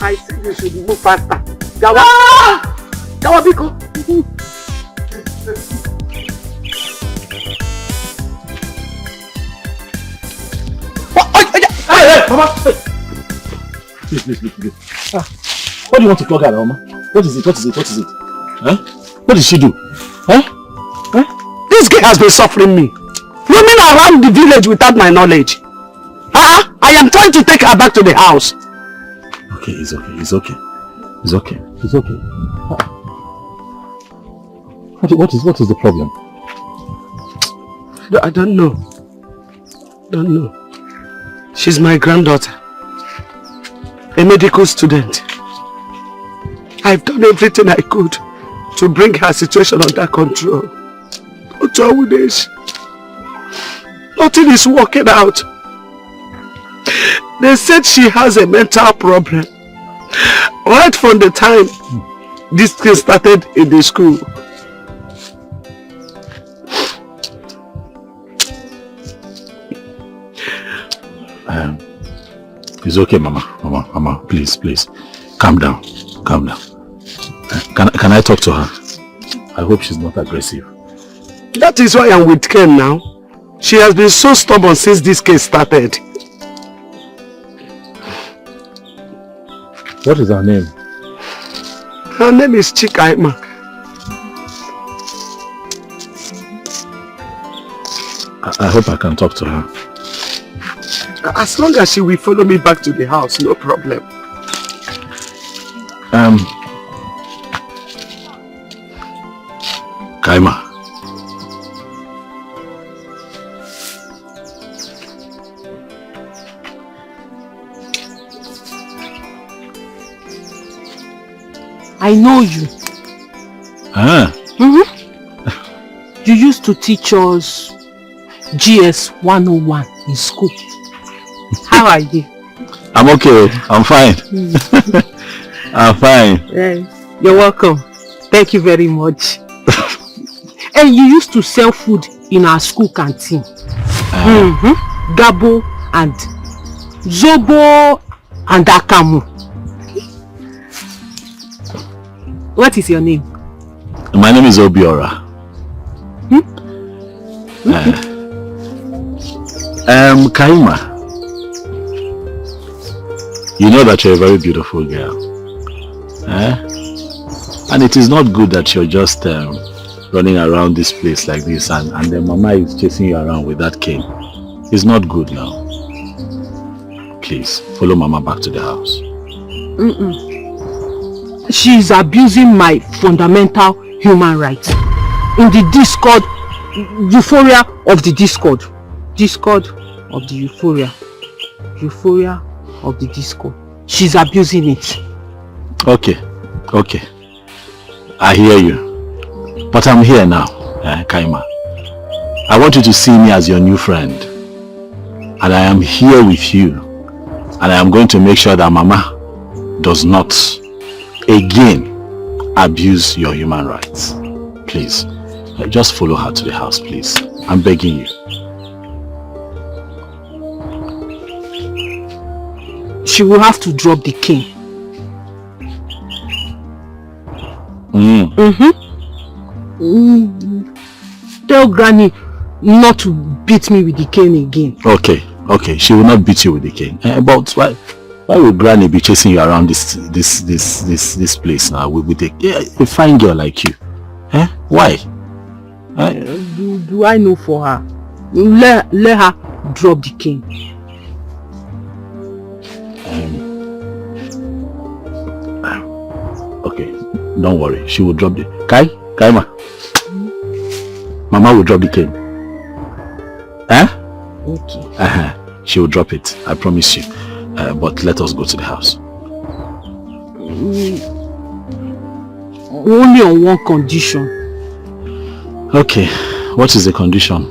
I said you should move faster. Jawa! Jawa, Biko! Hey, Mama! Please. What do you want to flog her, Mama? What is it? Huh? What did she do? Huh? This girl has been suffering me. Roaming around the village without my knowledge. I am trying to take her back to the house. Okay, it's okay. What is the problem? I don't know. She's my granddaughter. A medical student. I've done everything I could to bring her situation under control. But always, nothing is working out. They said she has a mental problem. Right from the time this thing started in the school. It's okay, Mama, please, calm down. Can I talk to her? I hope she's not aggressive. That is why I'm with Ken now. She has been so stubborn since this case started. What is her name? Her name is Kaima. I hope I can talk to her. As long as she will follow me back to the house, no problem. Kaima. I know you. You used to teach us GS 101 in school. How are you? I'm okay. I'm fine. I'm fine. Yes. You're welcome. Thank you very much. And you used to sell food in our school canteen. Gabo and Zobo and Akamu. What is your name? My name is Obiora. Kaima. You know that you're a very beautiful girl. And it is not good that you're just running around this place like this and then Mama is chasing you around with that cane. It's not good now. Please, follow Mama back to the house. She is abusing my fundamental human rights. In the Discord, euphoria of the Discord. Discord of the euphoria. Euphoria of the Discord. She's abusing it. Okay. I hear you. But I'm here now, Kaima. I want you to see me as your new friend. And I am here with you. And I am going to make sure that Mama does not again abuse your human rights. Please, just follow her to the house, please. I'm begging you. She will have to drop the cane. Tell Granny not to beat me with the cane again. Okay. She will not beat you with the cane. But why would Granny be chasing you around this place now with a fine girl like you? Why? Do I know for her? Let her drop the cane. Okay, don't worry. She will drop the Kaima. Mama will drop the cane. Okay. She will drop it. I promise you. But let us go to the house. Only on one condition. Okay. What is the condition?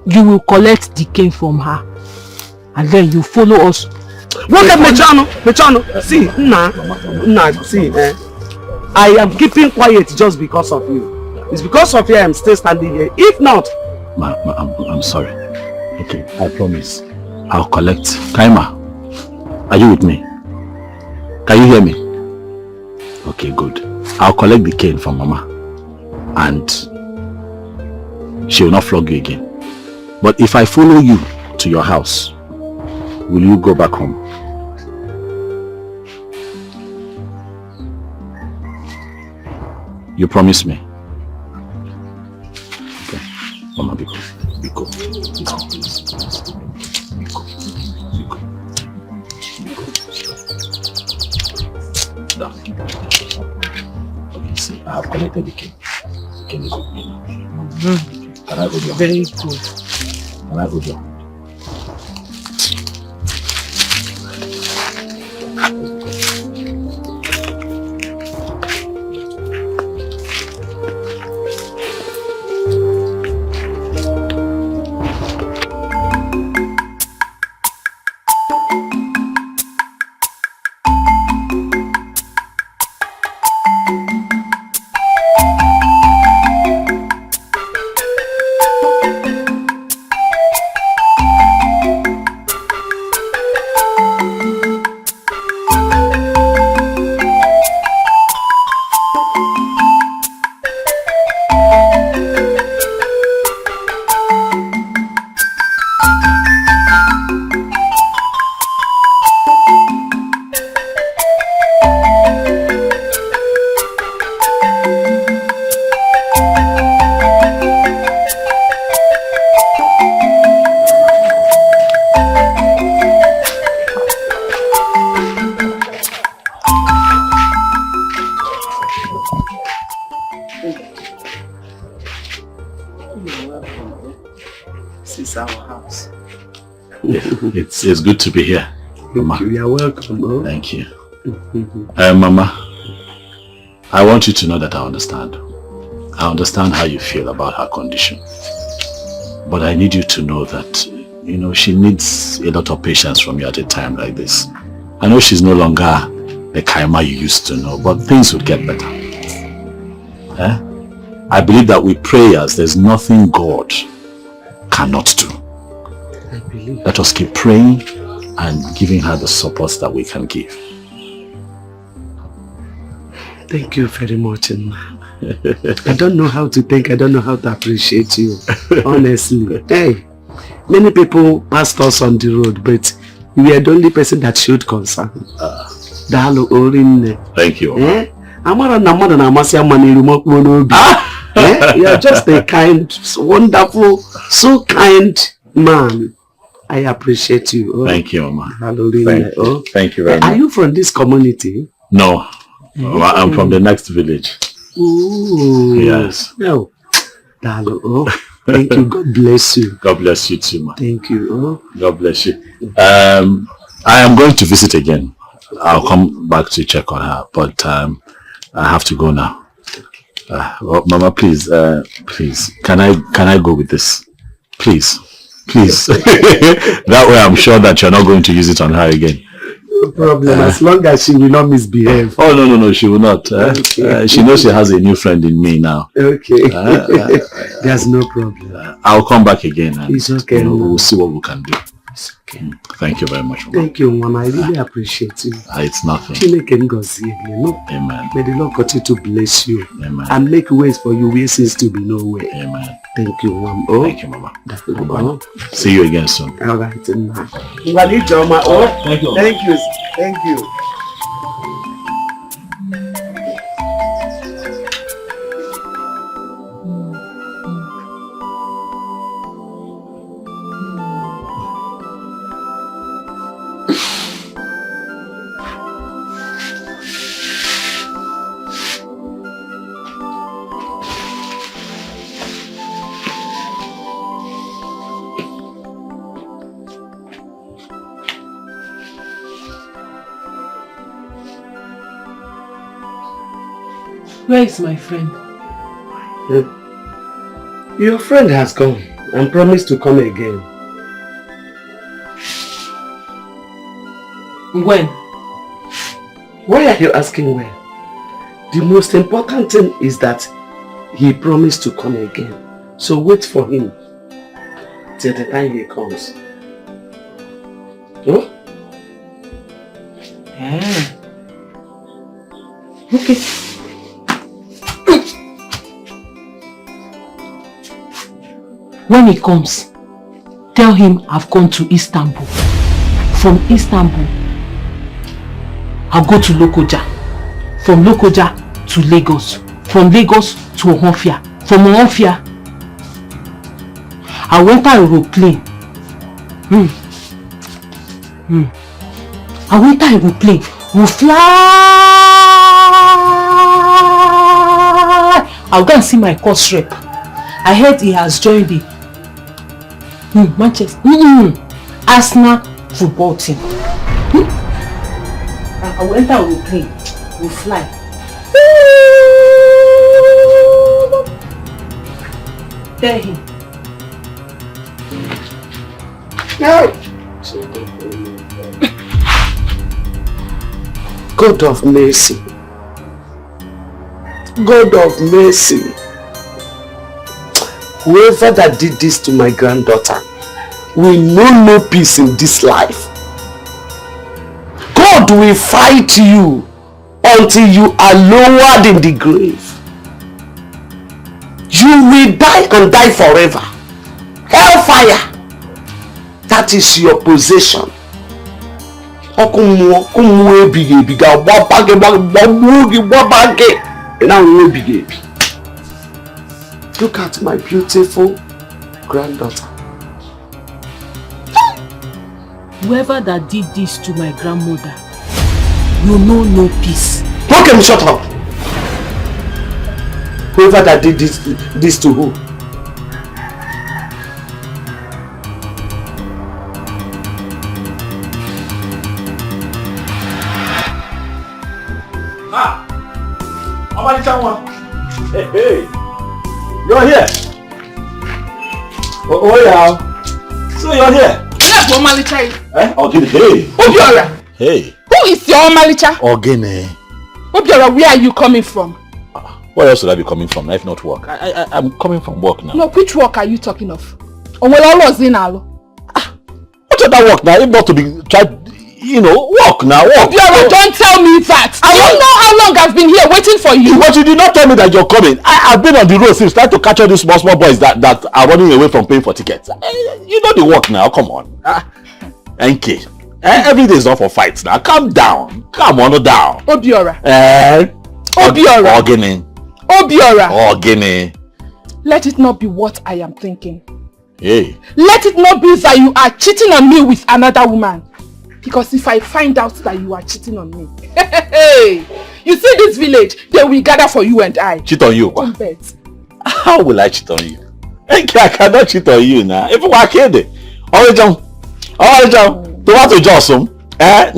You will collect the cane from her. And then you follow us. Look at Mechano. See, see, I am keeping quiet just because of you. It's because of you I'm still standing here. If not, I'm sorry. Okay, I promise. I'll collect. Kaima, are you with me? Can you hear me? Okay, good. I'll collect the cane from Mama. And she will not flog you again. But if I follow you to your house, will you go back home? You promise me? Okay. Mama, be good. Be good. Okay, see, I have collected the cane. The cane is with me now. Can I go down? Very good. Can I go down? It's good to be here, Mama. Thank you. You're welcome. Oh. Thank you. Mama, I want you to know that I understand. I understand how you feel about her condition. But I need you to know that, you know, she needs a lot of patience from you at a time like this. I know she's no longer the Kaima you used to know, but things would get better. I believe that with prayers, there's nothing God cannot do. Let us keep praying and giving her the support that we can give. Thank you very much, Emma. I don't know how to thank, I don't know how to appreciate you, honestly. Hey, many people passed us on the road, but you are the only person that showed concern. Thank you. You are just a kind, wonderful, so kind man. I appreciate you. Oh. Thank you, Mama. Thank you very much. Are you from this community? No. I'm from the next village. Ooh. Yes. No. Oh. Thank you. God bless you. God bless you too, man. Thank you. Oh. God bless you. I am going to visit again. I'll come back to check on her, but I have to go now. Mama, please, can I go with this? Please. That way I'm sure that you're not going to use it on her again. No problem, as long as she will not misbehave. Oh, no, she will not. Okay. She knows she has a new friend in me now. Okay. There's no problem. I'll come back again. And, it's okay. We'll see what we can do. It's okay. Thank you very much, Mama. Thank you, Mama. I really appreciate you. It's nothing. Amen. May the Lord continue to bless you. Amen. And make ways for you where seems to be no way. Amen. Thank you, Mama. Oh. Thank you, Mama. See you again soon. All right. Oh, thank you. Thank you. Where is my friend? Your friend has come and promised to come again. When? Why are you asking when? The most important thing is that he promised to come again. So wait for him. till the time he comes. Hmm? Okay. When he comes, tell him I've gone to Istanbul. From Istanbul, I'll go to Lokoja. From Lokoja to Lagos. From Lagos to Ohofia. From Ohofia, I'll enter a aeroplane. I'll enter a aeroplane. We'll fly. I'll go and see my course rep. I heard he has joined the Manchester Arsenal football team. I will enter a aeroplane. We'll fly. Tell him. No. God of mercy. God of mercy. Whoever that did this to my granddaughter will know no peace in this life. God will fight you until you are lowered in the grave. You will die and die forever. Hellfire. That is your possession. Look at my beautiful granddaughter. Whoever that did this to my grandmother, you know no peace. Okay, shut up. Whoever that did this to who? Hey, you're here. Oh yeah. So you're here. Yes, Omalicha. Ogene. Hey. Obiora. Hey. Who is your Omalicha? Ogene. Obiora, where are you coming from? Where else would I be coming from? If not work. I'm coming from work now. No, which work are you talking of? What other work now? If not to be work now. Work. Obiora, don't tell me that. I don't know how long I've been here waiting for you. But you did not tell me that you're coming. I've been on the road since trying to catch all these small boys that are running away from paying for tickets. You know the work now. Come on. NK. Every day is not for fights now. Calm down. Calm on down. Obiora. Obiora. Ogene. Obiora. Ogene. Let it not be what I am thinking. Hey. Let it not be that you are cheating on me with another woman. Because if I find out that you are cheating on me, hey, you see this village, they will gather for you and I. Cheat on you? Don't bet. How will I cheat on you? I cannot cheat on you now. If I can't, tomato Johnson. I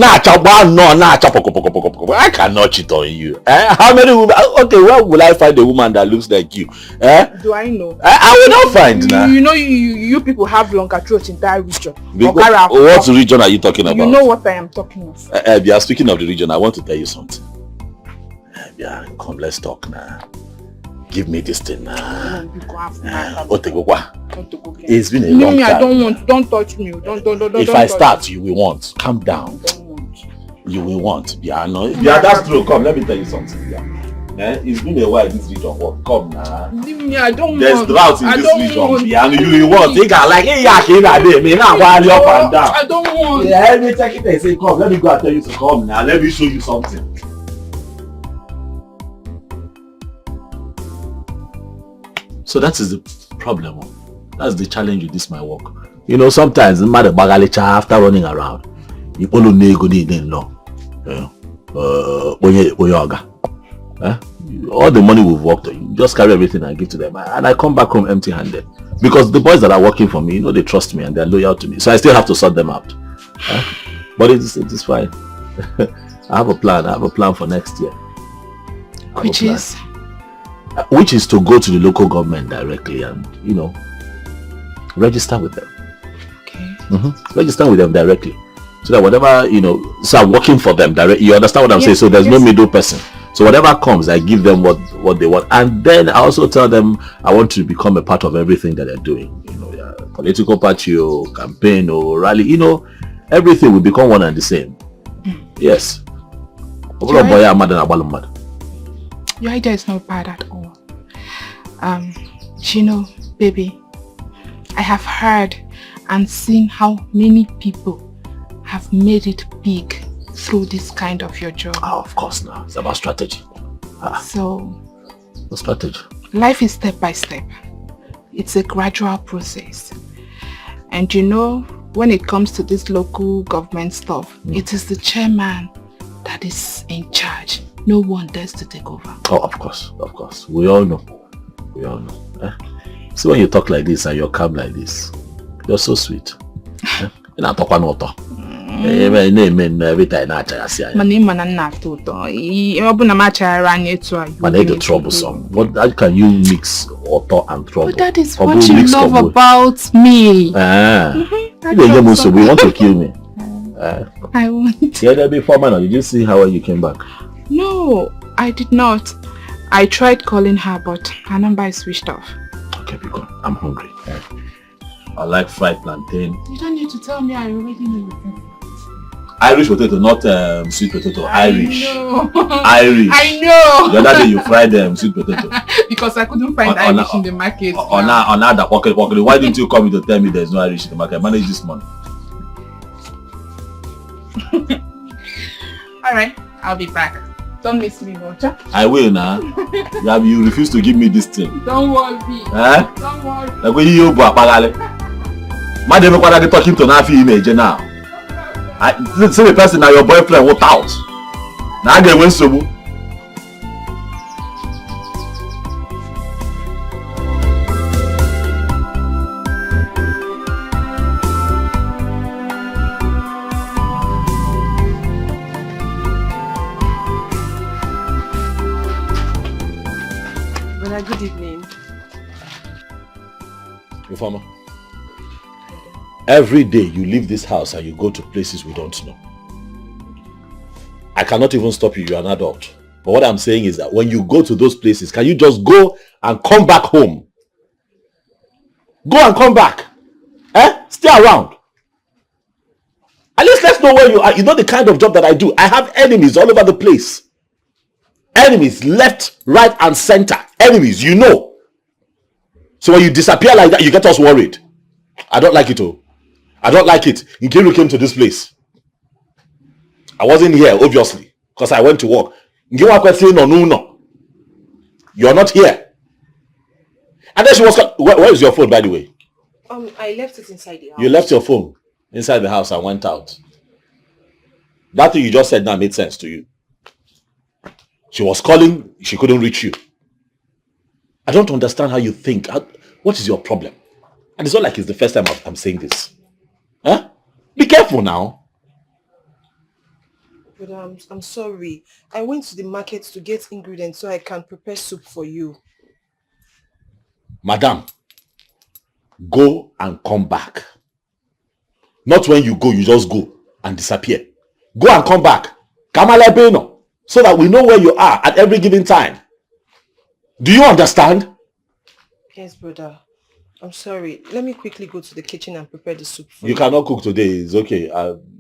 cannot cheat on you. How many women? Okay, where will I find a woman that looks like you? Do I know? I will not find now. You know, you people have longer throats in that region. What region are you talking about? You know what I am talking of. Yeah, speaking of the region, I want to tell you something. Yeah, come, let's talk now. Give me this thing now. It's been a long time. I don't want. Don't touch me. Don't. If I start, you will want. Calm down. You will want. Yeah, no. Yeah, that's true. Come, let me tell you something. Yeah. It's been a while this region work. Come now. Leave me. I don't There's want. drought in this region. Yeah, and you will want. Think I like, hey, I up and down. I don't want. Yeah, let me check it and say, come, let me go and tell you to come now. Let me show you something. So that is the problem. That's the challenge with this my work. You know, sometimes after running around, you only go in law. All the money we've worked, you just carry everything and give to them, and I come back home empty-handed because the boys that are working for me, they trust me and they're loyal to me. So I still have to sort them out. But it is fine. I have a plan. I have a plan for next year. Which is to go to the local government directly and register with them. Okay. Register with them directly, so that whatever so I'm working for them directly. You understand what I'm saying? So there's no middle person. So whatever comes, I give them what they want, and then I also tell them I want to become a part of everything that they're doing. political party or campaign or rally, you know, everything will become one and the same. Yes. Your idea is not bad at all. You know, baby, I have heard and seen how many people have made it big through this kind of your job. Oh, of course now. It's about strategy. So, the strategy. Life is step by step. It's a gradual process. And you know, when it comes to this local government stuff, it is the chairman that is in charge. No one dares to take over. Oh, of course, of course. We all know. We all know. See, when you talk like this and you're calm like this, you're so sweet. You're not talking about every time I troublesome. How can you mix author and trouble? But that is what you love about me. We want to kill me. I won't. Yeah, before man, did you see how you came back? No, I did not. I tried calling her, but her number is switched off. Okay, be gone. I'm hungry. I like fried plantain. You don't need to tell me, I already know. Irish potato, not sweet potato. Irish. Know. Irish. I know. The other day you fried sweet potato. Because I couldn't find Irish in the market. On that pocket. Why didn't you come to tell me there's no Irish in the market? Manage this money. Alright, I'll be back. Don't miss me, Roger. I will now. You refuse to give me this thing. Don't worry. Don't worry. Like when you Madam, what are you talking to Nafi image now? I see the person now your boyfriend walked out. Now they went so. Good evening. Reformer. Every day you leave this house and you go to places we don't know. I cannot even stop you, you're an adult. But what I'm saying is that when you go to those places, can you just go and come back home? Go and come back. Stay around. At least let's know where you are. You know the kind of job that I do. I have enemies all over the place. Enemies left, right and center. Enemies, you know. So when you disappear like that, you get us worried. I don't like it, oh. I don't like it. Nkiru came to this place. I wasn't here, obviously, because I went to work. You're not here. And then she was... Where is your phone, by the way? I left it inside the house. You left your phone inside the house and went out. That thing you just said now made sense to you. She was calling, she couldn't reach you. I don't understand how you think. What is your problem? And it's not like it's the first time I'm saying this. Huh? Be careful now. But I'm sorry. I went to the market to get ingredients so I can prepare soup for you. Madam, go and come back. Not when you go, you just go and disappear. Go and come back. Kamala Beno. So that we know where you are at every given time. Do you understand? Yes, brother. I'm sorry. Let me quickly go to the kitchen and prepare the soup for you. You cannot cook today. It's okay.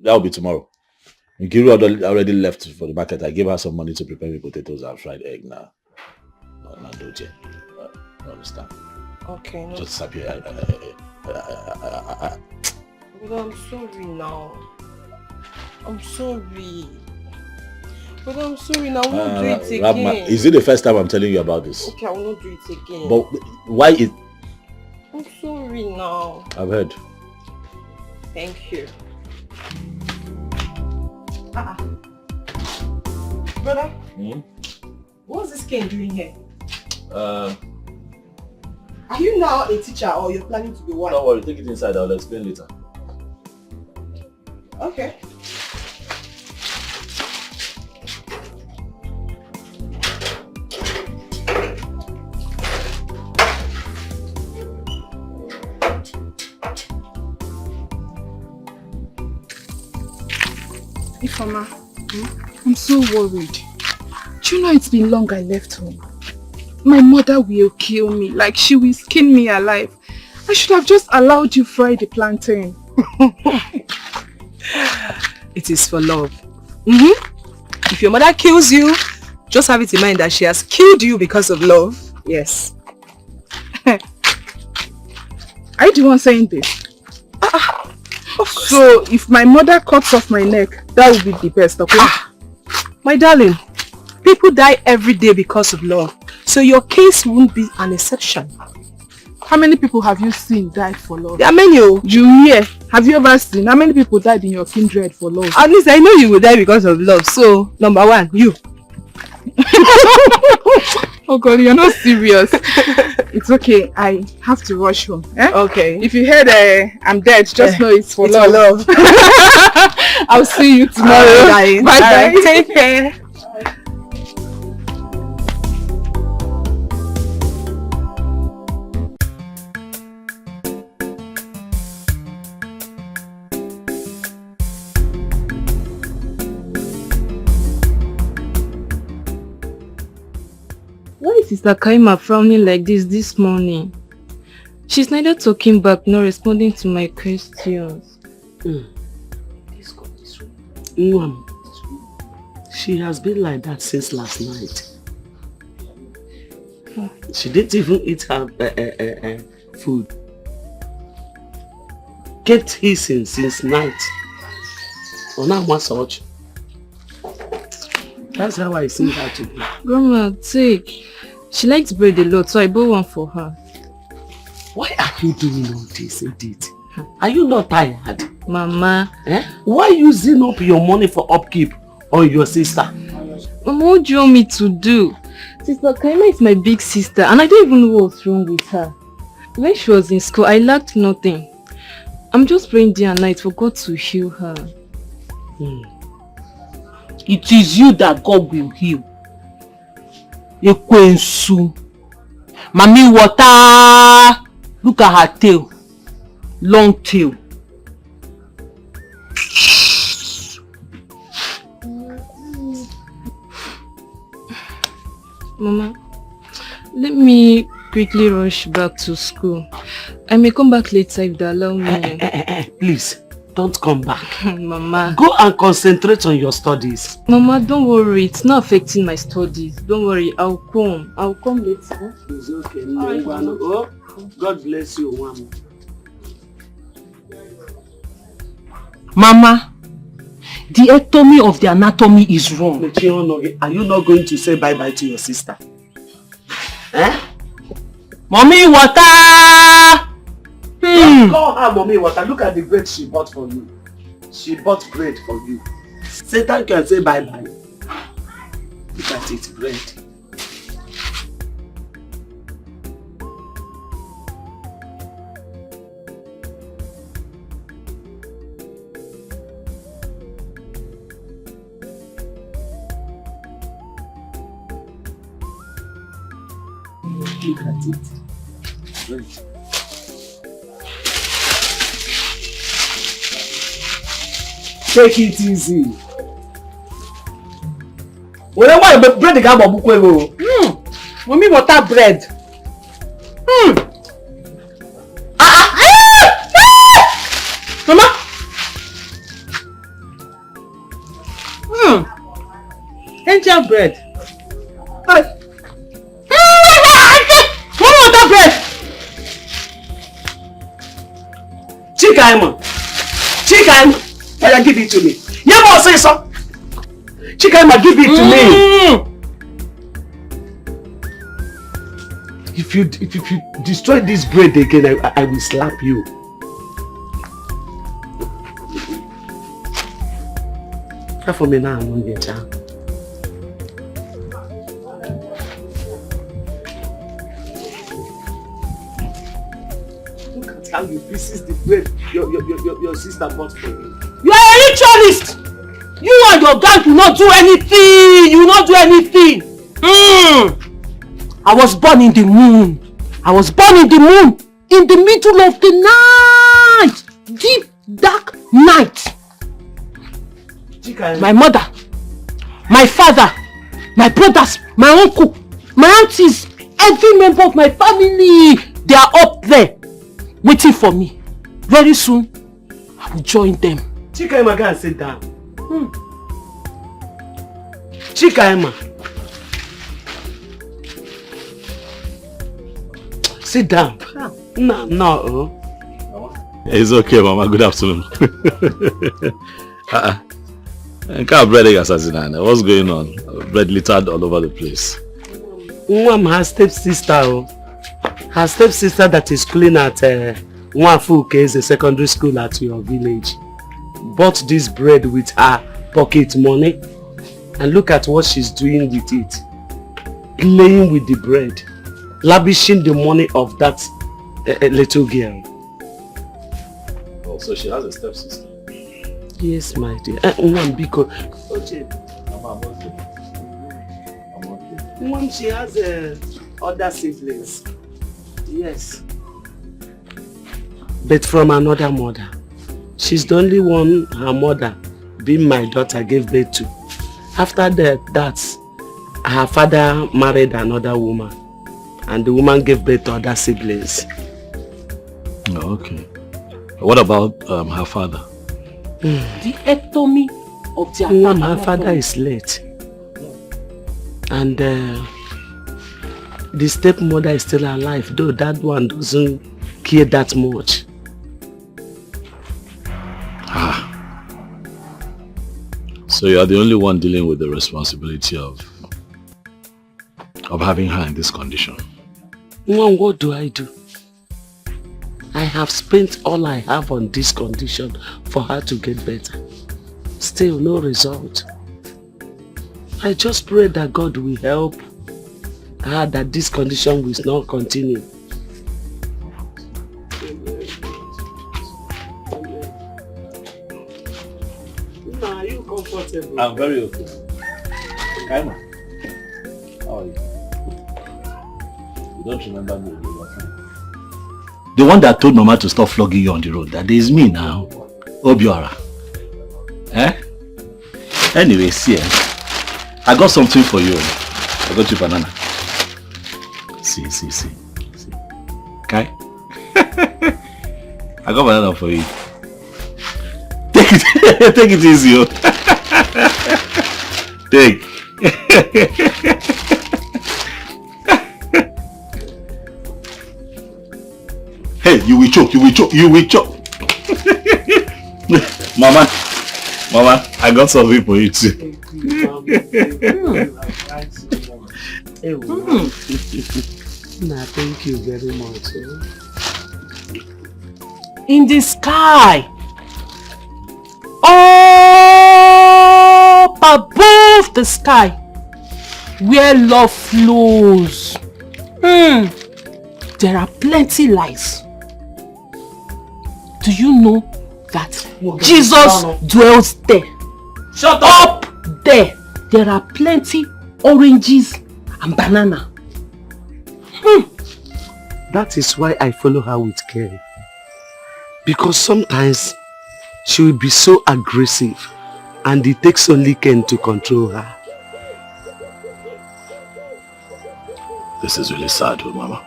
That'll be tomorrow. Nkiru already left for the market. I gave her some money to prepare me potatoes and fried egg now. No, don't you understand? Okay. No. Just disappear. Brother, I'm sorry now. I'm sorry. But I'm sorry now, I won't do it again. Is it the first time I'm telling you about this? Okay, I will not do it again. But why is... I'm sorry now. I've heard. Thank you. Brother? What's this Ken doing here? Are you now a teacher or you're planning to be one? Don't worry, take it inside, I'll explain later. Okay. Ifeoma, I'm so worried. Do you know it's been long I left home? My mother will kill me, like she will skin me alive. I should have just allowed you fry the plantain. It is for love. If your mother kills you, just have it in mind that she has killed you because of love. Yes. Are you the one saying this? So if my mother cuts off my neck, that would be the best, okay? My darling, people die every day because of love. So your case won't be an exception. How many people have you seen die for love? There are many. You hear? Have you ever seen how many people died in your kindred for love? At least I know you will die because of love. So, number one, you. Oh God, you're not serious. It's okay. I have to rush home. Eh? Okay. If you heard I'm dead, just know it's for love. For love. I'll see you tomorrow. Bye Bye. Take care. Why is Sister Kaima frowning like this morning? She's neither talking back nor responding to my questions. She has been like that since last night. She didn't even eat her food. Kept hissing since night. On that one such. That's how I see her today. Grandma, take. She likes bread a lot, so I bought one for her. Why are you doing all this, Edith? Are you not tired? Mama. Why using up your money for upkeep on your sister? Mama, what do you want me to do? Sister Kaima is my big sister and I don't even know what's wrong with her. When she was in school, I lacked nothing. I'm just praying day and night for God to heal her. It is you that God will heal. Ekwensu. Mami water. Look at her tail. Long tail. Mama, let me quickly rush back to school. I may come back later if they allow me. Please, don't come back. Mama. Go and concentrate on your studies. Mama, don't worry. It's not affecting my studies. Don't worry. I'll come. I'll come later. It's okay. Oh, God bless you, Mama. Mama, the ectomy of the anatomy is wrong. Are you not going to say bye-bye to your sister? Mommy, water! Don't call her Mommy Water. Look at the bread she bought for you. She bought bread for you. Satan can say bye-bye. Look at it, bread. Look at it. Bread. Take it easy. Whenever bread ga bo bukwe go. Mommy, water bread. Mama. Angel bread. Mommy, water bread. Kaima. Kaima, give it to me. Never say so. Kaima, give it to me. If you destroy this bread again, I will slap you. Come for me now, I'm hungry, child. Look at how you pieces the bread your sister bought for you. You are a ritualist. You and your gang will not do anything. You will not do anything. I was born in the moon. In the middle of the night. Deep, dark night. My mother, my father, my brothers, my uncle, my aunties, every member of my family, they are up there. waiting for me. Very soon, I will join them. Kaima, go and sit down. Kaima. Sit down. No. It's okay, Mama. Good afternoon. What's going on? Bread littered all over the place. Her stepsister. Her stepsister that is schooling at Nwafuke is a secondary school at your village. Bought this bread with her pocket money. And look at what she's doing with it. Playing with the bread. Lavishing the money of that little girl. Oh, so she has a stepsister? Yes, my dear. She has other siblings. Yes. But from another mother. She's the only one her mother, being my daughter, gave birth to. After that, her father married another woman. And the woman gave birth to other siblings. Oh, okay. What about her father? The ectomy of their father. Her father is late. And the stepmother is still alive, though that one doesn't care that much. So you are the only one dealing with the responsibility of having her in this condition. Mom, what do? I have spent all I have on this condition for her to get better. Still no result. I just pray that God will help her, that this condition will not continue. Are you comfortable? I'm very okay. Kaima, how are you? You don't remember me? The one that told Mama to stop flogging you on the road, that is me now. Obiora. Anyway, see, I got something for you. I got you banana. See. Okay? I got banana for you. Take it, take it easy, yo. Take. Hey, you will choke. Mama, I got something for you too. Thank you very much. In the sky, up above the sky, where love flows, there are plenty lies. Do you know that Jesus dwells there? Shut up! There are plenty oranges and banana. That is why I follow her with care. Because sometimes she will be so aggressive and it takes only Ken to control her. This is really sad, Mama.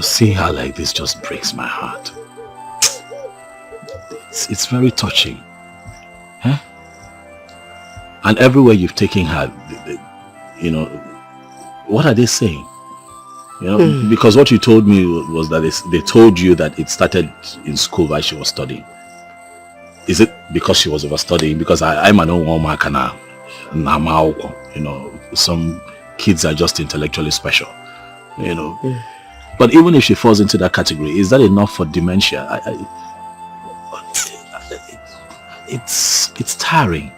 Seeing her like this just breaks my heart. It's very touching. Huh? And everywhere you've taken her, you know, what are they saying? You know, because what you told me was that they told you that it started in school while she was studying. Is it because she was overstudying? Because I'm an old woman, you know, some kids are just intellectually special, you know. But even if she falls into that category, is that enough for dementia? It's tiring.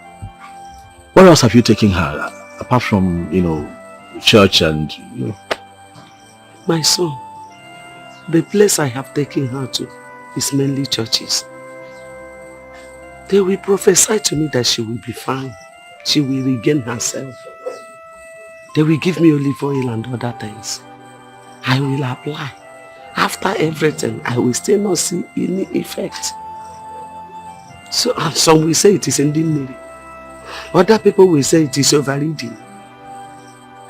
Where else have you taken her apart from, you know, church and, you know? My son, the place I have taken her to is mainly churches. They will prophesy to me that she will be fine. She will regain herself. They will give me olive oil and other things. I will apply. After everything, I will still not see any effect. So, and some will say it is ending. Other people will say it is overeating.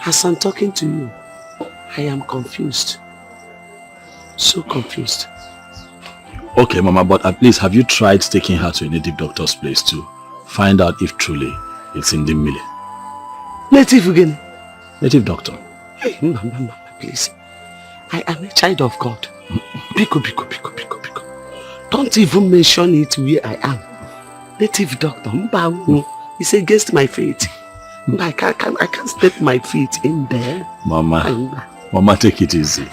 As I'm talking to you, I am confused. So confused. Okay, Mama, but at least have you tried taking her to a native doctor's place to find out if truly it's in the Mille? Native again? Native doctor. Hey, Mama, please. I am a child of God. Biko. Don't even mention it where I am. Native doctor, it's against my faith. I can't step my feet in there. Mama, take it easy.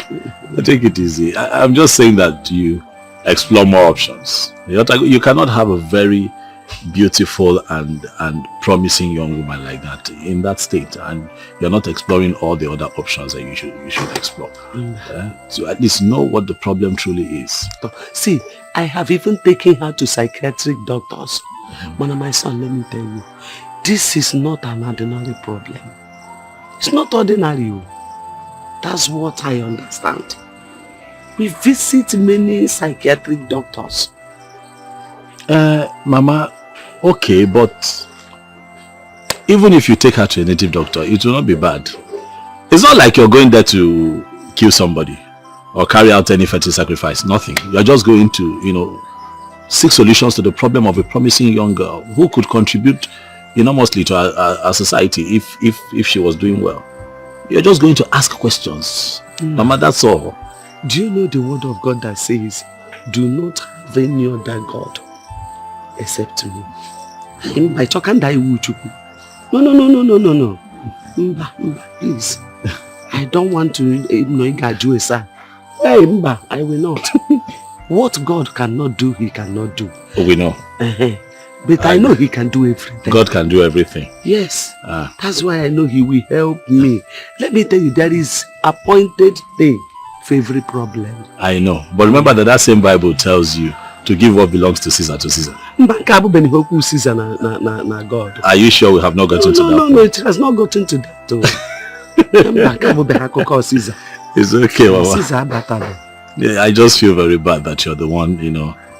Take it easy. I'm just saying that you explore more options. You cannot have a very beautiful and promising young woman like that in that state, and you're not exploring all the other options that you should explore. So at least know what the problem truly is. See, I have even taken her to psychiatric doctors. But my son, let me tell you, this is not an ordinary problem. It's not ordinary. That's what I understand. We visit many psychiatric doctors. Mama, okay, but even if you take her to a native doctor, it will not be bad. It's not like you're going there to kill somebody or carry out any fertility sacrifice. Nothing. You're just going to, seek solutions to the problem of a promising young girl who could contribute enormously to our society if she was doing well. You're just going to ask questions. Mama, that's all. Do you know the word of God that says, do not have any other God except me? No. Please. I don't want to do a son. Hey, I will not. What God cannot do, he cannot do. Oh, we know. But I know he can do everything. God can do everything. Yes. That's why I know he will help me. Let me tell you, there is appointed day for every problem. I know. But remember that same Bible tells you to give what belongs to Caesar to Caesar. Caesar na God. Are you sure we have not gotten to that? No, it has not gotten to that. Caesar. It's okay, Mama. Caesar. Yeah, I just feel very bad that you're the one,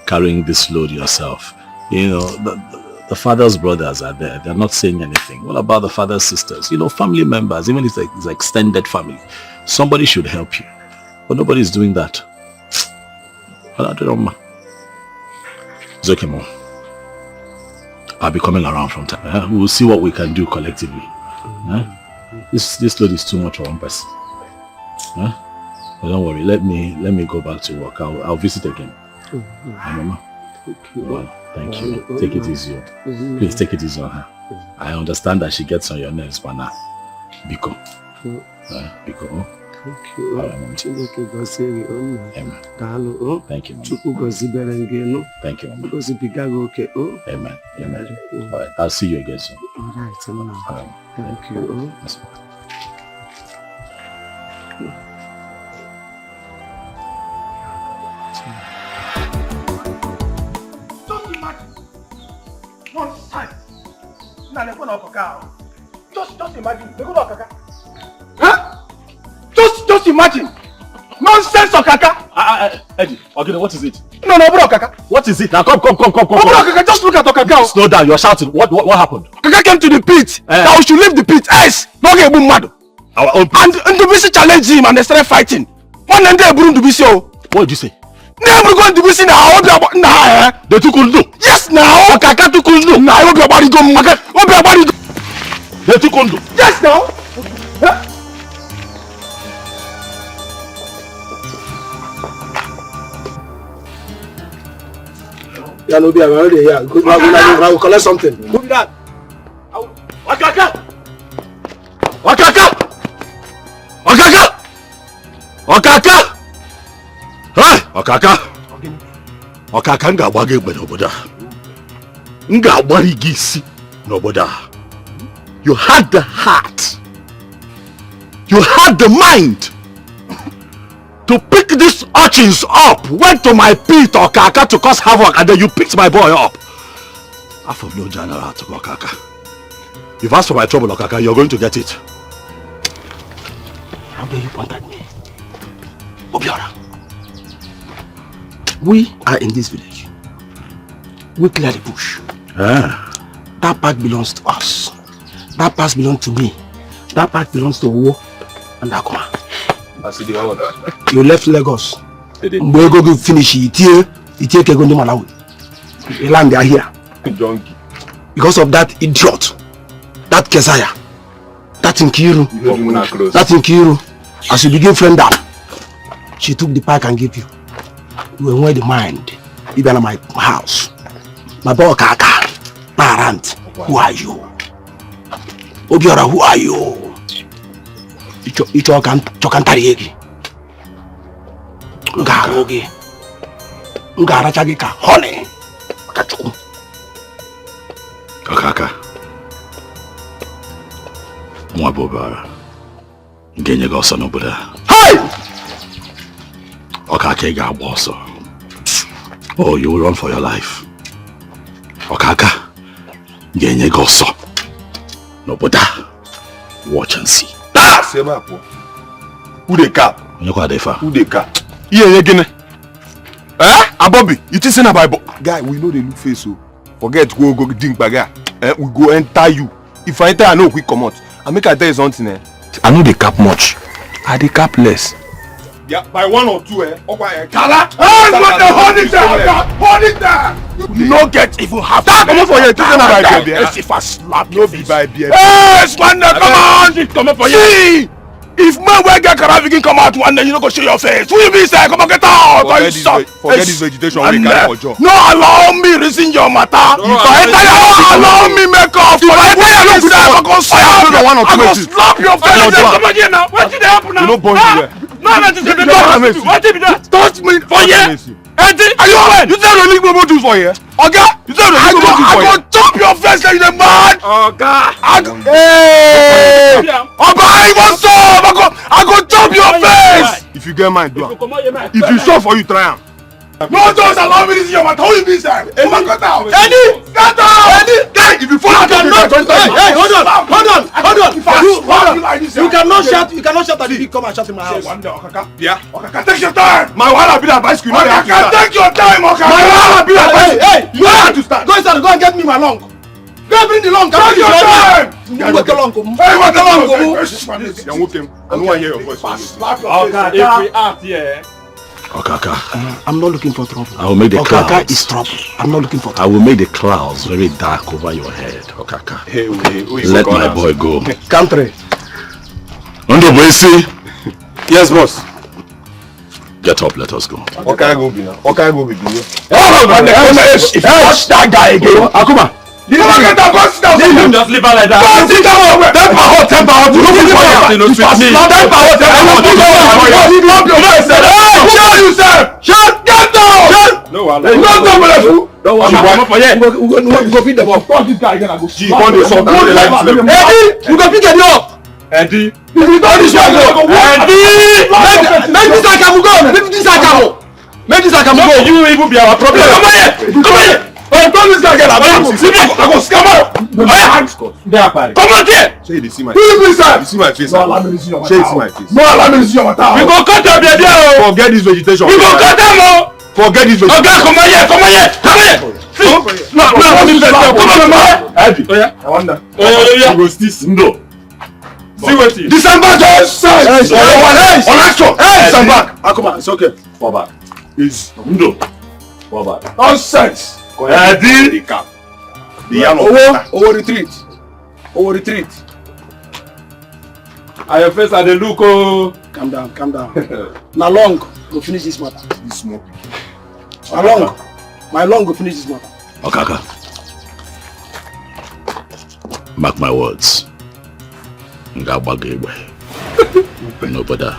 carrying this load yourself. The father's brothers are there. They're not saying anything. What about the father's sisters? Family members, even if it's like extended family. Somebody should help you. But nobody's doing that. I don't know. It's okay, Mom. I'll be coming around from time. We'll see what we can do collectively. This load is too much for one person. But don't worry. Let me go back to work. I'll visit again. Mama. Thank you. Take it easy. Please take it easy on her. I understand that she gets on your nerves, but now, Biko. Biko. Thank you. Amen. Thank you, Mama. Thank you, Mama. Amen. Amen. All right. I'll see you again soon. All right. Thank you. Yes. Just imagine. One time. Just imagine. Huh? Just imagine. Nonsense, Okaka. Eddie, okay, what is it? No, bro, Okaka. What is it? Now come. Bro, Okaka, just look at Okaka. Slow down, you're shouting. What happened? Okaka came to the pit. That we should leave the pit. Yes, no get mad. Our own pit. And Ndubisi challenged him and they started fighting. One day, Ndubisi. What did you say? Never going to be seen now. They took Undu. Yes, now. Okaka took Undu. Now, I hope your body go. They took Undu. Yes, now. Yeah, no, I'm already here. I will collect something. Move that. Okaka! Hey, Okaka nga gbage gbe n'obodo a. Nga agbari gị isi n'obodo a. You had the heart. You had the mind to pick these urchins up. Went to my pit, Okaka, to cause havoc, and then you picked my boy up. I'm from no general to Okaka. You've asked for my trouble, Okaka. You're going to get it. How dare you point at me? Obiora. We are in this village. We clear the bush. That part belongs to us. That part belongs to me. That part belongs to Owo and Akuma. You left Lagos We go finish it here. It take a go to Malawi. He land there here. Donkey. Because of that idiot, that Kesaya, that Nkiru, as you begin friend up, she took the pack and gave you. You were in the mind. You were in my house. My boy Kaka, parent, who are you? Obiora, who are you? You can tariegi. Ngarogi. Ngarachagika, honey. Okaka. Mwabobara. Ngenye gosa no buda. Hey! Okaka ga bosso. Oh, you will run for your life. Okaka. Ngenye gosa. No buda. Watch and see. Ah! Sema po. Who the cap? Who the cap? Yeah, again. Abobi, you think say na Bible? Guy, we know the look face so. Forget go drink baga. We go enter you. If I enter, I know quick come out. I make I tell you something. I know they cap much. I they cap less. Yeah, by 1 or 2, okay. Kala! Hold it there! Hold it there! You no get even half. Come on for you. This is not by beer. If I slap No be by beer. Hey, Swander, come on! Come on for you. See! If man will get Karavi come out one day, you don't go show your face. Who you be say? Come on, get out! Forget this vegetation. No, allow me reason your matter. If I enter your house, allow me make up. If I enter your house, I go slap your face. Come on here now. What did happen now? You no point here. No, what did that? Touch me for here. Auntie, Are you alright? You said release Bobo juice for here. Okay? You said release Bobo juice for I here. go chop your face like the man. Okay. Hey! Oba, what's up? I go chop your face. If you get mine, do it. If you sure for you, try am. No, just allow me to see your mouth. How you be there? Hey, man, cut out. Eddie, cut out. Eddie, guy, if you fall, you cannot. Hey, hold on. You cannot shout. You cannot shout at the big. Come and shout in my house. Yeah. Okaka, take your time. My wahala be that bicycle. Okaka, take your time. Okaka. My wahala be that bicycle. Hey, you have to start. Go inside. Go and get me my long. Go bring the long. Take your time. What the long? Hey, what the long? You're okay. I don't want to hear your voice. Okay, if we act here. Okaka. I'm not looking for trouble. I will make the Okaka clouds. is trouble. I'm not looking for I will make the clouds very dark over your head, Okaka. Hey, Let my boy go. country. Undo Boisi. Yes, boss. Get up, let us go. Okay, go be now. Okay, go be. If you touch that guy again, Akuma. You never get that bus down. You just leave her like that. Temper hot. You don't fit for you. Temper hot. Shut down. No, I You don't come with us. Don't worry, come for here. We go feed the ball. Fuck this guy again. I go. She want the song. Eddie, you go pick it up. Eddie. If you don't this one go. Eddie, make this Akamu go. Make this Akamu. Make this Akamu go. You even be our problem. Come here. I told this guy again. I go scam out. Come on here. Say you see my Who is this? You see my face. No, allow me to see your Say you see my face. No, allow me to see your We mouth. go cut them there. Forget this vegetation. We go cut them. Forget this vegetation. Okay, come on here. Come on. Come on, man. Eddie. Oh yeah. I wonder. Yeah. You go still see. No. See what it is. December just election. December. Akuma, it's okay. Fall back. It's No. fall back. Nonsense. Eddie. The cap. The yam of Owo retreat. Owo retreat. Are your face at the look? Oh. Calm down. Now long go finish this matter. this smoke. My long go finish this matter. Okaka. Mark my words. Ngabagwe. No brother.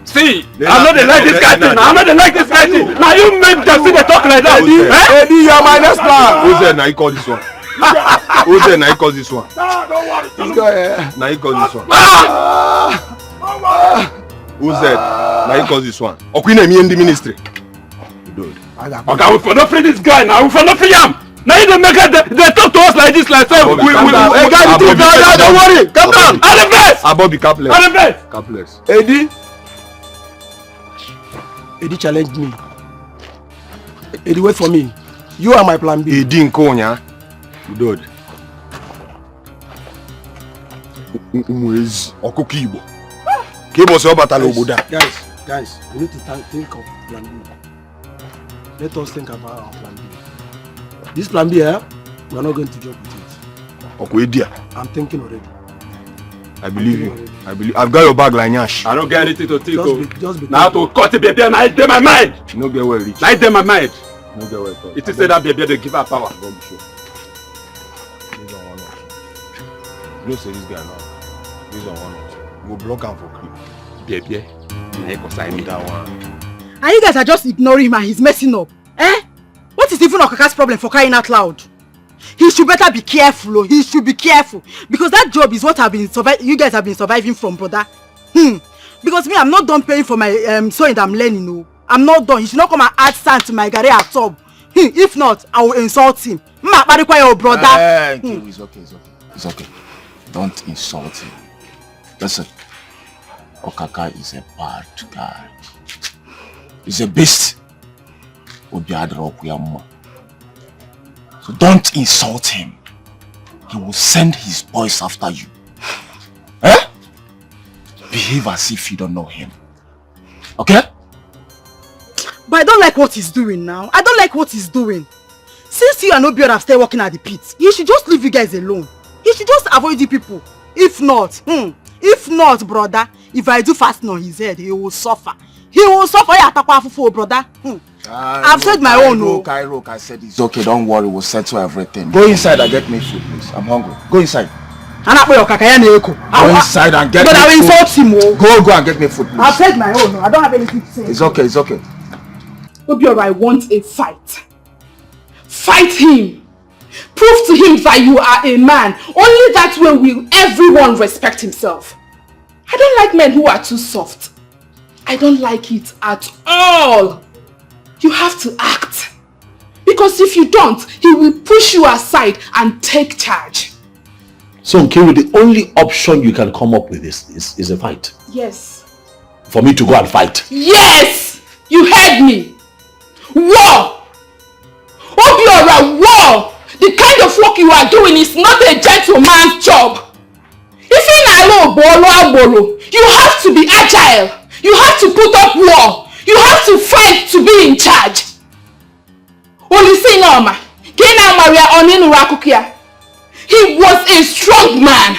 See, I'm not like this guy thing. I'm not like this guy thing. Now you make them see they talk like that. Eddie, you're my next man. Who's there? Now you call this one. Who's there? Now you call this one. This guy. Now you call this one. Who's there? Now you call this one. Okwina me in the ministry. Dude. Okay, we for not free this guy now. We for not free him. Now you don't make it. They talk to us like this, like so. Don't worry. Calm down. At the best. Abobi capless. At the best. Capless. Eddie challenged me. Eddie, wait for me. You are my plan B. Eddie Nkonya. Dude. Umwezi okuko Igbo. Ke mo se obatala obodo. Guys, we need to think of plan B. Let us think about our plan B. This plan B, we are not going to joke with it. Okwedia. I'm thinking already. I believe you. I've got your bag like Nyash. I don't get anything to think of. Just be now to cut the baby and I in my mind. No get well rich. I in my mind. No get well talk. It is said that baby they give her power. Don't be sure. You say this guy now. This on one. Go block him for creep. Baby. I go sign me that one. And you guys are just ignoring him and he's messing up. Eh? What is even Okaka's problem for crying out loud? He should better be careful. Oh. He should be careful. Because that job is what you guys have been surviving from, brother. Because me, I'm not done paying for my sewing that I'm learning. No. I'm not done. He should not come and add sand to my garage at all. If not, I will insult him. Brother. It's okay. Don't insult him. Listen, Okaka is a bad guy. He's a beast. So don't insult him. He will send his boys after you. Eh? Behave as if you don't know him. Okay? But I don't like what he's doing now. I don't like what he's doing. Since you and Obiora have started working at the pit, he should just leave you guys alone. He should just avoid the people. If not, brother, if I do fasting on his head, he will suffer. He will suffer, brother. I've said my own. Kairo, I said it's okay, don't worry, we'll settle everything. Go inside and get me food, please. I'm hungry. Go inside. Go inside and get me food. But I will insult him. Go and get me food, please. I've said my own. I don't have anything to say. It's okay. Obiora, I want a fight. Fight him. Prove to him that you are a man. Only that way will everyone respect himself. I don't like men who are too soft. I don't like it at all. You have to act. Because if you don't, he will push you aside and take charge. So, Nkiru, the only option you can come up with is a fight. Yes. For me to go and fight. Yes! You heard me. War! Obiora, war! The kind of work you are doing is not a gentleman's job. If you have to be agile. You have to put up war. You have to fight to be in charge. He was a strong man.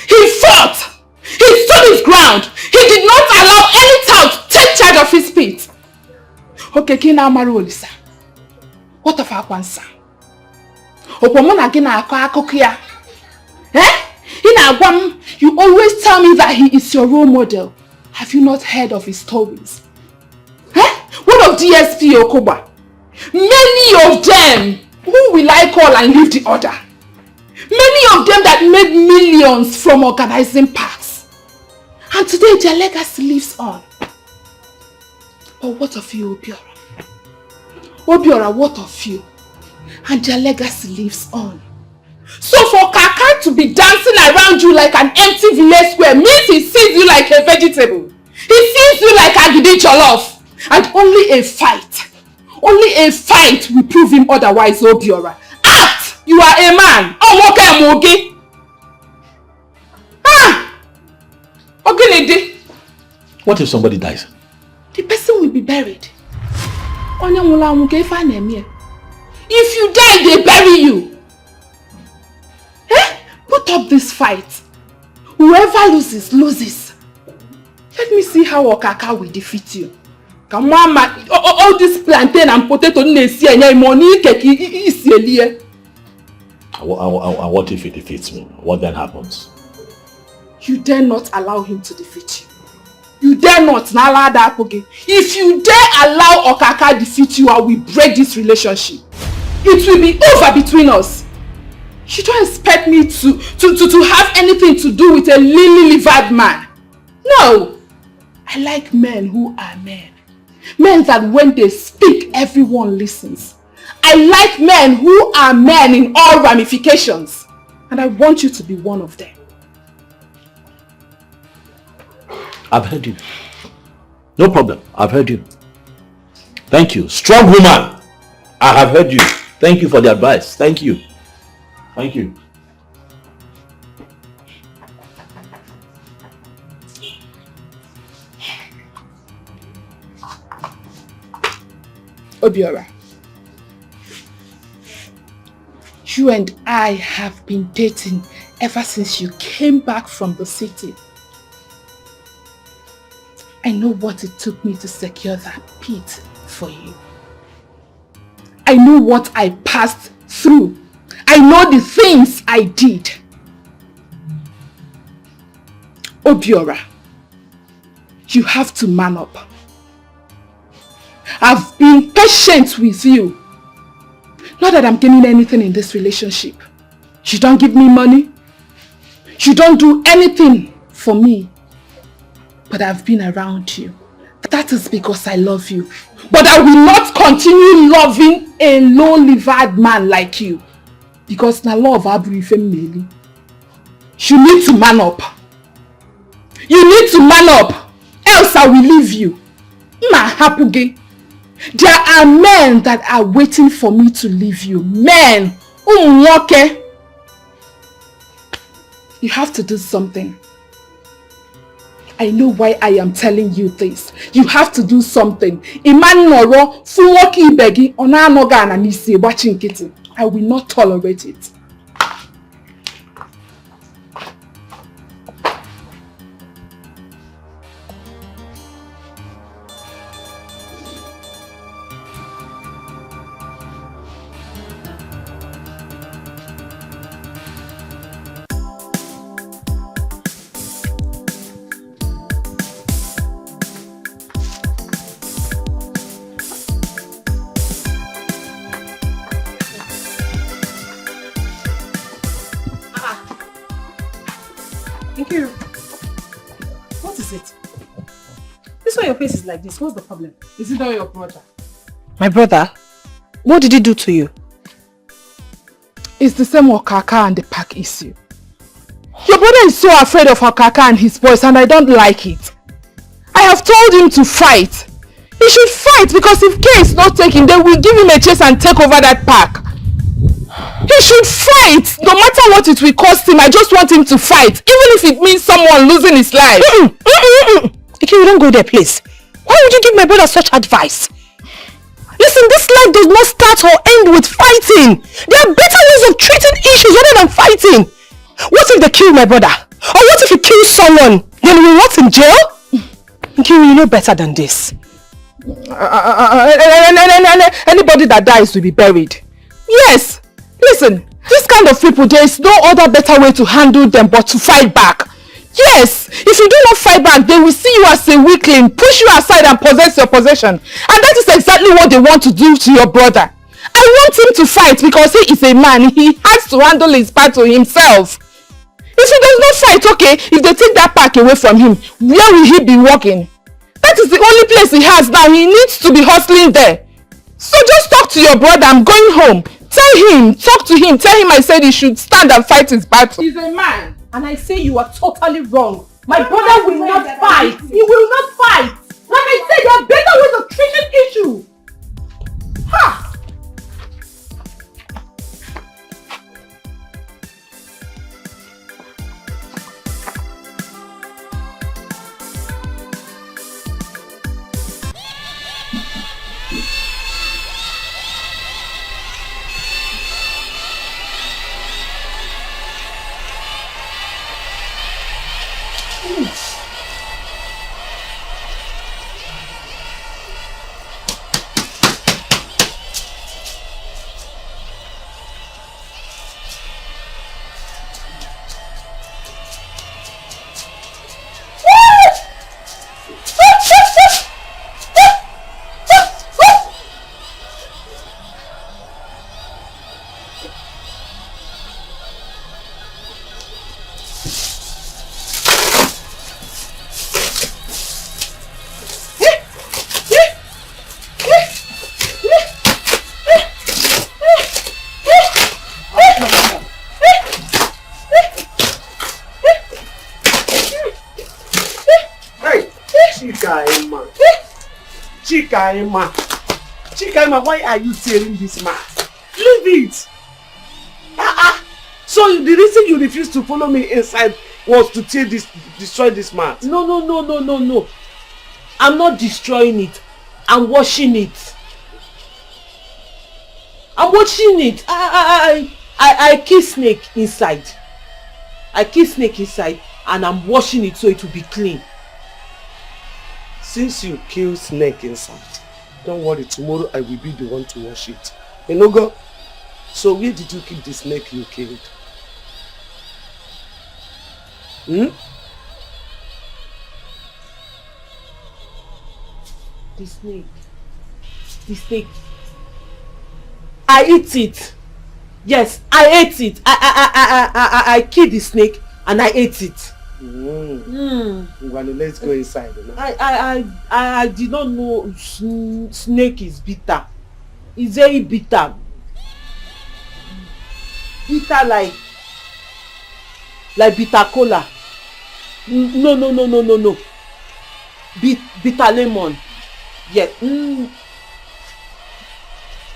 He fought. He stood his ground. He did not allow any town to take charge of his feet. Okay, Kina Marolisa. What of Akwansa? You always tell me that he is your role model. Have you not heard of his stories? What of DSP Okoba? Many of them. Who will I call and leave the order? Many of them that made millions from organizing parks. And today their legacy lives on. But what of you, Obiora? Obiora, what of you? And their legacy lives on. So for Kaka to be dancing around you like an empty village square means he sees you like a vegetable. He sees you like Agidi Jollof. And only a fight will prove him otherwise, Obiora. Act! You are a man. Okay. What if somebody dies? The person will be buried. If you die, they bury you. Put up this fight. Whoever loses, loses. Let me see how Okaka will defeat you. Come on, all this plantain and potato money. And what if he defeats me? What then happens? You dare not allow him to defeat you. You dare not. If you dare allow Okaka defeat you, I will break this relationship. It will be over between us. You don't expect me to have anything to do with a lily-livered man. No. I like men who are men. Men that when they speak, everyone listens. I like men who are men in all ramifications. And I want you to be one of them. I've heard you. No problem. I've heard you. Thank you. Strong woman. I have heard you. Thank you for the advice. Thank you. Thank you. Obiora, you and I have been dating ever since you came back from the city. I know what it took me to secure that pit for you. I know what I passed through. I know the things I did. Obiora, you have to man up. I've been patient with you. Not that I'm gaining anything in this relationship. You don't give me money. You don't do anything for me. But I've been around you. That is because I love you. But I will not continue loving a low-livered man like you. Because na love abri femeli. You need to man up. You need to man up. Else I will leave you. Ma hapuge. There are men that are waiting for me to leave you. Men. Okay. You have to do something. I know why I am telling you this. You have to do something. Iman noro fuwoki begi ona noga na nisi watching kitten. I will not tolerate it. Your face is like this. What's the problem? Is it not your brother? My brother? What did he do to you? It's the same Okaka and the pack issue. Your brother is so afraid of Okaka and his boys, and I don't like it. I have told him to fight. He should fight, because if care is not taken, they will give him a chase and take over that pack. He should fight, no matter what it will cost him. I just want him to fight, even if it means someone losing his life. Okay, we don't go there, please. Why would you give my brother such advice? Listen, this life does not start or end with fighting. There are better ways of treating issues rather than fighting. What if they kill my brother? Or what if he kills someone? Then we rot in jail? Okay, you know better than this. Anybody that dies will be buried. Yes. Listen, this kind of people, there is no other better way to handle them but to fight back. Yes, if you do not fight back, they will see you as a weakling, push you aside and possess your possession. And that is exactly what they want to do to your brother. I want him to fight because he is a man. He has to handle his battle himself. If he does not fight, okay, if they take that pack away from him, where will he be walking? That is the only place he has now. He needs to be hustling there. So just talk to your brother. I'm going home. Tell him, talk to him. Tell him I said he should stand and fight his battle. He's a man. And I say you are totally wrong. My brother will not fight. He will not fight. Like I said, there are better ways of treating issues. Ha! Kaima, why are you tearing this man? Leave it! So the reason you refuse to follow me inside was to destroy this mat. No. I'm not destroying it. I'm washing it. I'm watching it. I kill snake inside. I kill snake inside and I'm washing it so it will be clean. Since you kill snake inside, don't worry, tomorrow I will be the one to wash it. Enogo, so where did you keep the snake you killed? The snake. I eat it. Yes, I ate it. I killed the snake and I ate it. Let's go inside. I did not know snake is bitter. It's very bitter. Bitter like bitter cola. No. Bitter lemon. Yes.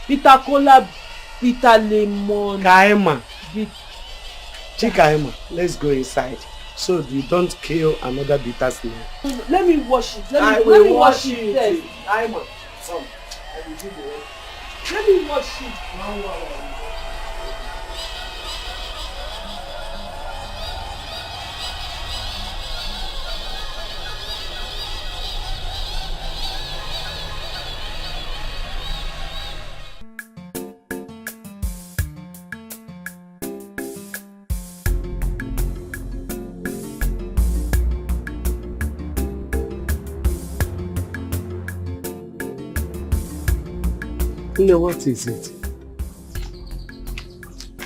Bitter cola, bitter lemon. Kaima. Kaima, let's go inside so you don't kill another bitter snake. Let me wash it. Let me wash it. Kaima, come. I will do the rest. Let me wash it. No, what is it?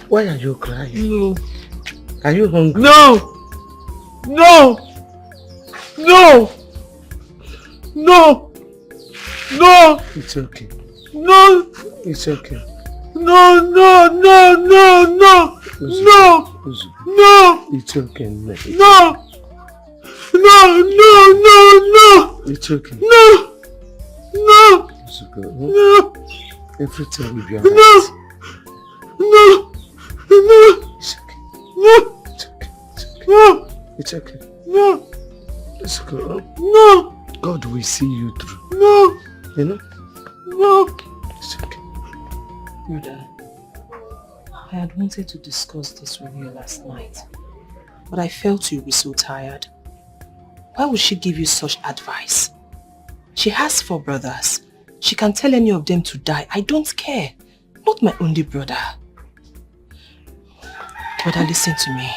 Why are you crying? No. Are you hungry? No. It's okay. No. It's okay. No. It's okay. No. It's okay. No. It's okay. No. Everything will be alright. No. It's okay. No. It's okay. No. It's okay. No. God will see you through. No. You know? No. It's okay. Brother, I had wanted to discuss this with you last night, but I felt you were so tired. Why would she give you such advice? She has 4 brothers. She can tell any of them to die. I don't care. Not my only brother. Brother, listen to me.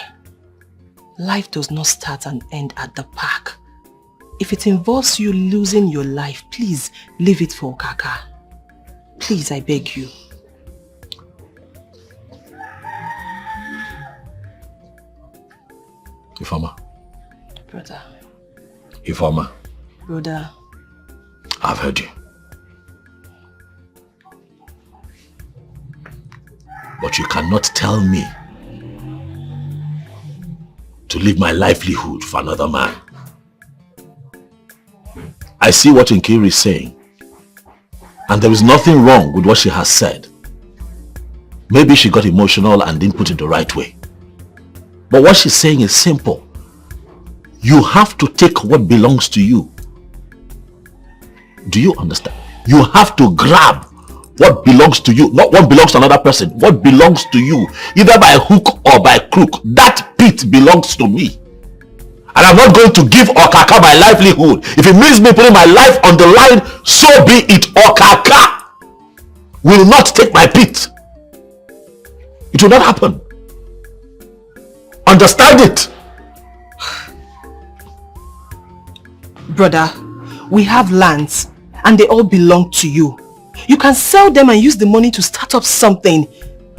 Life does not start and end at the park. If it involves you losing your life, please leave it for Kaka. Please, I beg you. Ifeoma. Brother. Ifeoma. Brother. I've heard you. But you cannot tell me to leave my livelihood for another man. I see what Nkiri is saying, and there is nothing wrong with what she has said. Maybe she got emotional and didn't put it the right way. But what she's saying is simple. You have to take what belongs to you. Do you understand? You have to grab what belongs to you, not what belongs to another person. What belongs to you, either by hook or by crook. That pit belongs to me. And I'm not going to give Okaka my livelihood. If it means me putting my life on the line, so be it. Okaka will not take my pit. It will not happen. Understand it. Brother, we have lands and they all belong to you. You can sell them and use the money to start up something.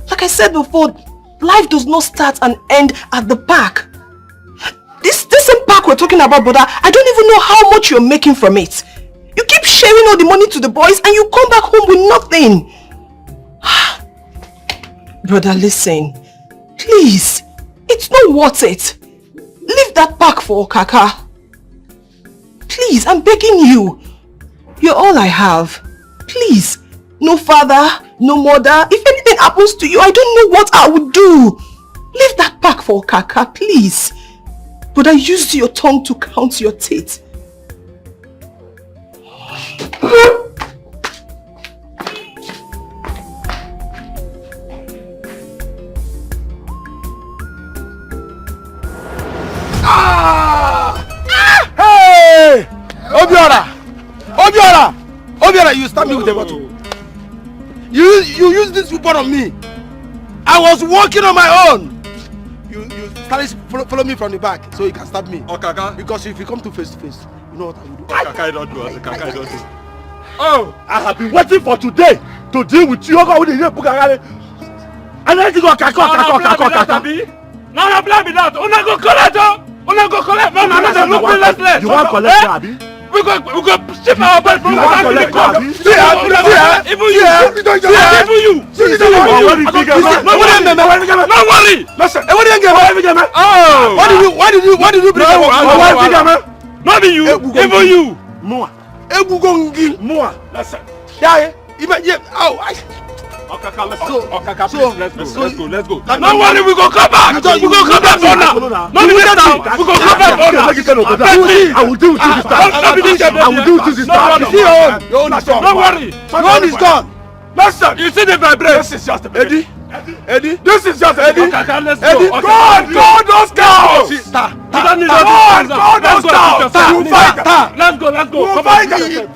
Like I said before, life does not start and end at the park. This same park we're talking about, brother, I don't even know how much you're making from it. You keep sharing all the money to the boys and you come back home with nothing. Brother, listen. Please, it's not worth it. Leave that park for Okaka. Please, I'm begging you. You're all I have. Please, no father, no mother. If anything happens to you, I don't know what I would do. Leave that park for Okaka, please. But I used your tongue to count your teeth. Hey! Obiora, you stabbed me with a bottle. You used this weapon on me. I was walking on my own. You started follow me from the back so you can stab me. Okaka. Because if you come to face, you know what I will do. Okaka, I don't do. Okaka, I don't do. Oh, I have been waiting for today to deal with you. And I think Okaka. No, no, blame me that. Una go collect. No, let's. You want collect, Abi? We go ship our bed from the family. See, even you. No worry. Listen, why did you bring up? Not you, even you. More. Listen. Yeah, even Okaka, let's go. No worry, we go come back. We go come back for now. No, we go come back for now. I will do it this time. I will do it this time. Your own is gone. No worry. Your own is gone. Listen, you see the vibration. This is just a Eddie. This is just Eddie. Okaka, let's go. Go those cows. Let's go. Come on.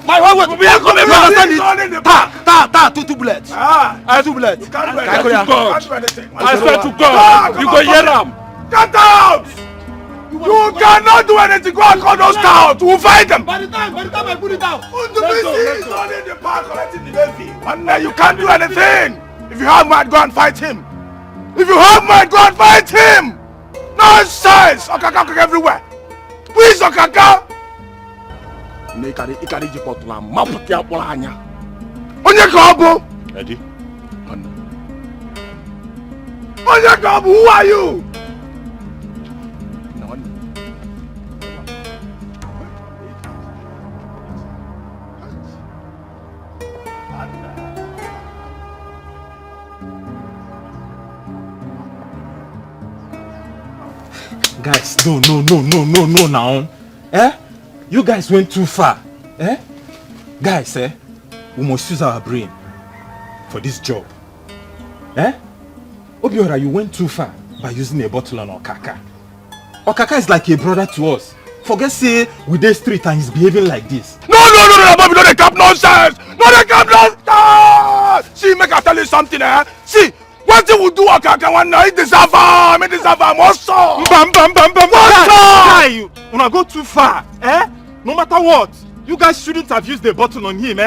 My wife, we are coming back. Two bullets. Two bullets. I swear to God, you go hear them. Get out! You cannot do anything. Go and call those cows. We'll fight them. By the time I put it down. He's not in the park collecting the levy. And you can't do anything. If you have mind, go and fight him. Nonsense! Okaka everywhere. Please, Okaka. Onye Kobo. Eddie. Onye Kobo, who are you? Guys, no now. You guys went too far. Guys, we must use our brain for this job. Obiora, you went too far by using a bottle on Okaka. Okaka is like a brother to us. Forget say we dey street and he's behaving like this. No, Bobby, no, they cap nonsense. See, make I tell you something, See, what you will do, Okaka, one night, deserve him, also. Bam. Guy, when I go too far, no matter what, you guys shouldn't have used the bottle on him,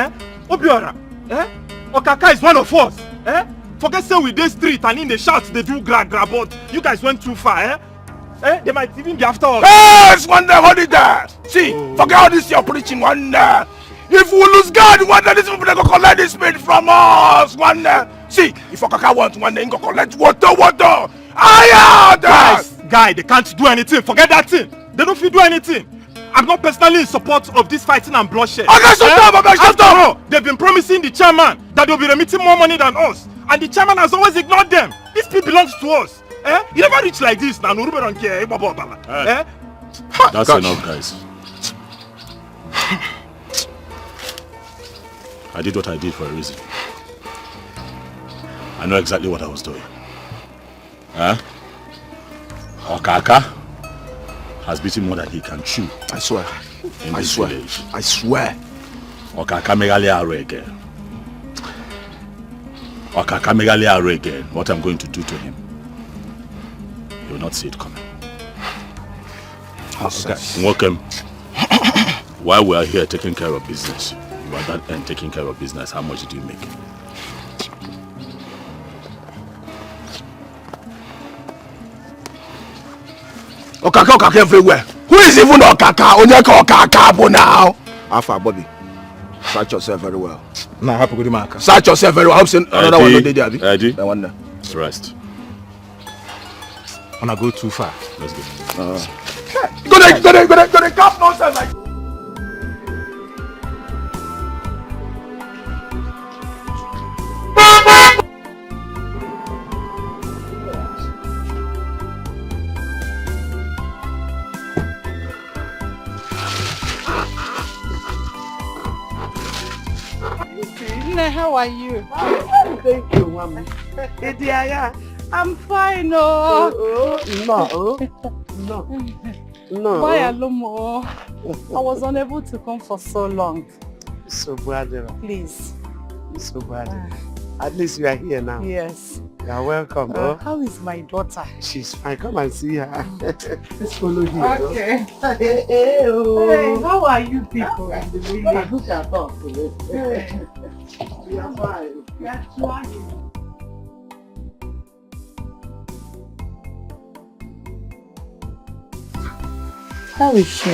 Obiora, Okaka is one of us, Forget say we dey street and in the shout they do grab, but you guys went too far, They might even be after us. Yes, one day, hold it there. See, forget all this you're preaching, one day. If we lose God, one day, these people they go collect this spirit from us, one day. See, if Okaka wants one day, he go collect water. Guy, they can't do anything. Forget that thing. They don't feel do anything. I'm not personally in support of this fighting and bloodshed. Okay, shut up. They've been promising the chairman that they'll be remitting more money than us. And the chairman has always ignored them. This people belongs to us. You never reach like this now. No, don't care. That's enough, guys. I did what I did for a reason. I know exactly what I was doing. Okaka has beaten more than he can chew. I swear. Village. I swear. Okaka megali again. Okaka megali again. What I'm going to do to him, you will not see it coming. Guys. Welcome. While we are here taking care of business, you are at that end taking care of business. How much did you make? Okaka everywhere. Who is even Okaka? Onyeka Okaka now. Alpha Bobby, search yourself very well. Nah, happy good mark. Search yourself very well. I hope another one don't dey there. Eddie, that one there. rest. When I go too far, Let's go. Go there, cap nonsense like. how are you? Thank you, Mama. I'm fine, No. Why Alomo? I was unable to come for so long. So bad. Please. So bad. At least you are here now. Yes. You are welcome. How is my daughter? She's fine. Come and see her. Let's follow here. Okay. Hey, how are you people? Look at us. We are fine. We are trying. How is she?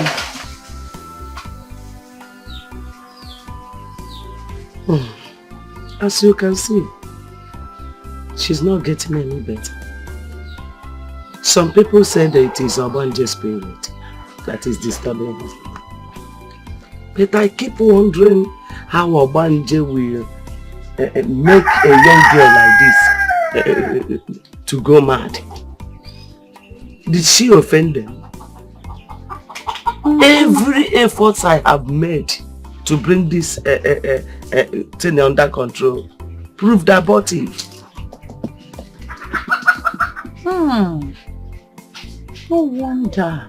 As you can see, she's not getting any better. Some people say that it is Obanje's spirit that is disturbing her. But I keep wondering how Obanje will make a young girl like this to go mad. Did she offend them? Every effort I have made to bring this thing under control proved abortive. No wonder.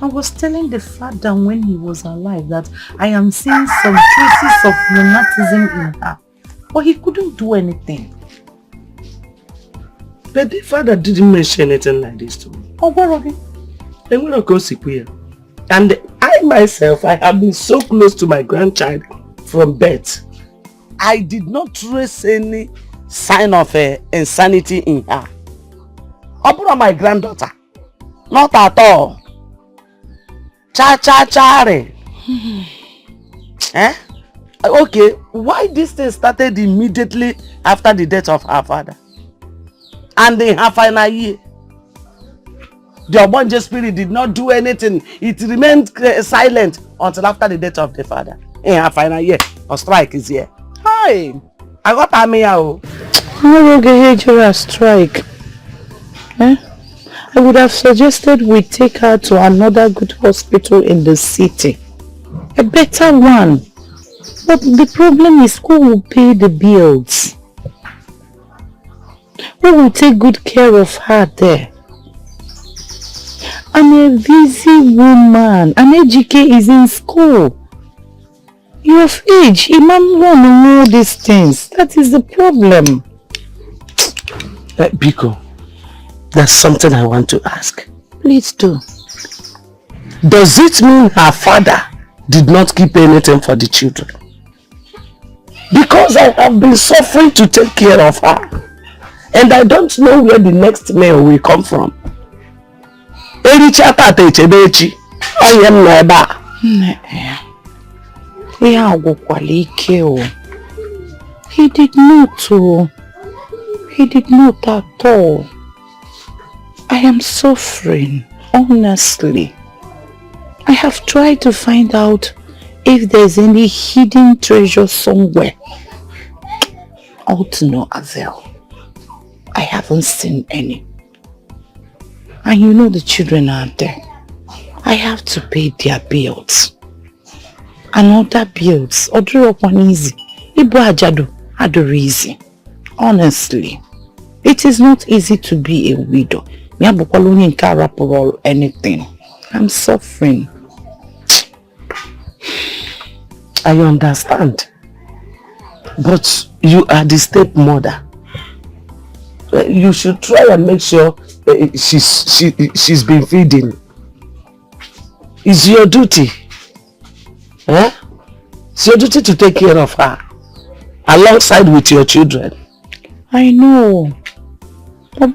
I was telling the father when he was alive that I am seeing some traces of rheumatism in her. But he couldn't do anything. But the father didn't mention anything like this to me. Oh, what again? And I myself, I have been so close to my grandchild from birth. I did not trace any sign of insanity in her. Obiora, my granddaughter, not at all. Cha-cha-cha-re. Okay, why this thing started immediately after the death of her father? And in her final year, the Obanje spirit did not do anything. It remained silent until after the death of the father. In her final year, a strike is here. Hi, I got Amia. How will a strike? I would have suggested we take her to another good hospital in the city. A better one. But the problem is, who will pay the bills? Who will take good care of her there? I'm a busy woman. An Ejike is in school. You're of age. Imam won't know these things. That is the problem. Biko, there's something I want to ask. Please do. Does it mean her father did not keep anything for the children? Because I have been suffering to take care of her. And I don't know where the next meal will come from. He did not. He did not at all. I am suffering, honestly. I have tried to find out if there's any hidden treasure somewhere. All to no avail. I haven't seen any. And you know the children are there. I have to pay their bills. And other bills. Odro one easy. Ibu ajado adoro easy. Honestly. It is not easy to be a widow. Or anything. I'm suffering. I understand. But you are the stepmother. You should try and make sure she's been feeding. It's your duty. It's your duty to take care of her. Alongside with your children. I know. I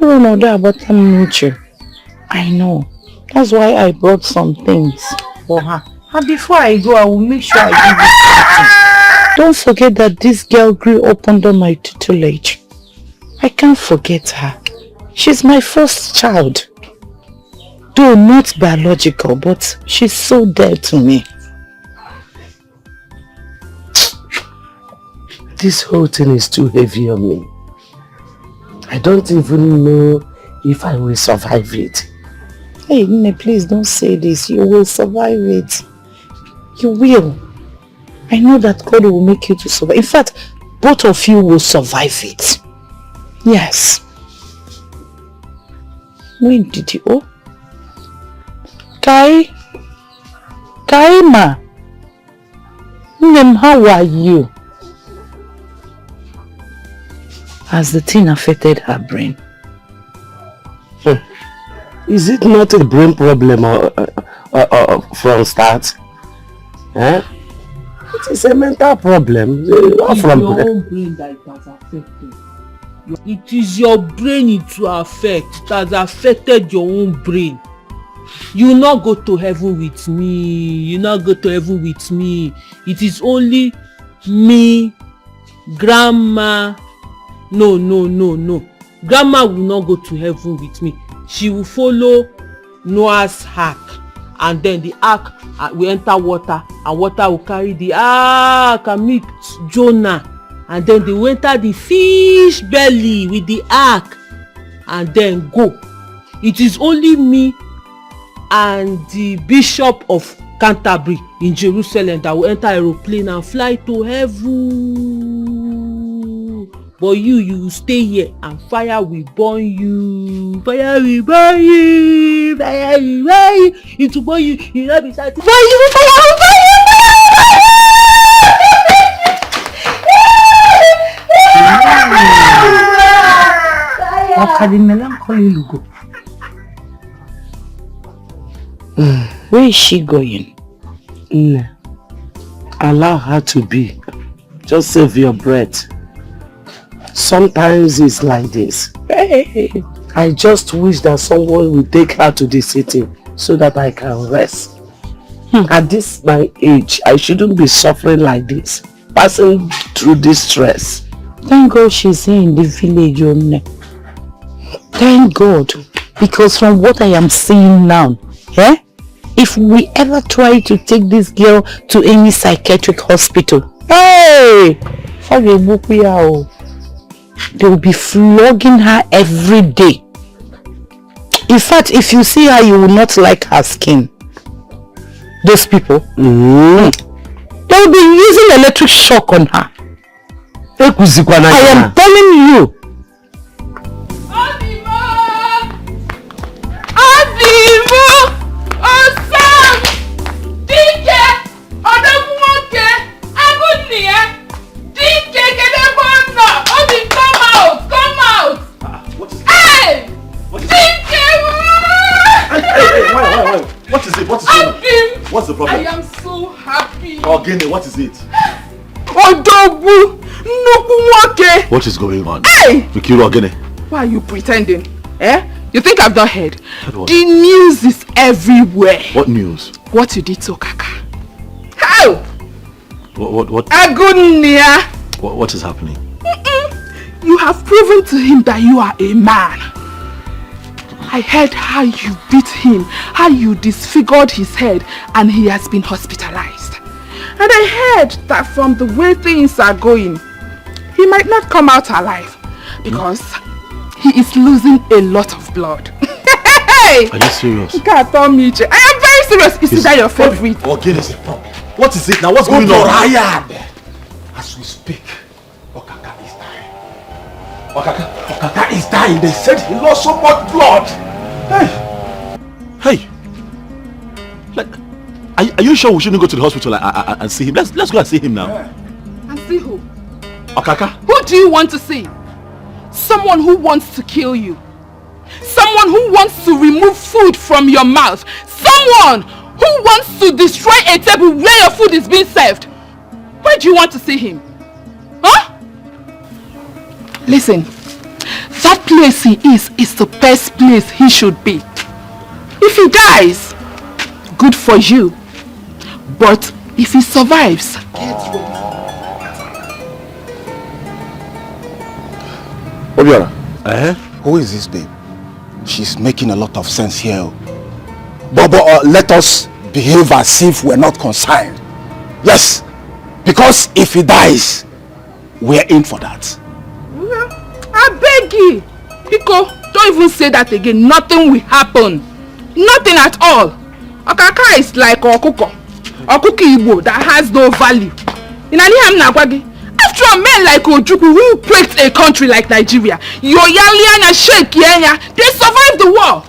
know. That's why I brought some things for her. And before I go, I will make sure I give you something. Don't forget that this girl grew up under my tutelage. I can't forget her. She's my first child. Though not biological, but she's so dear to me. This whole thing is too heavy on me. I don't even know if I will survive it. Hey, Nne, please don't say this. You will survive it. You will. I know that God will make you to survive. In fact, both of you will survive it. Yes. When did you? Oh, Kaima. How are you? Has the thing affected her brain? Is it not a brain problem from start? Eh? It is a mental problem. It's your own brain that it has affected. It is your brain it will affect. It has affected your own brain. You will not go to heaven with me. You will not go to heaven with me. It is only me, Grandma. No. Grandma will not go to heaven with me. She will follow Noah's ark, and then the ark will enter water, and water will carry the ark and meet Jonah, and then they will enter the fish belly with the ark and then go. It is only me and the Bishop of Canterbury in Jerusalem that will enter aeroplane and fly to heaven. But you will stay here and fire will burn you. Fire will burn you. Fire will burn you. It will burn you. You will not be satisfied. Fire will burn you. Where is she going? Allow her to be. Just save your breath. Sometimes it's like this. Hey, I just wish that someone will take her to the city so that I can rest. At this my age, I shouldn't be suffering like this, passing through this stress. Thank God she's here in the village, Onne. Thank God, because from what I am seeing now, if we ever try to take this girl to any psychiatric hospital, hey, they will be flogging her every day. In fact, if you see her, you will not like her skin. Those people, they will be using electric shock on her. I am telling you. What is it? What's the problem? I am so happy. Ogene, what is it? What is going on? Hey! Mikiro Ogene. Why are you pretending? You think I've not heard? The news is everywhere. What news? What you did to Kaka. How? What? Agunia. What is happening? You have proven to him that you are a man. I heard how you beat him, how you disfigured his head, and he has been hospitalized. And I heard that from the way things are going, he might not come out alive because he is losing a lot of blood. Are you serious? I am very serious. Is that your favorite? Okay, is the problem. What is it now? What's going on? As we speak, Okaka is dying. Okaka is dying. They said he lost so much blood. Hey. Like, are you sure we shouldn't go to the hospital and see him? Let's go and see him now. And see who? Okaka. Who do you want to see? Someone who wants to kill you. Someone who wants to remove food from your mouth. Someone who wants to destroy a table where your food is being served. Where do you want to see him? Huh? Listen, that place he is the best place he should be. If he dies, good for you. But if he survives, get ready. Obiora, who is this babe? She's making a lot of sense here. But let us behave as if we're not concerned. Yes, because if he dies, we're in for that. I beg you, Biko, don't even say that again. Nothing will happen. Nothing at all. Okaka is like Okuko. Okuki Igbo that has no value. After all, men like Ojukwu who plagued a country like Nigeria, Yoyalian and Sheikh Yenya, they survived the war.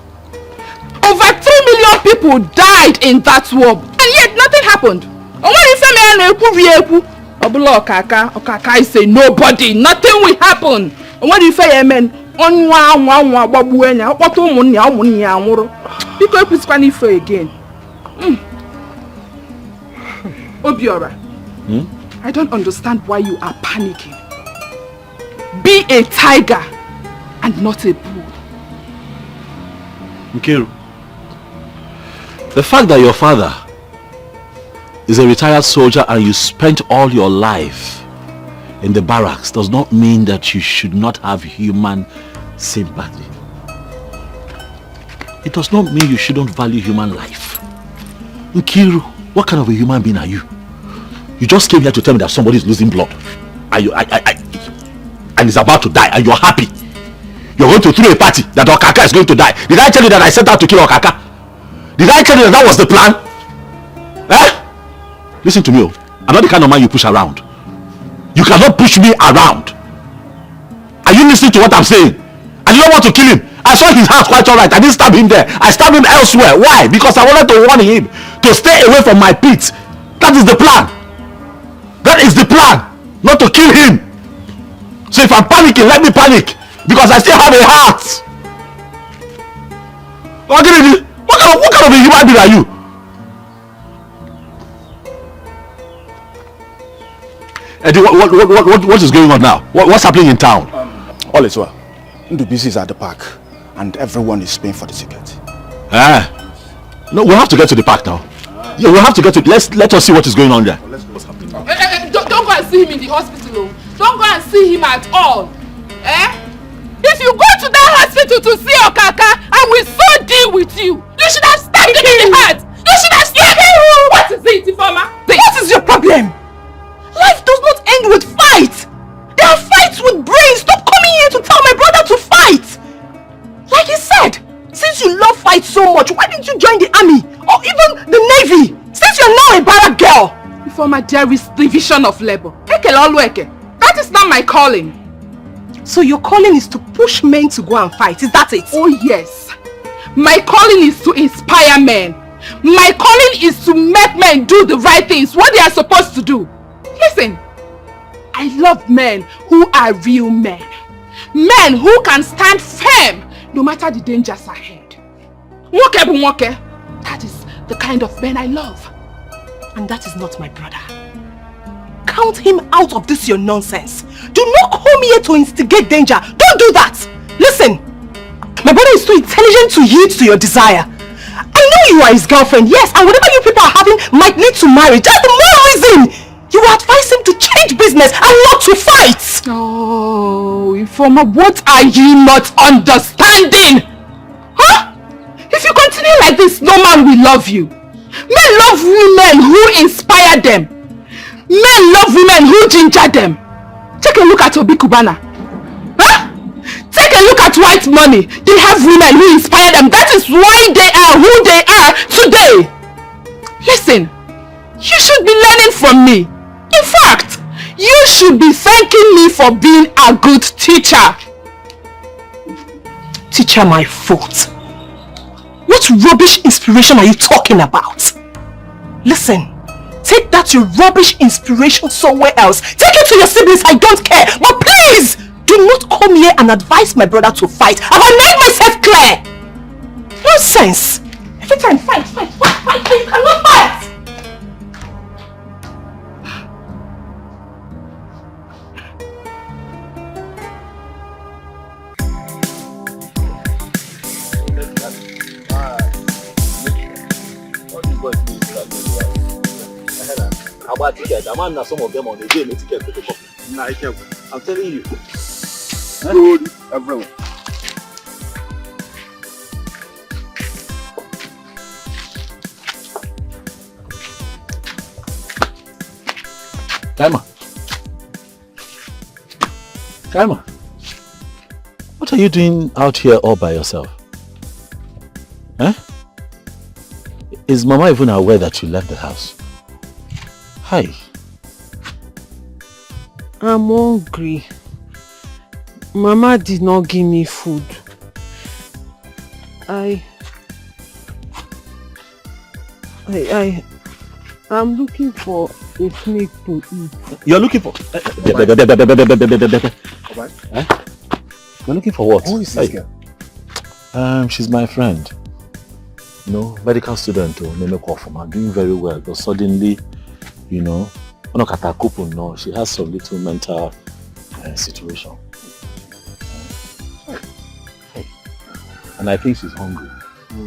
Over 3 million people died in that war, and yet nothing happened. And when you say Okaka is saying nobody, nothing will happen. And when you say men, again. Obiora, I don't understand why you are panicking. Be a tiger and not a bull. Nkiru, the fact that your father is a retired soldier and you spent all your life in the barracks does not mean that you should not have human sympathy. It does not mean you shouldn't value human life. Nkiru, what kind of a human being are you? You just came here to tell me that somebody is losing blood and is about to die, and you're happy. You're going to throw a party that Okaka is going to die. Did I tell you that I set out to kill Okaka? Did I tell you that that was the plan? Eh? Listen to me, I'm not the kind of man you push around. You cannot push me around. Are you listening to what I'm saying? I didn't want to kill him. I saw his house quite alright. I didn't stab him there. I stabbed him elsewhere. Why? Because I wanted to warn him to stay away from my pit. That is the plan. That is the plan. Not to kill him. So if I'm panicking, let me panic. Because I still have a heart. What kind of a human being are you? Eddie, what is going on now? What's happening in town? All is well. Ndubuisi is at the park and everyone is paying for the ticket. No, we'll have to get to the park now. Yeah, we'll have to get to let us see what is going on there. What's happening? Don't go and see him in the hospital. Don't go and see him at all. If you go to that hospital to see Okaka, I will so deal with you. You should have stabbed him in the heart. You should have stabbed him. What is it, Ifeoma? What is your problem? Life does not end with fights. There are fights with brains. Stop coming here to tell my brother to fight. Like he said, since you love fight so much, why didn't you join the army or even the navy? Since you're now a barrack girl. Ifeoma, there is division of labor. That is not my calling. So your calling is to push men to go and fight, is that it? Oh yes. My calling is to inspire men. My calling is to make men do the right things, what they are supposed to do. Listen, I love men who are real men. Men who can stand firm no matter the dangers ahead. That is the kind of men I love. And that is not my brother. Count him out of this your nonsense. Do not come here to instigate danger. Don't do that. Listen, my brother is too intelligent to yield to your desire. I know you are his girlfriend, yes, and whatever you people are having might lead to marriage. That's the more reason you advise him to change business and not to fight. Oh, Ifeoma, what are you not understanding? Huh? If you continue like this, no man will love you. Men love women who inspire them. Men love women who ginger them. Take a look at Obi Kubana. Huh? Take a look at White Money. They have women who inspire them. That is why they are who they are today. Listen, you should be learning from me. In fact, you should be thanking me for being a good teacher. Teacher, my fault. What rubbish inspiration are you talking about? Listen, take that your rubbish inspiration somewhere else. Take it to your siblings, I don't care. But please, do not come here and advise my brother to fight. Have I made myself clear? Nonsense. Every time, fight. You cannot fight. About ticket, I'm not some of them on the day ticket to the copy. I'm telling you. Good everyone. Kaima, what are you doing out here all by yourself? Is Mama even aware that you left the house? Hi. I'm hungry. Mama did not give me food. I'm looking for a snake to eat. You're looking for... You're looking for what? Who is this girl? She's my friend. You know, medical student. I'm doing very well, but suddenly, you know, she has some little mental situation. And I think she's hungry.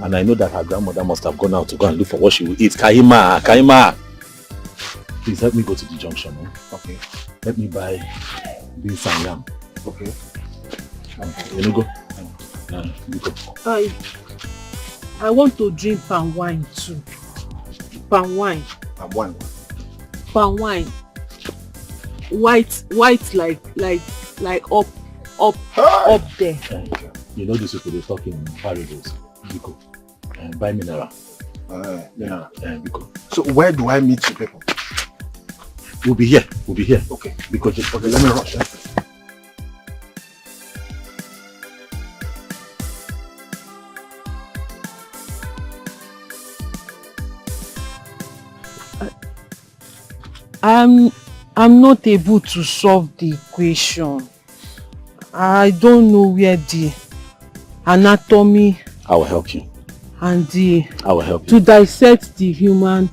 And I know that her grandmother must have gone out to go and look for what she will eat. Kaima! Please help me go to the junction. Okay. Let me buy beans and yam. Okay. You go. You go. I want to drink palm wine too. Palm wine. Palm wine. Palm wine. White like up there. You know these people, they talk in parables. Biko. Buy mineral. Biko. So where do I meet you people? We'll be here. Okay. Because okay, let me rush. I'm not able to solve the equation. I don't know where the anatomy. I will help you. And I will help you. To dissect the human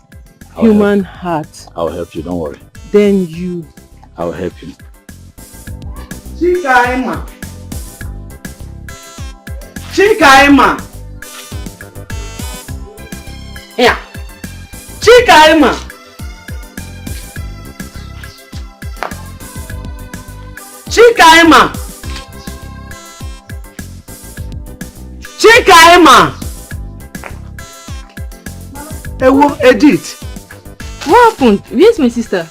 heart. I will help you, don't worry. Then you. I will help you. Kaima. Yeah. Kaima. Ewo, Edith. What happened? Where's my sister?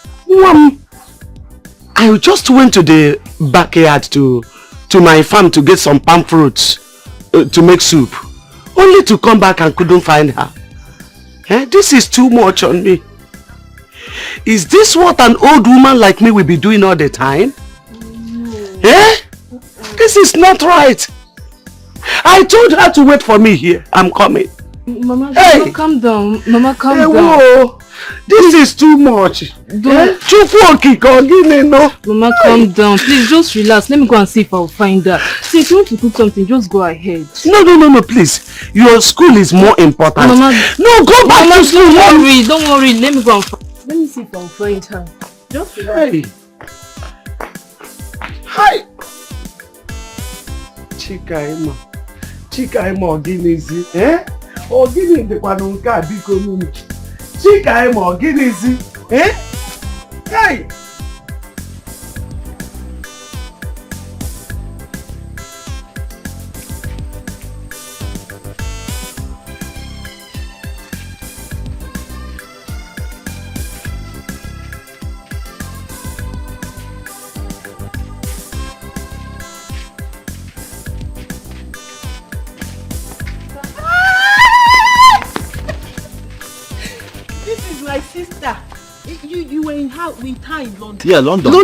I just went to the backyard to my farm to get some palm fruits to make soup. Only to come back and couldn't find her. This is too much on me. Is this what an old woman like me will be doing all the time? This is not right. I told her to wait for me here. I'm coming. Mama, calm down. Mama, calm down. Whoa. This is too much. Mama, calm down. Please, just relax. Let me go and see if I'll find her. See, if you want to cook something, just go ahead. No, please. Your school is more important. Mama, no, go back to school. Don't worry. Let me go and let me see if I'll find her. Just relax. Hi. Chikaima Oginizi. Ogini ndekwana nke a biko nunu. Chikaima Oginizi. Hey. My sister, you were with her in London. Yeah, London.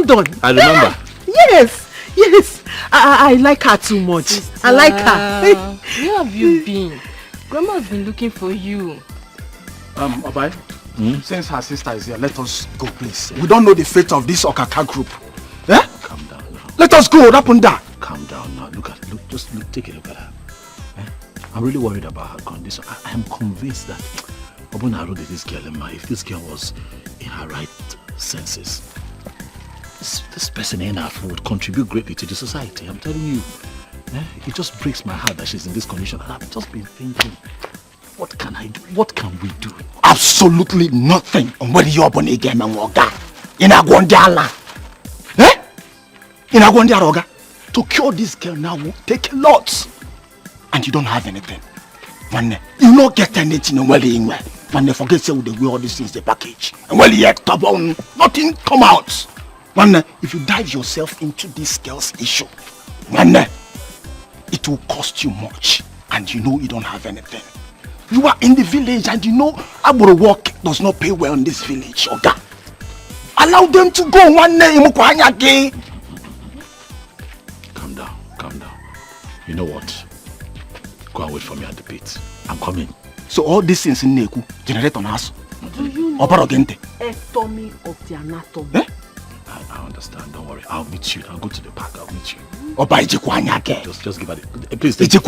I remember. Yes. I like her too much. Sister, I like her. Where have you been? Grandma's been looking for you. Obai, since her sister is here, let us go, please. We don't know the fate of this Okaka group. Calm down now. Let us go, up and down. Calm down now. Just take a look at her. I'm really worried about her condition. I am convinced that Obunaro did this girl in my, if this girl was in her right senses, this person in her would contribute greatly to the society. I'm telling you. It just breaks my heart that she's in this condition. And I've just been thinking, what can I do? What can we do? Absolutely nothing. On whether you're born again and Woga. In Agwandiala. In Agwandiaroga. To cure this girl now will take a lot. And you don't have anything. When you not get anything and well anywhere. When they forget say the way all these things the package. And well yet nothing come out. When if you dive yourself into this girl's issue, when it will cost you much. And you know you don't have anything. You are in the village and you know our work does not pay well in this village, Oga. Allow them to go one name. Calm down, calm down. You know what? Go and wait for me at the pit. I'm coming. So all these things in Neku generate on us. Do you know ectomy of the anatomy? Eh? I understand, don't worry. I'll meet you. I'll go to the park, I'll meet you. Just give her the... Please take it.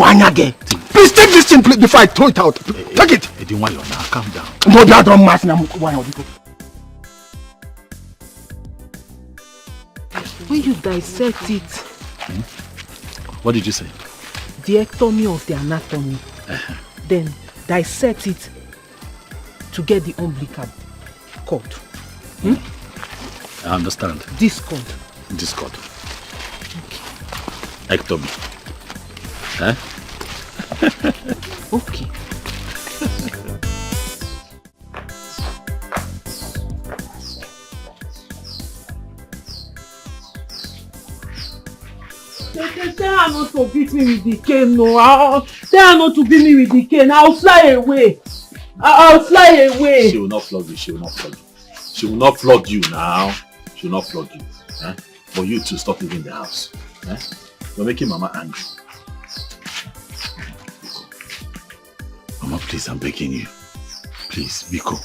Please take this thing please, before I throw it out. Take it. Now, calm down. No, that don't matter. When you dissect it, What did you say? the ectomy of the anatomy, then dissect it to get the umbilical cord. I understand. Discord. Discord. Ectomy. Okay. Tell her not to beat me with the cane, no. Tell her not to beat me with the cane. I'll fly away. I'll fly away. She will not flog you. She will not flog you. She will not flog you now. She will not flog you. For you to stop leaving the house. You're making Mama angry. Mama, please, I'm begging you. Please, Biko,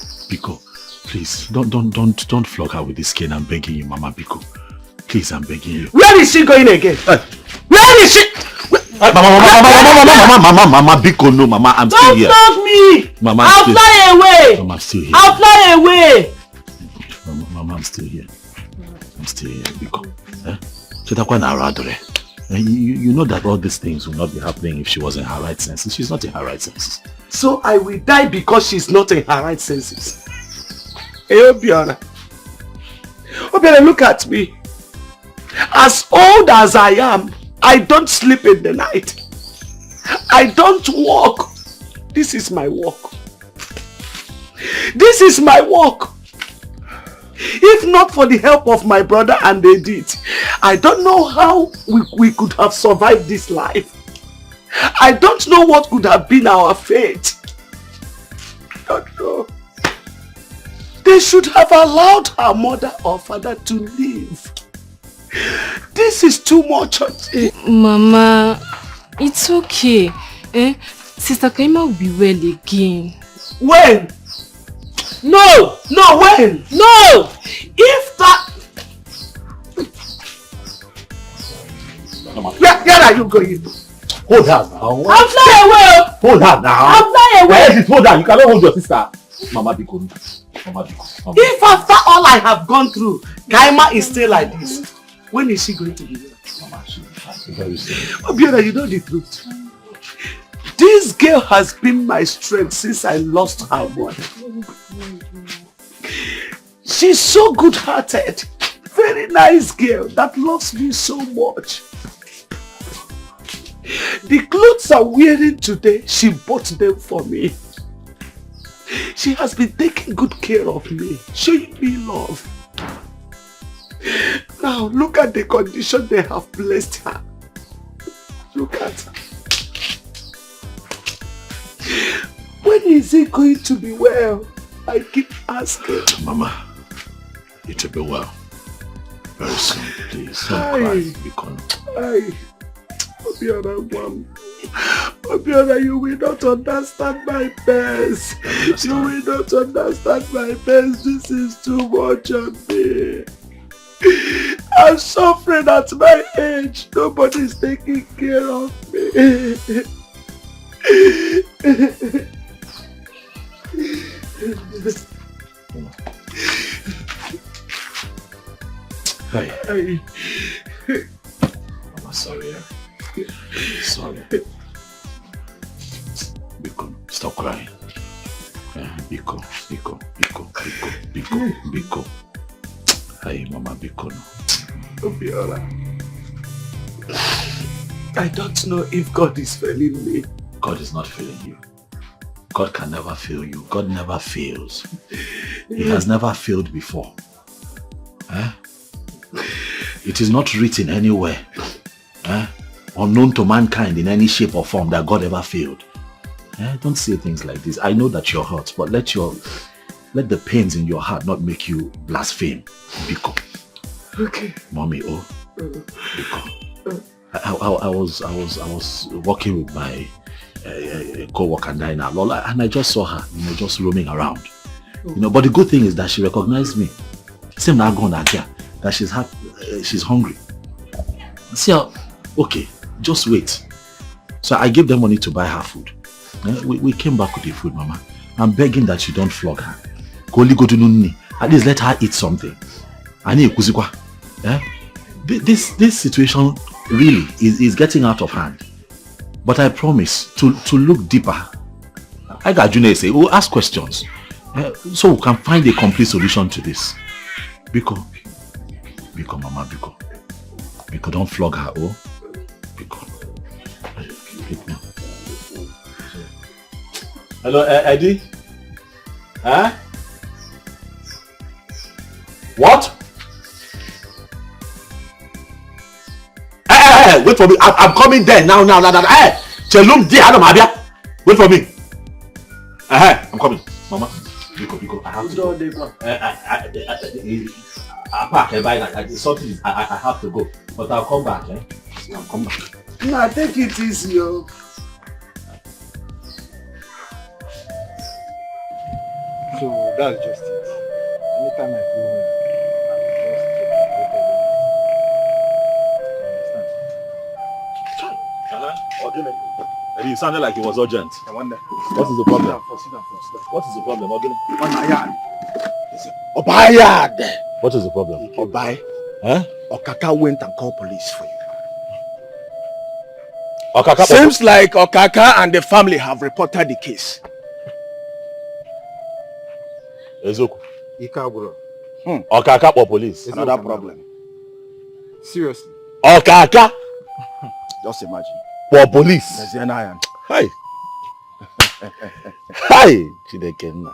please, don't flog her with this cane. I'm begging you, Mama, Biko. Please, I'm begging you. Where is she going again? Where is she? Mama, Biko, no, Mama, I'm still here. Don't flog me! Mama, I'll fly away! Mama, I'm still here. I'll fly away! Mama, I'm still here. I'm still here, Biko. You know that all these things will not be happening if she was in her right senses. She's not in her right senses. So I will die because she's not in her right senses. Hey, Obiora. Obiora, look at me. As old as I am, I don't sleep in the night. I don't walk. This is my work. This is my work. If not for the help of my brother and Edith, I don't know how we could have survived this life. I don't know what could have been our fate. I don't know. They should have allowed her mother or father to live. This is too much. Mama, it's okay. Sister Kaima will be well again. When? No, when? No! If that... Where are you going? Hold her now. I'll fly away! Hold her now. I'll fly away! Where is it? Hold her. You cannot hold your sister. Mama Biko. Mama Biko. If after all I have gone through, Kaima is still like this, when is she going to be there? Mama, she'll be fine. Very soon. Obiora, you know the truth. This girl has been my strength since I lost her mother. She's so good-hearted. Very nice girl that loves me so much. The clothes I'm wearing today, she bought them for me. She has been taking good care of me, showing me love. Now look at the condition they have placed her. Look at her. When is it going to be well? I keep asking. Mama, it will be well. Very soon, please. Don't cry. Because... Obiora, Mom. Obiora, you will not understand my best. You will not understand my best. This is too much on me. I'm suffering at my age. Nobody's taking care of me. Hey. Mama, sorry. Sorry. Biko, stop crying. Biko. Hey, Mama, Biko. Obiora, I don't know if God is failing me. God is not failing you. God can never fail you. God never fails. He has never failed before. It is not written anywhere, unknown to mankind in any shape or form, that God ever failed. Don't say things like this. I know that you're hurt, but let your let the pains in your heart not make you blaspheme. Biko. Okay. Mommy, oh. Biko. I was walking with my co-worker Dinah, Lola, and I just saw her, just roaming around. But the good thing is that she recognized me. Same now going again, that she's hungry. See, okay, just wait. So I gave them money to buy her food. We came back with the food, Mama. I'm begging that you don't flog her. At least let her eat something. This situation really is getting out of hand. But I promise to look deeper. I got June say, we'll ask questions. So we can find a complete solution to this. Biko, Mama, Biko. Biko, don't flog her, oh. Biko. Hello, Eddie? Huh? What? Hey, wait for me. I'm coming there now. Hey, Chelum di Adam Abia. Wait for me. I'm coming. Mama, Biko, I have to go. I park and buy something. I have to go. But I'll come back, I'll come back. Nah, take it easy, yo. So that's just it. Anytime I go home, I just check the Eddie, you sounded like it was urgent. I wonder. What is the problem? Sit down. What is the problem? Obayad. What is the problem? Obay. Huh? Okaka went and called police for you. Okaka. Seems like Okaka and the family have reported the case. Ezoku. Ikaburo. Okaka or police? Another problem. Seriously? Okaka. Just imagine. For police. Hi. Hi. Chidekenna.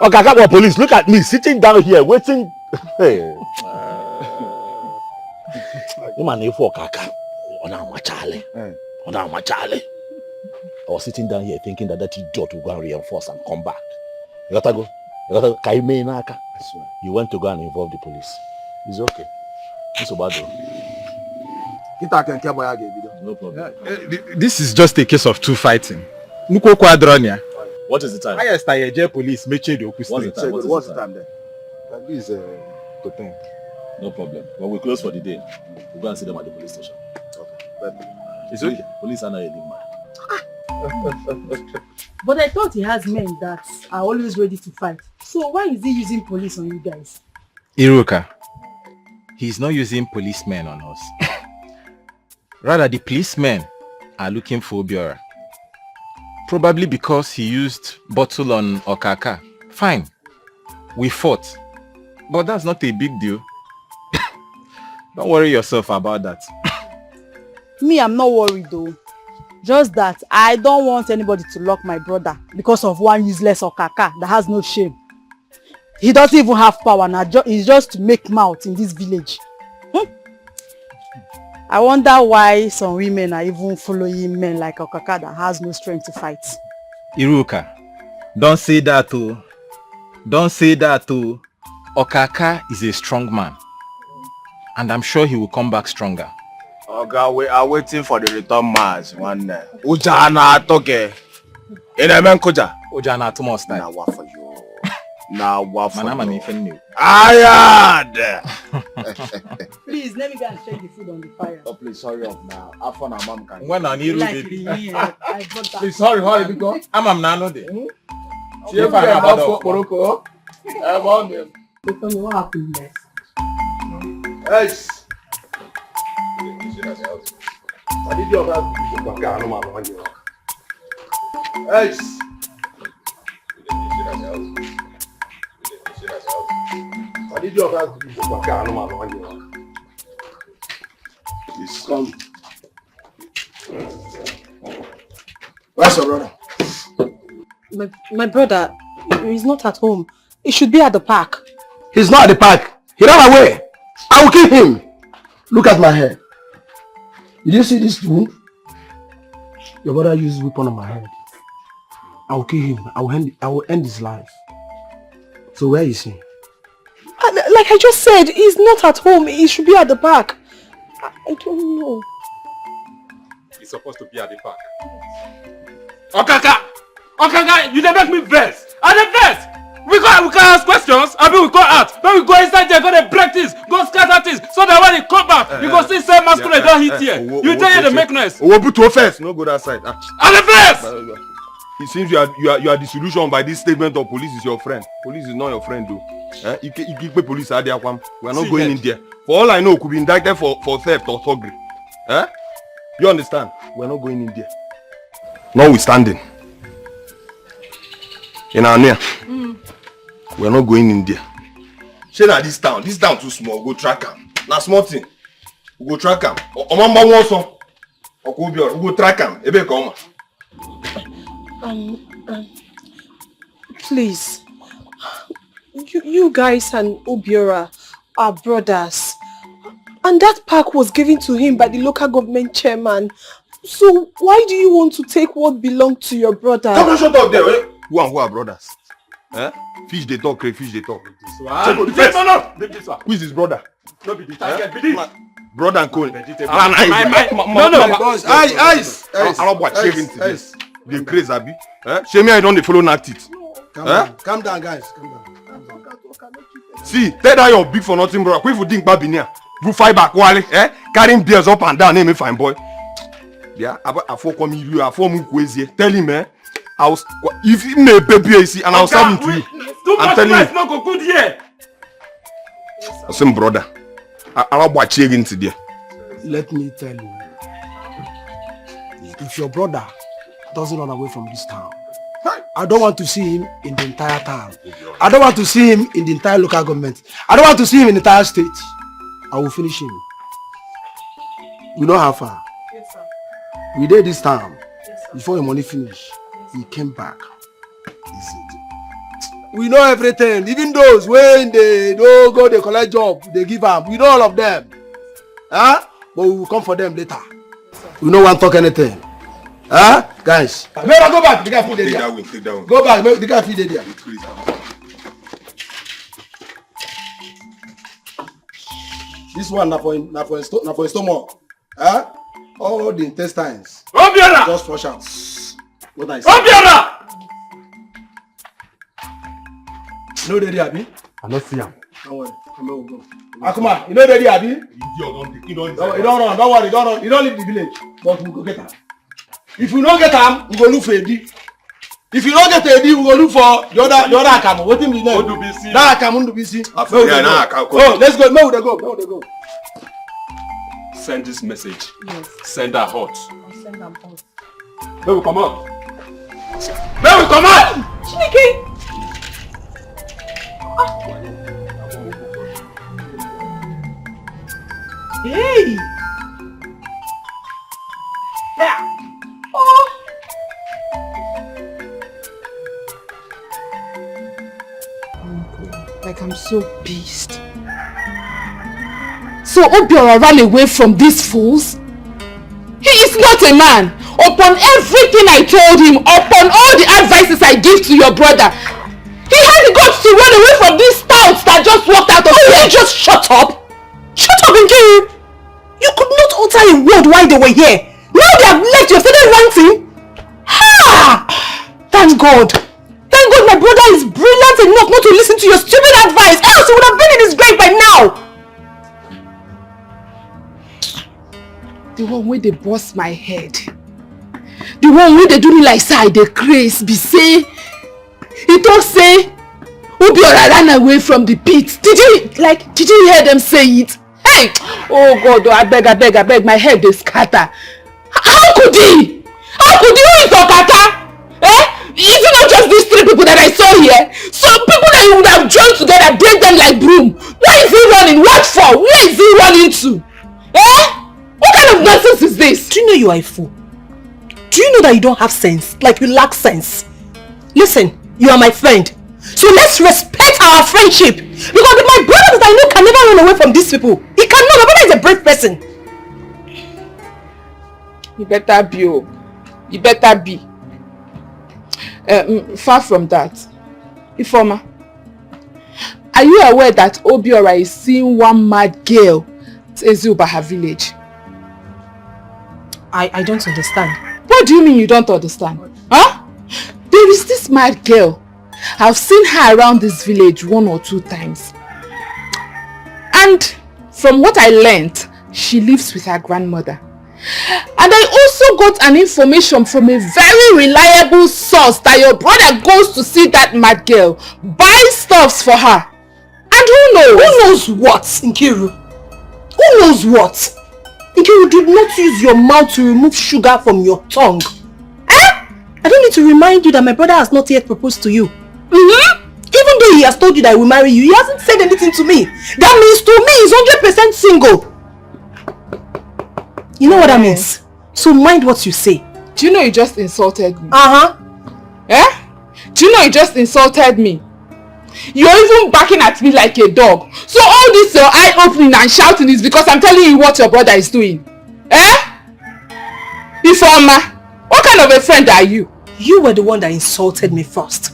Okaka or police. Look at me sitting down here waiting. Hey. You man for Okaka. I was sitting down here thinking that idiot will go and reinforce and come back. You gotta go. Kaima. You went to go and involve the police. It's okay. It's about no problem. This is just a case of two fighting. What is the time? Highest I police What's the time? What's the time then? This is good thing. No problem. When we close for the day, we'll go and see them at the police station. Okay. But it's okay. Police are not a man. But I thought he has men that are always ready to fight. So why is he using police on you guys? Iruka, he's not using policemen on us. Rather, the policemen are looking for Obiora. Probably because he used bottle on Okaka. Fine. We fought. But that's not a big deal. Don't worry yourself about that. Me, I'm not worried though. Just that I don't want anybody to lock my brother because of one useless Okaka that has no shame. He doesn't even have power now. He's just to make mouth in this village. I wonder why some women are even following men like Okaka that has no strength to fight. Iruka, don't say that too. Don't say that too. Okaka is a strong man. And I'm sure he will come back stronger. Okay, we are waiting for the return match. One day. Ujana toke. Inamen kuja. Ujana tumo style. Na wa for you. Na wa for you. Ayad. Please let me go and check the food on the fire. Oh please hurry up now. After na mom can. When I need baby. Please hurry because I'm nano there. See if I have a Morocco. I want them. Tell me what happened next. Yes. I did your best. Yes. I did your best. Please come. Where's your brother? My brother, he's not at home. He should be at the park. He's not at the park. He ran away. I will kill him. Look at my head. Did you see this wound? Your brother used a weapon on my head. I will kill him. I will end his life. So where is he? Like I just said, he's not at home. He should be at the park. I don't know. He's supposed to be at the park. Okaka, you dey make me vex. I dey vex. We can ask questions. I mean, we go out. Then we go inside there, go to break things, go scatter things, so that when he come back, you go see same masquerade don't hit here. You tell you the make noise. We'll put to first. No go that side. I dey vex. It seems you are the solution by this statement of police is your friend. Police is not your friend though. You keep the police at there. We are not going in there. For all I know, could be indicted for theft or thuggery. You understand? We are not going in there. Notwithstanding, in our near, we are not going in there. Say that this town too small. Go track him. Now small thing. We go track him. Omamba one song. Obiora, we go track him. Ebe come. Please, you guys and Obiora are brothers, and that park was given to him by the local government chairman. So why do you want to take what belonged to your brother? Come on, shut up there. Eh? Who are brothers? Fish they talk, fish they talk. No. Who is his brother? No be the target. Be this. Brother and co. No. Eyes. They crazy, Abi. Shame me, I don't follow not it. Calm down, guys. Calm down. See, tell that your big for nothing, brother. Quick for think babinia. You fight back, Wale. Carrying beers up and down, name me fine boy. Yeah, I for come you, I for move crazy. Tell him, if he may baby, see, and I'll serve him to you. I'm telling you. Not go good here. Same brother. I'll watch you again today. Let me tell you. If your brother doesn't run away from this town, I don't want to see him in the entire town. I don't want to see him in the entire local government. I don't want to see him in the entire state. I will finish him. You know how far? Yes, sir. We did this town. Yes, sir. Before your money finished, he came back. We know everything. Even those when they don't go, they collect job, they give up. We know all of them. But we will come for them later. We no want to talk anything. Guys. No, go back. The guy feed there. Take that one. Go back. The guy feed there. This one na for his stomach. All the intestines. Obiora! Just flush out. What I say. Obiora! You know ready, Abi? I not see him. Don't worry. Come on, go. Akuma, you know ready, Abi? You don't run. Don't worry. Don't run. You don't leave the village. But we go get him. If you don't get him, we go look for Edi. If you don't get Edi, we go look for the other Akamu. What him be name? That Akamu to be seen. Oh, let's go. Where would they go? Send this message. Yes. Send her hot. I'll send them out. May we come out. Chineke! Hey! Yeah. Oh! Like I'm so pissed. So Obiora ran away from these fools? He is not a man. Upon everything I told him, upon all the advices I give to your brother, he had the guts to run away from these stouts that just walked out of here. Just shut up! Shut up, Nkiru! You could not utter a word while they were here. Now they have left, you have started ranting. Ha! Thank God. Thank God my brother is brilliant enough not to listen to your stupid advice. Else he would have been in his grave by now. The one where they bust my head. The one where they do me like say they craze be say. He talk say Obiora ran away from the pit. Did you hear them say it? Hey! Oh God, I beg, my head is scatter. How could he? Who is Okata? Is it not just these three people that I saw here? Some people that you would have joined together, break them like broom. Where is he running? What for? Where is he running to? What kind of nonsense is this? Do you know you are a fool? Do you know that you don't have sense? Like you lack sense? Listen, you are my friend. So let's respect our friendship. Because my brother that I know can never run away from these people. He cannot. My brother is a brave person. You better be. You better be. Far from that. Ifoma, Are you aware that Obiora is seeing one mad girl to Ezuba her village? I don't understand. What do you mean you don't understand? Huh? There is this mad girl. I've seen her around this village 1 or 2 times. And from what I learned, she lives with her grandmother. And I also got an information from a very reliable source that your brother goes to see that mad girl, buy stuffs for her. And who knows? Who knows what, Nkiru? Who knows what? Nkiru, did not use your mouth to remove sugar from your tongue. Eh? I don't need to remind you that my brother has not yet proposed to you. Even though he has told you that he will marry you, he hasn't said anything to me. That means to me he's 100% single. You know what that means? So mind what you say. Do you know you just insulted me? Eh? Do you know you just insulted me? You're even barking at me like a dog. So all this your eye opening and shouting is because I'm telling you what your brother is doing. Eh? Informer, what kind of a friend are you? You were the one that insulted me first.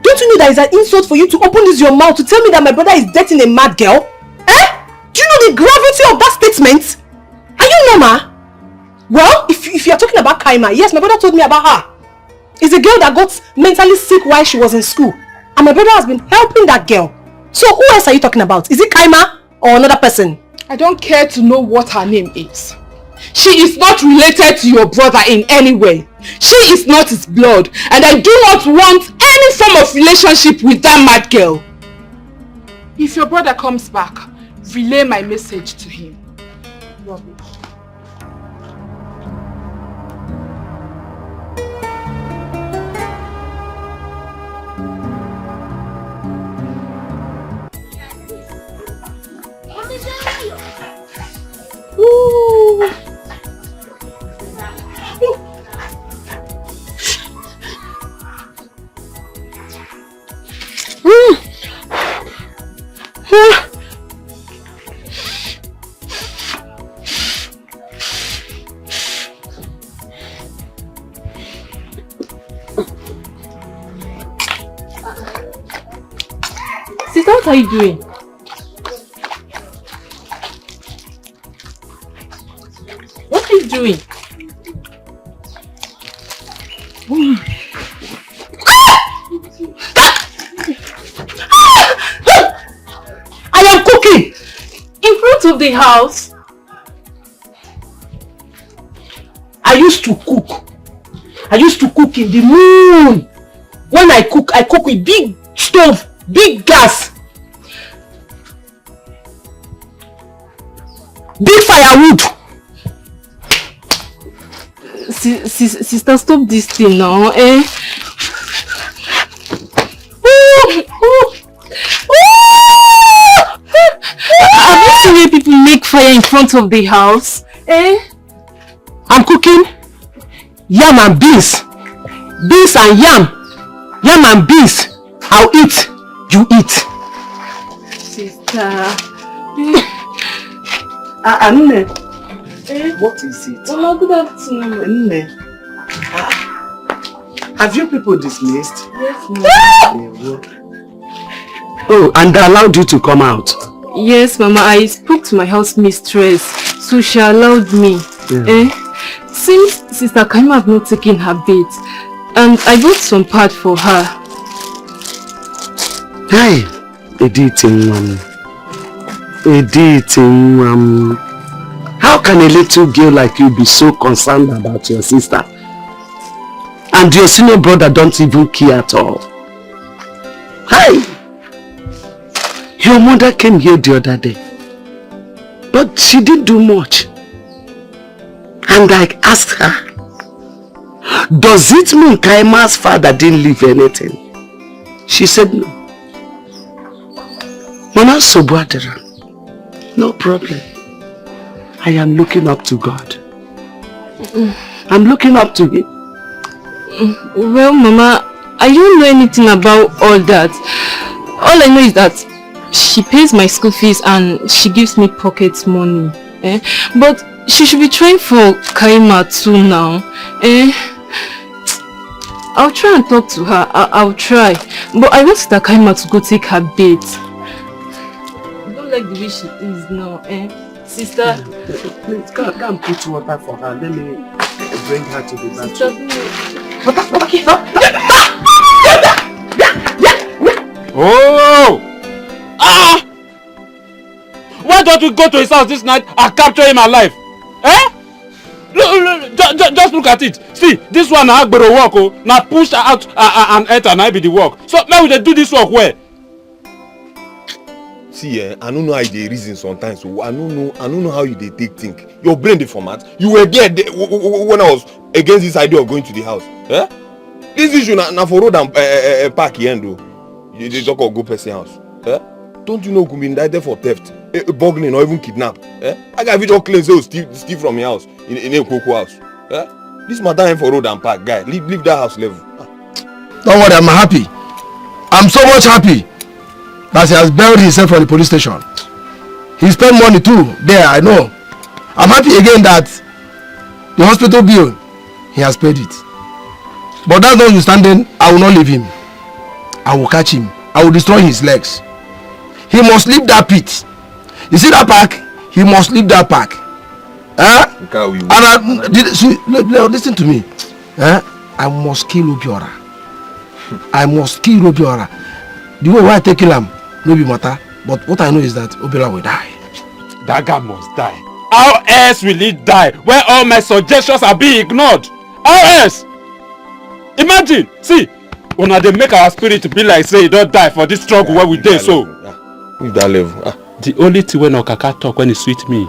Don't you know that it's an insult for you to open your mouth to tell me that my brother is dating a mad girl? Eh? Do you know the gravity of that statement? Are you normal? Well, if you're talking about Kaima, yes, my brother told me about her. It's a girl that got mentally sick while she was in school. And my brother has been helping that girl. So who else are you talking about? Is it Kaima or another person? I don't care to know what her name is. She is not related to your brother in any way. She is not his blood. And I do not want any form of relationship with that mad girl. If your brother comes back, relay my message to him. Rubbish. Ooh. Sister, what are you doing? What are you doing? I am cooking! In front of the house? I used to cook. I used to cook in the moon. When I cook with big stove, big gas, big firewood. Sister, stop this thing now, eh? Have you seen where people make fire in front of the house? Eh? I'm cooking yam and beans. Beans and yam. Yam and beans. I'll eat. You eat. Sister. Nne. What is it? Mama, good afternoon. Nne. Have you people dismissed? Yes, Mama. Oh, and they allowed you to come out? Yes, Mama. I spoke to my house mistress, so she allowed me. Yeah. Eh? Since Sister Kaima have not taken her bath, and I bought some pad for her. Hey, how can a little girl like you be so concerned about your sister? And your senior brother don't even care at all. Hey, your mother came here the other day, but she didn't do much. And I asked her, does it mean Kaima's father didn't leave anything? She said no. Mona Sobwadera, no problem. I am looking up to God. I'm looking up to Him. Well, Mama, I don't know anything about all that. All I know is that she pays my school fees and she gives me pocket money. Eh? But she should be trying for Kaima too now. Eh? I'll try and talk to her. I'll try. But I want Sister Kaima to go take her bath. I don't like the way she is now, eh? Sister. Please, go and put water for her. Let me bring her to the bathroom. Okay. Oh! Ah! Why don't we go to his house this night and capture him alive? Eh? Look, just look at it. See, this one na agbero work oh. Now push her out and enter and I be the work. So now we do this work where? See, I don't know how they reason sometimes. So I don't know how you they take think. Your brain the format. You were there when I was against this idea of going to the house. Eh? This issue na for road and park here though. You talk of go person house. Eh? Don't you know could be indicted for theft, burglary, or even kidnap? Eh? I got video claims say steal from your house in a Coco house. Eh? This matter ain't for road and park, guy. Leave that house level. Don't worry, I'm happy. I'm so much happy that he has buried himself from the police station. He spent money too there, I know. I'm happy again that the hospital bill, he has paid it. But that's notwithstanding, I will not leave him. I will catch him. I will destroy his legs. He must leave that pit. You see that park? He must leave that park. Listen to me. I must kill Obiora. I must kill Obiora. The way I take him, no be matter. But what I know is that Obiora will die. That guy must die. How else will he die when all my suggestions are being ignored? How else? Imagine, see, when they make our spirit be like say he don't die for this struggle where we did so. With that level. The only thing when Okaka talk when he sweet me,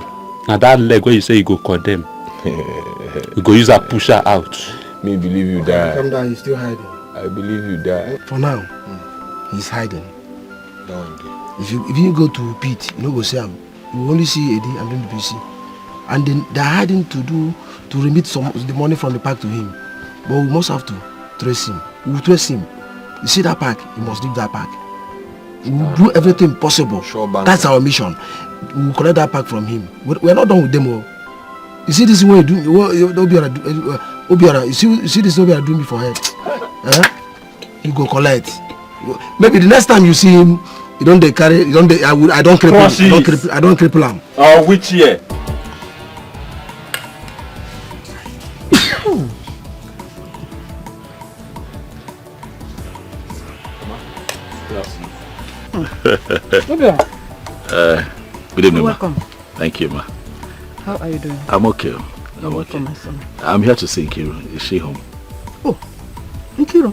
now that leg where you say you go condemn. You go use a pusher out. Me believe you die. Come down, he's still hiding. I believe you die. For now, he's hiding. If you go to pit, you no go see him. You will only see Eddie and then the PC. And then they're hiding to remit some the money from the park to him. But we must have to trace him. We will trace him. You see that park, he must leave that park. We will do everything possible. Sure, that's our mission. We will collect that park from him. We're not done with them all. You see this way you do Obiora, you see this Obiora doing me for head. You go collect. Maybe the next time you see him, I don't cripple him. I don't cripple him. Oh, which year? Good evening, welcome. Ma. Thank you, Ma. How are you doing? I'm okay. You're welcome, my son. I'm here to see Nkiru. Is she home? Oh, Nkiru.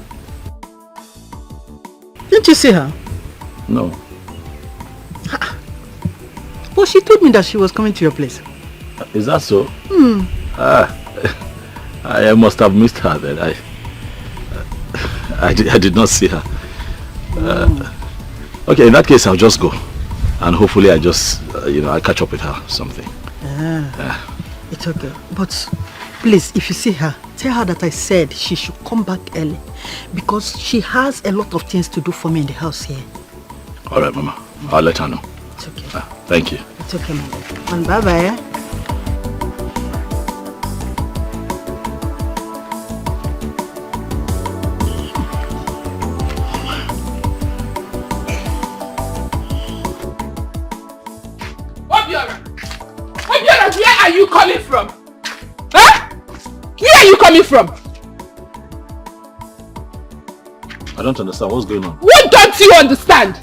Didn't you see her? No. But she told me that she was coming to your place. Is that so? I must have missed her then. I did not see her. Okay, in that case, I'll just go. And hopefully I just, I catch up with her or something. It's okay. But please, if you see her, tell her that I said she should come back early. Because she has a lot of things to do for me in the house here. All right, Mama. I'll let her know. It's okay. Thank you. It's okay, Mama. And bye-bye. Obiora, where are you coming from? Huh? Where are you coming from? I don't understand. What's going on? What don't you understand?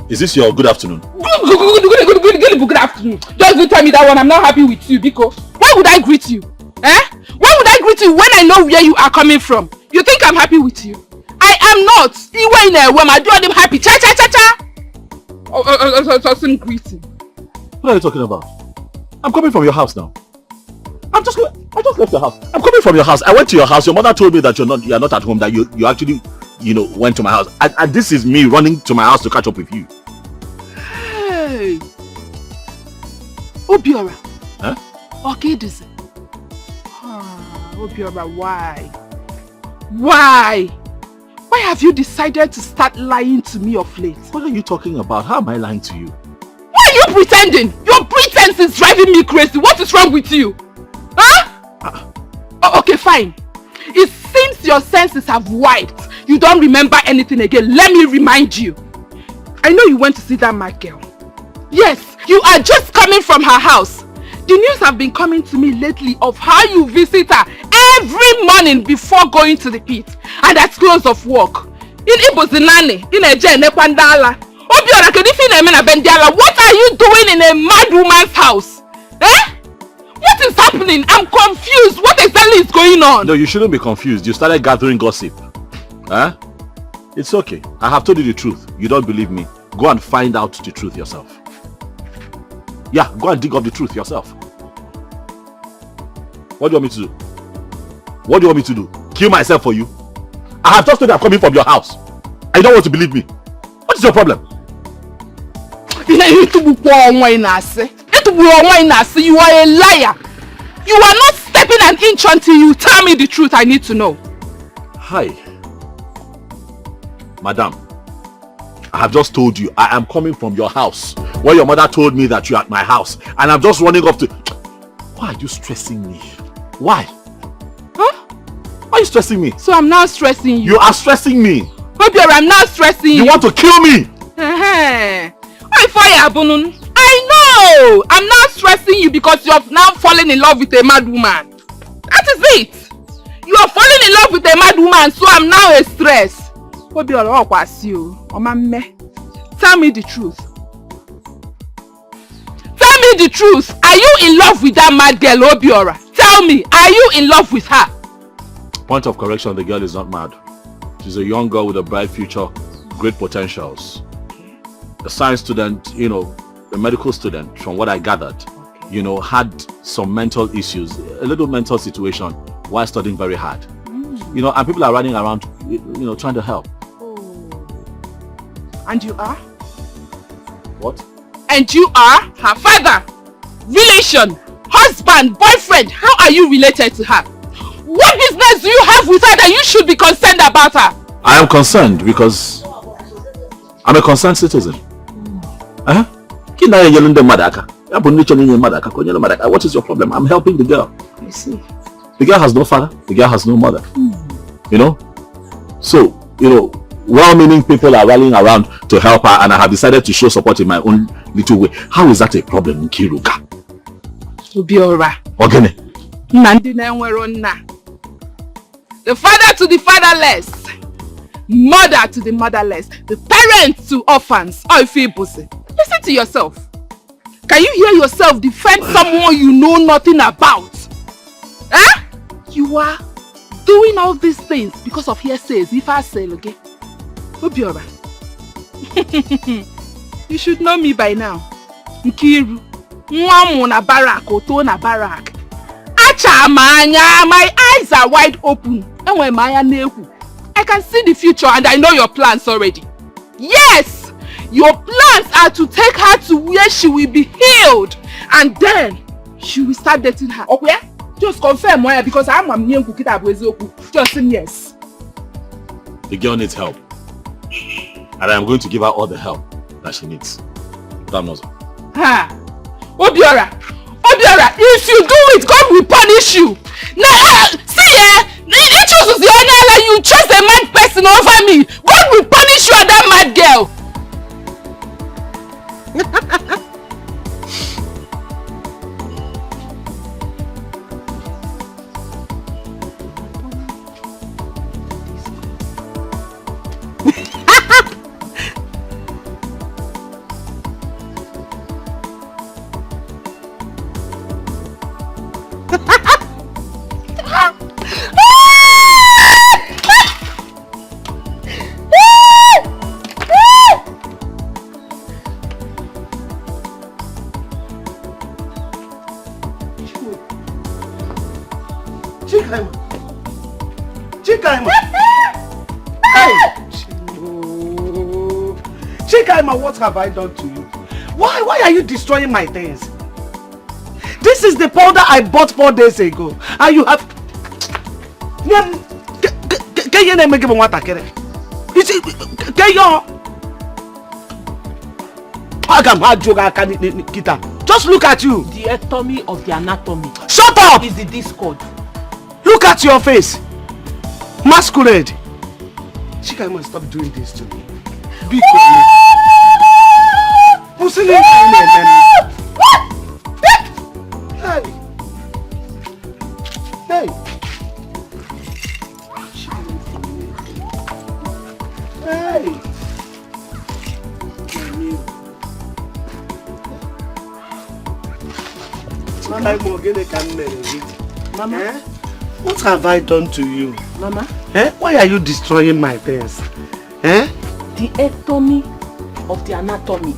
Is this your good afternoon? Good afternoon. Just tell me that one. I'm not happy with you, Biko. Why would I greet you? Why would I greet you when I know where you are coming from? You think I'm happy with you? I am not. When I do them happy. Cha. Some greeting. What are you talking about? I'm coming from your house now. I just left your house. I'm coming from your house. I went to your house. Your mother told me that you're not at home. That you actually, went to my house. And this is me running to my house to catch up with you. Hey, Obiora. Huh? Okay, this. Obiora, why? Why have you decided to start lying to me of late? What are you talking about? How am I lying to you? Why are you pretending? Your pretense is driving me crazy. What is wrong with you? Huh? Okay, fine. It seems Since your senses have wiped, you don't remember anything again. Let me remind you. I know you went to see that mad girl. Yes, you are just coming from her house. The news have been coming to me lately of how you visit her every morning before going to the pit. And at close of work. In Ibozinani, in a Kwandala. Obiora, what are you doing in a mad woman's house? Eh? What is happening? I'm confused. What exactly is going on? No, you shouldn't be confused. You started gathering gossip. Huh? It's okay. I have told you the truth. You don't believe me. Go and find out the truth yourself. Yeah, go and dig up the truth yourself. What do you want me to do? What do you want me to do? Kill myself for you? I have just told you I'm coming from your house. And you don't want to believe me. What is your problem? You are a liar. You are not stepping an inch until you tell me the truth I need to know. Hi. Madam, I have just told you I am coming from your house. Where your mother told me that you are at my house. And I'm just running up to... Why are you stressing me? Why? Huh? Why are you stressing me? So I'm now stressing you. You are stressing me. Obiora, I'm now stressing you. You want to kill me? I know! I'm now stressing you because you have now fallen in love with a mad woman. That is it. You are falling in love with a mad woman, so I'm now a stress. Obiora, tell me the truth. Tell me the truth. Are you in love with that mad girl, Obiora? Tell me, are you in love with her? Point of correction, the girl is not mad. She's a young girl with a bright future, great potentials. A science student, you know, a medical student, from what I gathered, you know, had some mental issues, a little mental situation while studying very hard. You know, and people are running around, you know, trying to help. And you are? What? And you are her father, relation, husband, boyfriend. How are you related to her? What business do you have with her that you should be concerned about her? I am concerned because I'm a concerned citizen. What is your problem? I'm helping the girl. I see. The girl has no father. The girl has no mother. You know? So, you know, well-meaning people are rallying around to help her, and I have decided to show support in my own little way. How is that a problem, Kiruka? Obiora. Ogene. The father to the fatherless, mother to the motherless, the parents to orphans. Listen to yourself. Can you hear yourself defend someone you know nothing about? Huh? You are doing all these things because of hearsays. If I say, okay? Obiora. You should know me by now. Nkiru. Mwamuna barak, otona barak. My eyes are wide open. And when I can see the future and I know your plans already. Yes! Your plans are to take her to where she will be healed. And then she will start dating her. Okay? Just confirm why, because I'm a new cookie. Just say yes. The girl needs help. And I am going to give her all the help that she needs. Damn knows. Ha! Obiora! Obiora, if you do it, God will punish you. Now, see you chose a mad person over me. God will punish you and that mad girl. Kaima, what have I done to you? Why are you destroying my things? This is the powder I bought 4 days ago. And you have... Just look at you. The ectomy of the anatomy. Shut up! Is the discord. Look at your face. Masquerade! Kaima, stop doing this to me. Be Hey! Hey! Hey! Mama, what have I done to you? Mama? Why are you destroying my things? The ectomy of the anatomy.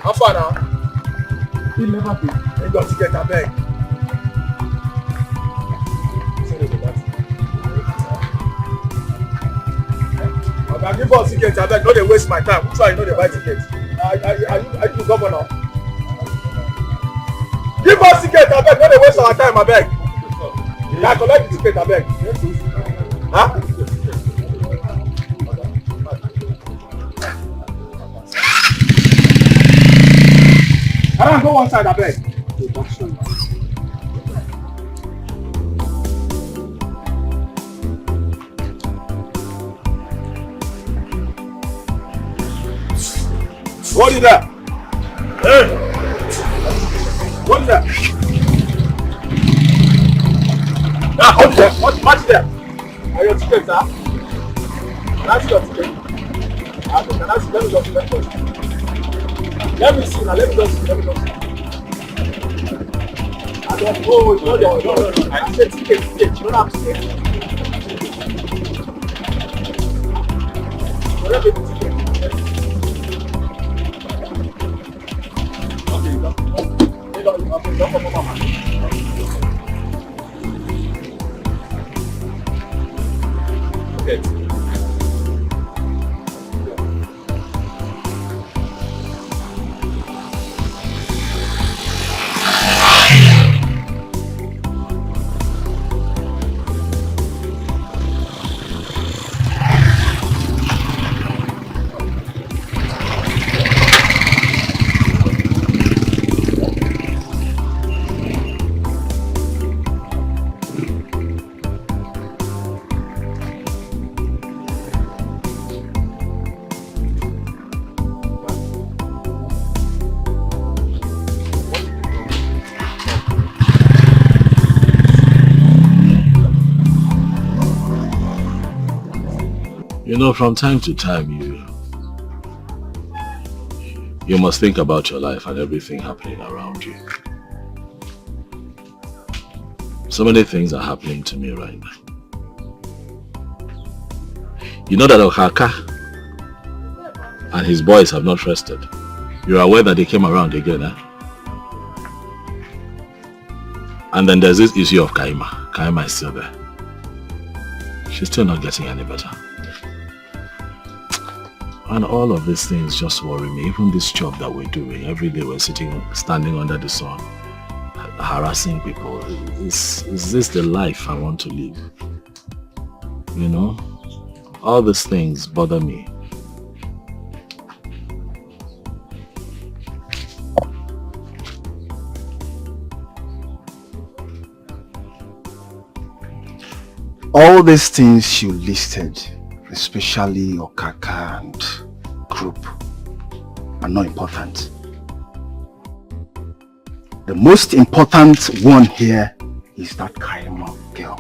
How far now? He'll never be. He got to get a bag. I give us ticket, I beg. No, they waste my time. Which one you know they buy tickets? Are you the governor? Give us ticket, I beg. No, they waste our time, I beg. I collect the ticket, I beg. Huh? I don't go one side, I beg. What is that? Hey! What is that? Ah, what's there? What's there? Are your tickets, sir? Can I see your ticket? Can I see? Let me just see. Let me see now. Let me just see. I don't know. No. I said ticket. You don't have ticket. Let me see ticket. Okay. You know, from time to time, you must think about your life and everything happening around you. So many things are happening to me right now. You know that Okaka and his boys have not rested. You're aware that they came around again, eh? And then there's this issue of Kaima. Kaima is still there. She's still not getting any better. And all of these things just worry me. Even this job that we're doing, every day we're standing under the sun, harassing people. Is this the life I want to live? You know? All these things bother me. All these things you listed, especially Okaka and group, are not important. The most important one here is that Kaima girl.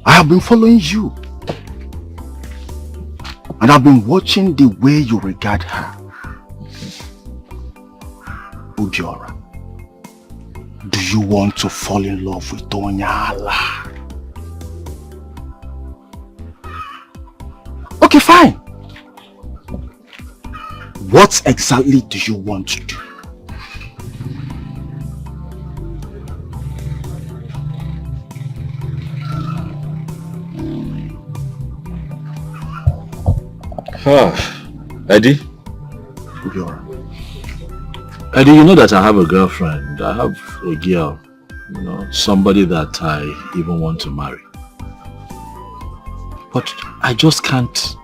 I have been following you, and I've been watching the way you regard her. Obiora, do you want to fall in love with Onyala? Okay, fine. What exactly do you want to do? Eddie? Obiora. Eddie, you know that I have a girlfriend. I have a girl. You know, somebody that I even want to marry. But I just can't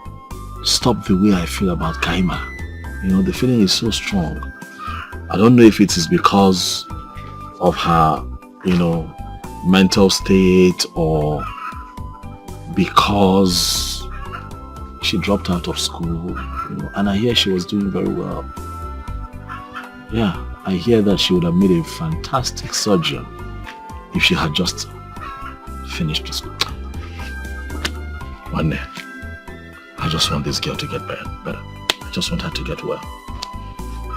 stop the way I feel about Kaima. You know, the feeling is so strong. I don't know if it is because of her, you know, mental state or because she dropped out of school, you know, and I hear she was doing very well. Yeah, I hear that she would have made a fantastic surgeon if she had just finished the school. One day, I just want this girl to get better. I just want her to get well.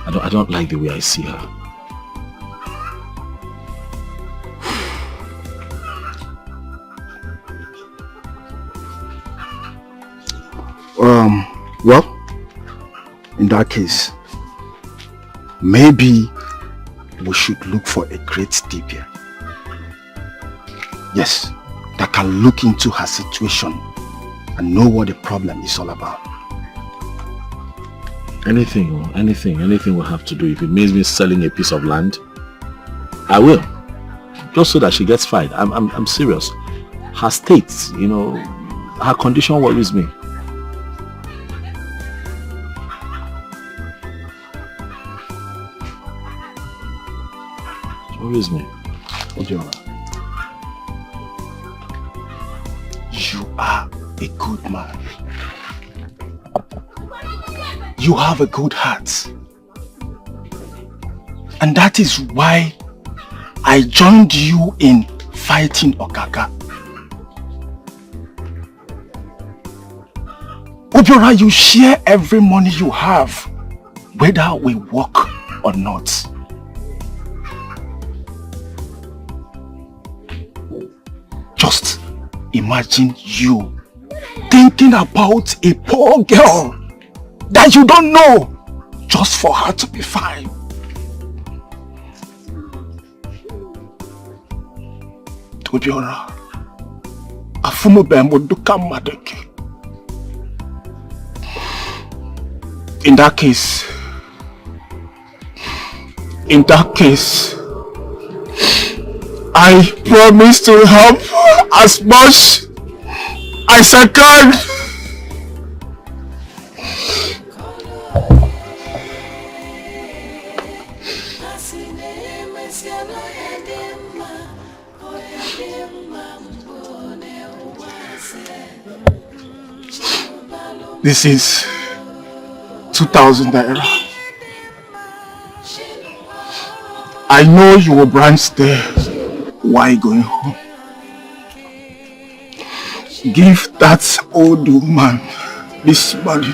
I don't like the way I see her. Well, in that case, maybe we should look for a great stepmother. Yes, that can look into her situation and know what the problem is all about. Anything will have to do. If it means me selling a piece of land, I will. Just so that she gets fine. I'm serious. Her state, you know, her condition worries me. Worries me. Obiora, you are a good man. You have a good heart. And that is why I joined you in fighting Okaka. Obiora, you share every money you have, whether we work or not. Just imagine you thinking about a poor girl that you don't know just for her to be fine. Obiora, afumu bembo duka madeke. In that case, I promise to help as much as I can. This is 2,000 naira. I know you will branch there. Why going home? Give that old woman this money.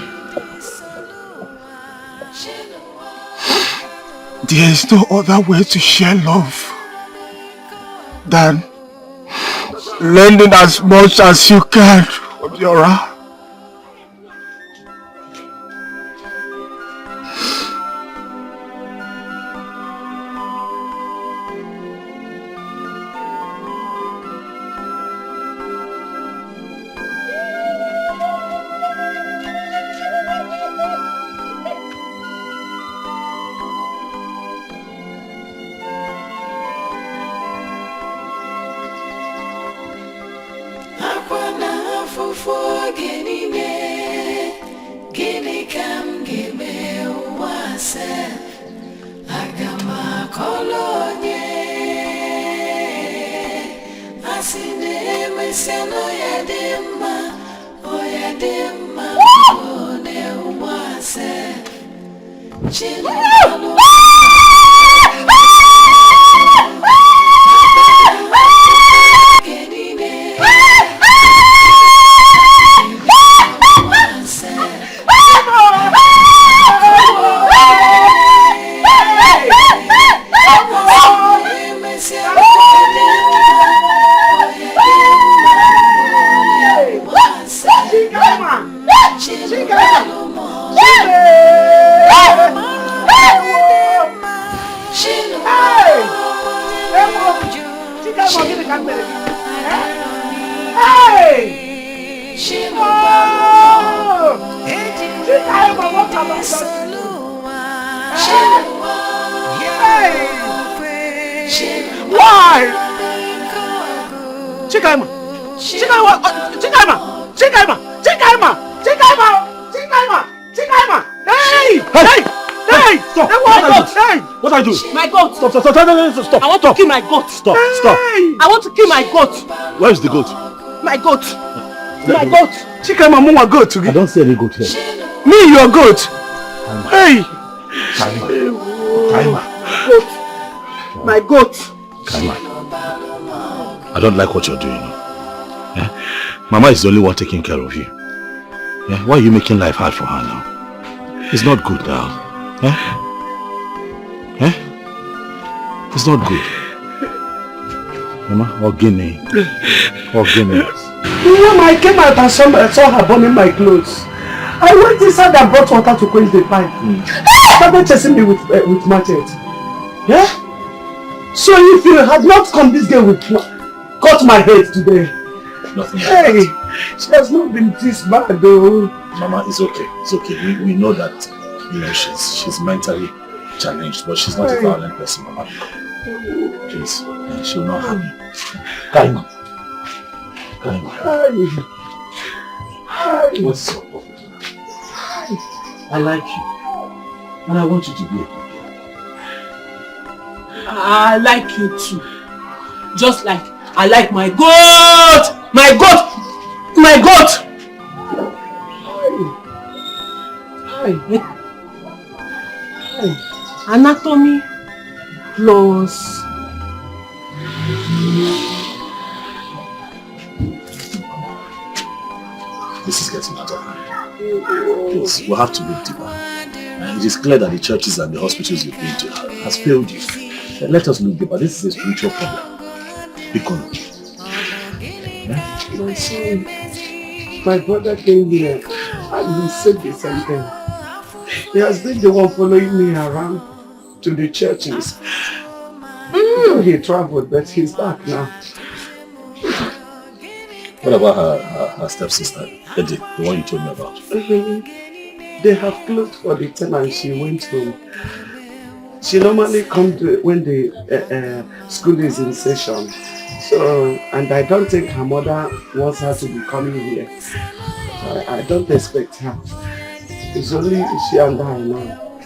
There is no other way to share love than lending as much as you can, Obiora. Hey! Kaima, what have I done? Why? Kaima! Hey! Stop! What are you doing? My goat! Stop! I want to kill my goat! Stop! I want to kill my goat! Where is the goat? My goat! My goat! Kaima, mama goat I don't see any goat here. Me, your goat! Hey! Kaima. My goat! Kaima. I don't like what you're doing. Eh? Mama is the only one taking care of you. Eh? Why are you making life hard for her now? It's not good now. Eh? Eh? It's not good. Mama, Ogini. When I came out and saw her burning my clothes, I went inside and brought water to quench the fire. She started chasing me with machete. Yeah? So if you had not come this day with cut my head today. Nothing like Hey, that. she has not been this bad though. Mama, it's okay. It's okay. We know that, you know, she's mentally challenged, but she's not a violent person, Mama. Please, she will not harm you. Kaima. What's up? I like you. And I want you to be a good girl. I like you too. Just like I like my goat! My goat! My goat! Anatomy plus this is getting out of hand. Please, we'll have to look deeper. And it is clear that the churches and the hospitals you've been to has failed you. Let us look deeper. This is a spiritual problem. Because My son, my brother came here and he said the same thing. He has been the one following me around to the churches. He traveled, but he's back now. what about her stepsister, Eddie, the one you told me about? They have closed for the time and she went home. She normally comes when the school is in session. So, and I don't think her mother wants her to be coming here. I don't expect her. It's only she and I now.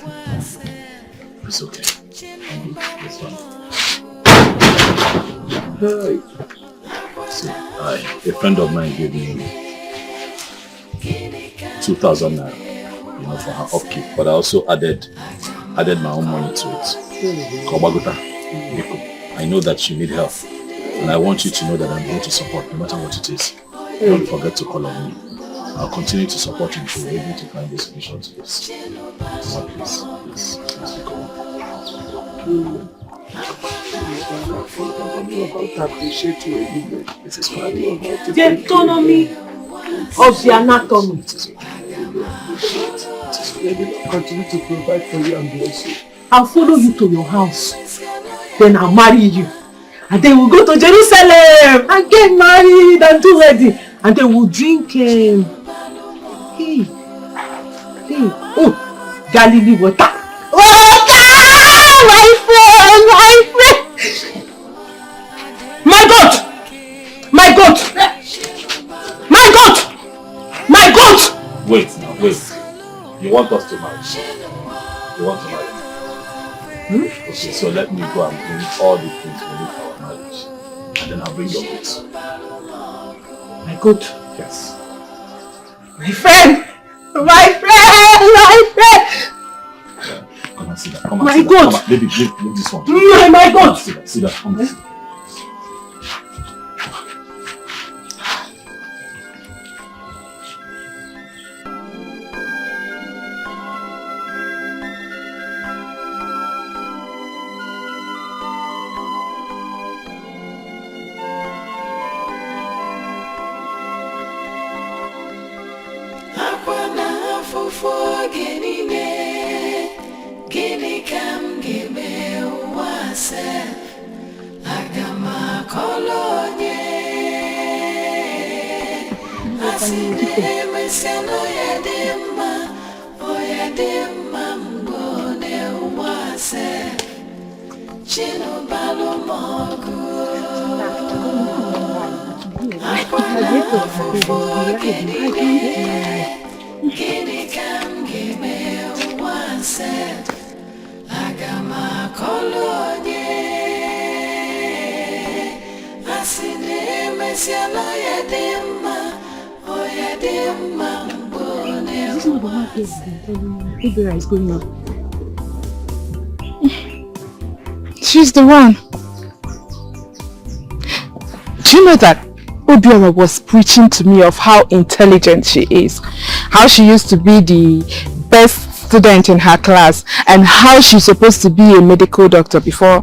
It's okay. It's fine. Hi. So, a friend of mine gave me 2,000 naira, you know, for her upkeep. But I also added my own money to it. Kobagota, I know that you need help. And I want you to know that I'm going to support no matter what it is. Don't forget to call on me. I'll continue to support you until we're able to find a solution to this. Please go on. I appreciate you. This is fine. the autonomy of the anatomy. Continue to provide for you and bless you. I'll follow you to your house. Then I'll marry you. And then we'll go to Jerusalem and get married and do wedding. And then we'll drink Galilee water. Water! My friend! My goat! My goat! My goat! My goat! Wait now, wait. You want us to marry? You want to marry? Okay, so let me go and bring all the things we need for our marriage. And then I'll bring your goods. My goat? Yes. My friend! My friend! Come and sit down. Come and My sit down. goat! Come on, baby, leave this one. My goat! Sit down. Come on. Obiora is going on. She's the one. Do you know that Obiora was preaching to me of how intelligent she is, how she used to be the best student in her class, and how she's supposed to be a medical doctor before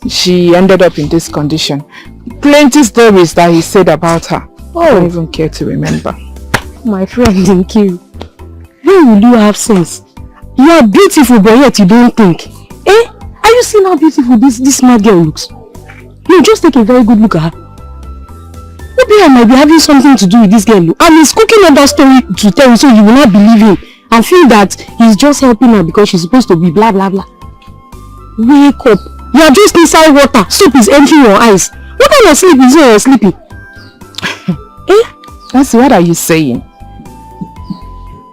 she ended up in this condition. Plenty stories that he said about her. I don't even care to remember. My friend Nkiru, when will you have sense? You are beautiful, but yet you don't think. Eh? Are you seeing how beautiful this smart girl looks? No, just take a very good look at her. Maybe I might be having something to do with this girl, and he's cooking up that story to tell you so you will not believe him and feel that he's just helping her because she's supposed to be blah blah blah. Wake up. You are just inside water. Soup is entering your eyes. What kind of sleep is you sleeping? Eh? Nancy, what are you saying?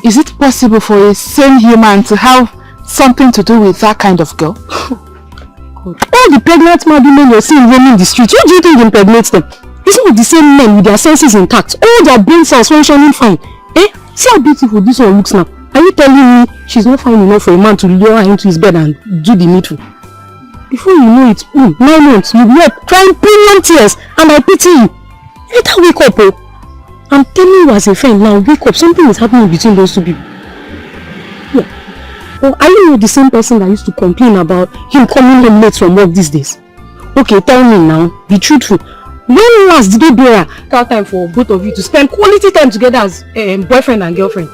Is it possible for a sane human to have something to do with that kind of girl? God. All the pregnant mad women you're seeing roaming the streets, what do you think impregnates them? It's not the same men with their senses intact, all their brain cells functioning fine. Eh? See how beautiful this one looks now. Are you telling me she's not fine enough for a man to lure her into his bed and do the needful? Before you know it, 9 months, you'll be up crying premium tears, and I pity you. You better wake up, oh. I'm telling you as a friend now, wake up. Something is happening between those two people. Yeah. Oh, are you the same person that used to complain about him coming home late from work these days? Okay, tell me now. Be truthful. When last did you do that time for both of you to spend quality time together as boyfriend and girlfriend?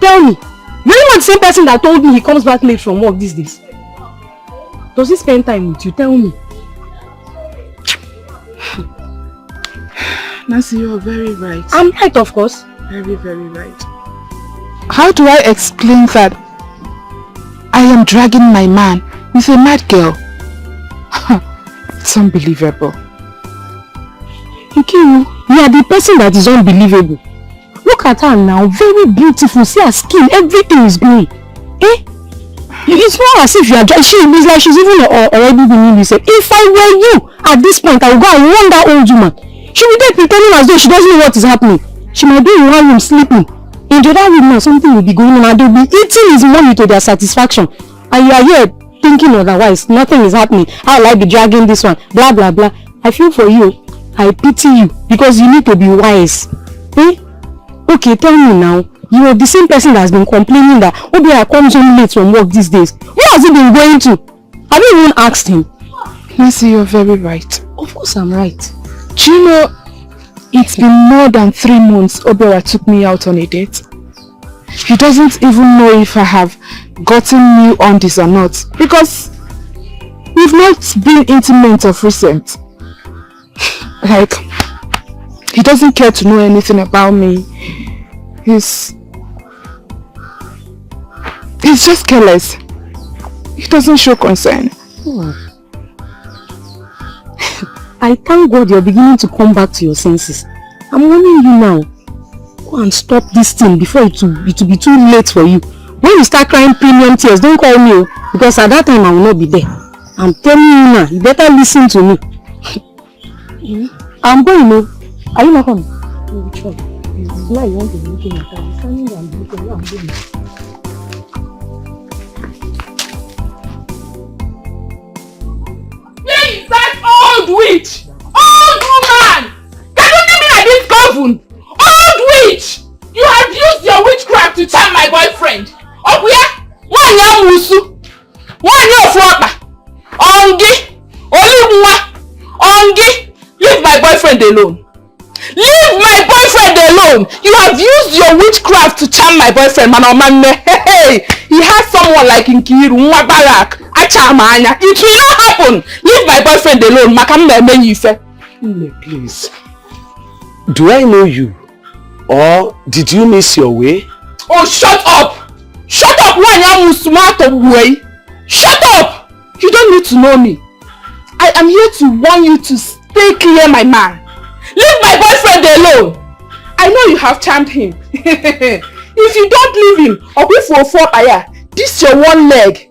Tell me. You're not the same person that told me he comes back late from work these days. Does he spend time with you? Tell me. Nancy, you're very right. I'm right, of course. Very, very right. How do I explain that I am dragging my man with a mad girl? It's unbelievable. Nkiru, you are the person that is unbelievable. Look at her now, very beautiful. See her skin, everything is glowing. Eh? It's not as if you are just, it's like she's even already been you said. If I were you at this point, I would go and warn that old woman. She will be there pretending as though she doesn't know what is happening. She might be in one room sleeping. In the other room now, something will be going on and they'll be eating his money to their satisfaction. And you are here thinking otherwise. Nothing is happening. How will I be dragging this one? Blah blah blah. I feel for you. I pity you because you need to be wise. Eh? Okay, tell me now. You are the same person that has been complaining that Obiora comes home late from work these days. Where has he been going to? Have you even asked him? Nancy, you're very right. Of course I'm right. Do you know, it's been more than 3 months Obiora took me out on a date. He doesn't even know if I have gotten new undies or not because we've not been intimate of recent. Like, he doesn't care to know anything about me. He's just careless. He doesn't show concern. I thank God you're beginning to come back to your senses. I'm warning you now. Go and stop this thing before it will be too late for you. When you start crying premium tears, don't call me because at that time I will not be there. I'm telling you now, you better listen to me. I'm going now. Are you not coming? No, which one? Now you want to be looking at her. I'm standing there and looking where I'm going. Where is that old witch? Old woman! Can you give me like this govern? Old witch! You have used your witchcraft to charm my boyfriend. Oh yeah? One young musu. One young flopper. Ongi. Oliwa. Ongi. Leave my boyfriend alone. Leave my boyfriend alone! You have used your witchcraft to charm my boyfriend, Hey, he has someone like Nkiru, Mwabarak, Achamanya. It will not happen! Leave my boyfriend alone, Please. Do I know you? Or did you miss your way? Oh, shut up! Shut up, boy. Shut up! You don't need to know me. I am here to warn you to stay clear, my man. Leave my boyfriend alone. I know you have charmed him. If you don't leave him, or if you fall fire, this your one leg.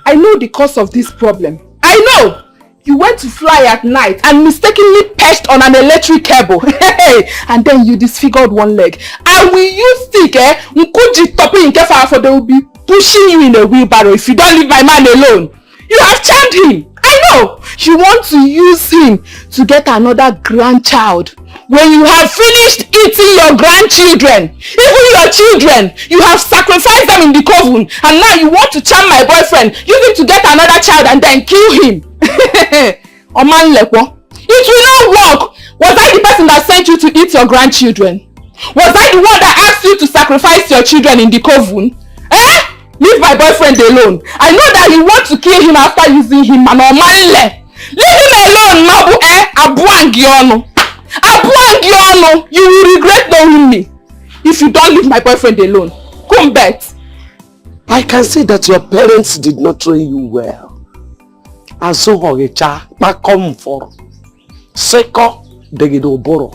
I know the cause of this problem. I know! You went to fly at night and mistakenly perched on an electric cable. And then you disfigured one leg. I will use stick, for they will be pushing you in a wheelbarrow if you don't leave my man alone. You have charmed him. I know. You want to use him to get another grandchild. When you have finished eating your grandchildren, even your children, you have sacrificed them in the coven, and now you want to charm my boyfriend, use him to get another child and then kill him. Oman Lekwo, it will not work. Was I the person that sent you to eat your grandchildren? Was I the one that asked you to sacrifice your children in the coven? Leave my boyfriend alone. I know that you want to kill him after using him, and Oman leave him alone, Mabu Abuangiono. Abuangiono, you will regret knowing me if you don't leave my boyfriend alone. Come back. I can see that your parents did not train you well. Azohogecha, Bakom for Seko Degidoboro.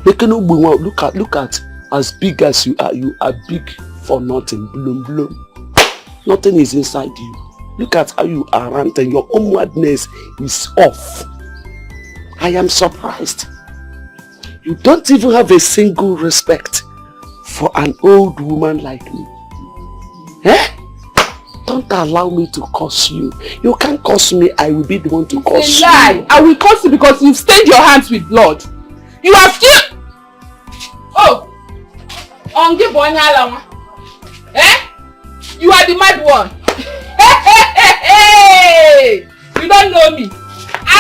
Look at as big as you are big for nothing. Bloom. Nothing is inside you. Look at how you are ranting. Your homewardness is off. I am surprised. You don't even have a single respect for an old woman like me. Don't allow me to curse you. You can't curse me, I will be the one to curse you. Lie! I will curse you because you've stained your hands with blood. You have still... Oh! You are the mad one. Hey! You don't know me. I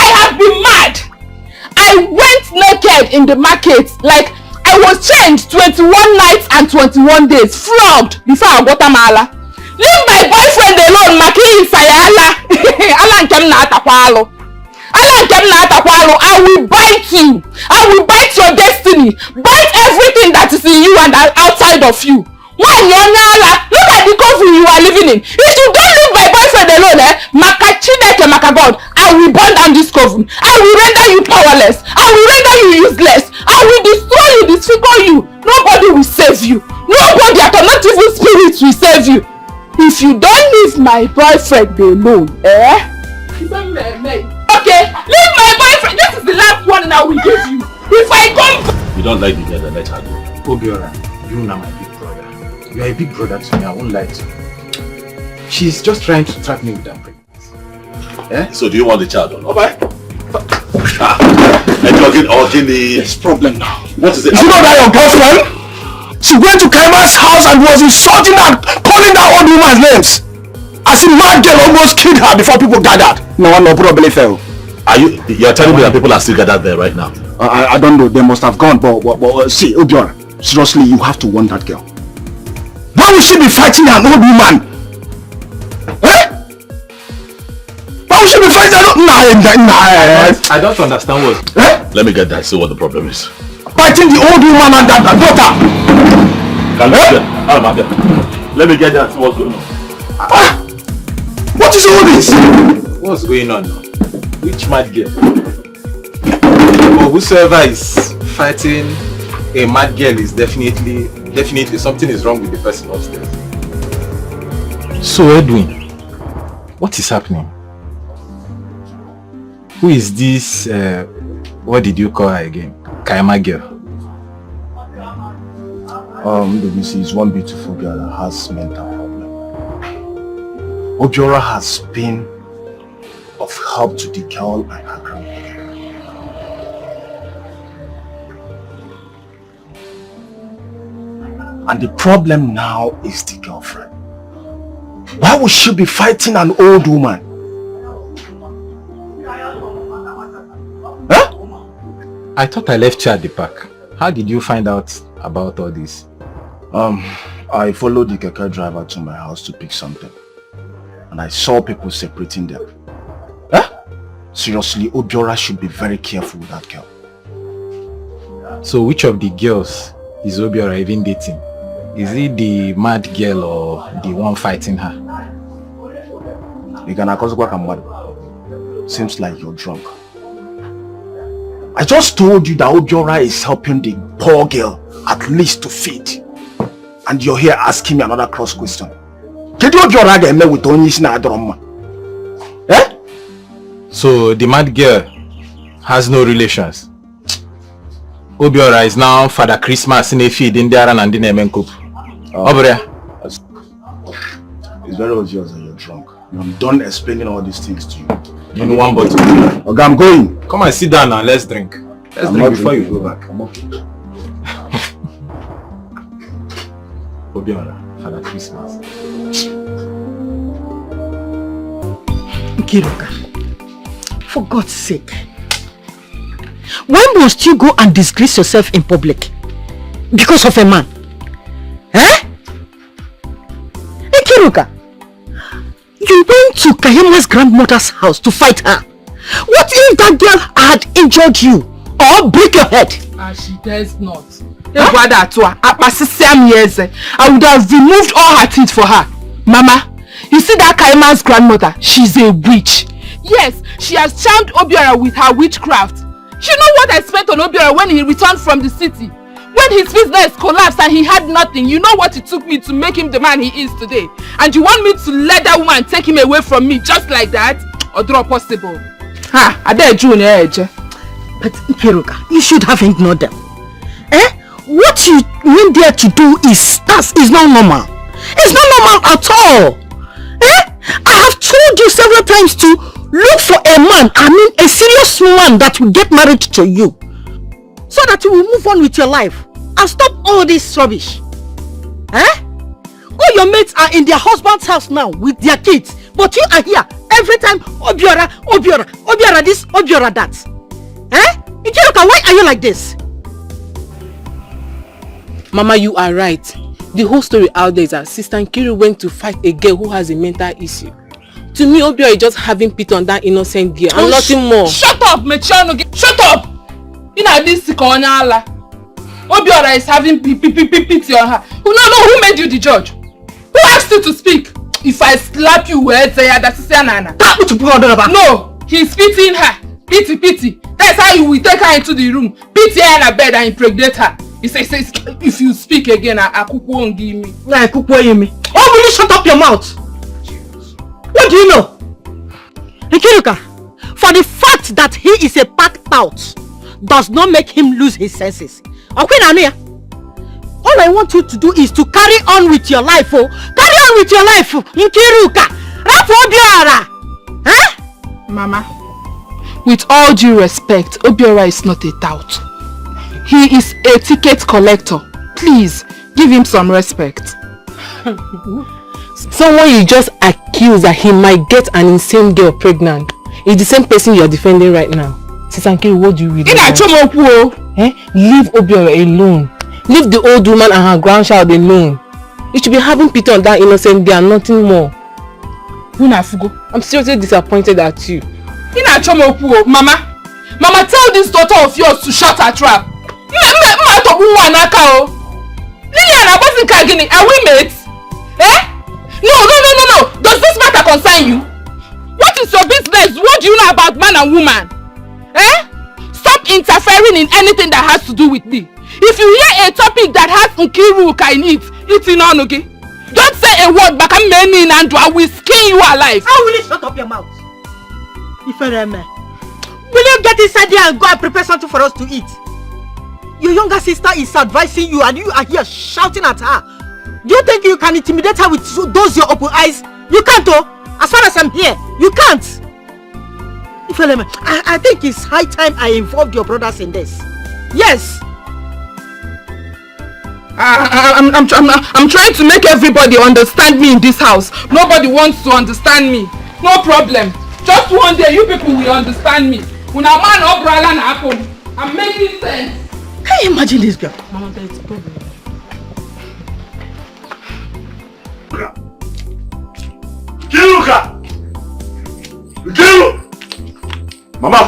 have been mad. I went naked in the market like I was chained 21 nights and 21 days, flogged before I got Amala. Leave my boyfriend alone, Maki Sayala. I will bite you. I will bite your destiny. Bite everything that is in you and outside of you. Look at the coffin you are living in. If you don't leave my boyfriend alone, God, I will burn down this coven. I will render you powerless. I will render you useless. I will destroy you, disfigure you. Nobody will save you. Nobody, not even spirits will save you. If you don't leave my boyfriend alone, Okay, leave my boyfriend. This is the last one I will give you. If I come... You don't like the girl, let her go. Obiora, you are my big brother. You are a big brother to me, I won't lie to you. She's just trying to trap me with that pregnancy. So do you want the child or not? Okay. There's problem now. What is it? Is it not that your girlfriend? She went to Kaima's house and was insulting her, calling that old woman's names. As a mad girl almost killed her before people gathered. No probably fell. You're telling me that people are still gathered there right now? I don't know, they must have gone, but see, Obiora, seriously, you have to warn that girl. Why would she be fighting an old woman? Why would she be fighting an old woman? I don't understand what... Let me get that, see what the problem is. Fighting the old woman and that daughter! Let me get that, see what's going on. What is all this? What's going on now? Which mad girl? Or whosoever is fighting a mad girl is definitely something is wrong with the person upstairs. So Edwin, what is happening? Who is this, what did you call her again? Kaima girl? This is one beautiful girl that has mental problem. Obiora has been of help to the girl and her grandmother. And the problem now is the girlfriend. Why would she be fighting an old woman? I thought I left you at the park. How did you find out about all this? I followed the keke driver to my house to pick something. And I saw people separating them. Seriously, Obiora should be very careful with that girl. So which of the girls is Obiora even dating? Is it the mad girl or the one fighting her? Seems like you're drunk. I just told you that Obiora is helping the poor girl at least to feed. And you're here asking me another cross question. Eh? So the mad girl has no relations. Obiora is now Father Christmas in a feed in there and in a menkup. Over there. It's very obvious that you're drunk. I'm done explaining all these things to you. You know one bottle. Okay, I'm going. Come and sit down now, let's drink. Let's drink before you go back. I'm okay. Obiora, Father Christmas. Kiruka, for God's sake, why must you go and disgrace yourself in public? Because of a man? Eh? Hey Kiruka, you went to Kaima's grandmother's house to fight her. What if that girl had injured you or break your head? She does not. I would have removed all her teeth for her. Mama, you see that Kaima's grandmother? She's a witch. Yes, she has charmed Obiora with her witchcraft. You know what I spent on Obiora when he returned from the city? When his business collapsed and he had nothing, you know what it took me to make him the man he is today? And you want me to let that woman take him away from me just like that? Or draw possible? Ha! I dare June edge. But Kiruka, you should have ignored them. Eh? What you went there to do is not normal. It's not normal at all. Eh? I have told you several times to look for a man, a serious man that will get married to you. So that you will move on with your life and stop all this rubbish. Eh? All your mates are in their husband's house now with their kids. But you are here every time, Obiora, Obiora, Obiora this, Obiora that. Eh? Ikiruka, why are you like this? Mama, you are right. The whole story out there is that Sister Nkiru went to fight a girl who has a mental issue. To me, Obiora is just having pity on that innocent girl and nothing more. Shut up, Mechano! Shut up! You know this Sikonyala. Obiora is having pity on her. No, who made you the judge? Who asked you to speak? If I slap you, that's Nana. No, he's pitying her. Pity. That's how you will take her into the room, pity her in her bed and impregnate her. He says, if you speak again, I won't give me. Oh, will you shut up your mouth? What do you know? Ikiruka, for the fact that he is a packed out does not make him lose his senses. Okay, Nania? All I want you to do is to carry on with your life, oh. Carry on with your life, Nkiruka. Obiora. Huh? Mama, with all due respect, Obiora is not a tout. He is a ticket collector. Please, give him some respect. Someone you just accused that he might get an insane girl pregnant is the same person you are defending right now. Sister Nkiru, what do you really want? Leave Obiora alone. Leave the old woman and her grandchild alone. You should be having pity on that innocent girl and nothing more. I'm seriously disappointed at you. Mama, tell this daughter of yours to shut her trap. Are we mates? Eh? No. Does this matter concern you? What is your business? What do you know about man and woman? Eh? Stop interfering in anything that has to do with me. If you hear a topic that has Nkiruka in it, it's in on, okay? Don't say a word back and me and I will skin you alive. How will you shut up your mouth? Will you get inside there and go and prepare something for us to eat? Your younger sister is advising you and you are here shouting at her. Do you think you can intimidate her with those your open eyes? You can't, oh. As far as I'm here, you can't. I think it's high time I involved your brothers in this. Yes. I'm trying to make everybody understand me in this house. Nobody wants to understand me. No problem. Just one day you people will understand me. When a man or brother happen, I'm making sense. Can you imagine this girl? Mama, there's a problem. Kiruka! Kiru! Mama!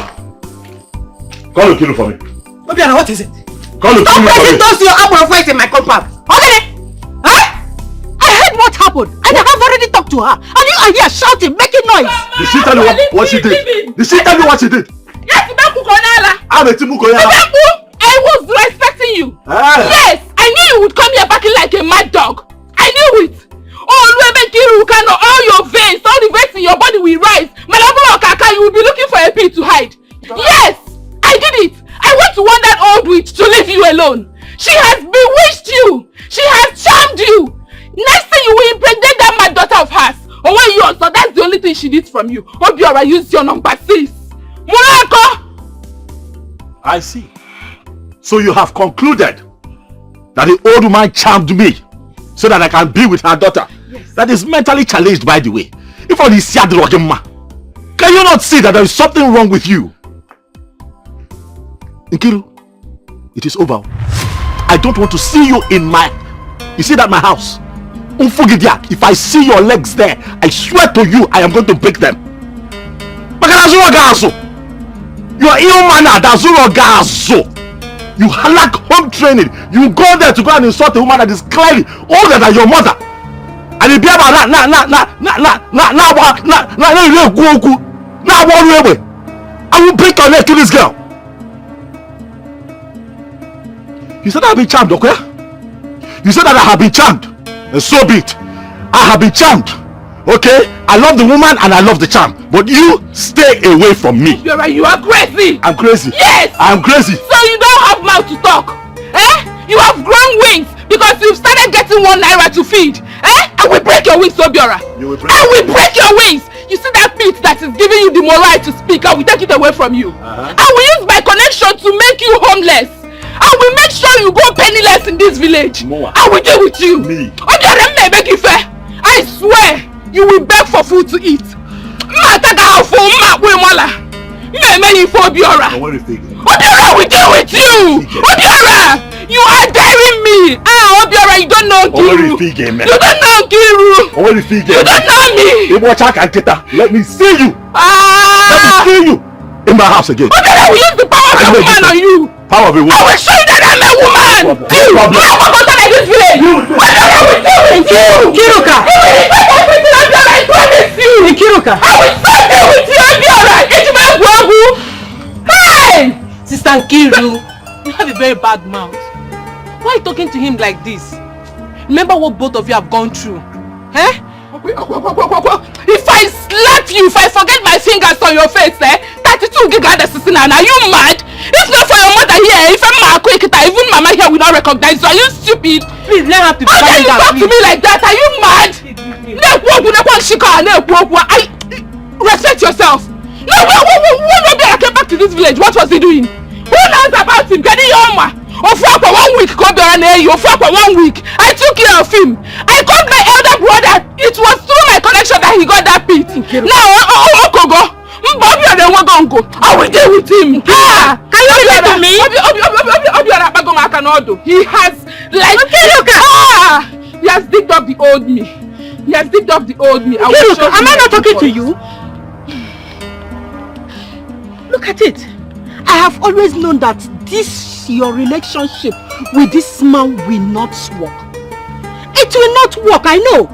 Call the Kiru for me. Obiora, what is it? Call the Kiru for me. Don't those your apple fight in my compound. Okay? to her. And you are here shouting, making noise. Did she tell you what she did? Did she tell you what she did? Yes, I was respecting you. Yes, I knew you would come here barking like a mad dog. I knew it. All your veins, all the veins in your body will rise. Malabro Kaka, you will be looking for a pit to hide. Yes, I did it. I went to want that old witch to leave you alone. She has bewitched you. She has charmed you. Next thing you will impregnate that mad daughter of hers. Or when you also, that's the only thing she needs from you. Obiora used your number 6. Murako! I see. So you have concluded that the old woman charmed me so that I can be with her daughter. Yes. That is mentally challenged, by the way. If only can you not see that there is something wrong with you? Nkiru, it is over. I don't want to see you in my... You see that my house? If I see your legs there, I swear to you, I am going to break them. You are ill-mannered. You lack home training. You go there to go and insult a woman that is clearly older than your mother. And you be about I will break your neck to this girl. You said I have been charmed, okay? You said that I have been charmed. And so be it. I have been charmed. Okay? I love the woman and I love the charm. But you stay away from me. You are crazy. I'm crazy. Yes. I'm crazy. So you don't have mouth to talk. Eh? You have grown wings because you've started getting 1 naira to feed. Eh? I will break your wings, Obiora. I will break your wings. You see that pit that is giving you the moral to speak? I will take it away from you. I will use my connection to make you homeless. I will make sure you go penniless in this village. I will deal with you. Me. I swear you will beg for food to eat. Obiora, we deal with you. Obiora, you are daring me. Obiora, you don't know Kiru. You don't know Kiru. You don't know me. Let me see you. Let me see you in my house again. Obiora, we use the power of a woman on you. Power of a woman. I will show you that I'm a woman. You are like this village. Obiora, we deal with you. Kiruka. I promise you. Kiruka. I will stop there with you, Obiora. It's my problem. Hey! Sister Nkiru, you have a very bad mouth. Why are you talking to him like this? Remember what both of you have gone through. Eh? If I slap you, if I forget my fingers on your face, 32 gigahertz assassin, are you mad? If not for your mother here, if I'm a quick, even mama here will not recognize you. Are you stupid? Please, let her to how can you talk to me like that? Are you mad? Respect yourself. No, when I came back to this village, what was he doing? Who knows about him? Getting your for 1 week, for 1 week. I took care of him. I called my elder brother. It was through my connection that he got that pit. Now, Okogo, I will deal with him. Can you listen to me? He has he has digged up the old me. He has digged up the old me. Am I not talking to you? Look at it. I have always known that your relationship with this man will not work. It will not work, I know.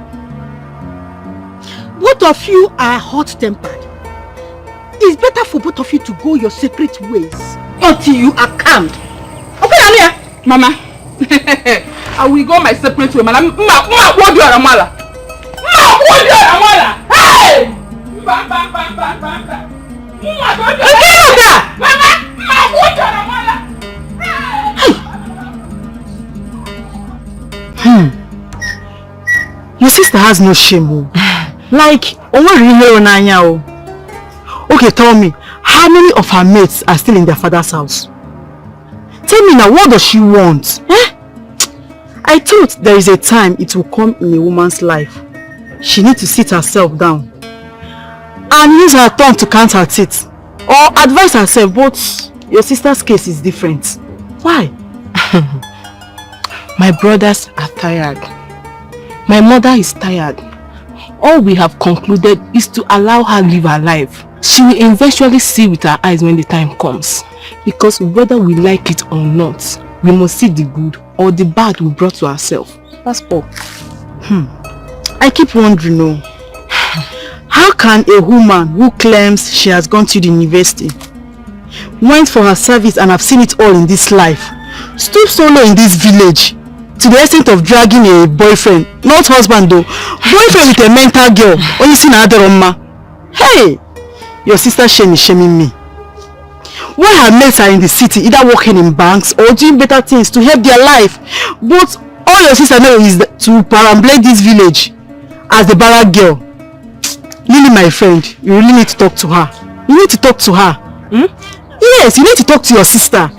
Both of you are hot-tempered. It's better for both of you to go your separate ways until you are calmed. Okay, Alia. Mama, I will go my separate way. Mama, what do you are, Hey! Your sister has no shame. Like, okay, tell me, how many of her mates are still in their father's house? Tell me now, what does she want? I thought there is a time it will come in a woman's life. She needs to sit herself down and use her tongue to count her teeth or advise herself, but your sister's case is different. Why? My brothers are tired. My mother is tired. All we have concluded is to allow her live her life. She will eventually see with her eyes when the time comes. Because whether we like it or not, we must see the good or the bad we brought to ourselves. That's all. I keep wondering, How can a woman who claims she has gone to the university, went for her service and have seen it all in this life, stoop so low in this village to the extent of dragging a boyfriend, not husband though, boyfriend with a mental girl, only seen another Oma? Hey, your sister Shane is shaming me. When her mates are in the city, either working in banks or doing better things to help their life, but all your sister knows is to perambulate this village as the barrack girl. Lily, my friend, you really need to talk to her. You need to talk to her. Yes, you need to talk to your sister.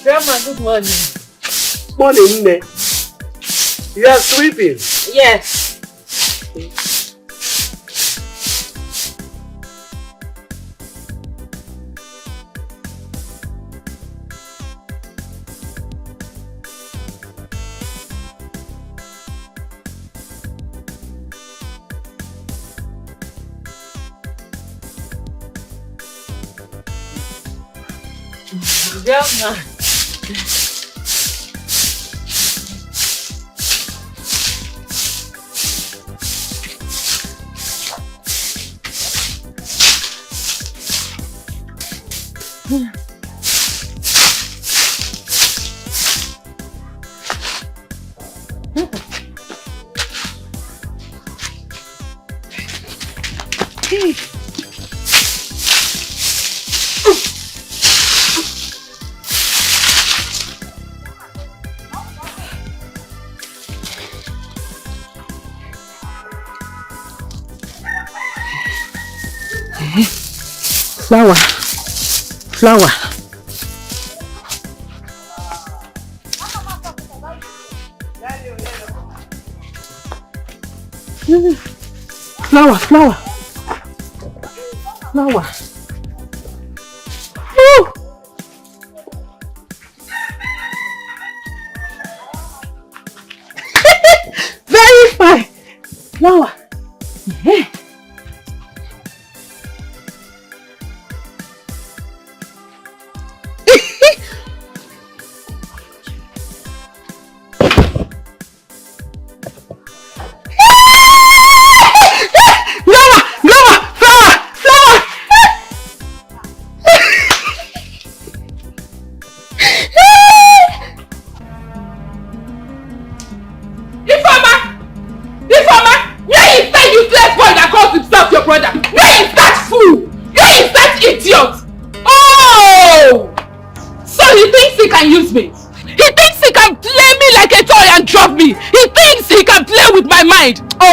Grandma, good morning. Morning, Nne. You are sleeping? Yes. Grandma. Flower. Flower. Woo! Very fine. Flower.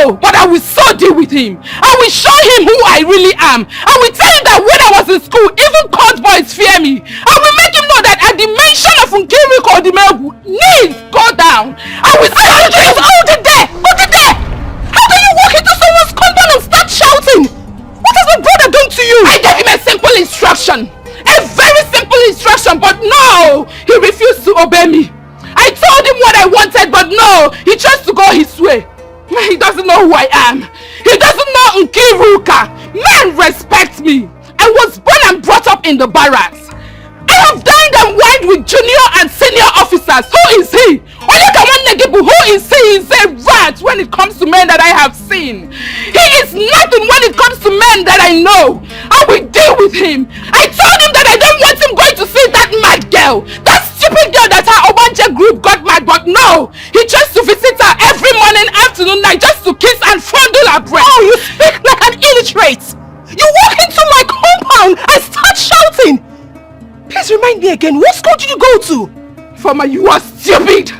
But I will so deal with him. I will show him who I really am. I will tell him that when I was in school, even court boys fear me. I will make him know that at the mention of Nkiri or the Melbu, knees go down. I will say, hold it there! How can you walk into someone's compound and start shouting? What has my brother done to you? I gave him a simple instruction. A very simple instruction, but no! He refused to obey me. I told him what I wanted, but no! He chose to go his way. He doesn't know who I am. He doesn't know Nkiruka. Men respect me. I was born and brought up in the barracks. I have dined and wined with junior and senior officers. Who is he? Who is he? He's a rat when it comes to men that I have seen. He is nothing when it comes to men that I know. I will deal with him. I told him that I don't want him going to see that mad girl. That stupid girl that her Obanja group got mad, but no. He chose to visit her every morning, afternoon, night just to kiss and fondle her breast. Oh, you speak like an illiterate. You walk into my compound and start shouting. Please remind me again, what school did you go to? Farmer, you are stupid.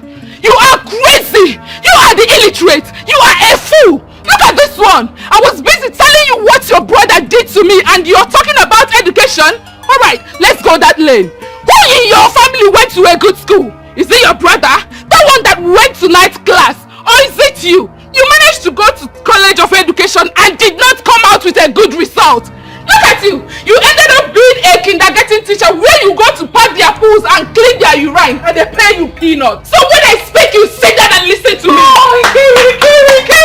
You are crazy. You are the illiterate. You are a fool. Look at this one. I was busy telling you what your brother did to me and you're talking about education? Alright, let's go that lane. Who in your family went to a good school? Is it your brother? That one that went to night class? Or is it you? You managed to go to College of Education and did not come out with a good result. Look at you! You ended up being a kindergarten teacher where you go to pack their pools and clean their urine and they pay you peanuts. So when I speak, you sit down and listen to me. Oh, Kiri!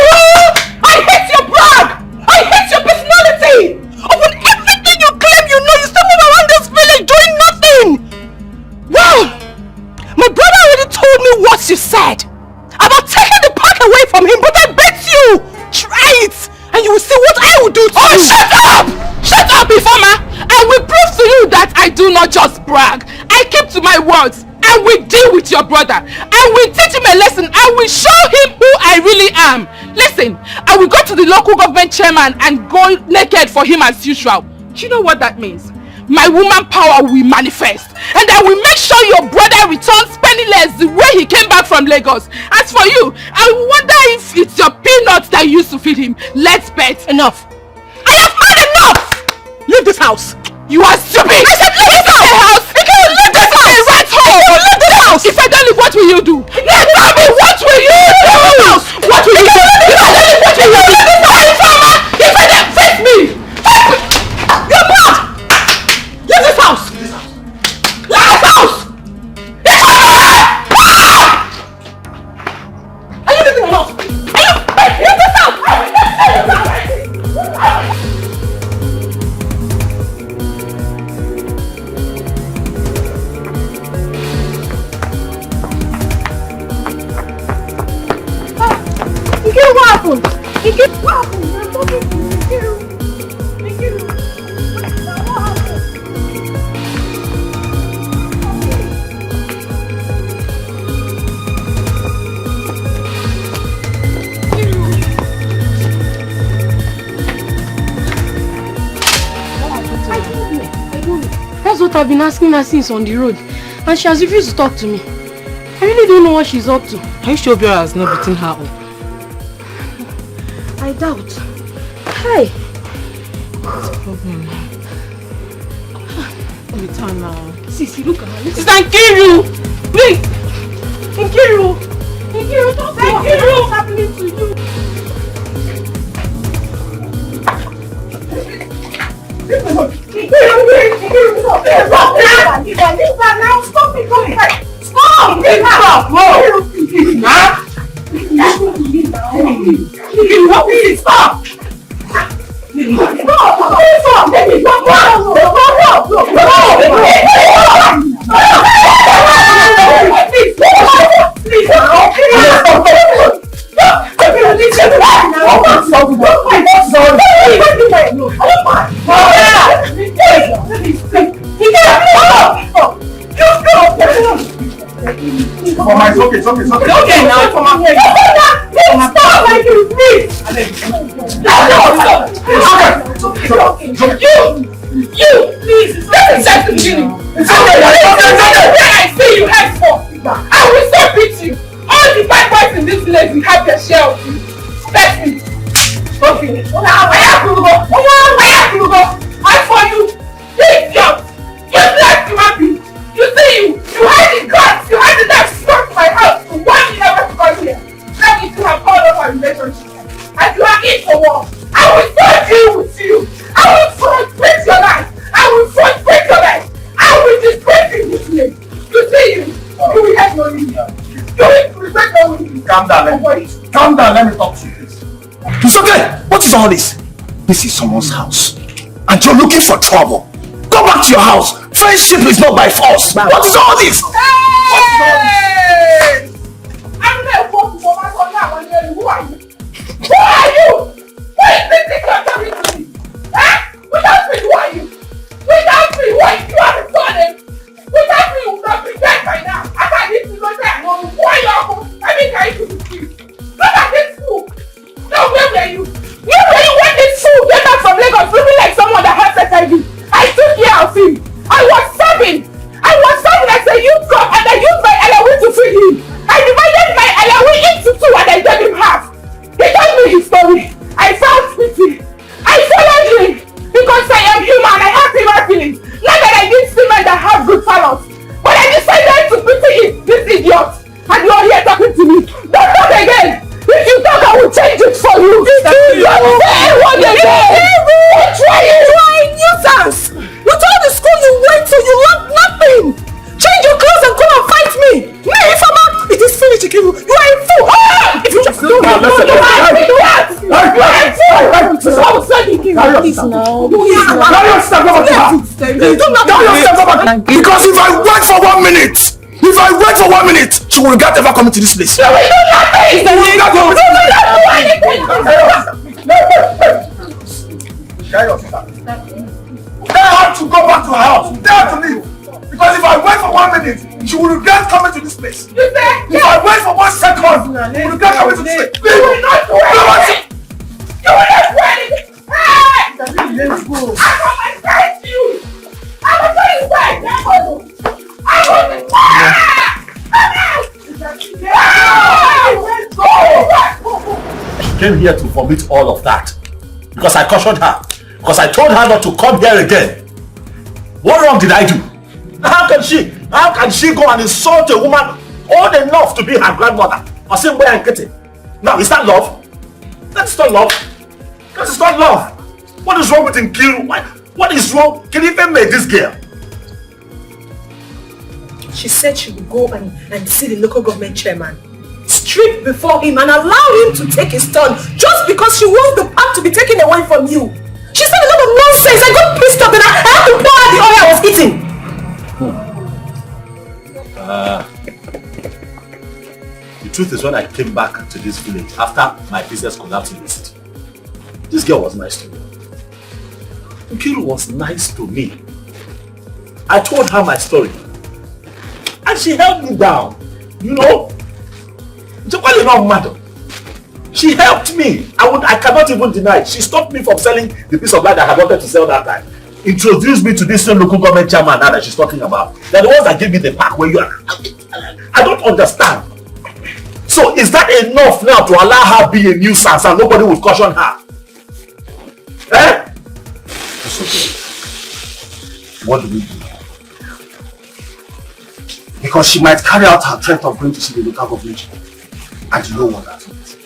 not just brag. I keep to my words. I will deal with your brother. I will teach him a lesson. I will show him who I really am. Listen, I will go to the local government chairman and go naked for him as usual. Do you know what that means? My woman power will manifest. And I will make sure your brother returns penniless the way he came back from Lagos. As for you, I wonder if it's your peanuts that you used to feed him. Let's bet. Enough. I have had enough! Leave this house. You are stupid! I said leave this house! Leave this house! Right home! Leave this house! If I don't leave, what will you do? Now tell me, what will you do? What will you do? If I don't leave, what will you do? If I don't face me! You're mad! Leave this house! Leave this house! Are you leaving or not? Are you? Leave this house! What happened? What happened? I'm talking to you. That's what I've been asking her since on the road, and she has refused to talk to me. I really don't know what she's up to. Are you sure Obiora has not beaten her up? I doubt. Hey! What's the problem now? Return now. Sissy, look at her. It's Nkiru! Wait! Nkiru! Nkiru, don't say Nkiru! What's happening to you? Stop it! Stop! It's okay now. Come on. Stop, like you, please. You, please. Let me check the beginning. I see you henceforth. I will so beat you. All the bad boys in this village will have their share of you. Respect me. Okay. I have to go. As for you, idiot. You black human being. You see you had the guts, you had the nerve to come to my house to warn me never to come here. Let me to have all of our relationship. And you are in for war. I will so deal with you. I will frustrate your life. I will frustrate your life. I will disgrace you this way. You see you will have no need. You will regret no need. Calm down, let me talk to you, please. It's okay. What is all this? This is someone's house. And you're looking for trouble. Go back to your house. Friendship is not by force. What is all this? Hey! I'm not going to go back on that one. Who are you? Who are you? Who is this thing you're talking to me? Huh? Without me, who are you? Without me, who are you? You are the son. Without me, you would not be dead by now. I can't need to go there. Who are you? I mean, can you do this? Look at this fool. Now, where were you? Where were you when this fool came back from Lagos looking like someone that has HIV? I took care of him. I was serving as a youth cop and I used my allowance to feed him. I divided my allowance into two and I gave him half. He told me his story. I felt pity. I followed him because I am human. I have human feelings. Not that I need women that have good fellows. But I decided to pity this idiot. And you are here talking to me. Don't talk again. If you talk, I will change it for you. You say what again? You are a nuisance. With all the school you went to, you learned nothing. Change your clothes and come and fight me. Me, if I'm out, it is finished, Ikiru. You are a fool. If you just don't listen, you are a fool. I will send you, Ikiru. Please now. Carry yourself over to her. Because if I wait for 1 minute, she will regret ever coming to this place. No, we do nothing. Carry yourself. They have to go back to her house. They have to leave. came here to vomit all of that. Because I cautioned her. Because I told her not to come here again. What wrong did I do? How can she go and insult a woman old enough to be her grandmother? Or same way and get it? Now, is that love? That's not love. That is not love. What is wrong with Nkiru? What is wrong? Can you even make this girl? She said she would go and see the local government chairman, strip before him and allow him to take his turn just because she wants the pack to be taken away from you. She said a lot of nonsense. I got pissed off and I had to pour out the oil I was eating. The truth is, when I came back to this village after my business collapsed in the city, this girl was nice to me. Nkiru was nice to me. I told her my story. And she held me down. You know? She helped me. I cannot even deny it. She stopped me from selling the piece of land that I wanted to sell that time. Introduced me to this same local government chairman now that she's talking about. They're the ones that gave me the pack where you are. I don't understand. So is that enough now to allow her be a nuisance and nobody will caution her? Eh? It's okay. What do we do? Because she might carry out her threat of going to see the local government. And you know what that means.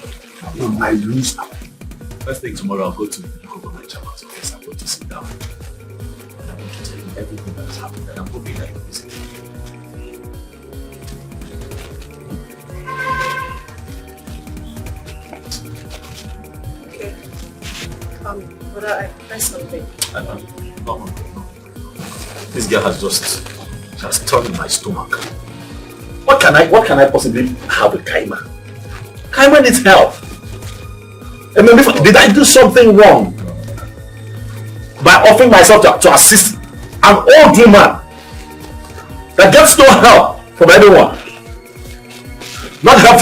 You might lose her. First thing tomorrow, I'll go to the local government chairman's office. I'm going to sit down. And I'm going to tell him everything that has happened. And I'm hoping that he will listen. Okay. But I press something. No. This girl has just turned in my stomach. What can I possibly have with Kaima? Kaima needs help. I mean, did I do something wrong by offering myself to assist an old woman that gets no help from anyone? Not help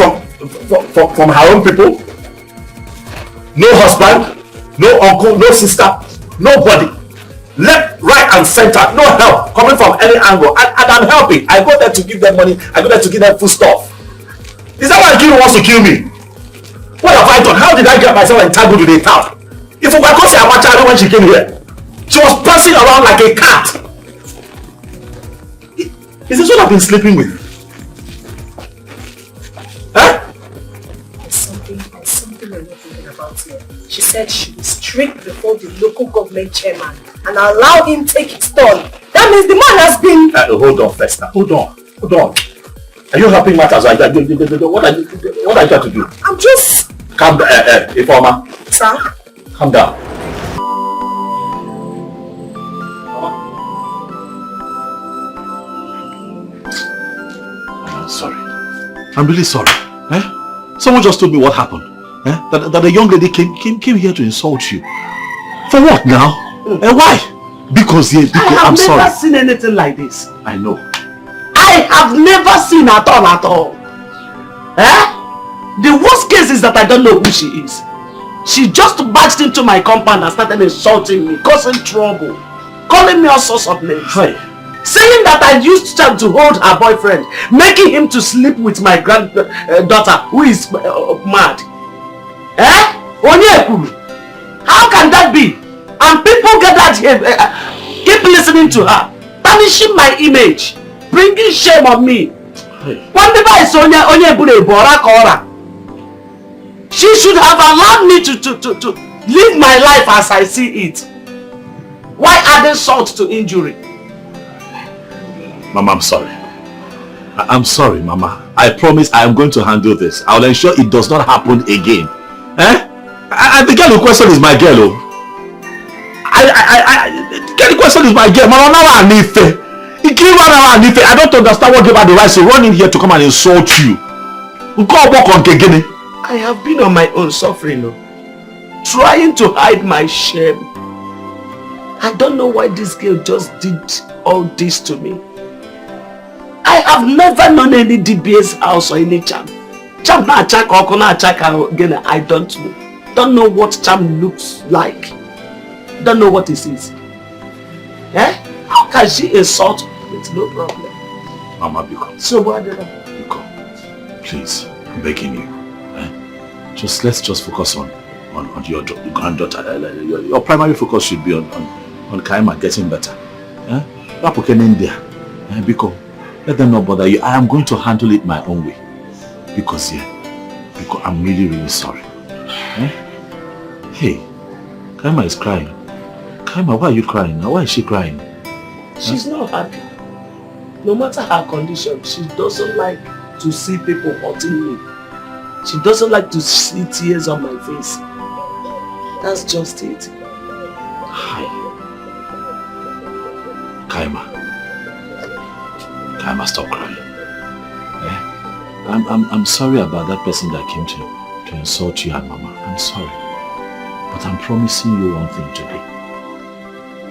from her own people, no husband, no uncle, no sister, nobody. Left, right and center, no help coming from any angle. And I'm helping. I go there to give them money, I go there to give them food stuff. Is that why Nkiru wants to kill me? What have I done? How did I get myself entangled with a town? If I go see Amachari when she came here, she was passing around like a cat. Is this what I've been sleeping with? Huh? There's something I'm not thinking about here. She said she will strip before the local government chairman and allow him take his turn. That means the man has been... Hold on, Festa. Hold on. Are you helping matters? What are you trying to do? I'm just... Calm down, Ifeoma. Sir? Calm down. I'm sorry. I'm really sorry. Someone just told me what happened. That a young lady came here to insult you. For what now? Why? Because I'm sorry. I have never seen anything like this. I know. I have never seen at all. The worst case is that I don't know who she is. She just barged into my compound and started insulting me, causing trouble, calling me all sorts of names. Hey. Saying that I used time to hold her boyfriend, making him to sleep with my granddaughter who is mad. How can that be? And people gathered here, keep listening to her, tarnishing my image, bringing shame on me. She should have allowed me to live my life as I see it. Why adding salt to injury? Mama, I'm sorry. I'm sorry, Mama. I promise I am going to handle this. I will ensure it does not happen again. The girl in question is my girl. The girl in question is my girl. Mama, now I need fair. I don't understand what gave her the right to run in here to come and insult you. Go walk on Kegene. I have been on my own suffering, trying to hide my shame. I don't know why this girl just did all this to me. I have never known any DBS house or any charm. Charm na check or na check again. I don't know. Don't know what charm looks like. Don't know what it is. How can she insult with no problem? Mama, become. So what did I? Become. Please, I'm begging you. let's just focus on your granddaughter. Your primary focus should be on Kaima getting better. Because let them not bother you. I am going to handle it my own way. Because I'm really, really sorry. Hey, Kaima is crying. Kaima, why are you crying? Why is she crying? She's not happy. No matter her condition, she doesn't like to see people hurting me. She doesn't like to see tears on my face. That's just it. Hi. Kaima, stop crying. I'm sorry about that person that came to insult you and Mama. I'm sorry. But I'm promising you one thing today.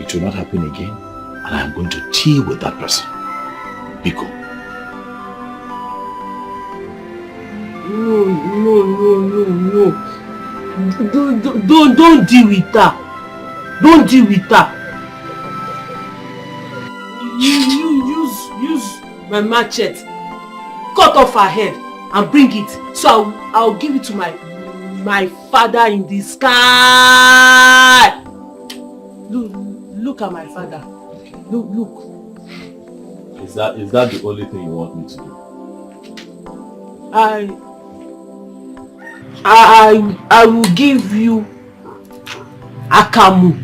It will not happen again, and I'm going to deal with that person. Biko. No. Don't deal with her. Don't deal with her. You use my machete, cut off her head and bring it. So I'll give it to my father in the sky. Look at my father. Look. Is that the only thing you want me to do? I will give you Akamu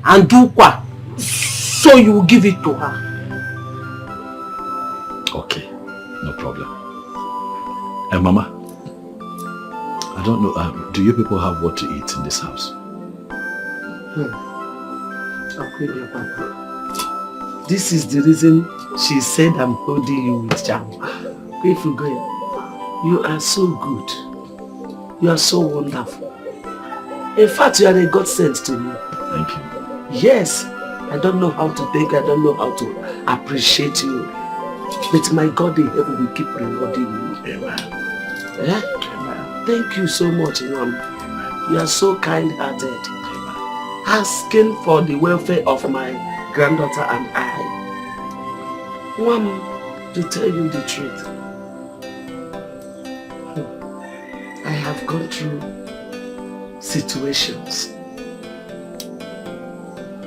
and Dukwa, so you will give it to her. Okay, no problem. And Mama, I don't know, do you people have what to eat in this house? This is the reason she said I'm holding you with jam. If you go, you are so good. You are so wonderful. In fact, you are a godsend to me. Thank you. Yes, I don't know how to thank, I don't know how to appreciate you. But my God in heaven will keep rewarding you. Amen. Amen. Thank you so much, Mom. You are so kind-hearted. Asking for the welfare of my granddaughter and I. Mom, to tell you the truth, I have gone through situations.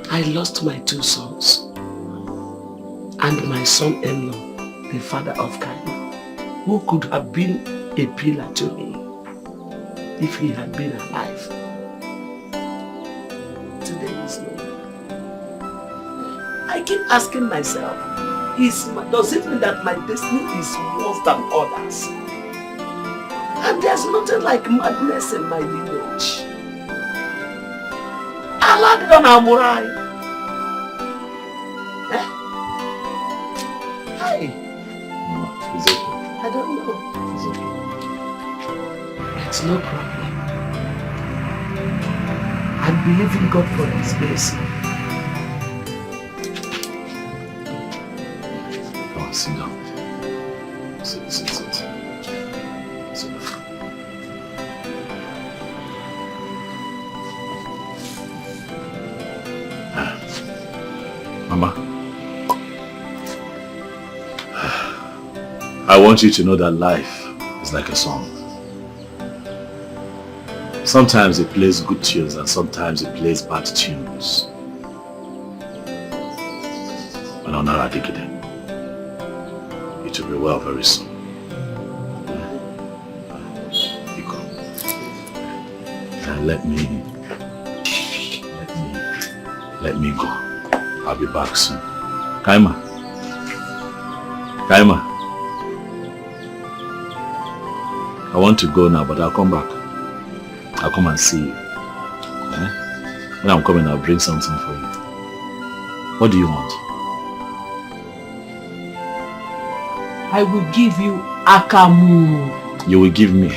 I lost my 2 sons and my son-in-law, the father of Kaima, who could have been a pillar to me if he had been alive. Today is no. I keep asking myself, does it mean that my destiny is worse than others? And there's nothing like madness in my village. Allah don't amurai. Hi. Is it? I don't know. It's okay. It's no problem. I believe in God for His mercy. Come on, sit down. Sit. Sit down. Mama, I want you to know that life is like a song. Sometimes it plays good tunes and sometimes it plays bad tunes. But on our it will be well very soon. You go. And let me go. I'll be back soon. Kaima. I want to go now, but I'll come back. I'll come and see you. When I'm coming, I'll bring something for you. What do you want? I will give you Akamu. You will give me.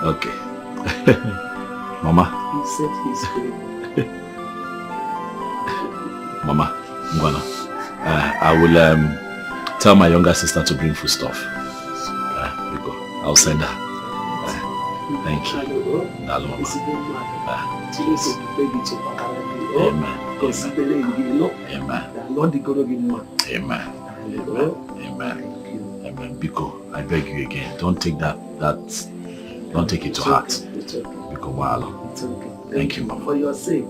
Okay. Mama. He said he's free. Mama, I will tell my younger sister to bring food stuff. I'll send her. Thank you. Mama. Amen. Amen. Biko, I beg you again, don't take don't take it to heart. It's okay. Biko, Walo. It's okay. Thank you, Mama. For your sake.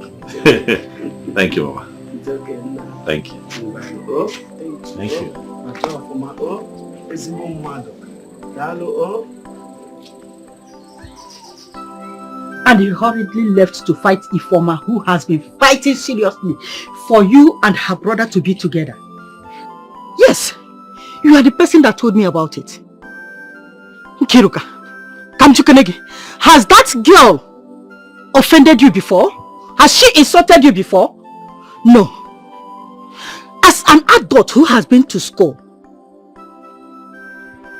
Thank you, Mama. It's okay. Thank you. Oh, thank you. And he hurriedly left to fight Ifoma, who has been fighting seriously for you and her brother to be together. Yes, you are the person that told me about it. Kiruka, Kamchukanegi, has that girl offended you before? Has she insulted you before? No. As an adult who has been to school,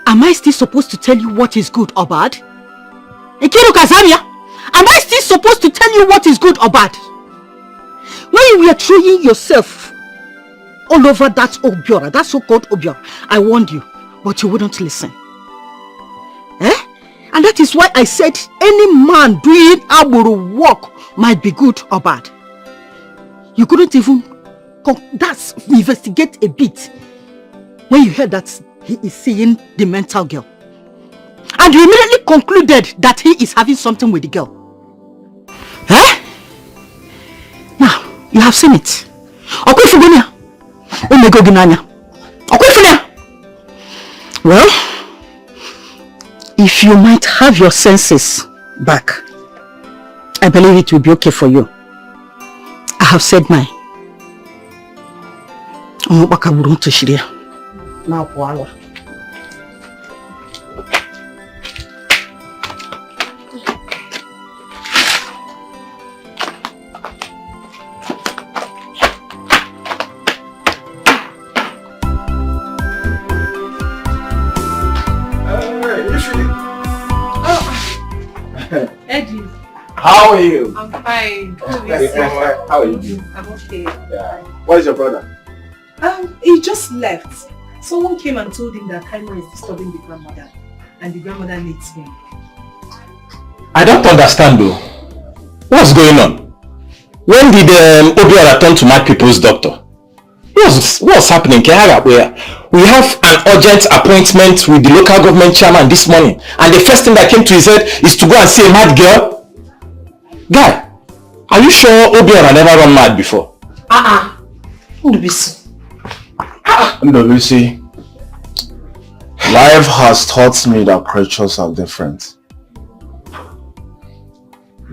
am I still supposed to tell you what is good or bad? Kiruka Zamia, am I still supposed to tell you what is good or bad? When you were throwing yourself all over that Obiora, that so-called Obiora, I warned you, but you wouldn't listen. And that is why I said any man doing Aburu work might be good or bad. You couldn't even investigate a bit when you heard that he is seeing the mental girl. And you immediately concluded that he is having something with the girl. Now, you have seen it. Well, if you might have your senses back, I believe it will be okay for you. I have said mine. Now, voila. Eddie. How are you? I'm fine. How are you doing? I'm okay. Yeah. What is your brother? He just left. Someone came and told him that Kaima is disturbing the grandmother, and the grandmother needs him. I don't understand though. What's going on? When did Obiora turn to my people's doctor? What's happening? We have an urgent appointment with the local government chairman this morning, and the first thing that came to his head is to go and see a mad girl. Guy, are you sure Obiora never run mad before? Ndobisi, life has taught me that creatures are different.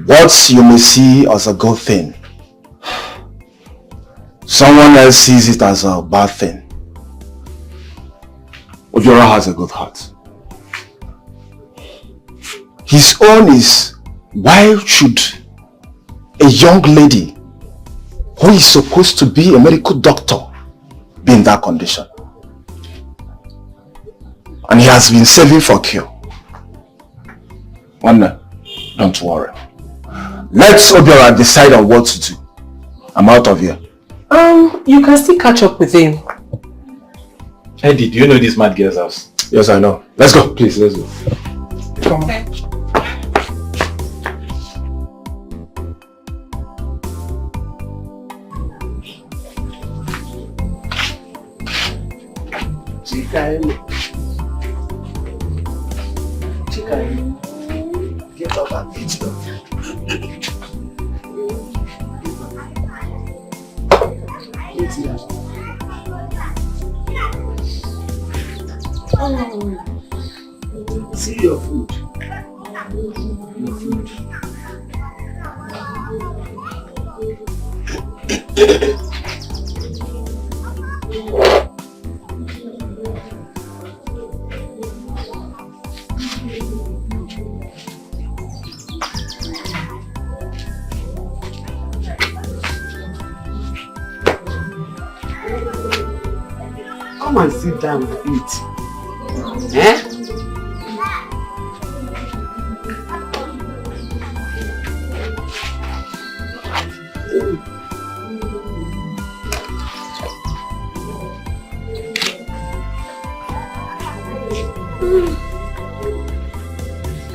What you may see as a good thing, someone else sees it as a bad thing. Obiora has a good heart. His own is, why should a young lady who is supposed to be a medical doctor be in that condition? And he has been saving for cure. Wanda, don't worry. Let Obiora decide on what to do. I'm out of here. You can still catch up with him. Eddie, do you know this mad girl's house? Yes, I know. Let's go, please, let's go. Come on. Okay. Chikaim, get up and eat them. See your food. Your food. Come and sit down and eat.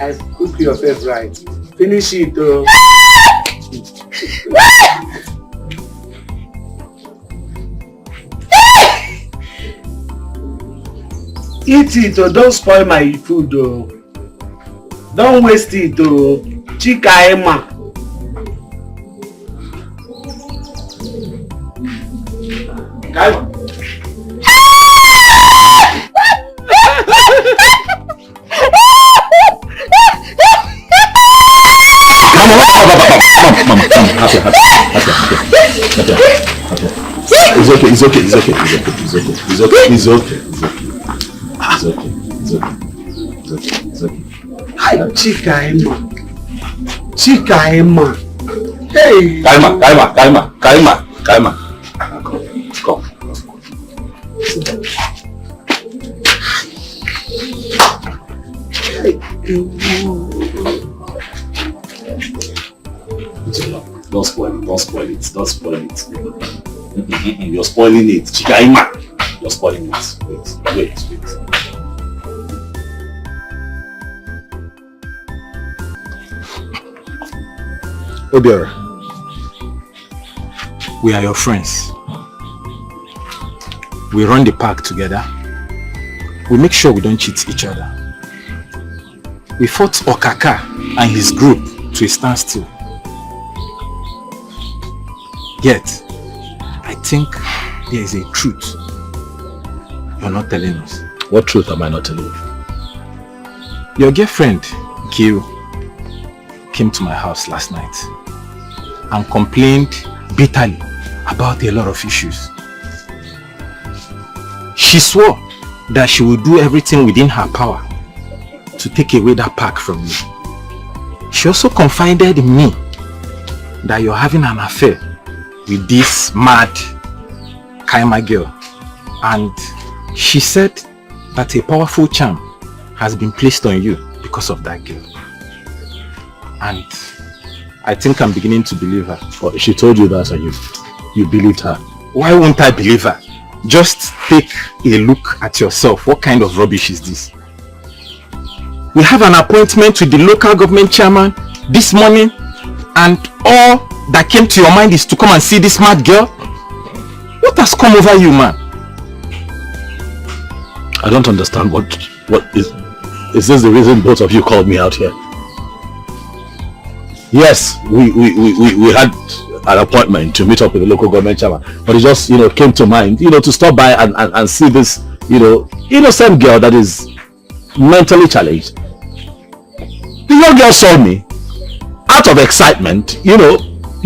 I cook yourself right. Finish it though. Eat it or don't spoil my food oh. Don't waste it oh. Kaima. Kaima. Mama, It's okay. Hi, Kaima. Hey. Kaima. Come. Don't spoil it. You're spoiling it. Kaima. You're spoiling it. Wait. Obiora, we are your friends. We run the park together. We make sure we don't cheat each other. We fought Okaka and his group to a standstill. Yet, I think there is a truth you're not telling us. What truth am I not telling you? Your girlfriend, Kiru, came to my house last night and complained bitterly about a lot of issues. She swore that she would do everything within her power to take away that pack from me. She also confided in me that you're having an affair with this mad Kaima girl, and she said that a powerful charm has been placed on you because of that girl. And I think I'm beginning to believe her. Well, she told you that and you believed her. Why won't I believe her? Just take a look at yourself. What kind of rubbish is this? We have an appointment with the local government chairman this morning, and all that came to your mind is to come and see this mad girl? What has come over you, man? I don't understand. What is this the reason both of you called me out here? Yes, we had an appointment to meet up with the local government chairman, but it just came to mind to stop by and see this innocent girl that is mentally challenged. The young girl saw me, out of excitement,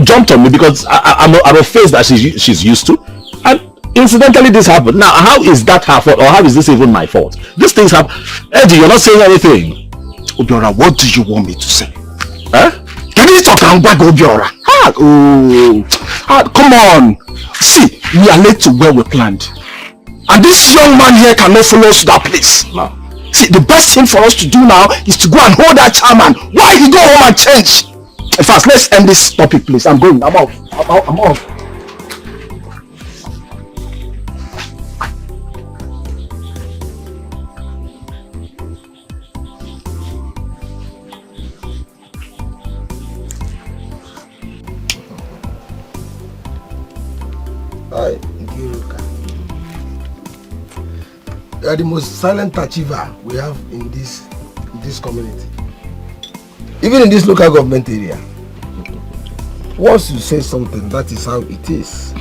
jumped on me because I'm a face that she's used to, and incidentally this happened. Now, how is that her fault, or how is this even my fault? These things happen. Eddie, you're not saying anything. Obiora, what do you want me to say? Huh? Can you talk and back, Obiora? Come on. See, we are late to where we planned. And this young man here cannot follow us to that place. No. See, the best thing for us to do now is to go and hold that chairman while he go home and change. In fact, let's end this topic, please. I'm going. I'm off. I'm off. Hi, Nkiruka. You are the most silent achiever we have in this community. Even in this local government area. Once you say something, that is how it is.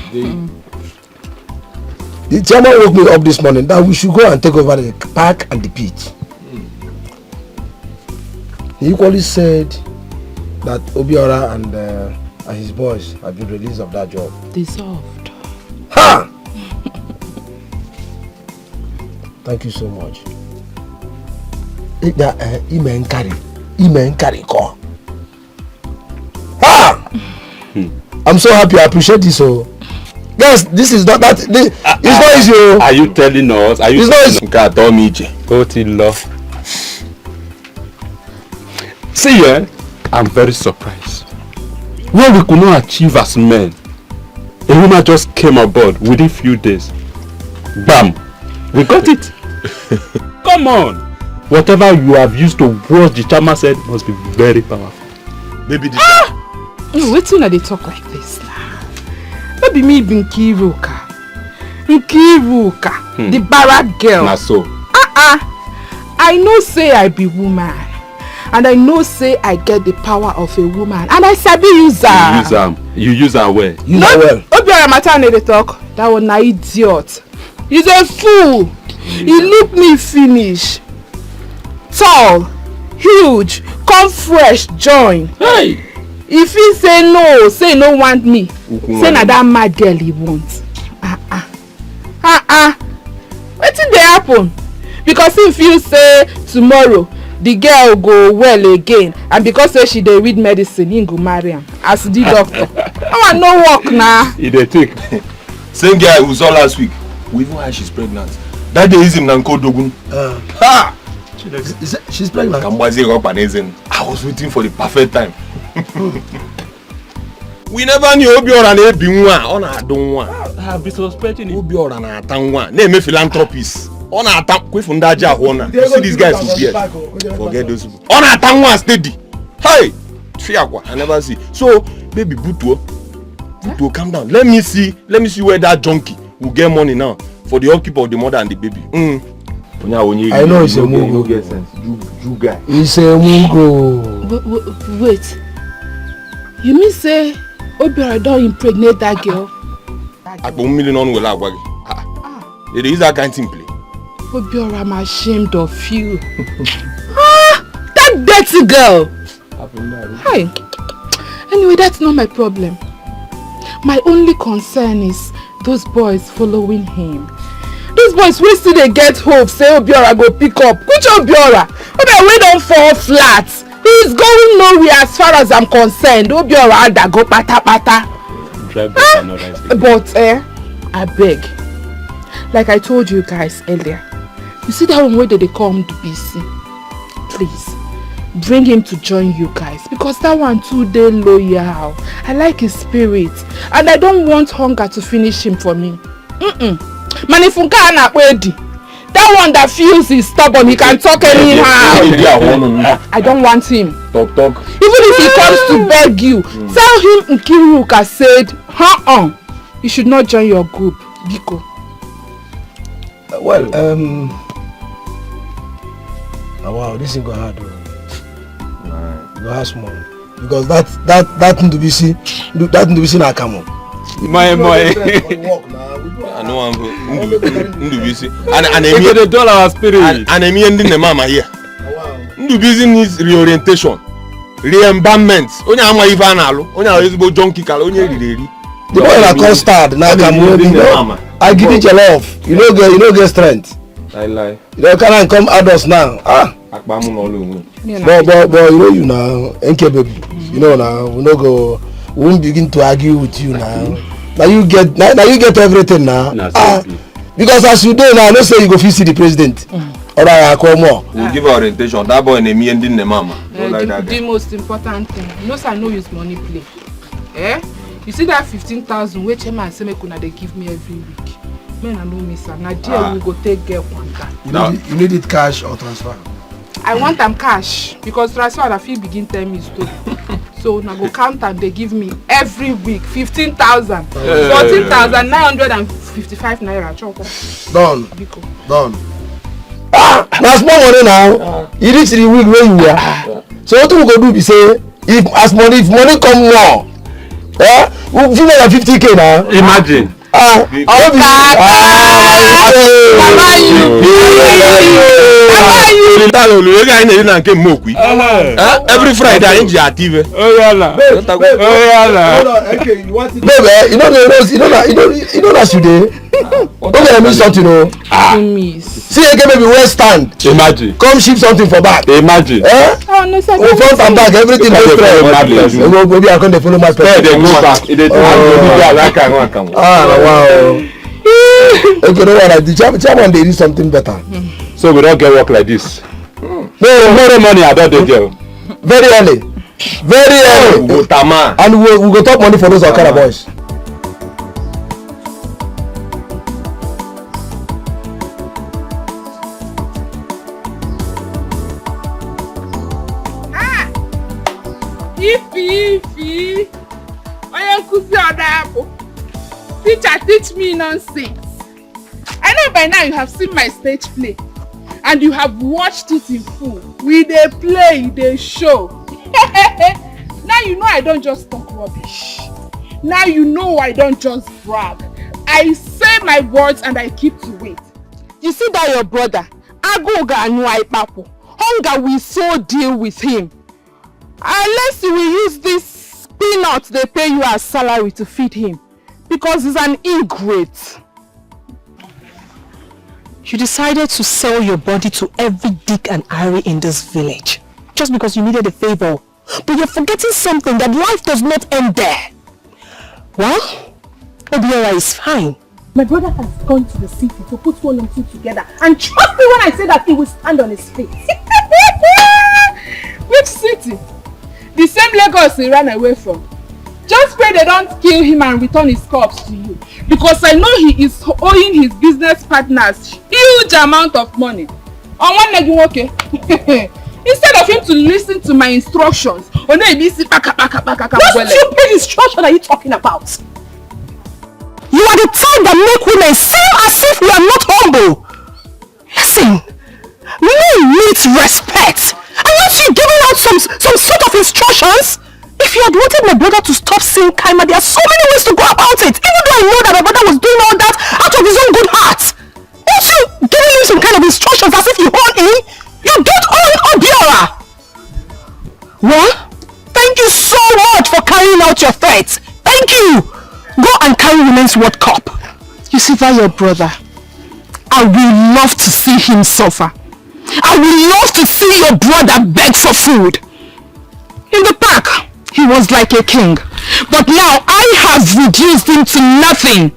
The chairman woke me up this morning that we should go and take over the park and the pitch. He equally said that Obiora and his boys have been released of that job. Dissolved. Ha! Thank you so much. Imen carry call. Ha! I'm so happy. I appreciate this. So, guys, this is not that. It's not easy. Are you telling us? Are you telling us? See, I'm very surprised. What we could not achieve as men, a woman just came aboard within a few days. Bam! We got it. Come on! Whatever you have used to watch the chairman said must be very powerful. Maybe this. Wait till they talk like this now. Maybe me be Nkiruka, the barrack girl. Na so. I know say I be woman. And I know say I get the power of a woman. And I sabi use her. You use her well. Use her well. Obiora matter no dey talk. That one na idiot. He's a fool. He look me finish. Tall, huge, come fresh, join. Hey! If he say no want me. Say na that mad girl he want. Wetin dey happen? Because if you say tomorrow the girl go well again, and because say she dey read medicine, he go marry am as the doctor. I no work na. He dey take. Same guy who saw last week. We even heard she's pregnant. That day is him Nanko Dogun. Ha! She's pregnant. I was waiting for the perfect time. We never knew Obiora and Ebinwa. On a don't want. I have been suspecting it. Obiora and Atangwa. Name a philanthropist. On a tang Kwefundaja Hona. You see these guys who beard. Forget those people. On a tangwa steady. Hey! Fiakwa. I never see. So, baby Butuo, calm down. Let me see where that junkie will get money now for the upkeep of the mother and the baby. I know it's a Mungo. You guy. It's a Mungo. Wait. You mean say Obiora don't impregnate that girl? Akpo million on will agwagi. There is that kind of thing play. Obiora, I'm ashamed of you. That dirty girl. Hi. Anyway, that's not my problem. My only concern is those boys following him. Those boys will still they get hope. Say Obiora go pick up. Which Obiora? Obiora we don't fall flat. He's going nowhere as far as I'm concerned. Obiora that go pata pata. But I beg. Like I told you guys earlier. You see that one where they come to BC? Please. Bring him to join you guys. Because that one too they loyal. I like his spirit. And I don't want hunger to finish him for me. Manifunka ana wedi. That one that feels he's stubborn, he can talk anyhow. I don't want him. Talk. Even if he comes to beg you, tell him Nkiruka said, you should not join your group. Biko. Well, wow, this is going hard. You ask more. Because that thing to be seen na come on. My. I know I'm busy. And the dollar spirit. And I'm ending the mama here. Busy needs reorientation, re-embalmment. Onya ama ifa na alo. Onya ezigbo junkie kala onye ririri. The boy na custard na come on. I give it your love. You know get strength. Lie. You can't come adults now. Akpamu no lo. But you know NK baby. You know now we won't begin to argue with you now. Now you get everything now. Because as you do now, let's say you go see the president. Alright, I come more. We'll give our orientation. That boy and me ending the mama. The most important thing. You know, I know use money play. You see that 15,000 which man say me kuna they give me every week. Men I know me sir. Now dear we go take get one time. You need it cash or transfer? I want them cash because transfer I feel begin tell me story. So now go count and they give me every week 15,000, 14,955 naira. Done. That's more money now. You reach the week where you were. So what we go do? Be say if money come more, we'll give me 50k now. Imagine. Every Friday I enjoy TV. Baby, you know that today. Okay, I miss something. See again, maybe we stand. Imagine. Come ship something for back. Imagine. Oh no, sir. Front and back, everything goes straight. Maybe I can't follow my spell. They go back. Wow. Okay, no one. The chairman they do something better. So we don't get work like this. No money about the girl. Very early. And we go talk money for those Akara boys. Ifi. Teacher, teach me nonsense. I know by now you have seen my stage play. and you have watched it in full. We dey play, dey show. Now you know I don't just talk rubbish. Now you know I don't just brag. I say my words and I keep to it. You see that your brother, Agoga and Papo, hunger will so deal with him. Unless you will use this peanuts they pay you as salary to feed him. Because he's an ingrate. You decided to sell your body to every Dick and Harry in this village. Just because you needed a favor. But you're forgetting something, that life does not end there. Well, Obiora is fine. My brother has gone to the city to put one and two together. And trust me when I say that he will stand on his feet. Which city? The same Lagos he ran away from. Just pray they don't kill him and return his corpse to you. Because I know he is owing his business partners huge amount of money. On one leg, okay? Instead of him to listen to my instructions, what stupid instruction are you talking about? You are the type that make women seem as if we are not humble. Listen, men need respect. And not you giving out some sort of instructions. If you had wanted my brother to stop seeing Kaima, there are so many ways to go about it. Even though I know that my brother was doing all that out of his own good heart. Don't you giving him some kind of instructions as if you own him? You don't own Obiora! Well, thank you so much for carrying out your threats. Thank you! Go and carry Women's World Cup. You see that your brother? I will love to see him suffer. I will love to see your brother beg for food. In the park, he was like a king. But now I have reduced him to nothing.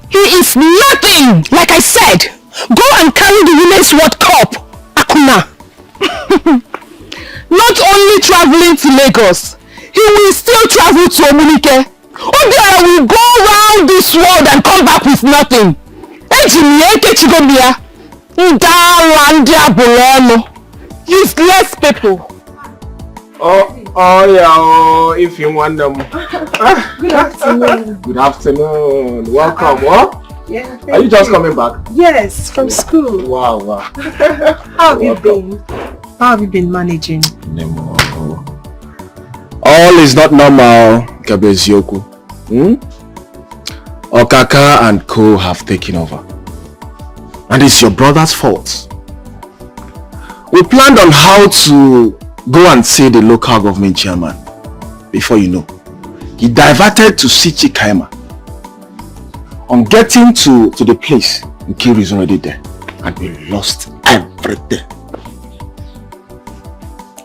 He is nothing! Like I said, go and carry the Women's World Cup, Akuna. Not only traveling to Lagos, he will still travel to Omunike. Obiora will go around this world and come back with nothing. Useless people. Oh yeah, if you want them. Good afternoon. Good afternoon. Welcome. What? Yeah. Are you just coming back? Yes, from school. Wow. How have you been? How have you been managing? All is not normal, Kabezioku. Okaka and Co have taken over. And it's your brother's fault. We planned on how to go and see the local government chairman. Before you know, he diverted to see Kaima. On getting to the place, Nkiru is already there. And we lost everything.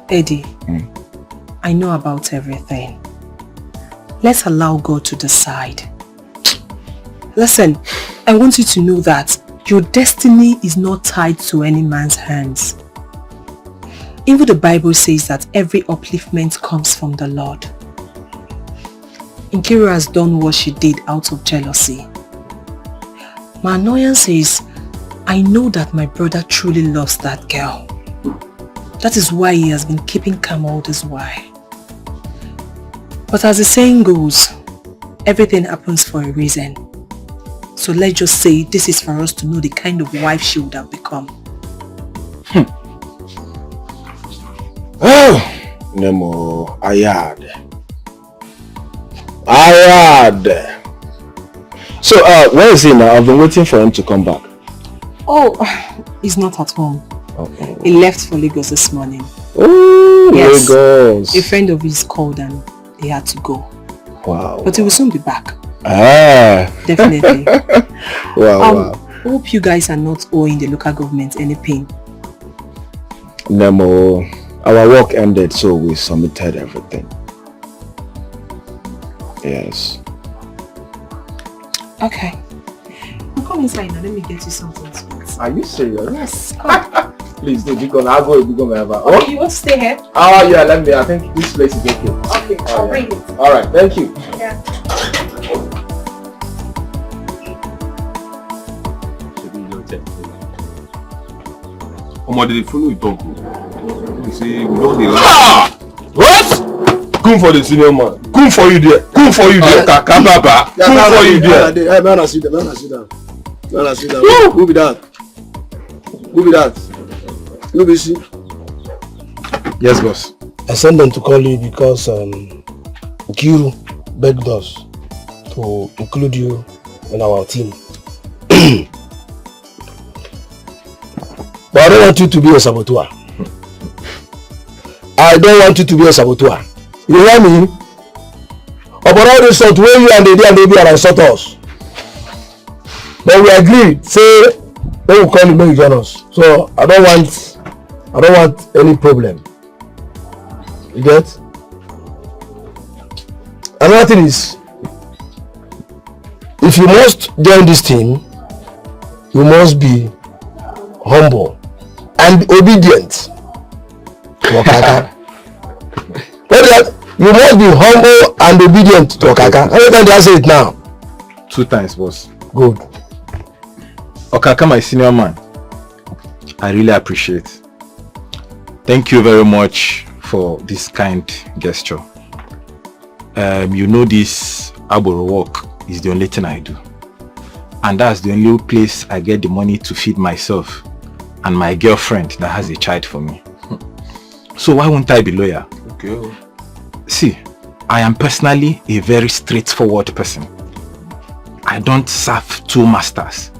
Eddie, I know about everything. Let's allow God to decide. Listen, I want you to know that your destiny is not tied to any man's hands. Even the Bible says that every upliftment comes from the Lord. Nkiru has done what she did out of jealousy. My annoyance is, I know that my brother truly loves that girl. That is why he has been keeping calm all this while. But as the saying goes, everything happens for a reason. So let's just say this is for us to know the kind of wife she would have become. Oh, Nemo, Ayad. So, where is he now? I've been waiting for him to come back. Oh, he's not at home. Okay. He left for Lagos this morning. Oh, yes. Lagos. A friend of his called and he had to go. Wow. But he will soon be back. Ah. Definitely. Wow. Hope you guys are not owing the local government any pain. Nemo, our work ended, so we submitted everything. Yes. Okay. Come inside now, let me get you something to eat. Are you serious? Yes, come. Please do, because I'll go ever. Okay, you want to stay here? Oh yeah, I think this place is okay. Okay, I'll bring it. Alright, thank you. Yeah. They follow you talk. You say we don't lie. What? Come for the senior man. Come for you there. Come for you there. Kakababa. Come for you there. Hey, sit down. Who be that? You busy? Yes, boss. I sent them to call you because Kiru begged us to include you in our team. But I don't want you to be a saboteur. I don't want you to be a saboteur. You hear me? About all this sort where you and the baby are insult us. But we agreed, say they will call you when you join us. So I don't want any problem. You get? Another thing is, if you must join this team, you must be humble and obedient to Okaka. You must be humble and obedient to Okaka. How many times did I say it now? 2 times, boss. Good. Okaka, my senior man, I really appreciate. Thank you very much for this kind gesture. You know this Aboro work is the only thing I do. And that's the only place I get the money to feed myself and my girlfriend that has a child for me. So why won't I be loyal? Okay. See, I am personally a very straightforward person. I don't serve 2 masters.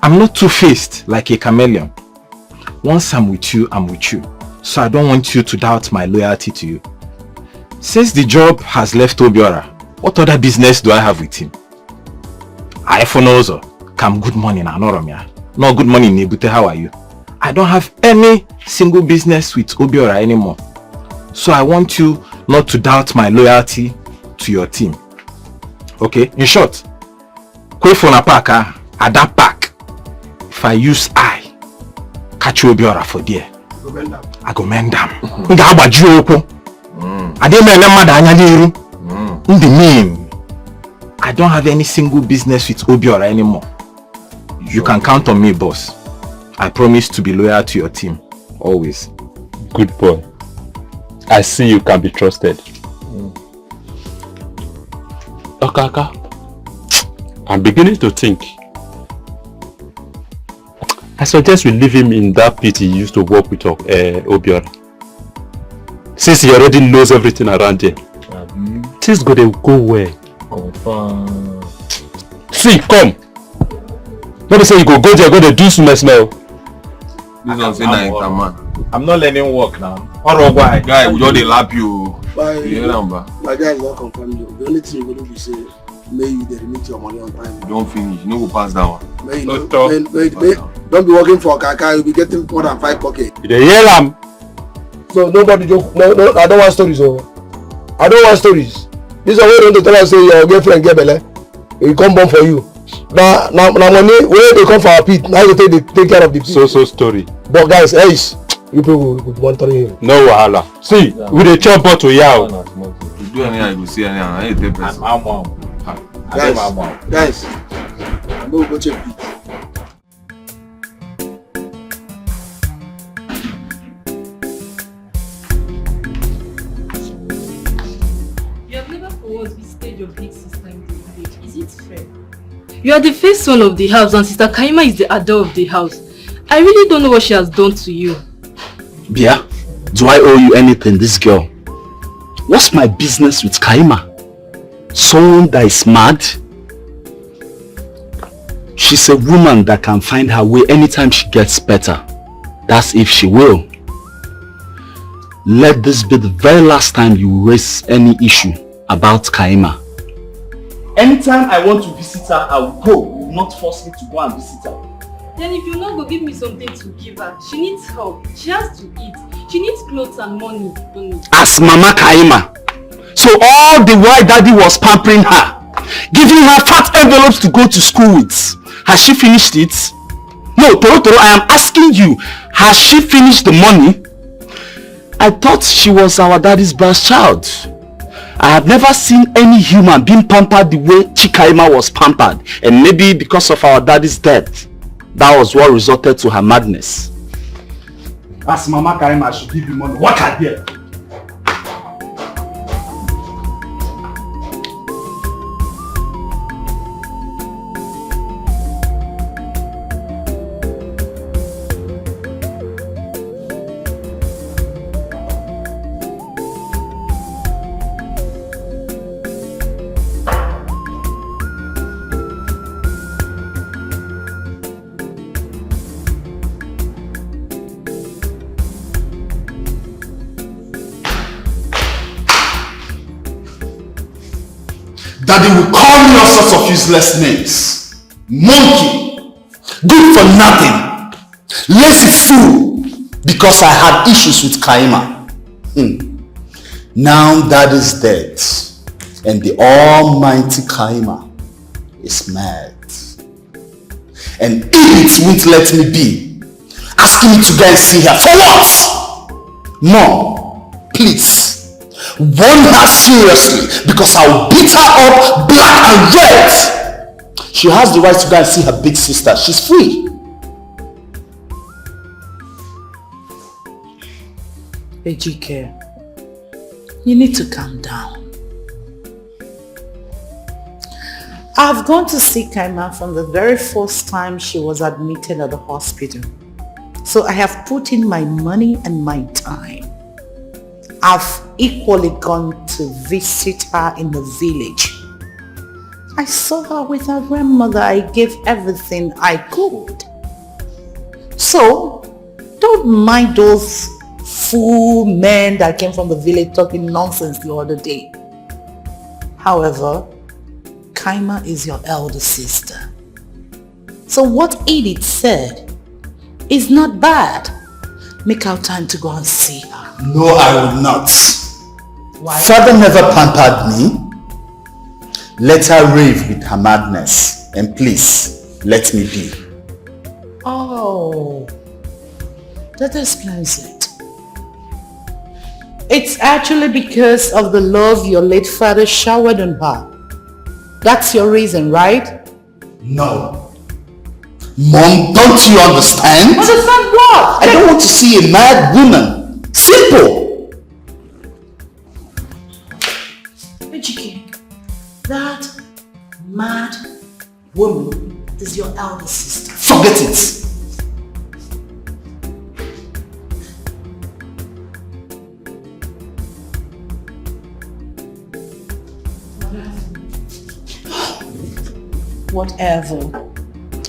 I'm not two-faced like a chameleon. Once I'm with you, I'm with you. So I don't want you to doubt my loyalty to you. Since the job has left Obiora, what other business do I have with him? I for also come good morning, Anoromia. No good morning, Nebute, how are you? I don't have any single business with Obiora anymore. So I want you not to doubt my loyalty to your team. Okay? In short, kwe for na park, at that park, if I use catch Obiora for there, I go mend them. I don't have any single business with Obiora anymore. You can count on me, boss. I promise to be loyal to your team. Always. Good boy. I see you can be trusted. Okaka, I'm beginning to think. I suggest we leave him in that pit he used to work with Obiora. Since he already knows everything around here. Things go well. See, come. Let me say you go there, go to do some smell. This one say na man. I'm not learning work now. Guy, we don't lap you. My guy is not confirmed you. The only thing you will do is say, may you remit your money on time. Don't finish. You no go pass that one. Don't be working for Kaka. You'll be getting more than 5 pockets. You hear him? So nobody joke. No, I don't want stories. I don't want stories. This is a way to tell us say your girlfriend get belle. He come born for you. Now money where they come for our pit. Now you take care of the pit. So story. But guys, hey, you people will monitor him. No wahala. See, we dey chop bottle yaw. You do anything, you go see anything. I ain't take person. Guys, I'm going to go check pit. You have never for once visited your big sister in the village. Is it fair? You are the first son of the house and Sister Kaima is the adult of the house. I really don't know what she has done to you. Bia, do I owe you anything, this girl? What's my business with Kaima? Someone that is mad? She's a woman that can find her way anytime she gets better. That's if she will. Let this be the very last time you raise any issue about Kaima. Anytime I want to visit her, I will go. You will not force me to go and visit her. Then if you not go give me something to give her, she needs help. She has to eat. She needs clothes and money. As Mama Kaima. So all the while Daddy was pampering her, giving her fat envelopes to go to school with. Has she finished it? No, Toro, I am asking you, has she finished the money? I thought she was our daddy's best child. I have never seen any human being pampered the way Chikaima was pampered. And maybe because of our daddy's death, that was what resulted to her madness. As Mama Kaima should give you money. What are there? Daddy will call me all sorts of useless names. Monkey, good for nothing, lazy fool, because I had issues with Kaima. Now Dad is dead, and the almighty Kaima is mad. And idiots won't let me be, asking me to go and see her. For what? Mom, please, warn her seriously, because I'll beat her up black and red. She has the right to go and see her big sister. She's free. Ejike, you need to calm down. I've gone to see Kaima from the very first time she was admitted at the hospital. So I have put in my money and my time. I've equally gone to visit her in the village. I saw her with her grandmother. I gave everything I could. So, don't mind those fool men that came from the village talking nonsense the other day. However, Kaima is your elder sister. So what Edith said is not bad. Make out time to go and see her. No, I will not. Why? Father never pampered me. Let her rave with her madness. And please, let me be. Oh, that explains it. It's actually because of the love your late father showered on her. That's your reason, right? No. Mom, don't you understand? Understand what? I don't want to see a mad woman. Simple. Ejike, that mad woman is your elder sister. Forget it. Whatever,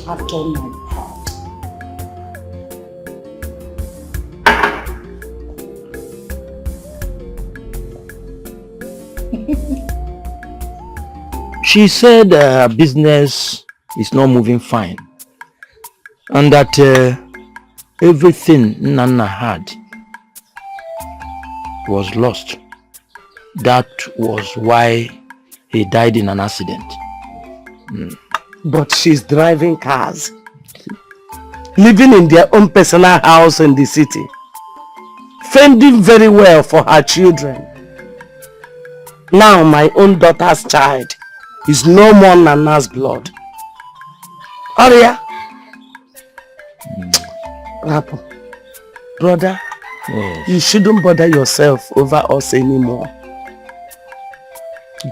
I've done my part. She said her business is not moving fine and that everything Nana had was lost. That was why he died in an accident. But she's driving cars, living in their own personal house in the city, fending very well for her children. Now my own daughter's child is no more Nana's blood. Aria, Rapo, brother, yes. You shouldn't bother yourself over us anymore.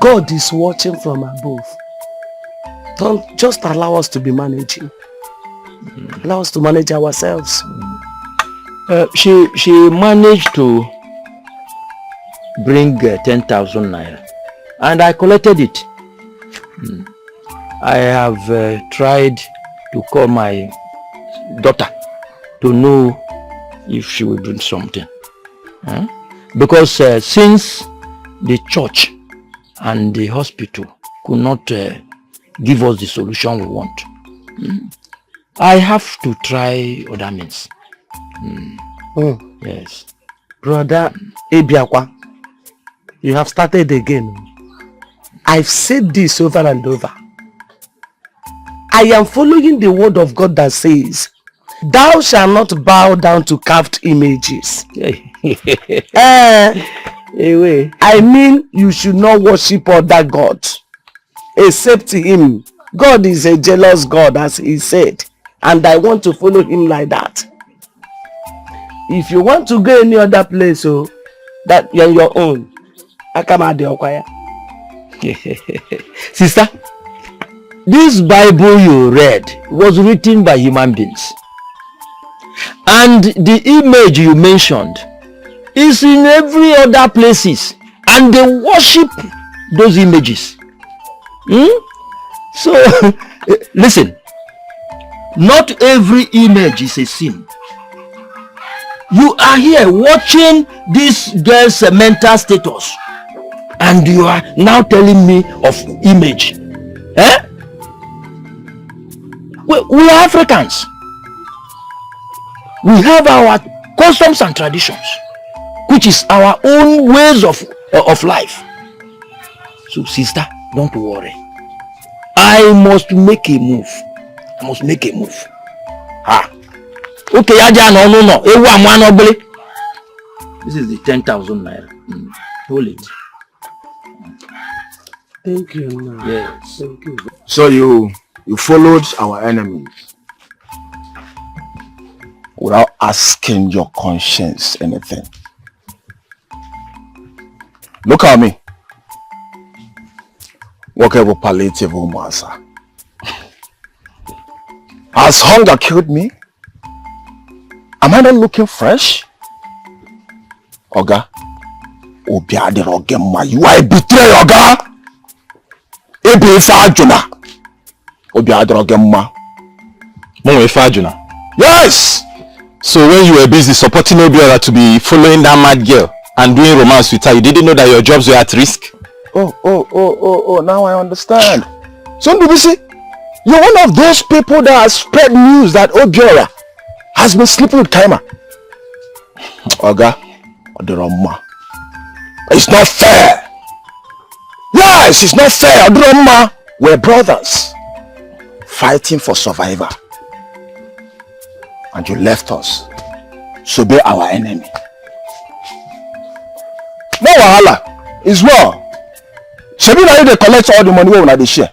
God is watching from above. Don't just allow us to be managing. Allow us to manage ourselves. She managed to bring 10,000 naira and I collected it. I have tried to call my daughter to know if she will bring something. Because since the church and the hospital could not give us the solution we want, I have to try other means. Yes. Brother Ebiakwa, you have started again. I've said this over and over. I am following the word of God that says, thou shalt not bow down to carved images. I mean, you should not worship other gods except him. God is a jealous God, as he said, and I want to follow him like that. If you want to go any other place, that you're your own. I come out the choir. Sister, this Bible you read was written by human beings. And the image you mentioned is in every other places. And they worship those images. So, listen. Not every image is a sin. You are here watching this girl's mental status. And you are now telling me of image. Eh? We are Africans. We have our customs and traditions, which is our own ways of life. So sister, don't worry. I must make a move. I must make a move. Okay, no. This is the 10,000 naira. Hold it. Thank you, man. Yes. Thank you. So you followed our enemies without asking your conscience anything. Look at me. Whatever palliative master. Has hunger killed me? Am I not looking fresh? Oga, Obiora, you are a betrayer, Oga. Ebe Fajuna. Obiora. Yes! So when you were busy supporting Obiora to be following that mad girl and doing romance with her, you didn't know that your jobs were at risk? Oh, now I understand. So BBC, you're one of those people that has spread news that Obiora has been sleeping with Kaima. Oga, Odiroma. It's not fair. Yes, it's not fair. Odiroma. We're brothers fighting for survival. And you left us to be our enemy. No wahala. It's well. Shebi na you dey collect all the money wey una dey share.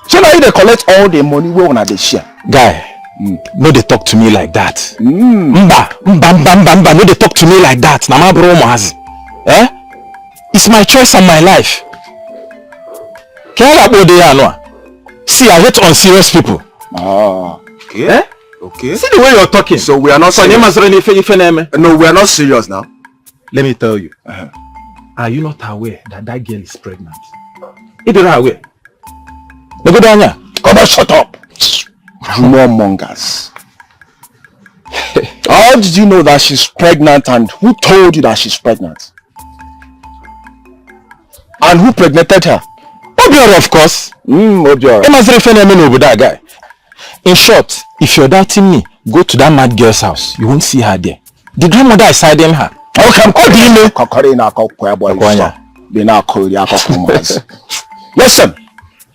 Shebi na you dey collect all the money wey una dey share. Guy, no dey talk to me like that. Mba, no dey talk to me like that. Na my bro Mazi. Eh? It's my choice and my life. See, I hate unserious people. Okay. Eh? Okay. See the way you're talking. So we are not serious. No, we are not serious now. Let me tell you. Are you not aware that that girl is pregnant? If you're not aware. Come on, shut up. Rumor mongers. How did you know that she's pregnant, and who told you that she's pregnant? And who pregnated her? Obiora, of course. Obiora. That guy. In short, if you're doubting me, go to that mad girl's house. You won't see her there. The grandmother is hiding her. Listen,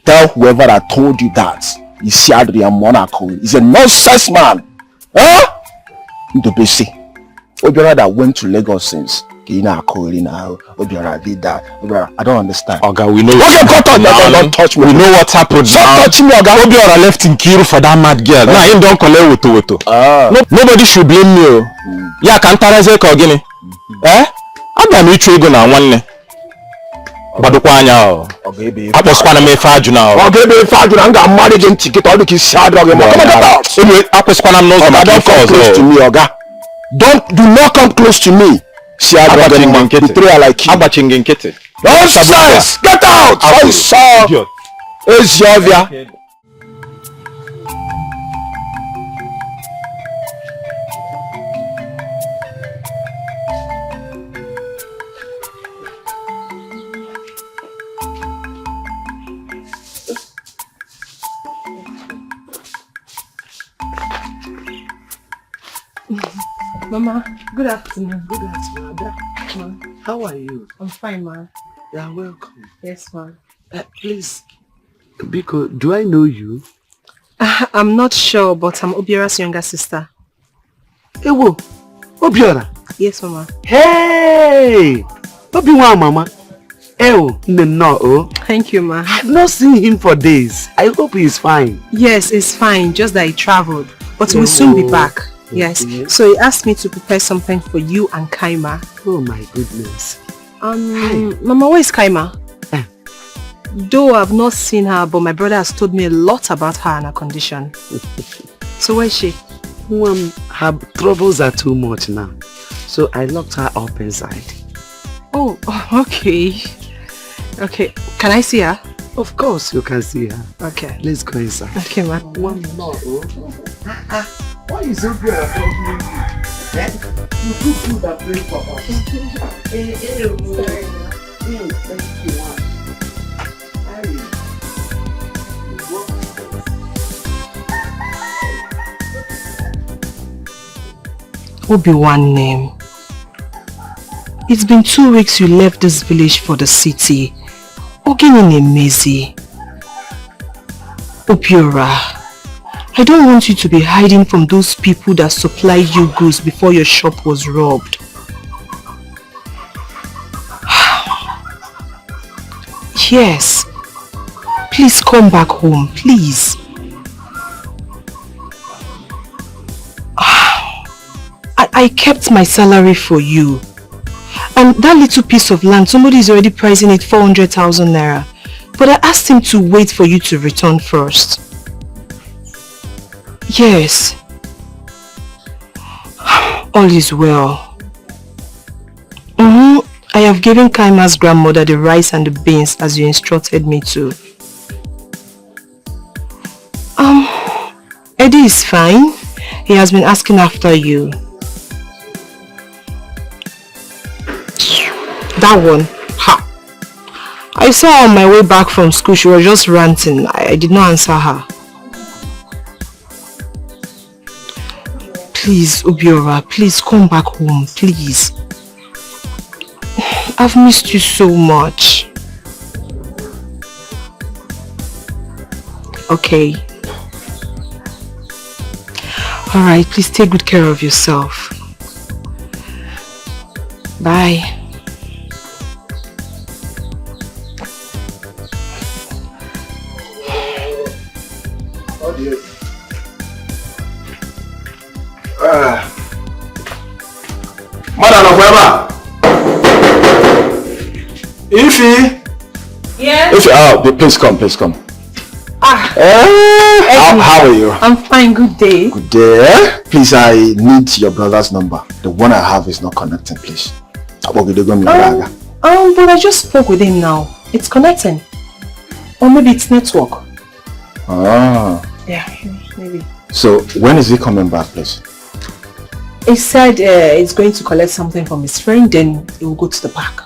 tell whoever that told you that Isiadrian Monaco is a nonsense man. Huh? Ndobesi. Obiora that went to Lagos since. Obiora did that. Obiora, I don't understand. Oga, we know. Don't touch me. We know what happened. Stop touching me, Oga. Obiora left in Kiru for that mad girl. Now him don't collect woto. Nobody should blame me. Yeah, can't Kogini. Eh? I'm not ego na one. Badukwanya. Aposwana me faju now. Ebe faju na nga marriage and ticket all the kids sad dog. Come on, get out. Anyway, Aposwana knows Oga, don't come close to me, Oga. Do not come close to me. Betrayal like you. Nonsense! Get out! I saw. It's Yovia. Mama, good afternoon. Good afternoon, Ada. How are you? I'm fine, ma. You are welcome. Yes, ma. Please, Biko, do I know you? I'm not sure, but I'm Obiora's younger sister. Ewo, Obiora? Yes, Mama. Hey! Obiwa, Mama. Ewo, no. Thank you, Ma. I've not seen him for days. I hope he's fine. Yes, he's fine, just that he traveled. But we'll soon be back. Yes. Okay. So he asked me to prepare something for you and Kaima. Oh my goodness. Mama, where is Kaima? Though I've not seen her, but my brother has told me a lot about her and her condition. So where is she? Her troubles are too much now. So I locked her up inside. Oh, okay. Okay. Can I see her? Of course you can see her. Okay. Let's go inside. Okay, ma. One more. Why is so good? You cook food that brings papa. Obi-Wan name. It's been 2 weeks you left this village for the city. Ogini Nemezi. Obiora, I don't want you to be hiding from those people that supplied you goods before your shop was robbed. Yes. Please come back home, please. I kept my salary for you. And that little piece of land, somebody is already pricing it 400,000 naira. But I asked him to wait for you to return first. Yes. All is well. I have given Kaima's grandmother the rice and the beans as you instructed me to. Eddie is fine. He has been asking after you. That one, ha! I saw her on my way back from school. She was just ranting. I did not answer her. Please, Obiora, please come back home, please. I've missed you so much. Okay. Alright, please take good care of yourself. Bye. Madam Obiora. Ify. Yes? Ify, please come. How are you? I'm fine, good day. Good day. Please, I need your brother's number. The one I have is not connecting, please. But I just spoke with him now. It's connecting. Or maybe it's network. Ah. Yeah, maybe. So, when is he coming back, please? He said he's going to collect something from his friend, then he will go to the park.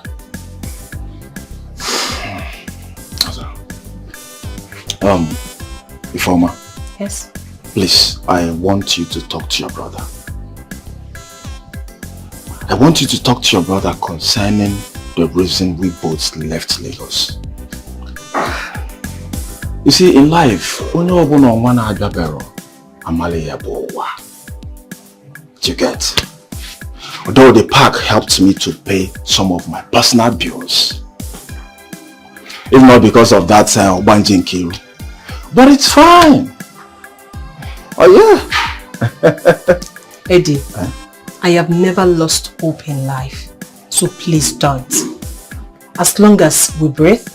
Informer. Yes? Please, I want you to talk to your brother. I want you to talk to your brother concerning the reason we both left Lagos. You see, in life, do you get? Although the park helped me to pay some of my personal bills, if not because of that Banjin Kiru. But it's fine. Oh yeah. Eddie, I have never lost hope in life. So please don't. As long as we breathe,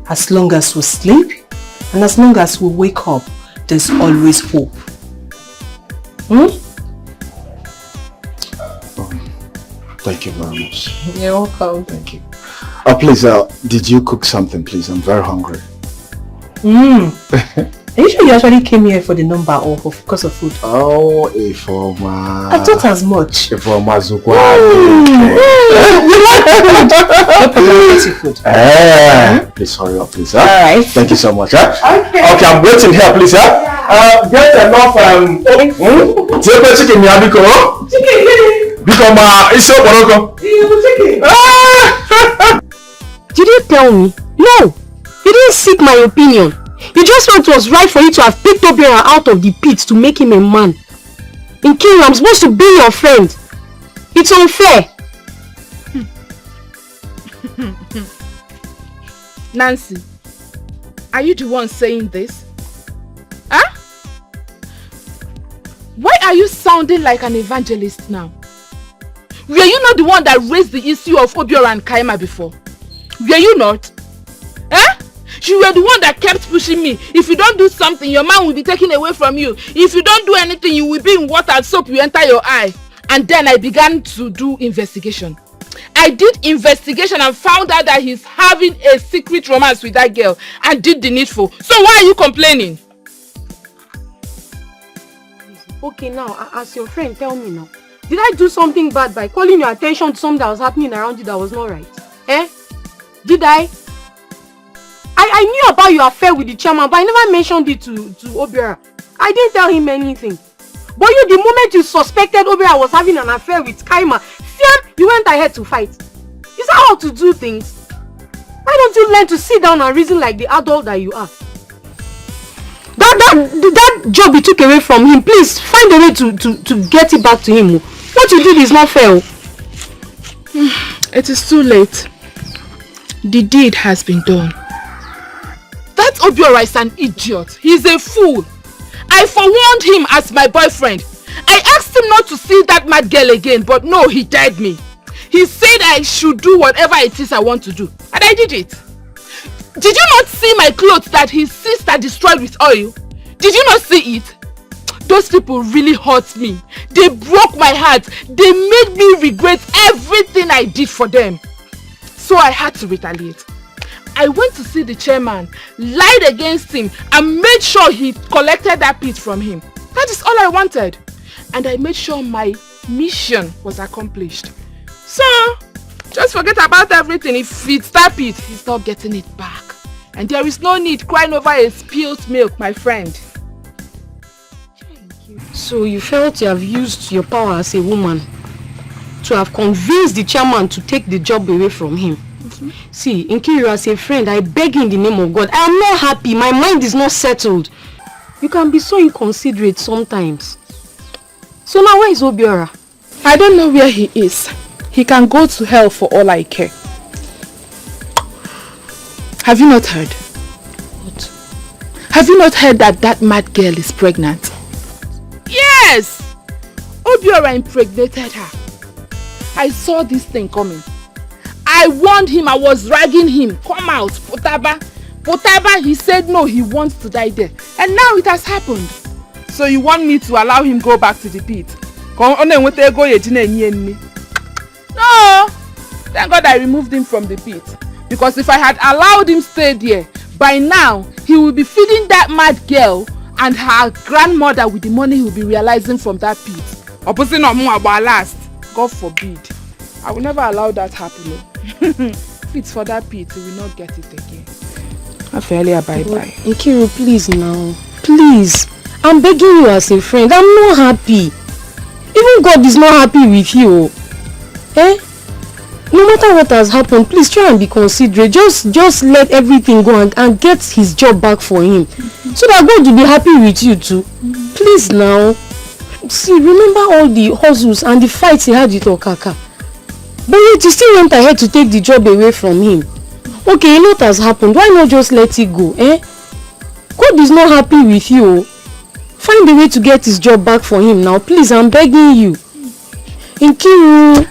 as long as we sleep, and as long as we wake up, there's always hope. Thank you very much. You're welcome. Thank you. Please, did you cook something, please? I'm very hungry. Are you sure you actually came here for the number or because of food? Oh, Ifoma. I thought as much. Ifoma Zukwa. You like food? Please hurry up, please. Alright. Thank you so much. Okay, I'm waiting here, please. Get enough chicken, Yabiko. Chicken. Because it's so poroko. Did you tell me? No. You didn't seek my opinion. You just felt it was right for you to have picked Obiora out of the pit to make him a man. In King, I'm supposed to be your friend. It's unfair. Nancy, are you the one saying this? Huh? Why are you sounding like an evangelist now? Were you not the one that raised the issue of Obiora and Kaima before? Were you not? Eh? You were the one that kept pushing me. If you don't do something, your man will be taken away from you. If you don't do anything, you will be in water and soap will enter your eye. And then I began to do investigation. I did investigation and found out that he's having a secret romance with that girl and did the needful. So why are you complaining? Okay, now, as your friend, tell me now. Did I do something bad by calling your attention to something that was happening around you that was not right? Eh? Did I? I knew about your affair with the chairman, but I never mentioned it to Obiora. I didn't tell him anything. But you, the moment you suspected Obiora was having an affair with Kaima, you went ahead to fight. Is that how to do things? Why don't you learn to sit down and reason like the adult that you are? That job you took away from him, please find a way to get it back to him. What you did is not fair. It is too late. The deed has been done. That Obiora is an idiot. He's a fool. I forewarned him as my boyfriend. I asked him not to see that mad girl again, but no, he dared me. He said I should do whatever it is I want to do, and I did it. Did you not see my clothes that his sister destroyed with oil? Did you not see it? Those people really hurt me. They broke my heart. They made me regret everything I did for them. So I had to retaliate. I went to see the chairman, lied against him, and made sure he collected that pit from him. That is all I wanted. And I made sure my mission was accomplished. So, just forget about everything. If it's that pit, he's not getting it back. And there is no need crying over a spilled milk, my friend. So you felt you have used your power as a woman to have convinced the chairman to take the job away from him. See, Nkiru, as a friend, I beg in the name of God. I am not happy. My mind is not settled. You can be so inconsiderate sometimes. So now where is Obiora? I don't know where he is. He can go to hell for all I care. Have you not heard? What? Have you not heard that that mad girl is pregnant? Yes! Obiora impregnated her. I saw this thing coming. I warned him, I was dragging him. Come out, Potaba. Potaba, he said no, he wants to die there. And now it has happened. So you want me to allow him go back to the pit? No! Thank God I removed him from the pit. Because if I had allowed him stay there, by now, he will be feeding that mad girl and her grandmother with the money he will be realizing from that pit. Opposite no more about last. God forbid. I will never allow that happen. If it's for that pit, he will not get it again. Afelia, bye-bye. Nkiru, please now. Please. I'm begging you as a friend. I'm not happy. Even God is not happy with you. Eh? No matter what has happened, please try and be considerate. Just let everything go and get his job back for him. So that God will be happy with you too. Please now. See, remember all the hustles and the fights he had with Okaka. But yet you still went ahead to take the job away from him. Okay, you know what has happened. Why not just let it go, eh? God is not happy with you. Find a way to get his job back for him now. Please, I'm begging you. Nkiru.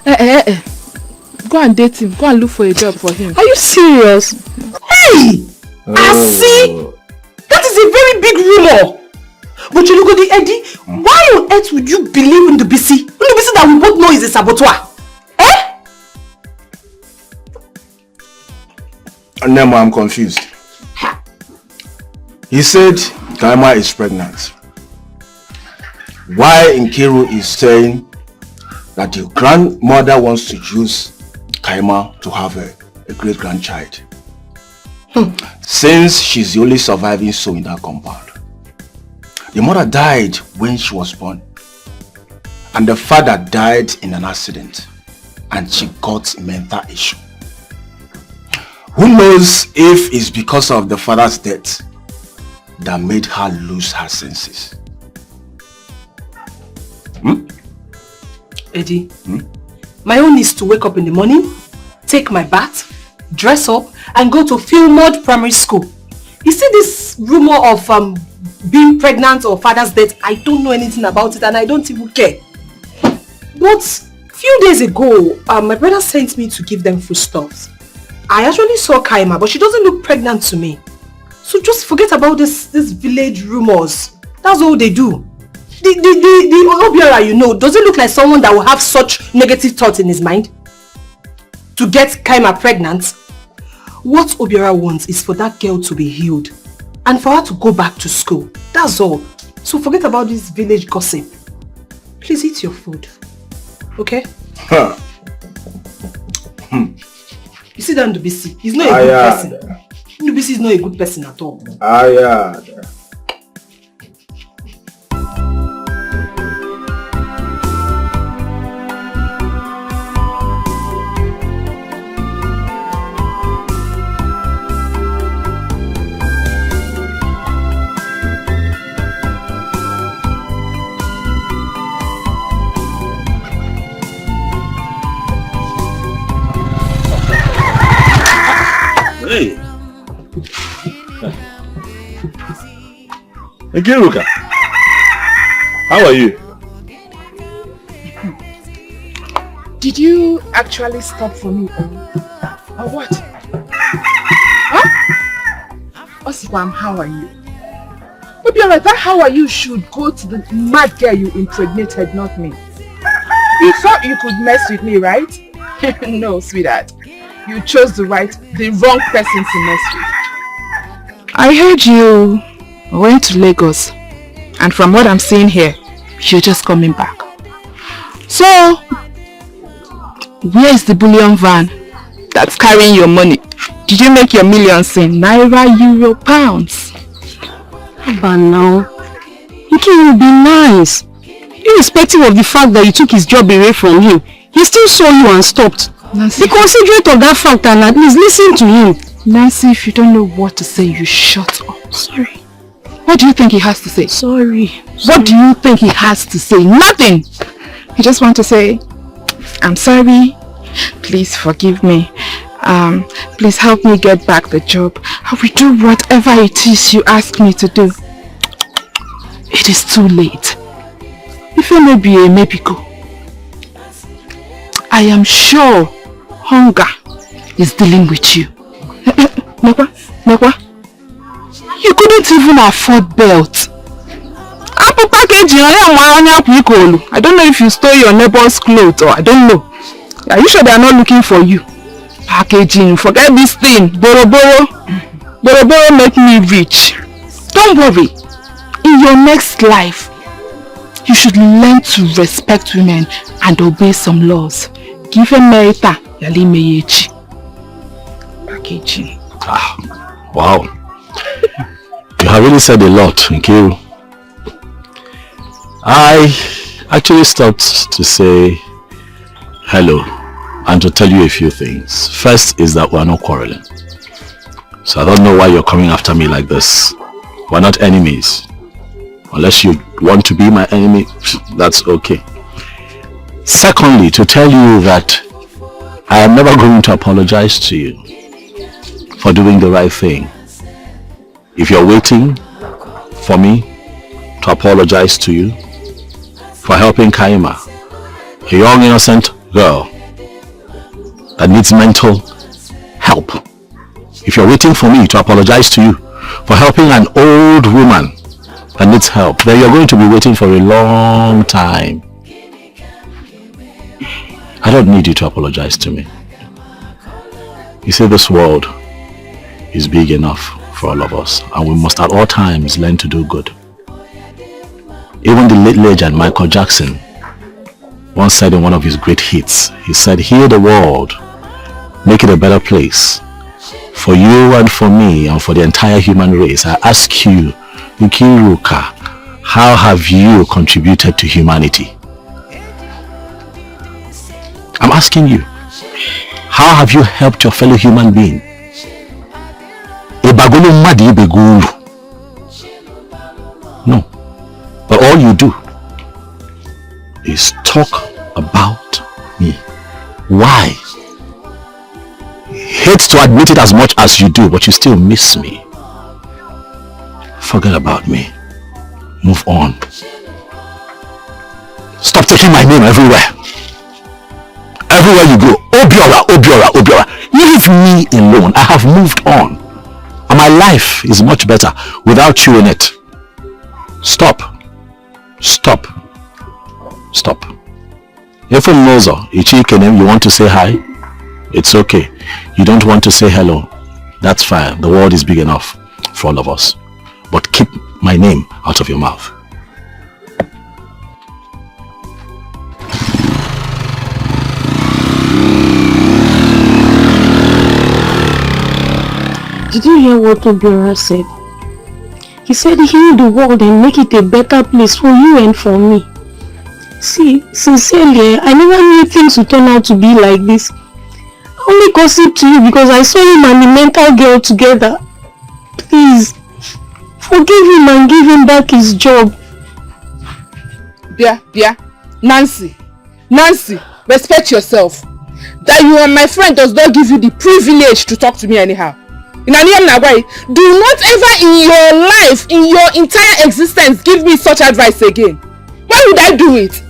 Go and date him. Go and look for a job for him. Are you serious? Hey! I see! That is a very big rumor. But you look at the Eddie. Why on earth would you believe in the BC? The BC that we both know is a saboteur. Eh? Nemo, I'm confused. He said Kaima is pregnant. Why Nkiru is saying that the grandmother wants to use Kaima to have a great-grandchild. Since she's the only surviving soul in that compound. The mother died when she was born. And the father died in an accident. And she got mental issue. Who knows if it's because of the father's death that made her lose her senses. Eddie, my own is to wake up in the morning, take my bath, dress up, and go to Fieldmont Primary School. You see this rumor of being pregnant or father's death, I don't know anything about it and I don't even care. But a few days ago, my brother sent me to give them foodstuffs. I actually saw Kaima, but she doesn't look pregnant to me. So just forget about this village rumors. That's all they do. The Obiora, you know, does it look like someone that will have such negative thoughts in his mind? To get Kaima pregnant? What Obiora wants is for that girl to be healed and for her to go back to school. That's all. So forget about this village gossip. Please eat your food. Okay? Huh. You see that Ndubisi? He's not a good person. Ndubisi is not a good person at all. Hey. Nkiruka, how are you? Did you actually stop for me or what? Huh? Osipam, how are you? Obiora, that how are you should go to the mad girl you impregnated, not me. You thought you could mess with me, right? No, sweetheart. You chose the wrong person to mess with. I heard you went to Lagos, and from what I'm seeing here, you're just coming back. So, where is the bullion van that's carrying your money? Did you make your millions in Naira, Euro, Pounds? But now, it will be nice. Irrespective of the fact that you took his job away from him, he still saw you and stopped. Nancy, be considerate of that fact and at least listen to him. Nancy, if you don't know what to say, you shut up. Sorry. What do you think he has to say? Sorry. What do you think he has to say? Nothing. He just wants to say, I'm sorry. Please forgive me. Please help me get back the job. I will do whatever it is you ask me to do. It is too late. If you may be a maybe go. I am sure hunger is dealing with you. Nekwa, you couldn't even afford belt. Apple packaging, I don't know if you stole your neighbor's clothes or I don't know. Are you sure they are not looking for you? Packaging, forget this thing. Boro make me rich. Don't worry. In your next life, you should learn to respect women and obey some laws. Give a meta, yali meyechi. Packaging. Wow. You have really said a lot, Nkiru. I actually stopped to say hello and to tell you a few things. First is that we're not quarreling. So I don't know why you're coming after me like this. We're not enemies. Unless you want to be my enemy, that's okay. Secondly, to tell you that I am never going to apologize to you for doing the right thing. If you're waiting for me to apologize to you for helping Kaima, a young innocent girl that needs mental help, if you're waiting for me to apologize to you for helping an old woman that needs help, then you're going to be waiting for a long time. I don't need you to apologize to me. You see, this world is big enough for all of us, and we must at all times learn to do good. Even the late legend Michael Jackson once said in one of his great hits, he said, heal the world, make it a better place for you and for me and for the entire human race. I ask you, Nkiruka, how have you contributed to humanity? I'm asking you, how have you helped your fellow human being? No. But all you do is talk about me. Why? Hate to admit it as much as you do, but you still miss me. Forget about me. Move on. Stop taking my name everywhere. Everywhere you go, Obiora, Obiora, Obiora. Leave me alone. I have moved on. And my life is much better without you in it. Stop. Stop. Stop. If you want to say hi, it's okay. You don't want to say hello, that's fine. The world is big enough for all of us. But keep my name out of your mouth. Did you hear what Obiora said? He said heal the world and make it a better place for you and for me. See, sincerely, I never knew things would turn out to be like this. I only gossiped to you because I saw him and the mental girl together. Please, forgive him and give him back his job. Bia, Nancy, respect yourself. That you are my friend does not give you the privilege to talk to me anyhow. Do not ever in your life, in your entire existence, give me such advice again. Why would I do it?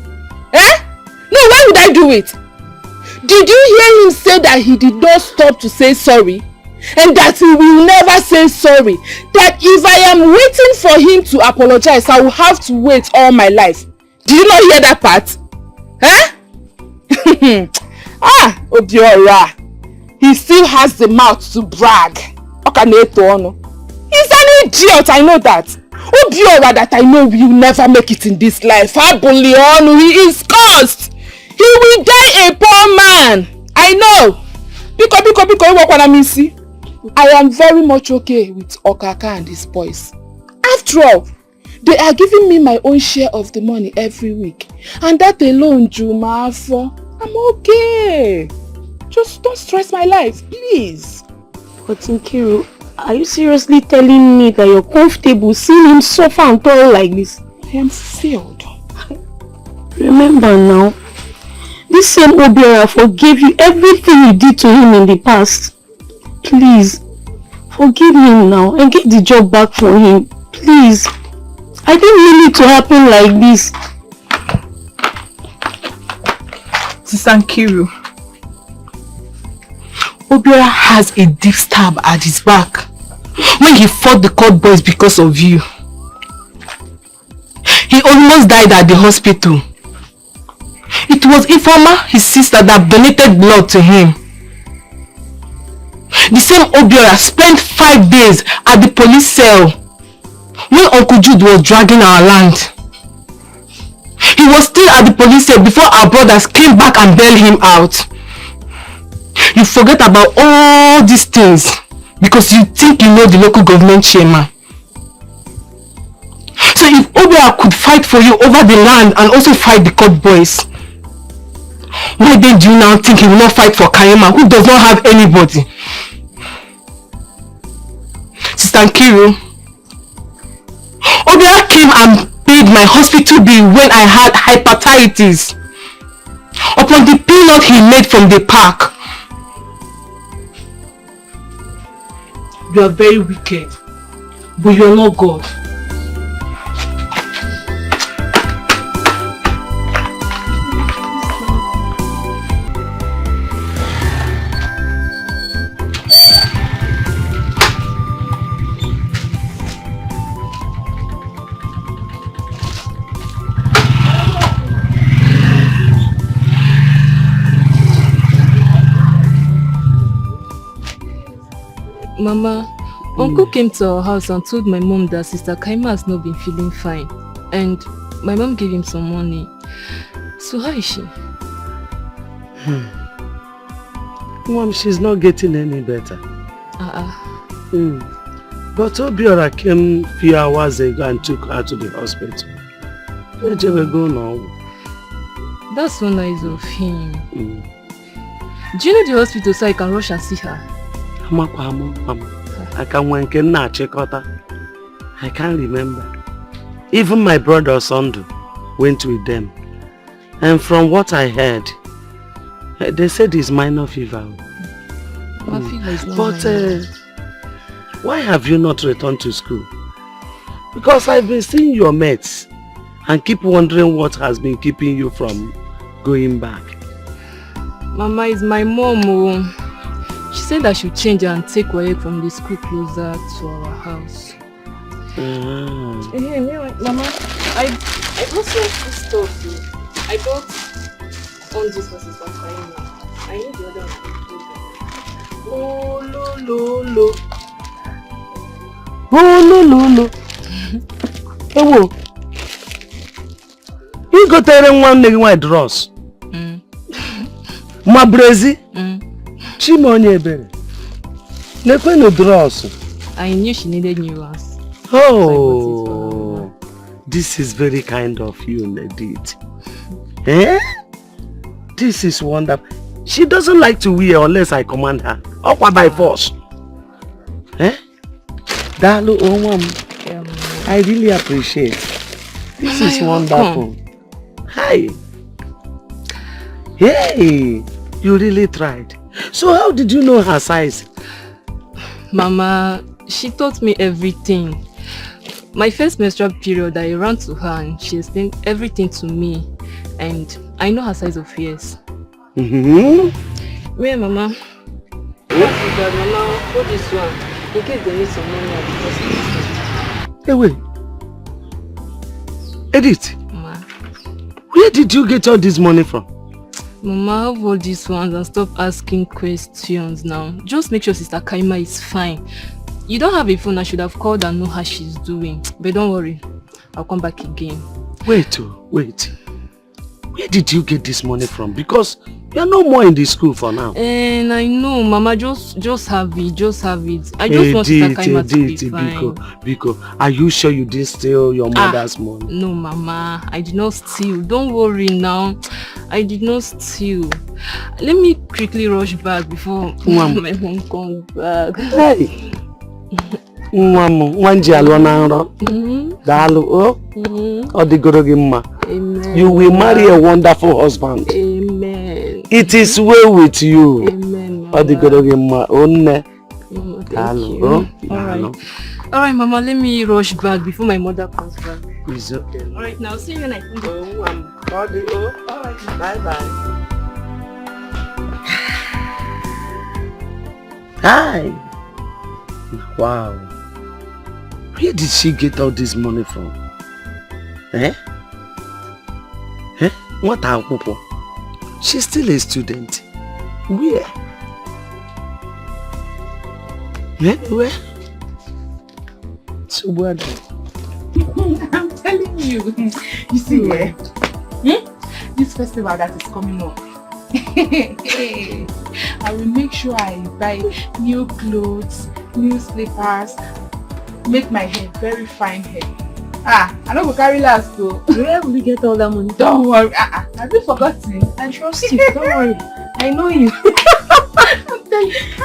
No, why would I do it? Did you hear him say that he did not stop to say sorry? And that he will never say sorry? That if I am waiting for him to apologize, I will have to wait all my life. Did you not hear that part? Obiora. He still has the mouth to brag. He's an idiot, I know that. Obiora that I know will never make it in this life. He is cursed. He will die a poor man. I know. I am very much okay with Okaka and his boys. After all, they are giving me my own share of the money every week. And that alone, Jumafo, I'm okay. Just don't stress my life, please. But Nkiru, are you seriously telling me that you're comfortable seeing him suffer and toil like this? I am filled. Remember now, this same Obiora forgave you everything you did to him in the past. Please, forgive him now and get the job back for him. Please. I didn't mean it to happen like this. Sister Nkiru, Obiora has a deep stab at his back when he fought the court boys because of you. He almost died at the hospital. It was Ifeoma, his sister, that donated blood to him. The same Obiora spent 5 days at the police cell when Uncle Jude was dragging our land. He was still at the police cell before our brothers came back and bailed him out. You forget about all these things because you think you know the local government chairman. So if Obiora could fight for you over the land and also fight the court boys, why then do you now think he will not fight for Kaima, who does not have anybody? Sister Nkiru, Obiora came and paid my hospital bill when I had hepatitis upon the peanut he made from the park. You are very wicked, but you are not God. Mama, Uncle came to our house and told my mom that Sister Kaima has not been feeling fine. And my mom gave him some money. So how is she? Mom, she's not getting any better. But Obiora came a few hours ago and took her to the hospital. Where do we go now? That's so nice of him. Do you know the hospital so I can rush and see her? I can't remember. Even my brother Sondu went with them. And from what I heard, they said it's minor fever. But why have you not returned to school? Because I've been seeing your mates and keep wondering what has been keeping you from going back. Mama, is my mom. She said I should change and take away from the school closer to our house. Mama, I also this stuff. I bought on this horses from Kaima. I need the other one. Oh, lo. Ewo. You go tell one nigga white dross. My brazy. Chimonye bere. I knew she needed new ones. Oh, this is very kind of you, Nedit. Eh? This is wonderful. She doesn't like to wear unless I command her. Or by force. Eh? Dalu Omam. I really appreciate. This is wonderful. Hi. Hey, you really tried. So how did you know her size? Mama, she taught me everything. My first menstrual period, I ran to her and she explained everything to me. And I know her size of ears. Where, Mama? Mama, hold this one. In case they need some money at the hospital. Hey, wait. Edith. Mama. Where did you get all this money from? Mama, have all these ones and stop asking questions now. Just make sure Sister Kaima is fine. You don't have a phone, I should have called and know how she's doing. But don't worry, I'll come back again. Wait. Where did you get this money from? Because you're no more in the school for now. And I know, Mama, just have it, I just want Sister Kaima to be fine. Biko, are you sure you didn't steal your mother's money? No, Mama, I did not steal. Don't worry now. I did not steal. Let me quickly rush back before my mom comes back. Hey! Amen. You will marry a wonderful husband. Amen. It is well with you. Amen. Thank you. Alright, Mama, let me rush back before my mother comes back. It's okay. Alright, now see you when I come back. Alright, bye-bye. Hi. Wow. Where did she get all this money from? Eh? What happened? She's still a student. Where? Where? So what? I'm telling you. You see, this festival that is coming up, I will make sure I buy new clothes, new slippers, make my hair very fine hair. I don't go carry last though. Where will you get all that money? Don't worry. Have you forgotten? I trust you. Don't worry. I know you.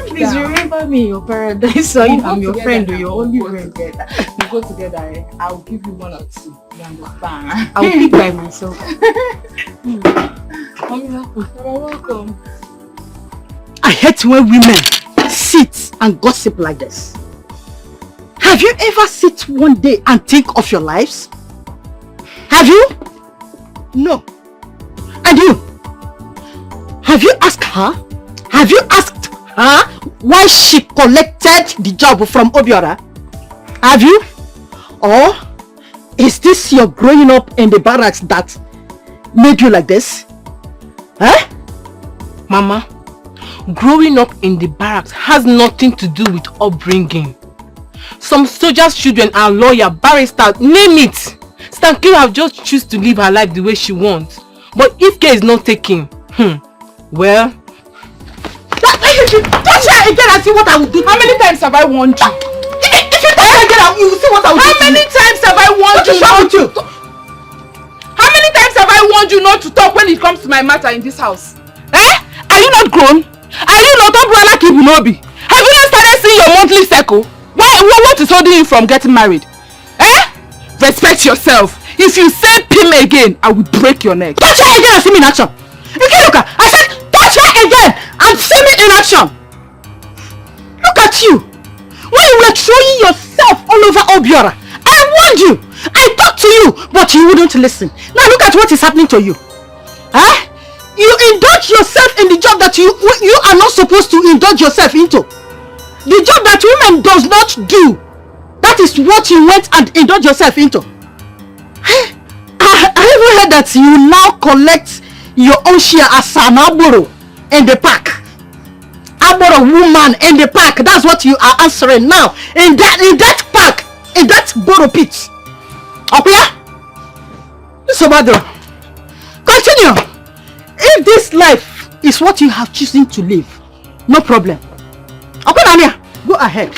Please remember me in your paradise. So I'm your friend or your only friend. We go together. I will give you one or two. You understand? I will pick by myself. You're welcome. I hate when women sit and gossip like this. Have you ever sit one day and think of your lives? Have you? No. And you? Have you asked her? Have you asked her why she collected the job from Obiora? Have you? Or is this your growing up in the barracks that made you like this? Huh? Mama, growing up in the barracks has nothing to do with upbringing. Some soldiers' children are lawyer, barrister, name it. Stanky have just choose to live her life the way she wants. But if care is not taken, well... Touch her again and see what I will do. How many times have I warned you? If you touch her again, you will see what I will do. How many times have I warned you not to talk? How many times have I warned you not to talk when it comes to my matter in this house? Are you not grown? Are you not Obiora Kibunobi? Have you not started seeing your monthly cycle? What is holding you from getting married? Respect yourself. If you say pim again, I will break your neck. Touch her again and see me in action. Look, I said touch her again and see me in action. Look at you. When you were throwing yourself all over Obiora, I warned you. I talked to you, but you wouldn't listen. Now look at what is happening to you. You indulge yourself in the job that you are not supposed to indulge yourself into. The job that women does not do. That is what you went and indulge yourself into. I even heard that you now collect your own share as an aboro in the park. Aboro woman in the park. That's what you are answering now. In that park. In that boro pit. Okay? So bad. Continue. If this life is what you have chosen to live, no problem. Okay, Namia. Go ahead.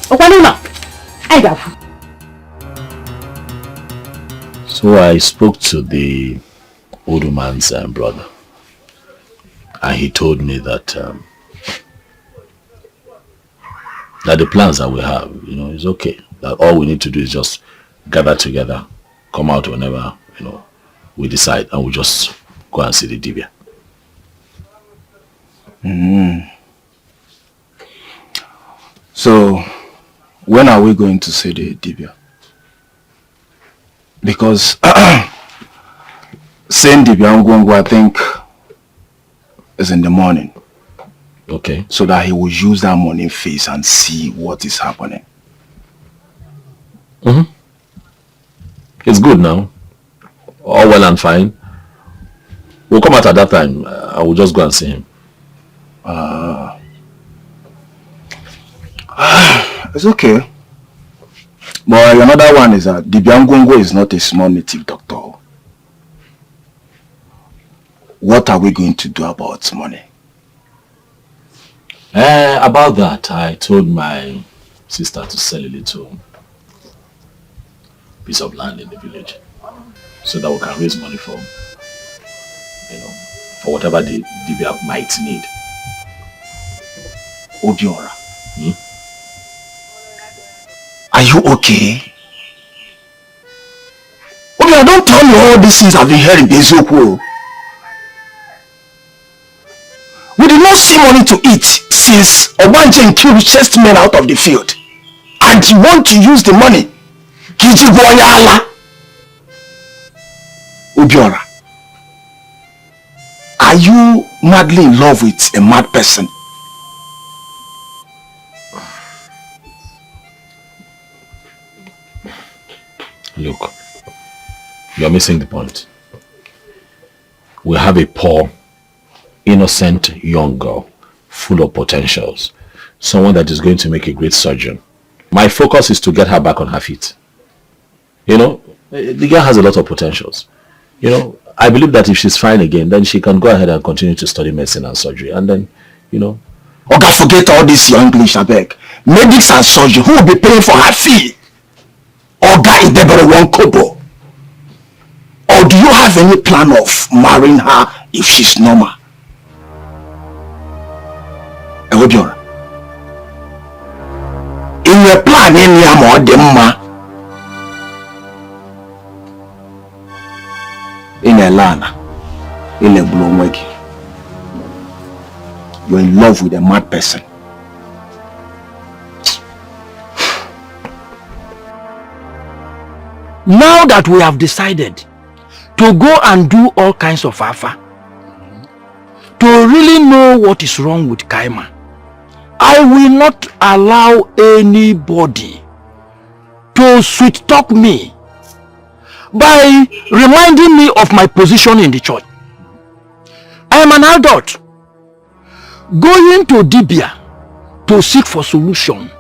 Okwanuna, I got. So I spoke to the old man's brother, and he told me that that the plans that we have, is okay. That all we need to do is just gather together, come out whenever, we decide, and we just go and see the Dibia. So, when are we going to see the Dibia? Because saying Dibia Ngwangwa, I think, is in the morning. Okay. So that he will use that morning phase and see what is happening. It's good now. All well and fine. We'll come out at that time. I will just go and see him. It's okay. But another one is that Dibia Ngwangwa is not a small native doctor. What are we going to do about money? About that, I told my sister to sell a little piece of land in the village so that we can raise money for whatever the Dibia might need. Obiora, are you okay? Obiora, don't tell me all these things I've been hearing. We did not see money to eat since Obanje killed chest men out of the field. And you want to use the money? Obiora, are you madly in love with a mad person? Look, you're missing the point. We have a poor, innocent young girl, full of potentials. Someone that is going to make a great surgeon. My focus is to get her back on her feet. The girl has a lot of potentials. I believe that if she's fine again, then she can go ahead and continue to study medicine and surgery. And then, Oga, forget all this your English, I beg. Medics and surgery, who will be paying for her fee? Oga is never one kobo. Or do you have any plan of marrying her if she's normal? Obiora, in your plan, in your modema, in a lana, in a blowweg, you're in love with a mad person. Now that we have decided to go and do all kinds of afa, to really know what is wrong with Kaima, I will not allow anybody to sweet talk me by reminding me of my position in the church. I am an adult. Going to Dibia to seek for solution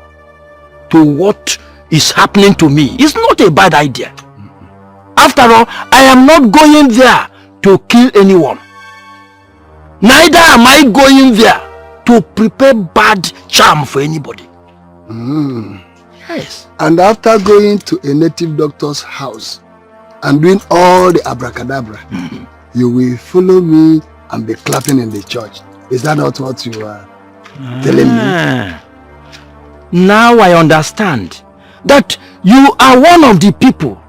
to what is happening to me is not a bad idea. After all, I am not going there to kill anyone. Neither am I going there to prepare bad charm for anybody. Yes. And after going to a native doctor's house and doing all the abracadabra, you will follow me and be clapping in the church. Is that not what you are telling me? Now I understand that you are one of the people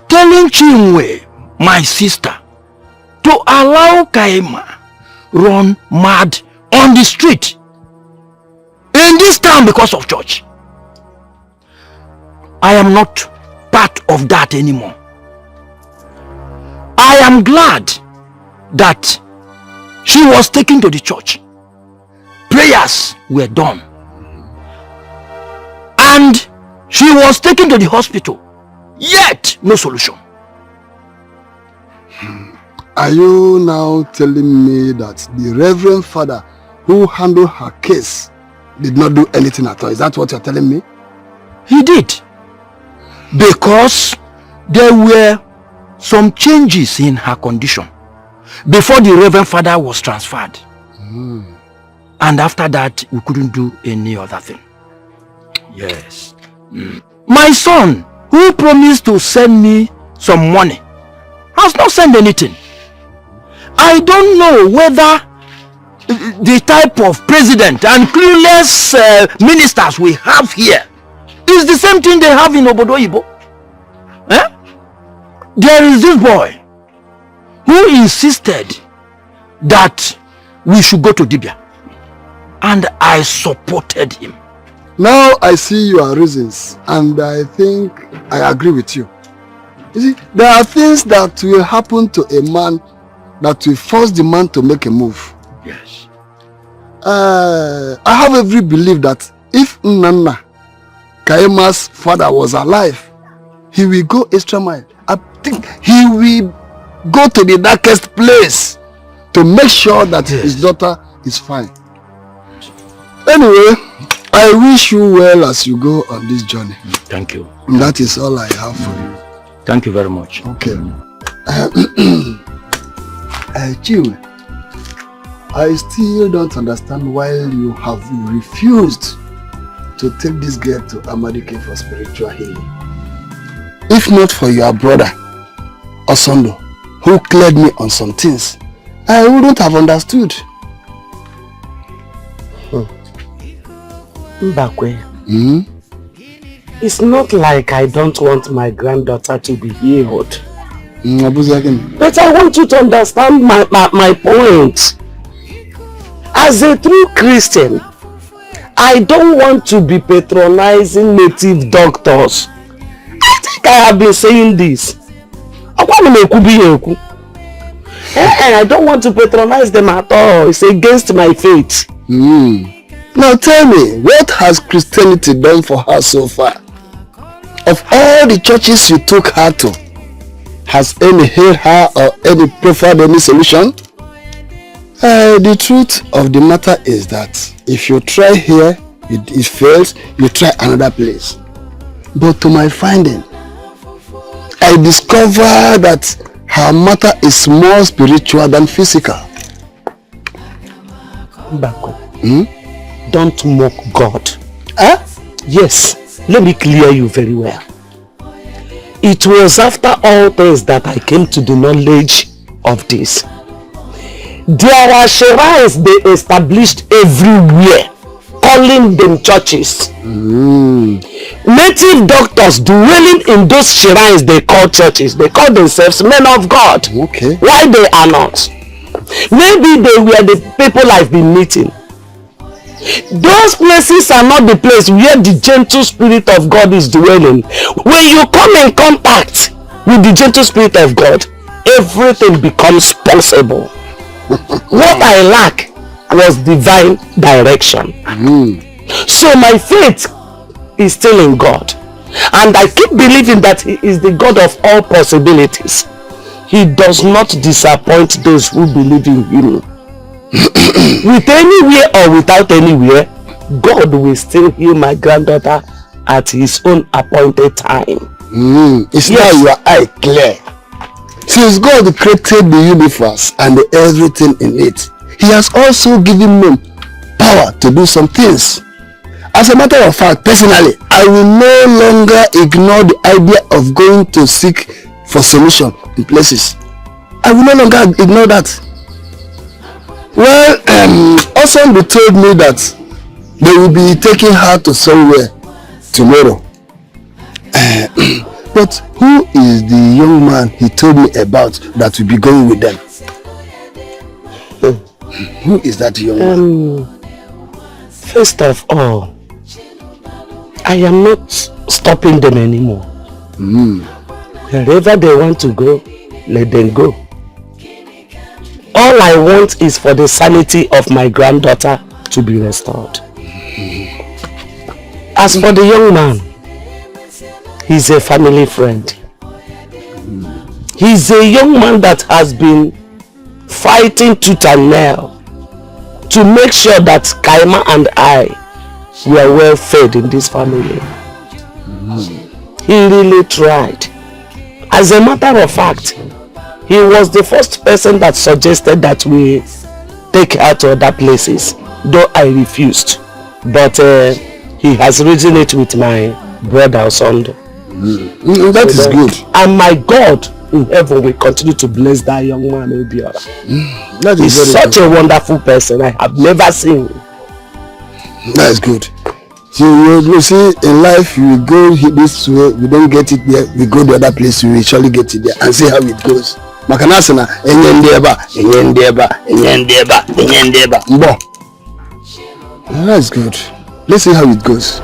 telling Chinwe, my sister, to allow Kaima run mad on the street in this town because of church. I am not part of that anymore. I am glad that she was taken to the church. Prayers were done. And she was taken to the hospital. Yet, no solution. Are you now telling me that the Reverend Father who handled her case did not do anything at all? Is that what you're telling me? He did. Because there were some changes in her condition before the Reverend Father was transferred. And after that, we couldn't do any other thing. Yes. My son, who promised to send me some money, has not sent anything. I don't know whether the type of president and clueless ministers we have here is the same thing they have in Obodo Ibo. There is this boy who insisted that we should go to Dibia, and I supported him. Now I see your reasons, and I think I agree with you. You see, there are things that will happen to a man that will force the man to make a move. Yes. I have every belief that if Nana, Kaima's father, was alive, he will go extra mile. I think he will go to the darkest place to make sure that his daughter is fine. Anyway, I wish you well as you go on this journey. Thank you. And that is all I have for you. Thank you very much. Okay. Chiwe, I still don't understand why you have refused to take this girl to Amadike for spiritual healing. If not for your brother, Osondo, who cleared me on some things, I wouldn't have understood. Mbakwe, it's not like I don't want my granddaughter to be healed. But I want you to understand my point. As a true Christian, I don't want to be patronizing native doctors. I think I have been saying this. I don't want to patronize them at all. It's against my faith. Now tell me, what has Christianity done for her so far? Of all the churches you took her to, has any healed her or any preferred any solution? The truth of the matter is that if you try here, it fails, you try another place. But to my finding, I discover that her matter is more spiritual than physical. Mbakwe, don't mock God. Yes, let me clear you very well. It was after all things that I came to the knowledge of this. There are shrines they established everywhere, calling them churches. Native doctors dwelling in those shrines they call churches. They call themselves men of God. Okay. Why they are not? Maybe they were the people I've been meeting. Those places are not the place where the gentle spirit of God is dwelling. When you come in contact with the gentle spirit of God, everything becomes possible. What I lack was divine direction. So my faith is still in God. And I keep believing that He is the God of all possibilities. He does not disappoint those who believe in Him. With anywhere or without anywhere, God will still heal my granddaughter at His own appointed time. It's now your eye clear. Since God created the universe and everything in it, He has also given men power to do some things. As a matter of fact, personally, I will no longer ignore the idea of going to seek for solution in places. I will no longer ignore that. Well, Osondo told me that they will be taking her to somewhere tomorrow. But who is the young man he told me about that will be going with them? Who is that young man? First of all, I am not stopping them anymore. Wherever they want to go, let them go. All I want is for the sanity of my granddaughter to be restored. As for the young man, he's a family friend. He's a young man that has been fighting tooth and nail to make sure that Kaima and I were well fed in this family. He really tried. As a matter of fact, he was the first person that suggested that we take her to other places though I refused. But he has reasoned it with my brother Sunday. That is good. And my God in heaven will continue to bless that young man, Obiora. That is He's such a wonderful person I have never seen. That is good. So you see, in life you go this way, we don't get it there, we go the other place, we will surely get it there and see how it goes. Makanasana, that's good. Let's see how it goes.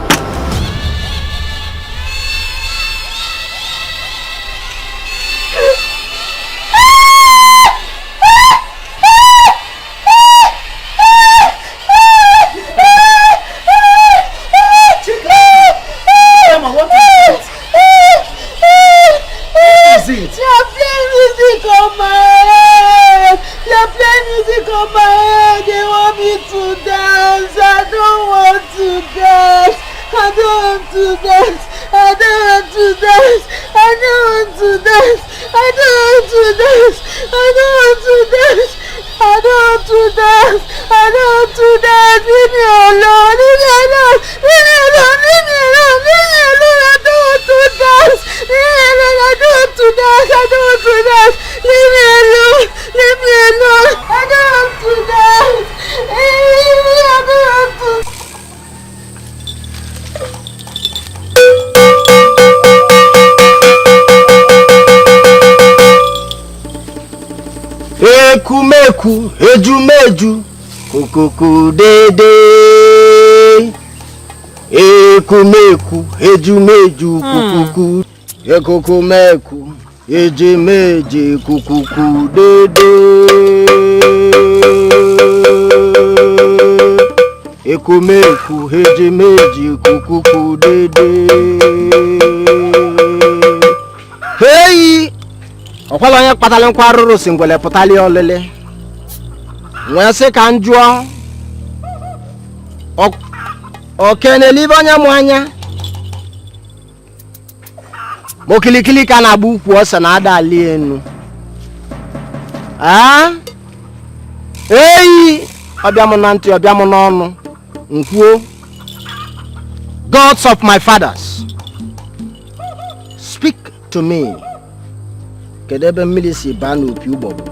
Ekumeku, ejumeju, kukuku dede. Ekumeku, ejumeju, kukuku. Ekukumeku, ejumeji, kukuku dede. Ekumeku, ejumeji, kukuku dede. Hey! Okwala onye kpatala nkwa arụrụ si ngwele pụtali olele. Nwee sị ka njụọ. Okenelibe onye mụ anya. Mokilikili ka na-agba ukwu ose na ada ali enu. Eyi! Ọbịa mụ na ntị, ọbịa mụ n'ọnụ. Nkwuo. Gods of my fathers, speak to me. Kedebe milisi banu pi ubobo.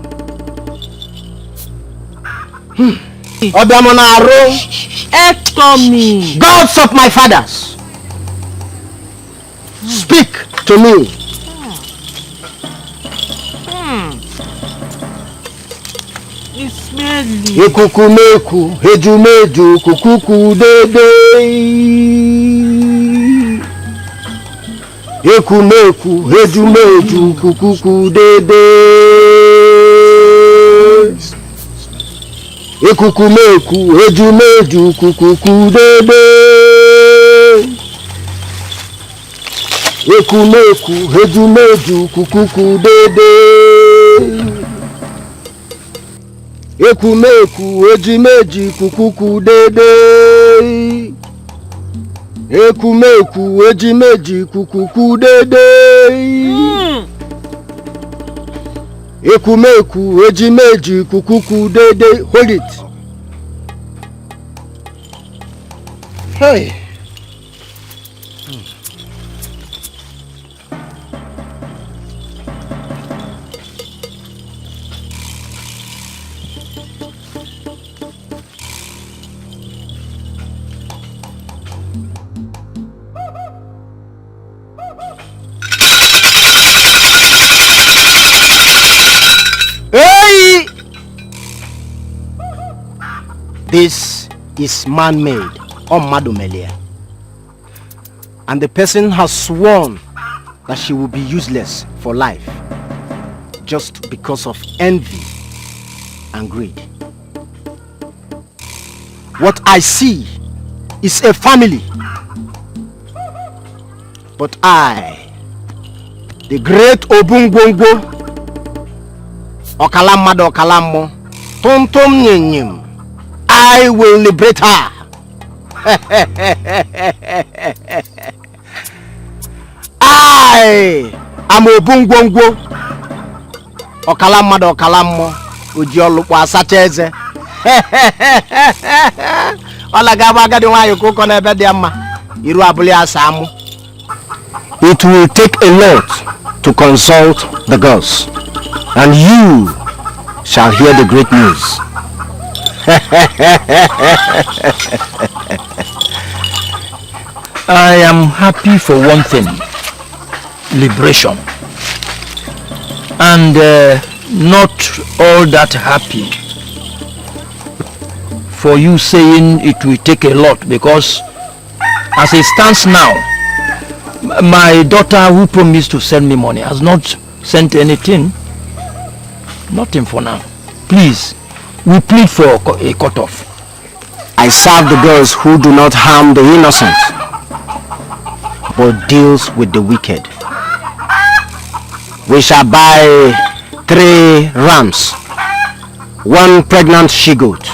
Obiamo na aro. me. Gods of my fathers, speak to me. It's smelly. Ekukumeku, ejumeju, kukuku dede. Ekumeku, ejumeju, kukuku dede. Ekukumeku, ejumeju, kukuku dede. Ekumeku, ejumeju, kukuku dede. Ekumeku, ejumeji, kukuku dede. Ekumeku, ejimeji, kukuku dede. Ekumeku, ejimeji, kukuku dede. Hold it. Hey. Hey! This is man-made or Madumelia. And the person has sworn that she will be useless for life just because of envy and greed. What I see is a family. But I, the great Obungbongbo, Okalamado Okalamo, Tontom Nyenyim, I will liberate her. I am Obungbongbo, Okalamado Okalamo, Ujiolukwa Sateze, It will take a lot to consult the gods, and you shall hear the great news. I am happy for one thing, liberation, and not all that happy for you saying it will take a lot, because as it stands now, my daughter who promised to send me money has not sent anything. Nothing for now. Please, we plead for a cut-off. I serve the girls who do not harm the innocent, but deals with the wicked. We shall buy 3 rams, 1 pregnant she-goat.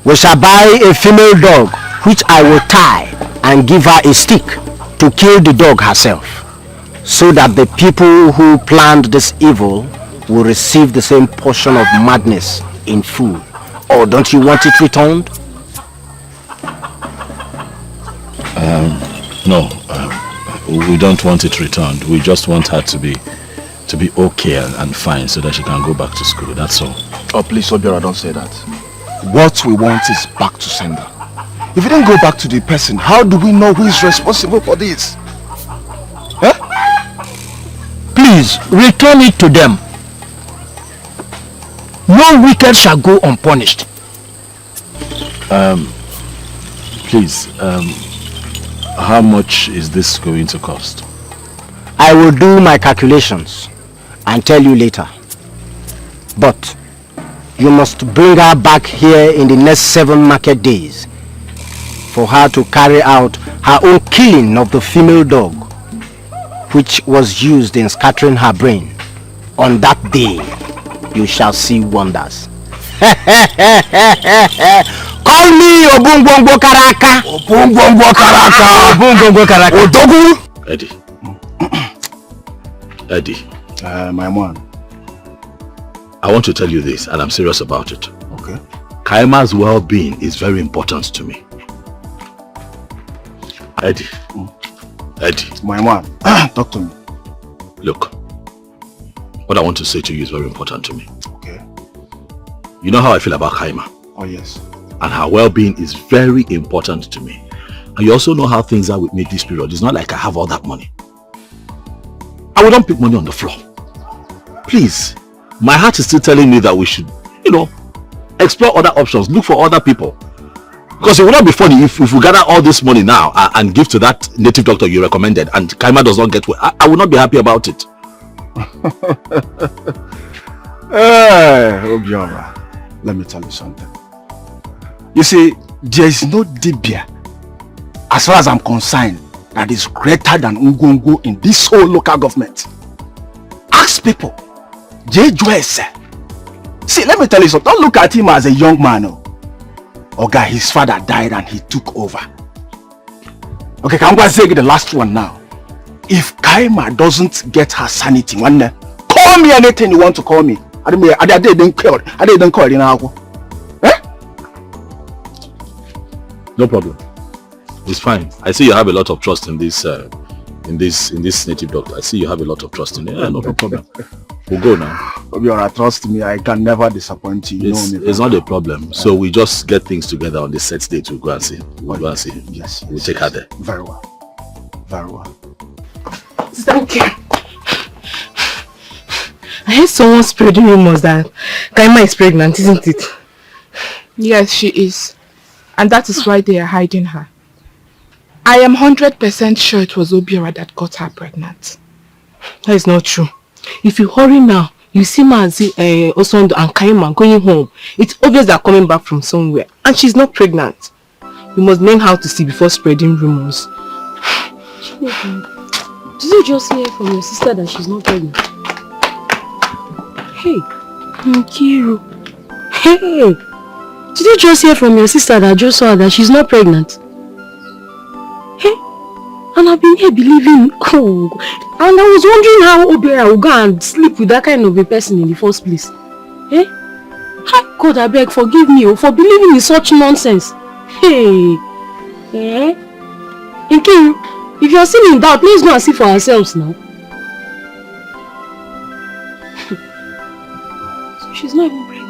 We shall buy a female dog, which I will tie and give her a stick to kill the dog herself, so that the people who planned this evil will receive the same portion of madness in full. Or don't you want it returned? No, we don't want it returned. We just want her to be okay and fine, so that she can go back to school. That's all. Oh, please, Obiora, don't say that. What we want is back to sender. If you didn't go back to the person, how do we know who is responsible for this? Eh? Please, return it to them. No wicked shall go unpunished. Please, how much is this going to cost? I will do my calculations and tell you later. But you must bring her back here in the next 7 market days for her to carry out her own killing of the female dog, which was used in scattering her brain. On that day, you shall see wonders. Call me Obungwongwo Karaka. Obungwongwo Karaka. Obungwongwo Karaka. Odogu. Eddie. My man. I want to tell you this, and I'm serious about it. Okay. Kaima's well-being is very important to me. Eddie. Eddie. My man. Talk to me. Look. What I want to say to you is very important to me. Okay. You know how I feel about Kaima. Oh, yes. And her well-being is very important to me. And you also know how things are with me this period. It's not like I have all that money. I will not pick money on the floor. Please. My heart is still telling me that we should, explore other options. Look for other people. Because it would not be funny if we gather all this money now and give to that native doctor you recommended and Kaima does not get well. I would not be happy about it. Obiora, let me tell you something. You see, there is no Dibia, as far as I'm concerned, that is greater than Ngongo in this whole local government. Ask people. See, let me tell you something. Don't look at him as a young man. Okay, his father died and he took over. Okay, I'm going to say the last one now. If Kaima doesn't get her sanity, call me anything you want to call me. I didn't call you now. Eh? No problem. It's fine. I see you have a lot of trust in this native doctor. I see you have a lot of trust in it. Yeah, no problem. We'll go now. Obiora, trust me, I can never disappoint you. It's not a problem. So we just get things together on the set date. We'll go and see. We'll go and see. Yes. We'll take her there. Very well. Very well. Thank you. I heard someone spreading rumors that Kaima is pregnant, isn't it? Yes, she is. And that is why they are hiding her. I am 100% sure it was Obiora that got her pregnant. That is not true. If you hurry now, you see Mazi, Osondo and Kaima going home. It's obvious they're coming back from somewhere. And she's not pregnant. You must learn how to see before spreading rumors. Did you just hear from your sister that she's not pregnant? Hey, Nkiru. Hey! Did you just hear from your sister that just saw that she's not pregnant? Hey! And I've been here believing, and I was wondering how Obiora will go and sleep with that kind of a person in the first place. Eh? God, I beg, forgive me for believing in such nonsense. Hey, Nkiru, if you're still in doubt, let's go and see for ourselves now. So she's not even pregnant.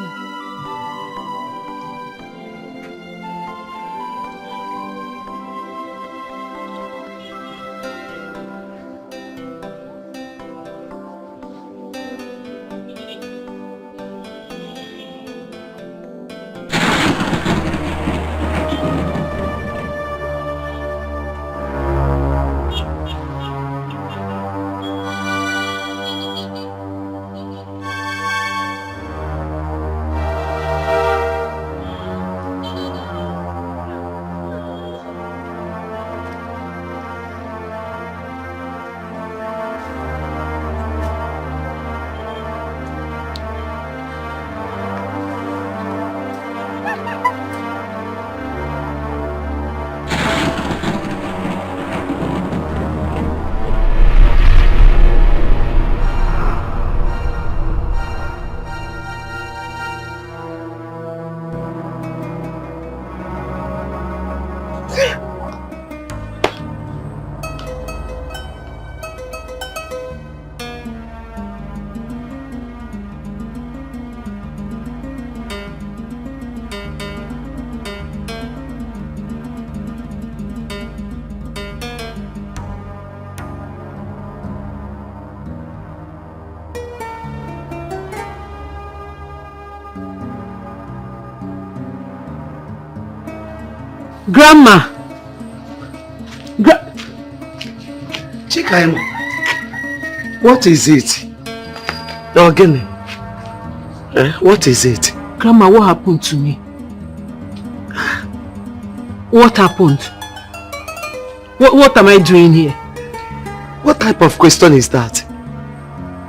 Grandma! Kaima, what is it? Again, what is it? Grandma, what happened to me? What happened? What am I doing here? What type of question is that?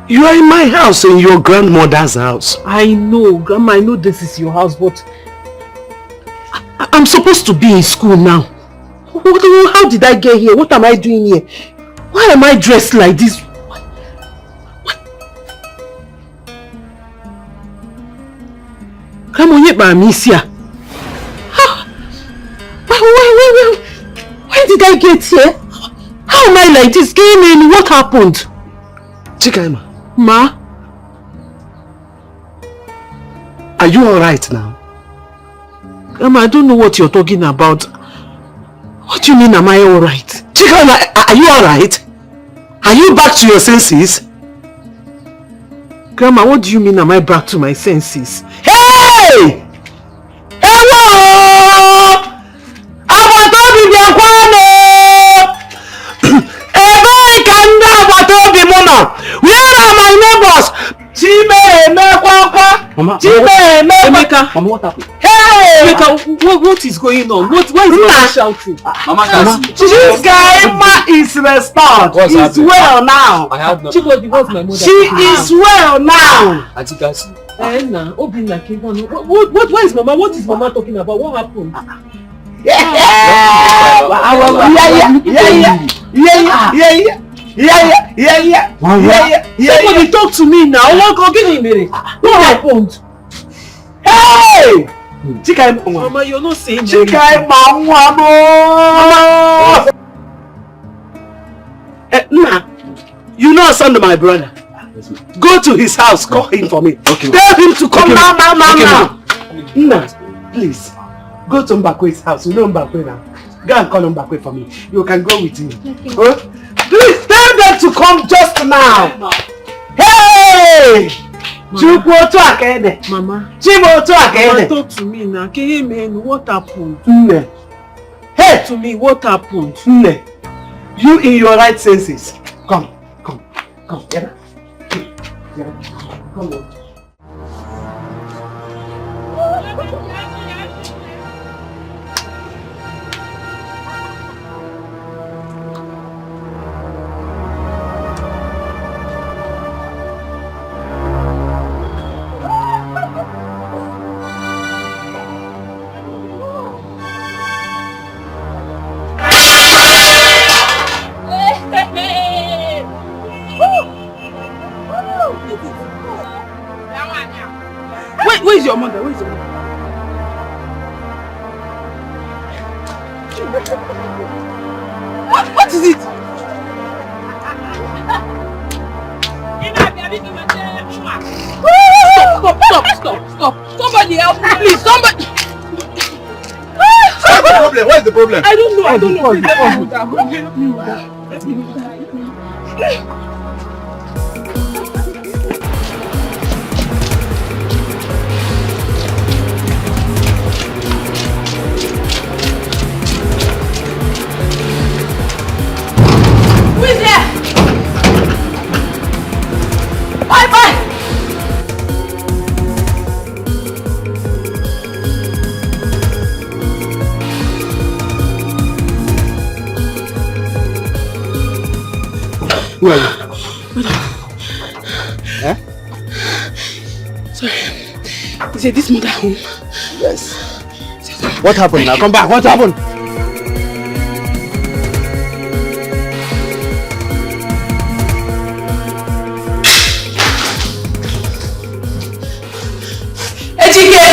You are in my house, in your grandmother's house. I know, Grandma, I know this is your house, but I'm supposed to be in school now. How did I get here? What am I doing here? Why am I dressed like this? What? Grandma, why did I get here? How am I like this? What happened? Kaima. Ma? Are you alright now? Grandma, I don't know what you're talking about. What do you mean, am I alright? Kaima, are you alright? Are you back to your senses? Grandma, what do you mean, am I back to my senses? Hey! Hello! Abatobi biakwane! Ebe kanda abatobi mona! Where are my neighbors? Mama, what happened? Hey! Emeka, what is going on? Why is Mama shouting? Mama, this Kaima is restored. She's well now. I have no. What's my mother? She is well now. Auntie Kasi. What is Mama? What is Mama talking about? What happened? Somebody talk to me now. What happened? Hey! Mama, you're not saying Nah, you know son of my brother. Go to his house, call him for me. Okay. Tell him to come now. Nah, please. Go to Mbakwe's house. You know Mbakwe now. Go and call Mbakwe for me. You can go with him. Okay. Please tell them to come just now. Hey! Mama, Mama, talk to me now. What happened? Hey! To me, what happened? You in your right senses. Come. Yeah. Come on. Where's your mother? Where's your mother? stop. Somebody help me, please. Somebody. What's the problem? What's the problem? I don't know. I don't know. Please help me with that. Help me with that. Help me with that. Who is there? Bye bye. Who are you? Eh? Sorry. Is it this mother home? Yes. What happened now? Come back. What happened? Ejike!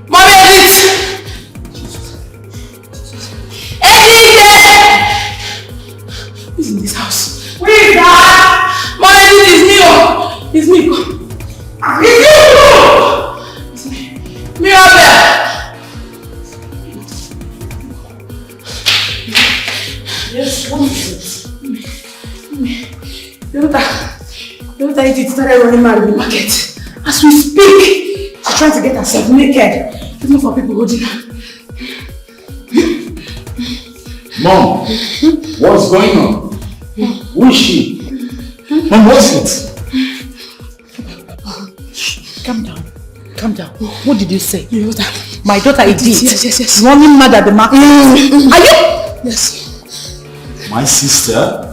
Mommy, Edith! Ejike! Who's in this house? Where is that? Mommy, Edith, it's me. Oh. It's me. It's me. Mirabel! Yes, what is it? The other Edith started running mad in the market. As we speak, she's trying to get herself naked. It's not for people holding her. Mom, what's going on? Who is she? And what's it? Calm down. Calm down. What did you say? Your daughter. My daughter Edith. Yes. Running mad at the market. Are you? Yes. My sister?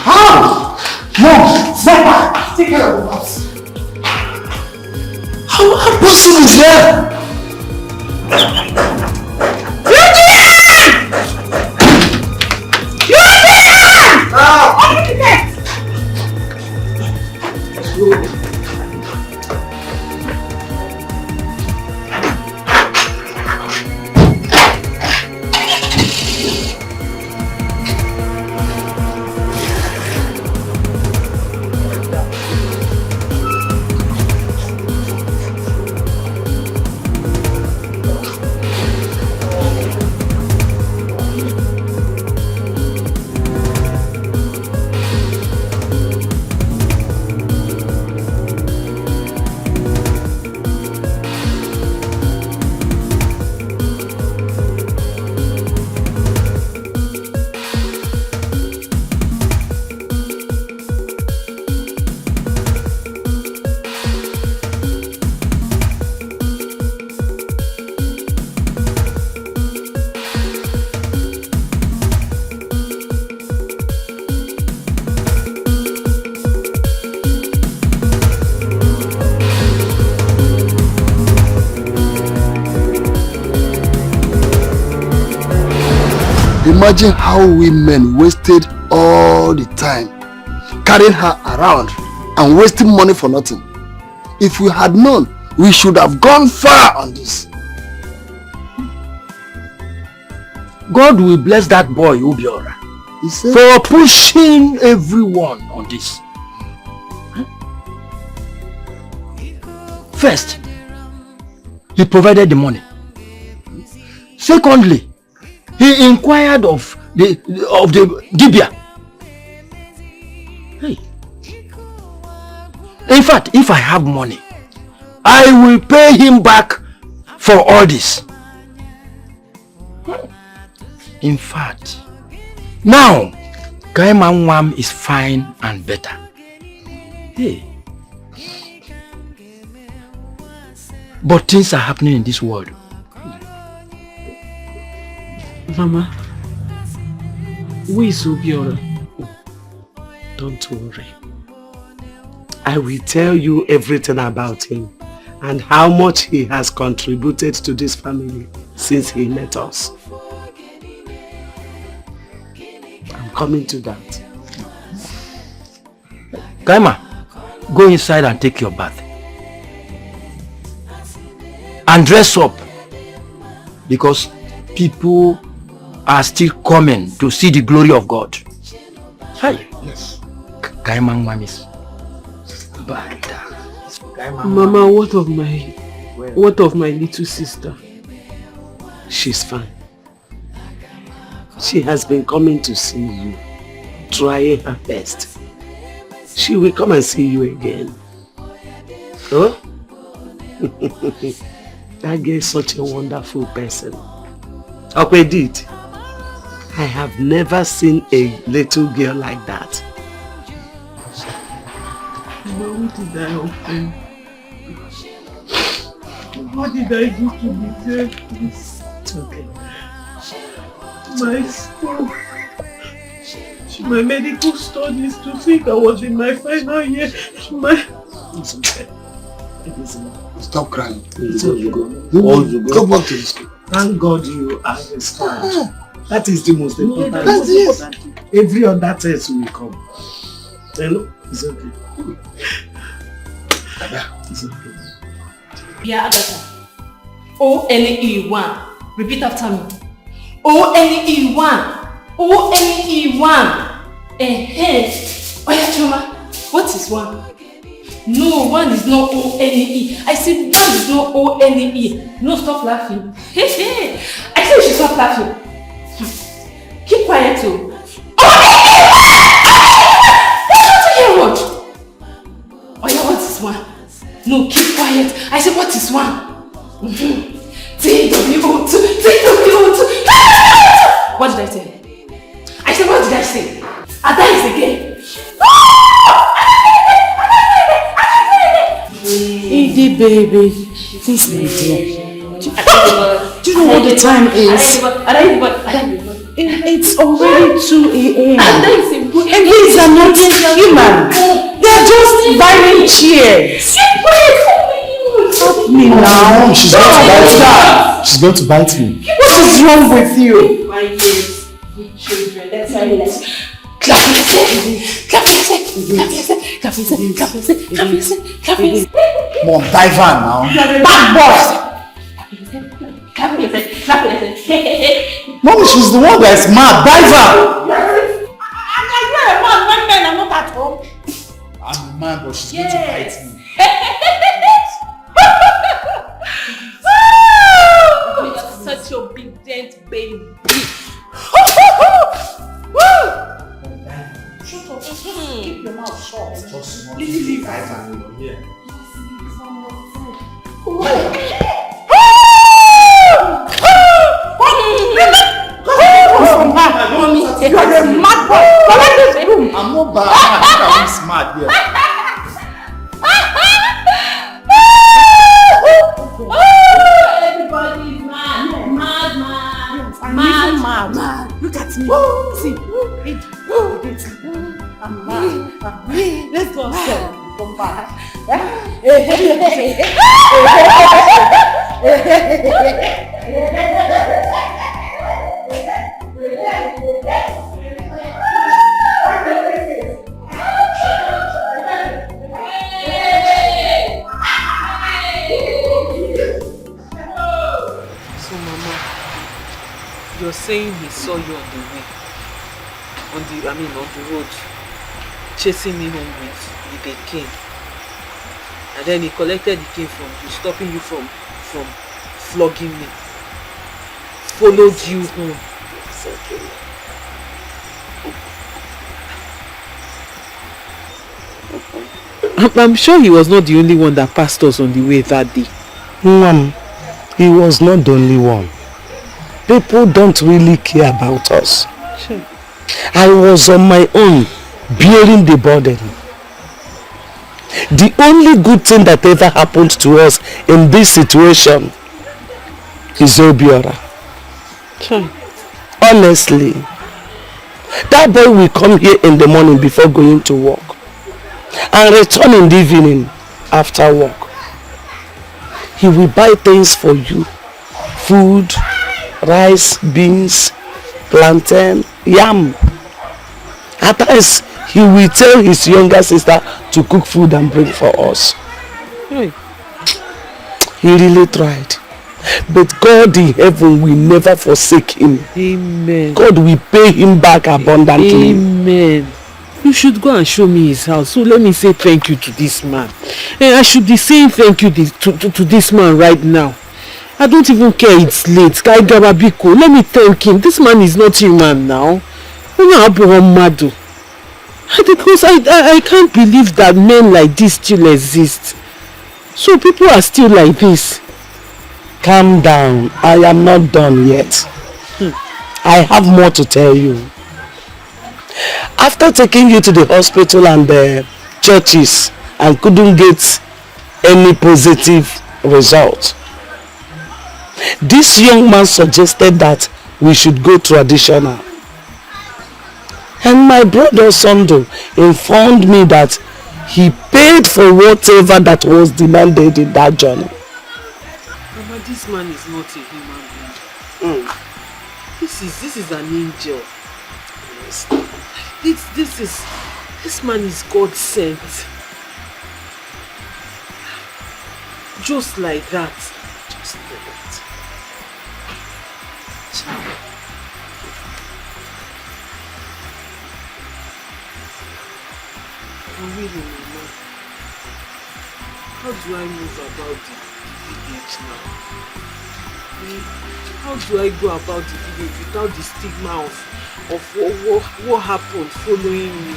How? Mom, step back. Take care of the house. How possible is that? Open the gate! Imagine how women wasted all the time carrying her around and wasting money for nothing. If we had known, we should have gone far on this. God will bless that boy, Obiora, for pushing everyone on this. First, he provided the money. Secondly, he inquired of the Dibia. Hey. In fact, if I have money, I will pay him back for all this. In fact, now Kaima Nwam is fine and better. Hey. But things are happening in this world. Mama, who is Obiora? Don't worry. I will tell you everything about him and how much he has contributed to this family since he met us. I'm coming to that. Kaima, go inside and take your bath. And dress up. Because people are still coming to see the glory of God. Hi. Yes. Kaima Nwam is back down. Mama, what of my little sister? She's fine. She has been coming to see you, trying her best. She will come and see you again. Oh? That girl is such a wonderful person. Okwedit, I have never seen a little girl like that. What did I offend? What did I do to deserve this? It's okay. My school, my medical studies, to think I was in my final year. It's okay. Stop crying. It's okay. Go back to the school. Thank God you understand. That is the most important. Every other test will come. You know, it's okay. It's okay. Yeah, Agatha. O-N-E-1. Repeat after me. O-N-E-1. O-N-E-1. Oya Choma, what is 1? No, 1 is not O-N-E. I said 1 is not O-N-E. No, stop laughing. I said you should stop laughing. Keep quiet too. What? Oya, what is 1? No, keep quiet. I said what is 1? T-W-O-2. T-W-O-2. What did I say? I said what did I say? Ada is again. Edie, baby. Please, my dear. Do you know what the time is? It's already 2 a.m. And these are not human. They are just violent cheers. Help me now. She's going to bite me. She's going to bite me. What is wrong with you? My years with children. That's why let's clap yourself. Clap yourself. Clap yourself. Clap yourself. Clap yourself. Clap yourself. Clap yourself. Mom, dive on now. Bad boy. Clap yourself. Clap yourself. Mom, she's the one that is mad. Dive on. You're a man when men are not at home. I'm a man, but she's going to bite me. You're such a big dent, baby. Shut up. Keep your mouth shut. Leave. You are a mad boy. Collect this room. I'm not bad. I think I'm smart here. Everybody's mad. Look at me. See. I'm mad. Let's go upstairs. Come back. So Mama, you're saying he saw you on the way, on the road, chasing me home with a cane, and then he collected the cane from you, stopping you from flogging me, followed you home. It's okay. I'm sure he was not the only one that passed us on the way that day. Mom, he was not the only one. People don't really care about us. Sure. I was on my own, bearing the burden. The only good thing that ever happened to us in this situation is Obiora. Sure. Honestly, that boy will come here in the morning before going to work and return in the evening after work. He will buy things for you. Food, rice, beans, plantain, yam. At times, he will tell his younger sister to cook food and bring for us. Hey. He really tried. But God in heaven will never forsake him. Amen. God will pay him back abundantly. Amen. You should go and show me his house. So let me say thank you to this man. I should be saying thank you to this man right now. I don't even care it's late. Let me thank him. This man is not human now. Because I can't believe that men like this still exist. So people are still like this. Calm down. I am not done yet. I have more to tell you. After taking you to the hospital and the churches and couldn't get any positive result, this young man suggested that we should go traditional. And my brother Sondo informed me that he paid for whatever that was demanded in that journey. Mama, this man is not a human being. This is an angel. Yes. This man is God sent. Just like that. Just like that. Really, Mama. How do I move about the village now? How do I go about the village without the stigma of what happened following me?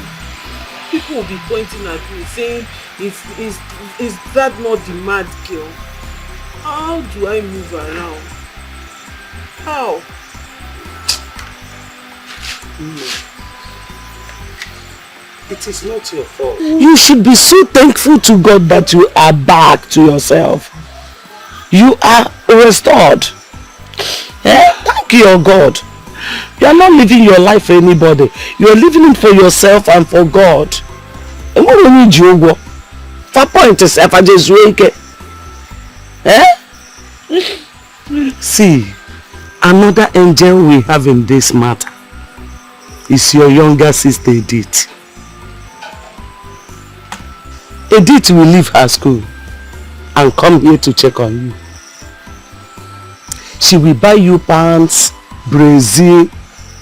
People will be pointing at me saying, is that not the mad girl? How do I move around? How? It is not your fault. You should be so thankful to God that you are back to yourself. You are restored. Thank your God. You are not living your life for anybody. You are living it for yourself and for God. And what do you need you? For point yourself and just wake. See, another angel we have in this matter is your younger sister Edith. Edith will leave her school and come here to check on you. She will buy you pants, brazier,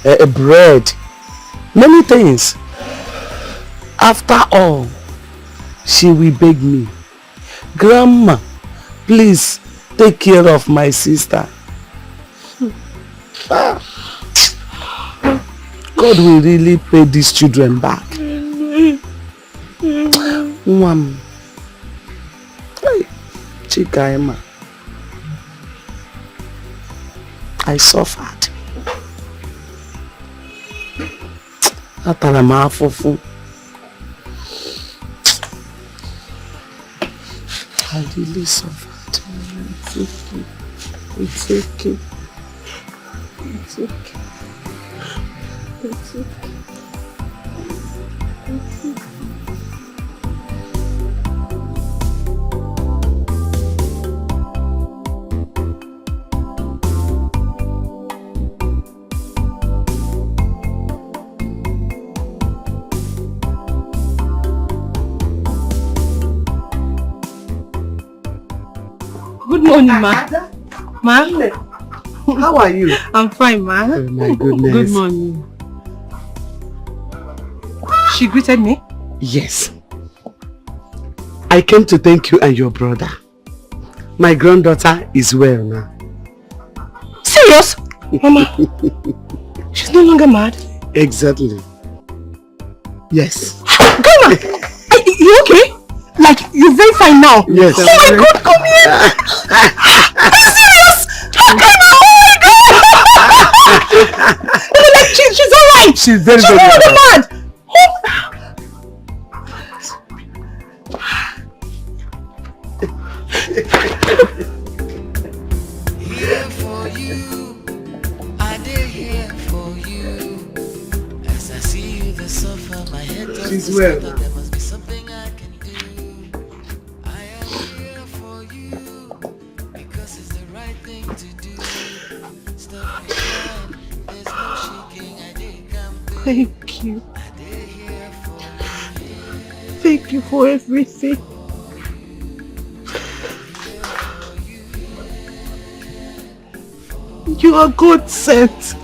bread, many things. After all, she will beg me, Grandma, please take care of my sister. God will really pay these children back. Kaima, I suffered. Atara m afụfụ. I really suffered. It's okay. It's okay. It's okay. It's okay. Good morning, ma. Ma? How are you? I'm fine, ma. Oh my goodness. Good morning. She greeted me? Yes. I came to thank you and your brother. My granddaughter is well now. Serious? Mama, she's no longer mad? Exactly. Yes. Grandma, you okay? Like, you're very fine now? Yes. Oh my God, come here! Are you serious? Grandma, oh my God! Oh, like, she's alright! She's very, she's very no longer mad! Here for you, I did here for you. As I see you, the suffer, my head does. She's well. There must be something I can do. I am here for you because it's the right thing to do. Stop me down, there's no shaking. I did come through. Thank you. I did here for you. Thank you for everything. You are God sent.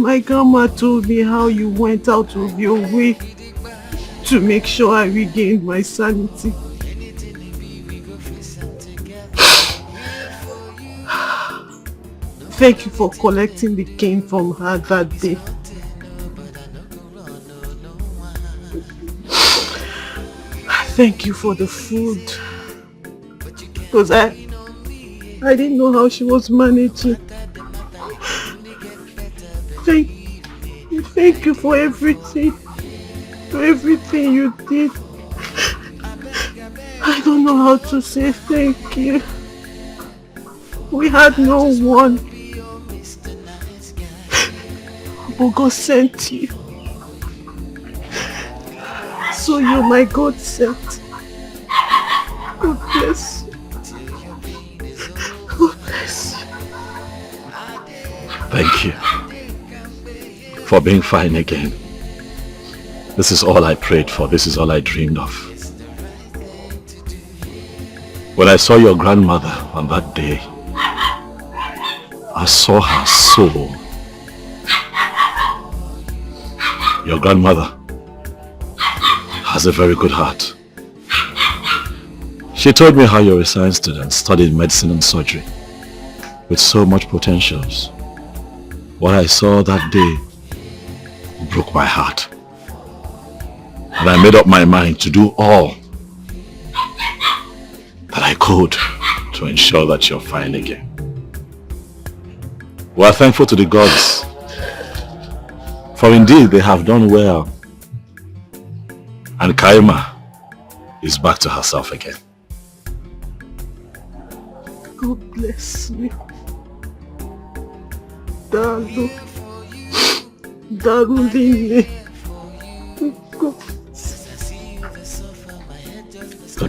My grandma told me how you went out of your way to make sure I regained my sanity. Thank you for collecting the cane from her that day. Thank you for the food. Because I didn't know how she was managing. Thank you for everything. For everything you did. I don't know how to say thank you. We had no one. But God sent you. So you're my God sent. God bless you. God bless you. Thank you for being fine again. This is all I prayed for. This is all I dreamed of. When I saw your grandmother on that day, I saw her soul. Your grandmother has a very good heart. She told me how you're a science student studying medicine and surgery with so much potentials. What I saw that day broke my heart. And I made up my mind to do all that I could to ensure that you're fine again. We are thankful to the gods, for indeed they have done well. And Kaima is back to herself again. God bless you. Darling. God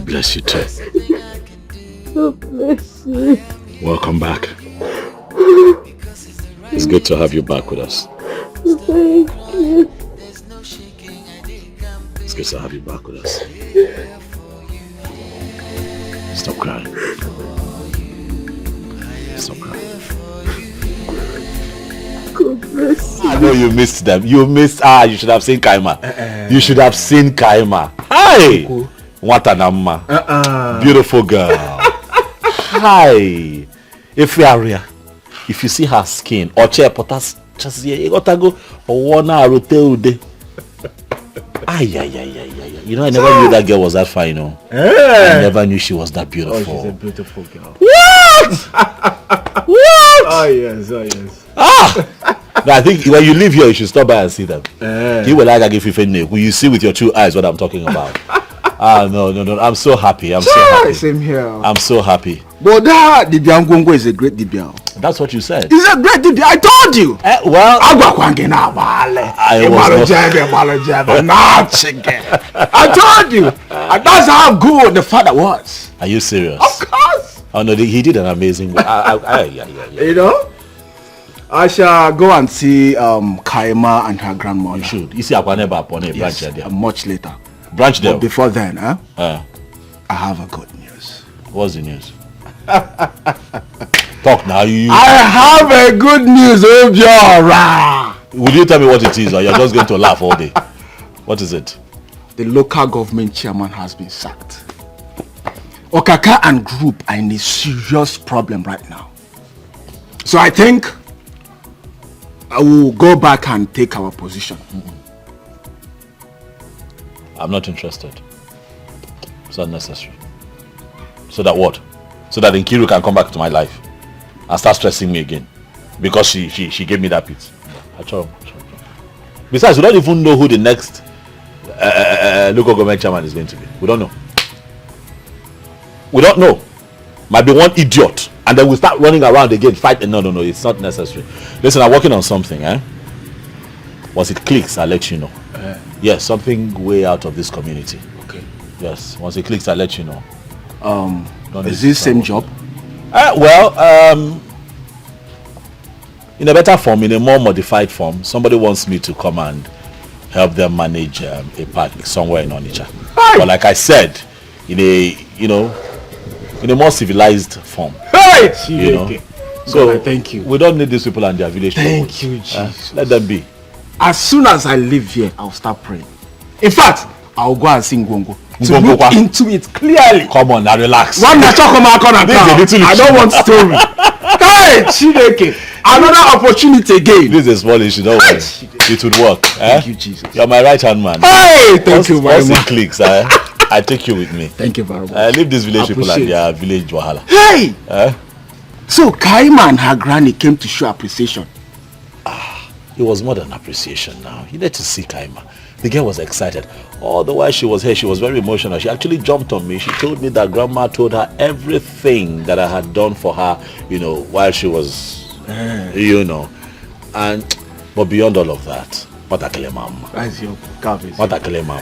bless you too. God bless you. Welcome back. It's good to have you back with us. Thank you. It's good to have you back with us. Stop crying. Stop crying. God bless you. I know you missed them. You should have seen Kaima. You should have seen Kaima. Hi! What an amma. Beautiful girl. Hi! If you see her skin, or chair potas just you gotta go or 1 hour ude. You know, I never knew that girl was that fine, no. I never knew she was that beautiful. Oh, she's a beautiful girl. What? What? Oh yes. No, I think when you live here, you should stop by and see them. You will like give you will you see with your 2 eyes what I'm talking about? No. I'm so happy. I'm so happy. Same here. I'm so happy. But that Dibian Gongo is a great Dibian. That's what you said. He's a great Dibian. I told you. Well, I told you. And that's how good the father was. Are you serious? Of course. Oh no, he did an amazing work. Yeah. You know? I shall go and see Kaima and her grandmother. You should. You see Akwaneba upon a branch there. Much later. Branch there. But before then, I have a good news. What's the news? Talk now. I have a good news, Obiora. Will you tell me what it is, or you're just going to laugh all day? What is it? The local government chairman has been sacked. Okaka and group are in a serious problem right now. So I think I will go back and take our position. I'm not interested. It's not necessary. So that what? So that Nkiru can come back to my life and start stressing me again because she gave me that pitch. Besides, we don't even know who the next local government chairman is going to be. We don't know. We don't know. Might be one idiot, and then we start running around again fighting. No, it's not necessary. Listen, I'm working on something. Once it clicks, I'll let you know. Yes, something way out of this community. Okay. Yes, once it clicks, I'll let you know. Is this same job? In a better form, in a more modified form, somebody wants me to come and help them manage a park somewhere in Onitsha. But like I said, in a more civilized form. So thank you. We don't need these people and their village. Thank you, Jesus. Let them be. As soon as I leave here, I'll start praying. In fact, I'll go and sing Ngongo to look into it clearly. Come on, now relax. One natural come out now. I don't want story. Hey, Chineke. Another opportunity again. This is a small issue, don't worry. It would work. Thank you, Jesus. You're my right hand man. Hey, thank you very much. Clicks, I take you with me. Thank you very much. I leave these village people and their village wahala. Hey! So Kaima and her granny came to show appreciation. It was more than appreciation now. You need to see Kaima. The girl was excited. All the while she was here, she was very emotional. She actually jumped on me. She told me that grandma told her everything that I had done for her, while she was, but beyond all of that,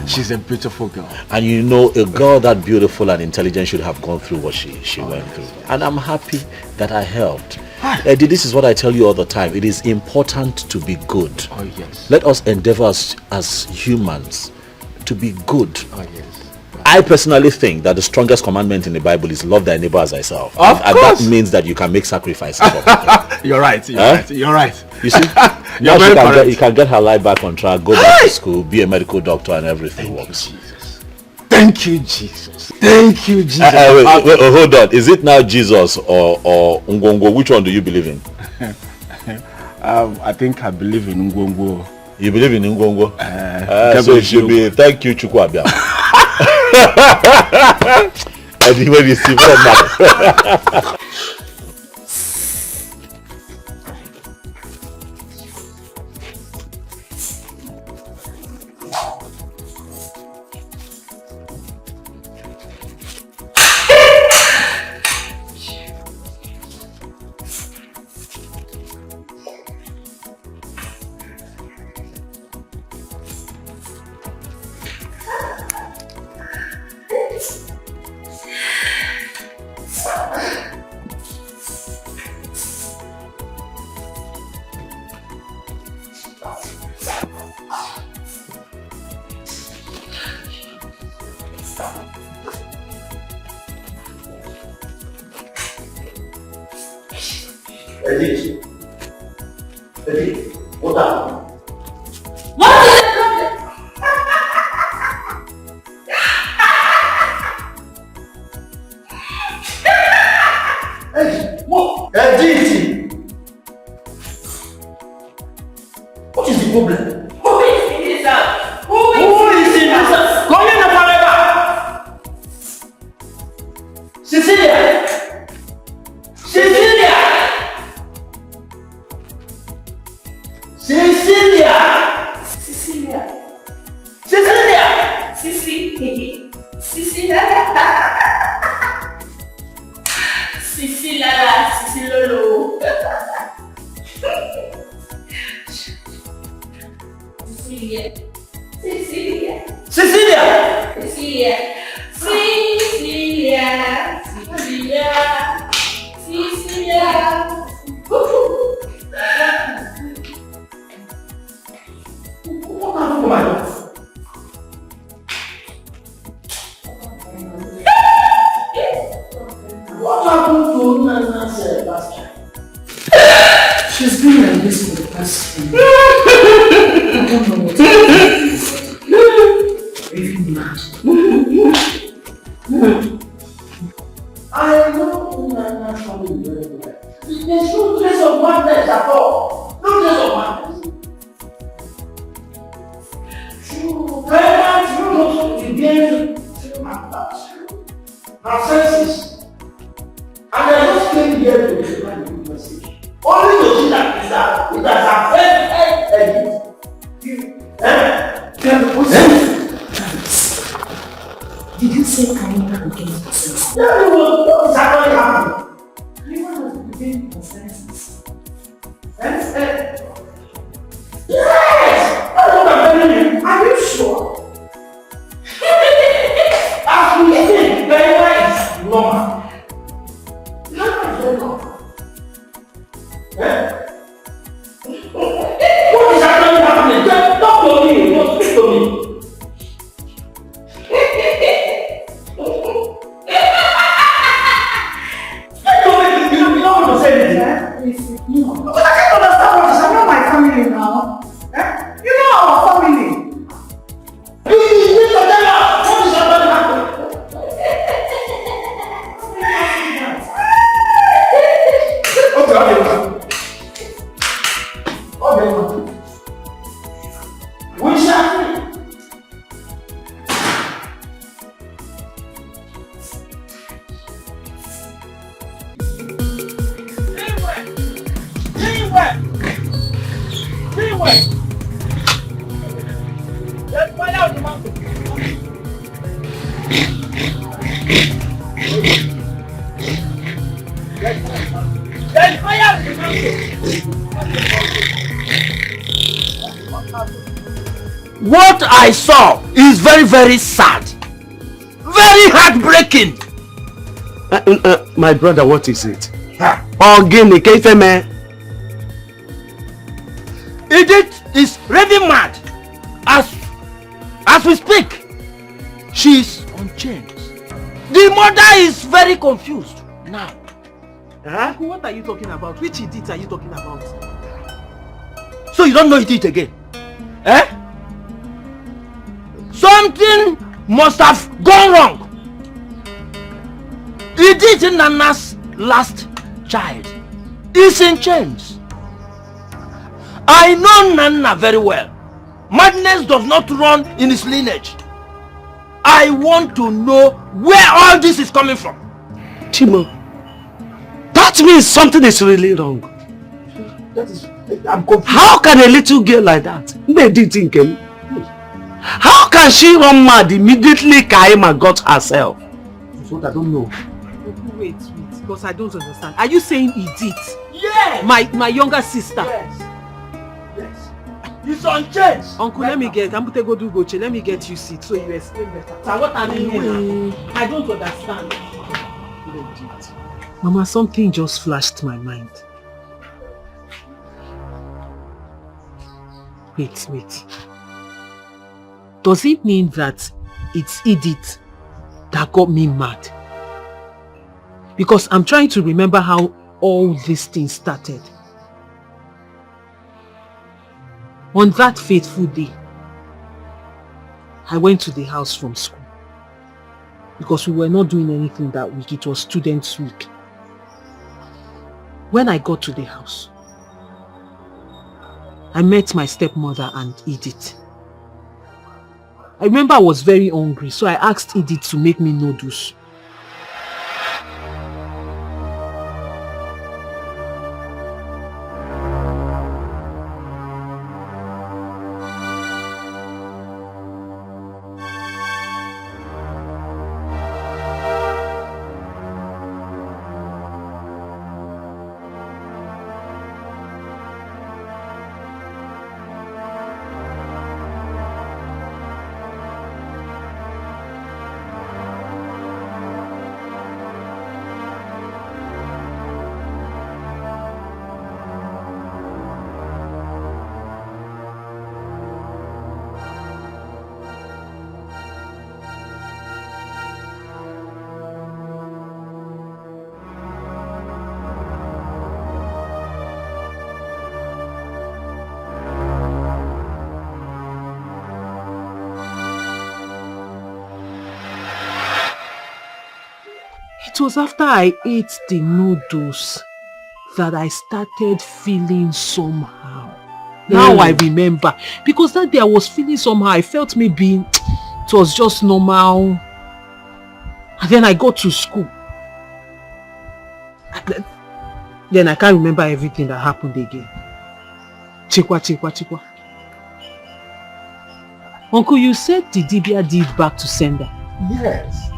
she's a beautiful girl. And a girl that beautiful and intelligent should have gone through what she went through. And I'm happy that I helped. Eddie, this is what I tell you all the time. It is important to be good. Oh, yes. Let us endeavor as humans to be good. Oh, yes. I personally think that the strongest commandment in the Bible is love thy neighbor as thyself. Of and course. That means that you can make sacrifices for people. You're right. You're right. You see, now you can get her life back on track, go back to school, be a medical doctor, and everything works. Thank you, Jesus. Thank you, Jesus. Wait, hold on. Is it now Jesus or Ngongo? Which one do you believe in? I think I believe in Ngongo. You believe in Ngongo? So it should be thank you, Chukwabia. And when you see from that. Eddie, what happened? What is the problem? Eddie, what? Eddie! What is the problem? Who is in this house? Who is in this house? Come in forever! Cecilia! Cecilia! Cecilia! Cecilia. Cecilia! Cecilia. Cecilia. Cecilolo. Cecilia. Cecilia. Cecilia! Cecilia. Cecilia. Cecilia. Cecilia. What happened to my life? What happened to Nana's last time? She's been like this for the past 10 years. I don't know what to do. Even mad. I know Nana's family very well. There's no trace of madness at all. No trace of madness. Parents also begin to her senses. And I just came here to deliver the good message. Only to see that it has affected Did you say Kaima became consensus? Yeah, it was exactly happening. Kaima has become consensus. Yes! That's what I'm telling you. Are you sure? As we speak, Kaima is normal. Kaima is very normal. What is actually happening? Just talk to me. Just speak to me. You don't want to say anything, eh? There's fire on the mountain. There's fire on the mountain. What I saw is very, very sad. Very heartbreaking. My brother, what is it? Again, man. Edith is raving mad. As we speak, she's on chains. The mother is very confused now. Huh? What are you talking about? Which Edith are you talking about? So you don't know Edith again? Eh? Something must have gone wrong. Edith, Nana's last child, is in chains. I know Nana very well. Madness does not run in his lineage. I want to know where all this is coming from. Chimo, that means something is really wrong. I'm confused. How can a little girl like that? How can she run mad immediately Kaima got herself? That's what I don't know. Wait, because I don't understand. Are you saying Edith? Yes! My younger sister? Yes. He's on chains. Uncle, let me get you seat so you explain better. So what I mean, I don't understand. Mama, something just flashed my mind. Wait. Does it mean that it's Edith that got me mad? Because I'm trying to remember how all these things started. On that fateful day, I went to the house from school because we were not doing anything that week. It was Students' Week. When I got to the house, I met my stepmother and Edith. I remember I was very hungry, so I asked Edith to make me noodles. It was after I ate the noodles that I started feeling somehow. Now I remember. Because that day I was feeling somehow. I felt maybe it was just normal. And then I got to school. Then I can't remember everything that happened again. Chikwa. Uncle, you said the Dibia did back to sender. Yes.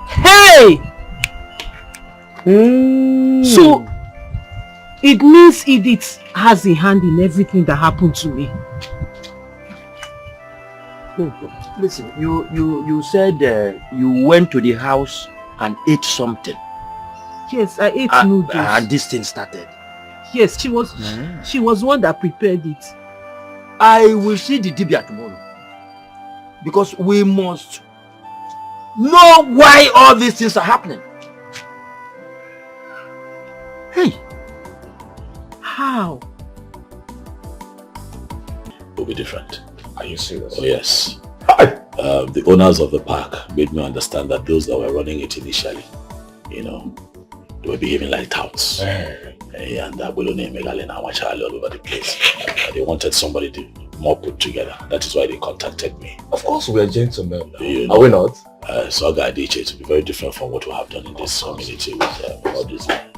Hey! So, it means Edith has a hand in everything that happened to me. Listen, you said you went to the house and ate something. Yes, I ate noodles. And this thing started. Yes, she was one that prepared it. I will see the Dibia tomorrow. Because we must know why all these things are happening. Hey. How? It will be different. Are you serious? Oh yes. The owners of the park made me understand that those that were running it initially, they were behaving like touts. And that Billionaire Megalena all over the place. They wanted somebody to more put together. That is why they contacted me. Of course we are gentlemen. Are we not? So Adiche to be very different from what we have done in this community with all these men.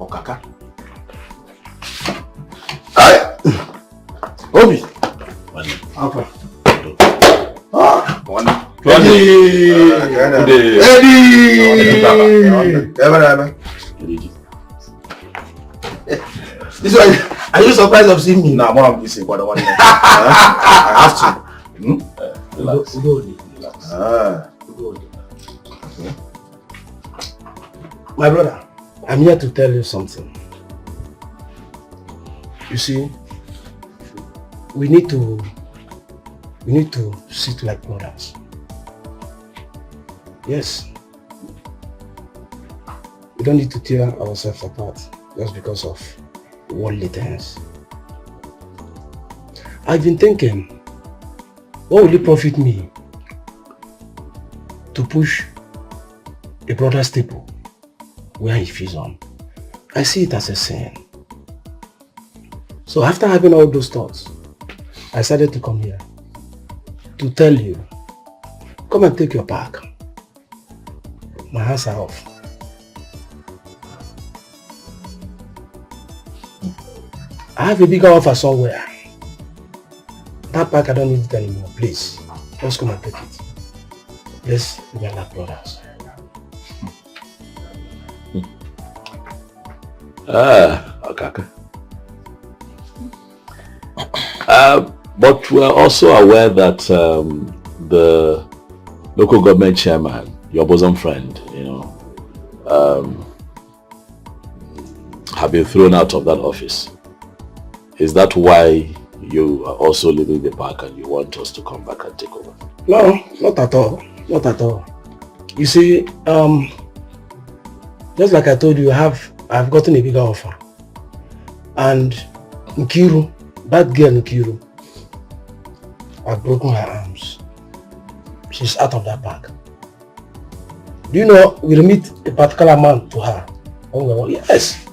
Okaka. Hi. Obi. Alpha. Eddie. This one, are you surprised of seeing me? No, I'm not missing what I want. I have to. Relax. Relax. Okay. My brother, I'm here to tell you something. You see, we need to sit like brothers. Yes. We don't need to tear ourselves apart just because of worldly things. I've been thinking, what will it profit me to push a brother's table where he feeds on? I see it as a sin. So after having all those thoughts, I decided to come here to tell you, come and take your pack. My hands are off. I have a bigger offer somewhere. That pack, I don't need it anymore. Please, just come and take it. Let's be like brothers. Okay. But we're also aware that the local government chairman, your bosom friend, have been thrown out of that office. Is that why you are also leaving the park and you want us to come back and take over? No, not at all. Not at all. You see, just like I told you, I've gotten a bigger offer. And Nkiru, that girl Nkiru, I've broken her arms. She's out of that park. Do you know, we'll meet a particular man to her. Oh, yes.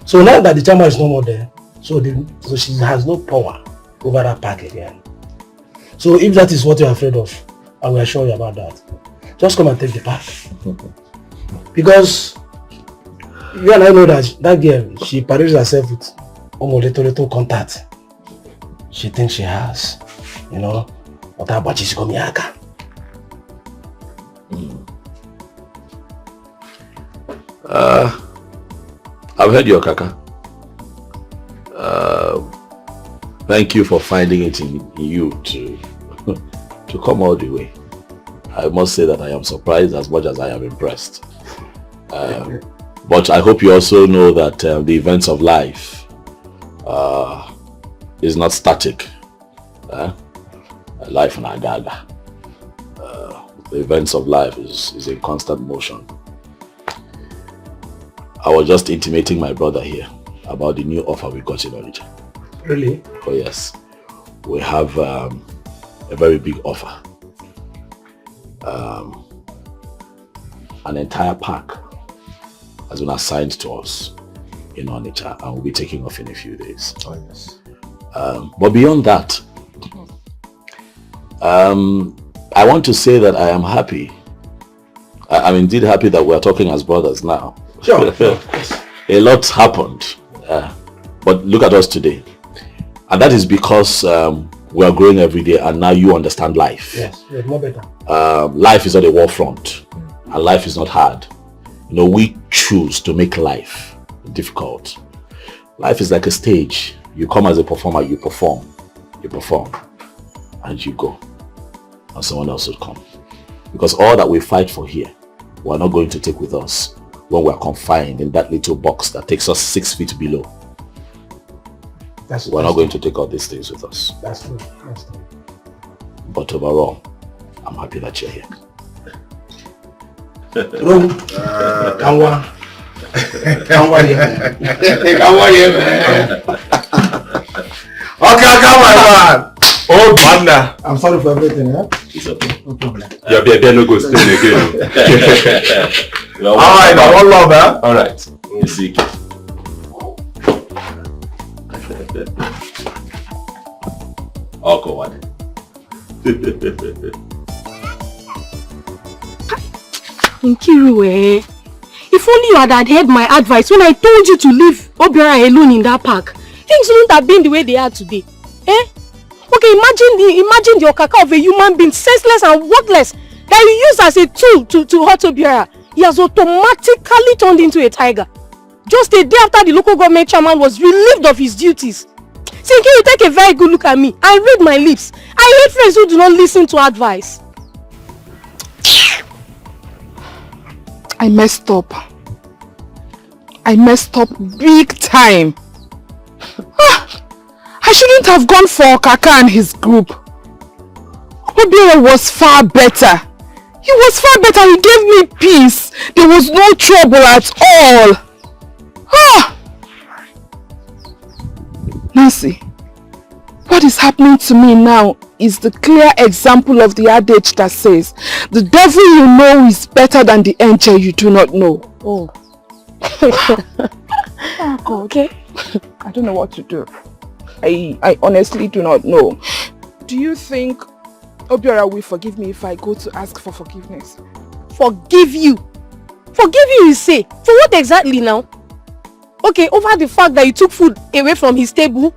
So now that the chairman is no more there, so she has no power over that park again. So if that is what you're afraid of, I will assure you about that. Just come and take the park. Because you and I know that girl, she parades herself with almost little contact. She thinks she has, but she's coming here. I've heard your kaka. Thank you for finding it in you to come all the way. I must say that I am surprised as much as I am impressed. But I hope you also know that the events of life is not static. Life in Agaga. The events of life is in constant motion. I was just intimating my brother here about the new offer we got in Origin. Really? Oh yes. We have a very big offer. An entire park has been assigned to us in Onitsha and will be taking off in a few days. Oh yes. But beyond that, I want to say that I am happy. I'm indeed happy that we're talking as brothers now. Sure. A lot happened, but look at us today. And that is because we are growing every day and now you understand life. Yes, more better. Life is not a war front and life is not hard. We choose to make life difficult. Life is like a stage. You come as a performer, you perform, and you go. And someone else will come. Because all that we fight for here, we're not going to take with us when we're confined in that little box that takes us 6 feet below. We're not going to take all these things with us. That's true. But overall, I'm happy that you're here. Okay, come on, man. Oh, man. I'm sorry for everything, huh? It's okay. No problem. Yeah, better no go stay again. Alright, now one love, huh? Alright. You see. Awkward. Nkiru, if If only you had adhered my advice when I told you to leave Obiora alone in that park, things wouldn't have been the way they are today. Eh? Okay, imagine the okaka of a human being, senseless and worthless, that you use as a tool to hurt Obiora. He has automatically turned into a tiger. Just a day after the local government chairman was relieved of his duties. See, can you take a very good look at me and read my lips? I hate friends who do not listen to advice. I messed up. I messed up big time. I shouldn't have gone for Kaka and his group. Obiora was far better. He was far better. He gave me peace. There was no trouble at all. Nancy, what is happening to me now is the clear example of the adage that says, the devil you know is better than the angel you do not know. Oh. Oh God. Okay. I don't know what to do. I honestly do not know. Do you think Obiora will forgive me if I go to ask for forgiveness? Forgive you? Forgive you, you say? For what exactly now? Okay, over the fact that you took food away from his table?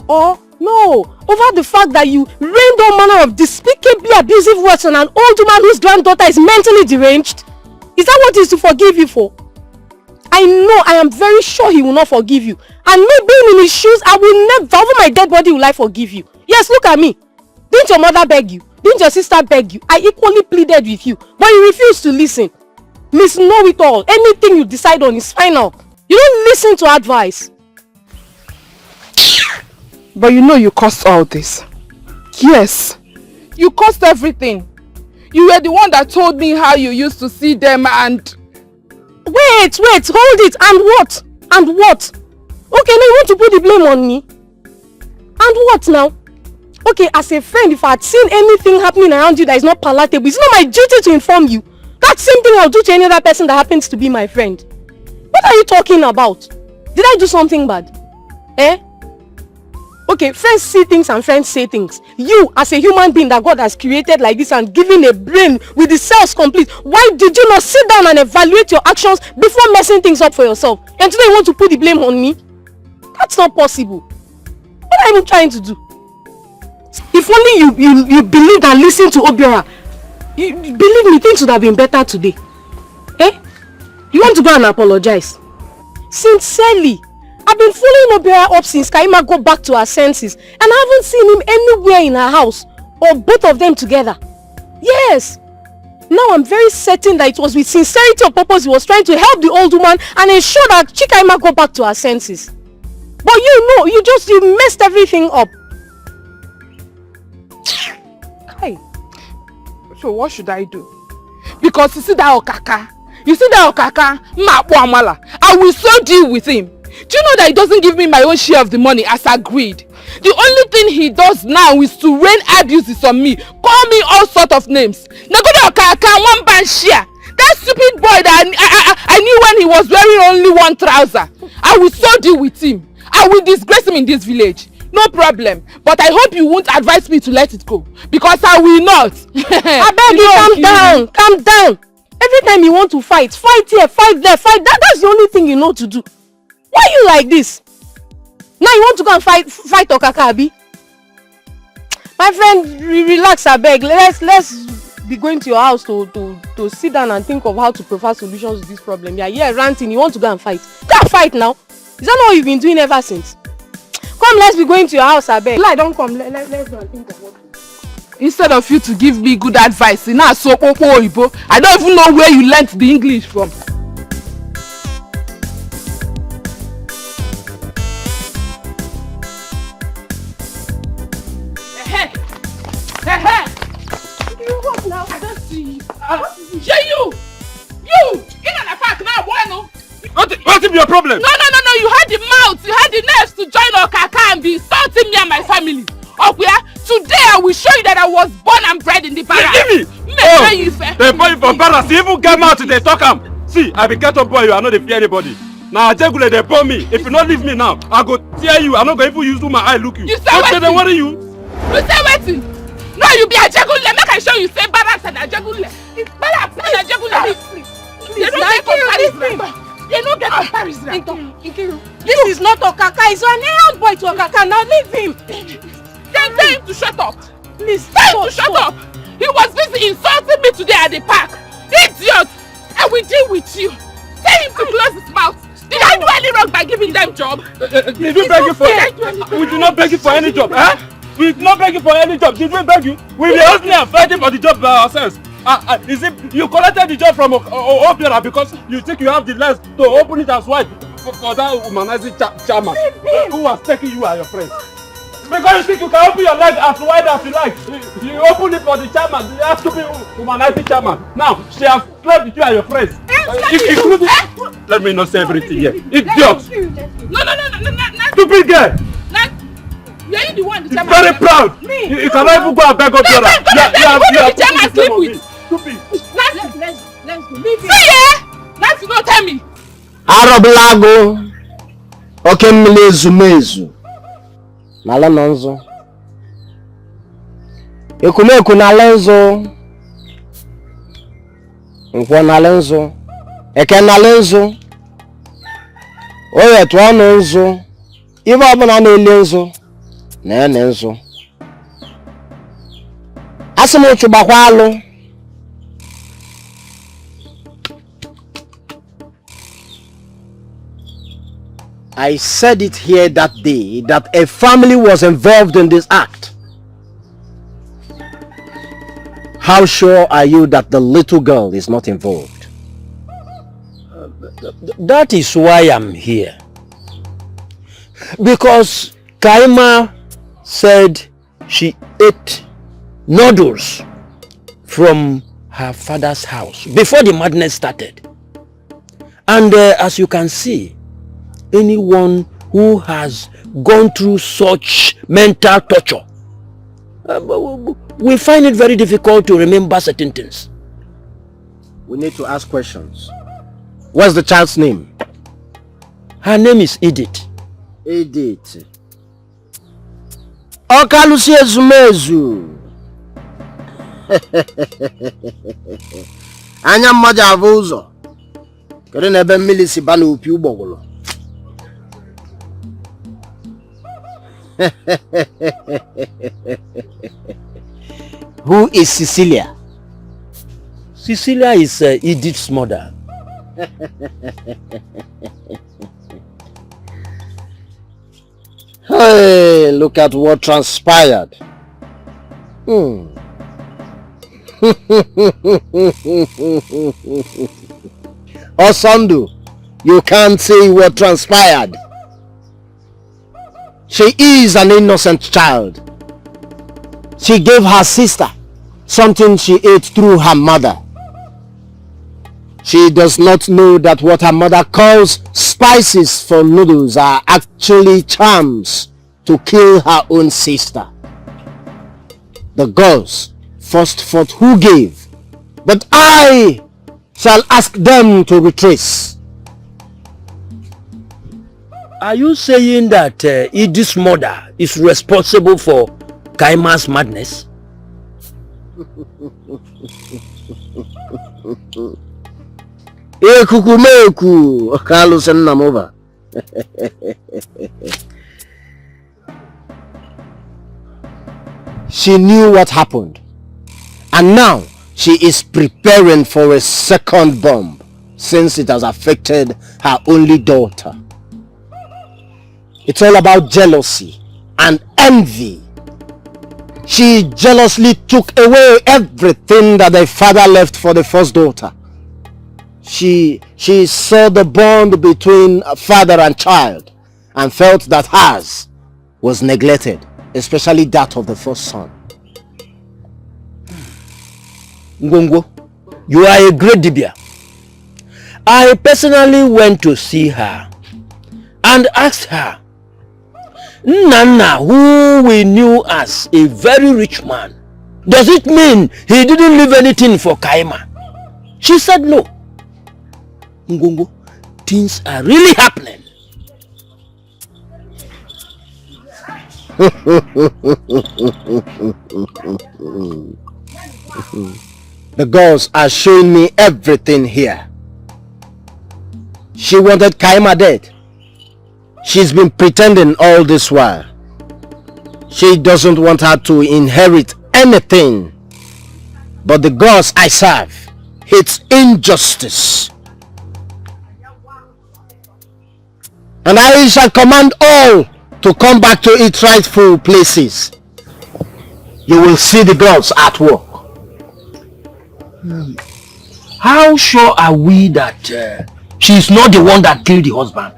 Or no, over the fact that you rained all manner of despicably abusive words on an old woman whose granddaughter is mentally deranged? Is that what he is to forgive you for? I know, I am very sure he will not forgive you. And me being in his shoes, I will never, over my dead body, will I forgive you. Yes, look at me. Didn't your mother beg you? Didn't your sister beg you? I equally pleaded with you, but you refused to listen. Miss Know-it-all, anything you decide on is final. You don't listen to advice. But you know you caused all this. Yes, you caused everything. You were the one that told me how you used to see them and... Wait, hold it. And what? And what? Okay, now you want to put the blame on me? And what now? Okay, as a friend, if I had seen anything happening around you that is not palatable, it's not my duty to inform you. That same thing I'll do to any other person that happens to be my friend. What are you talking about? Did I do something bad? Eh? Okay, friends see things and friends say things. You, as a human being that God has created like this and given a brain with the cells complete, why did you not sit down and evaluate your actions before messing things up for yourself? And today you want to put the blame on me? That's not possible. What are you trying to do? If only you believed and listened to Obiora, believe me, things would have been better today. Eh? You want to go and apologize? Sincerely, I've been following Obiora up since Kaima got back to her senses, and I haven't seen him anywhere in her house, or both of them together. Yes. Now I'm very certain that it was with sincerity of purpose he was trying to help the old woman and ensure that Kaima got back to her senses. But you know, you messed everything up. Hey. So what should I do? Because you see that Okaka, I will so deal with him. Do you know that he doesn't give me my own share of the money as agreed? The only thing he does now is to rain abuses on me, call me all sort of names. Nagoda Okaka, one band share. That stupid boy that I knew when he was wearing only one trouser. I will so deal with him. I will disgrace him in this village. No problem. But I hope you won't advise me to let it go. Because I will not. I beg you, calm down. Calm down. Every time you want to fight here, fight there, fight that. That's the only thing you know to do. Why are you like this? Now you want to go and fight Okaka, Abi? My friend, relax, I beg. Let's be going to your house to sit down and think of how to provide solutions to this problem. Yeah, ranting. You want to go and fight? Go and fight now. Is that not what you've been doing ever since? Come, let's be going to your house, I beg. Don't come. Let's go and think of what to do. Instead of you to give me good advice, I don't even know where you learnt the English from. You what now? I don't see you. You! In an park now, boy, no? What is your problem? No, you had the mouth, you had the nerves to join Okaka and be insulting me and my family. Okuya, today I will show you that I was born and bred in the barracks. Leave me! They boy you for barracks, you even get mouth, they talk am. See, I be cat up boy, I know they fear anybody. Now Jegule, they burn me. If you not leave me now, I go tear you. I'm not going to even use my eye look you. You say what? They worry you. You say waiting. No, you be a Jegule. Make I show you say barracks and a Jegule. It's barracks and a Jegule. Please, they don't get comparison. This is not Okaka. He's an errand boy to Okaka. Now leave him. Then tell him to shut up. Please, tell him to shut up. He was busy insulting me today at the park. Idiot! I will deal with you. Tell him to close his mouth. Did I do any wrong by giving them job? Did we beg you for We did not beg you for any job, eh? We did not beg you for any job. Did we beg you? We were hustling and fighting for the job by ourselves. Is it you collected the job from Obiora because you think you have the lens to open it as wide for that humanizing chairman who was taking you and your friends? Because you think you can open your leg as wide as you like. You open it for the chairman, the stupid humanizing chairman. Now, she has slept with you and your friends. Including... Let me not say everything here. Idiot! No. Stupid girl! You're the one the chairman. Very proud! Me! You cannot even go and beg Obiora. You are the chairman sleep with. Stupid! Let's go. Leave him. See ya! Let's go, tell me. Arablago. Oke mmiri ezumezu. N'ala nọ nzo. Ekumeku n'ala nzo. Nkwọ n'ala nzo. Eke n'ala nzo. Oye tụọ ọnụ nzo. Ibe ọbụla na-ele nzo. Na-ene nzo. Asị m chụgbakwa alụ. I said it here that day that a family was involved in this act. How sure are you that the little girl is not involved? That is why I'm here. Because Kaima said she ate noodles from her father's house before the madness started. And as you can see, anyone who has gone through such mental torture we find it very difficult to remember certain things. We need to ask questions. What's the child's name? Her name is Edith. Edith. Okalusi ezumezu. Anya mmadụ avụ ụzọ. Kedu na ebe mmiri si ba n'opi ụgbọgụlụ? Who is Cecilia? Cecilia is Edith's mother. Hey, look at what transpired. Osandu, you can't say what transpired. She is an innocent child. She gave her sister something she ate through her mother. She does not know that what her mother calls spices for noodles are actually charms to kill her own sister. The girls first fought who gave, but I shall ask them to retrace. Are you saying that Edith's mother is responsible for Kaima's madness? Kukumeku, Carlos and Namova. She knew what happened, and now she is preparing for a second bomb since it has affected her only daughter. It's all about jealousy and envy. She jealously took away everything that the father left for the first daughter. She saw the bond between father and child and felt that hers was neglected, especially that of the first son. Ngongo, you are a great Dibia. I personally went to see her and asked her, Nana, who we knew as a very rich man, does it mean he didn't leave anything for Kaima? She said no. Ngongo, things are really happening. The girls are showing me everything here. She wanted Kaima dead. She's been pretending all this while. She doesn't want her to inherit anything. But the gods I serve hate injustice. And I shall command all to come back to its rightful places. You will see the gods at work. How sure are we that she's not the one that killed the husband?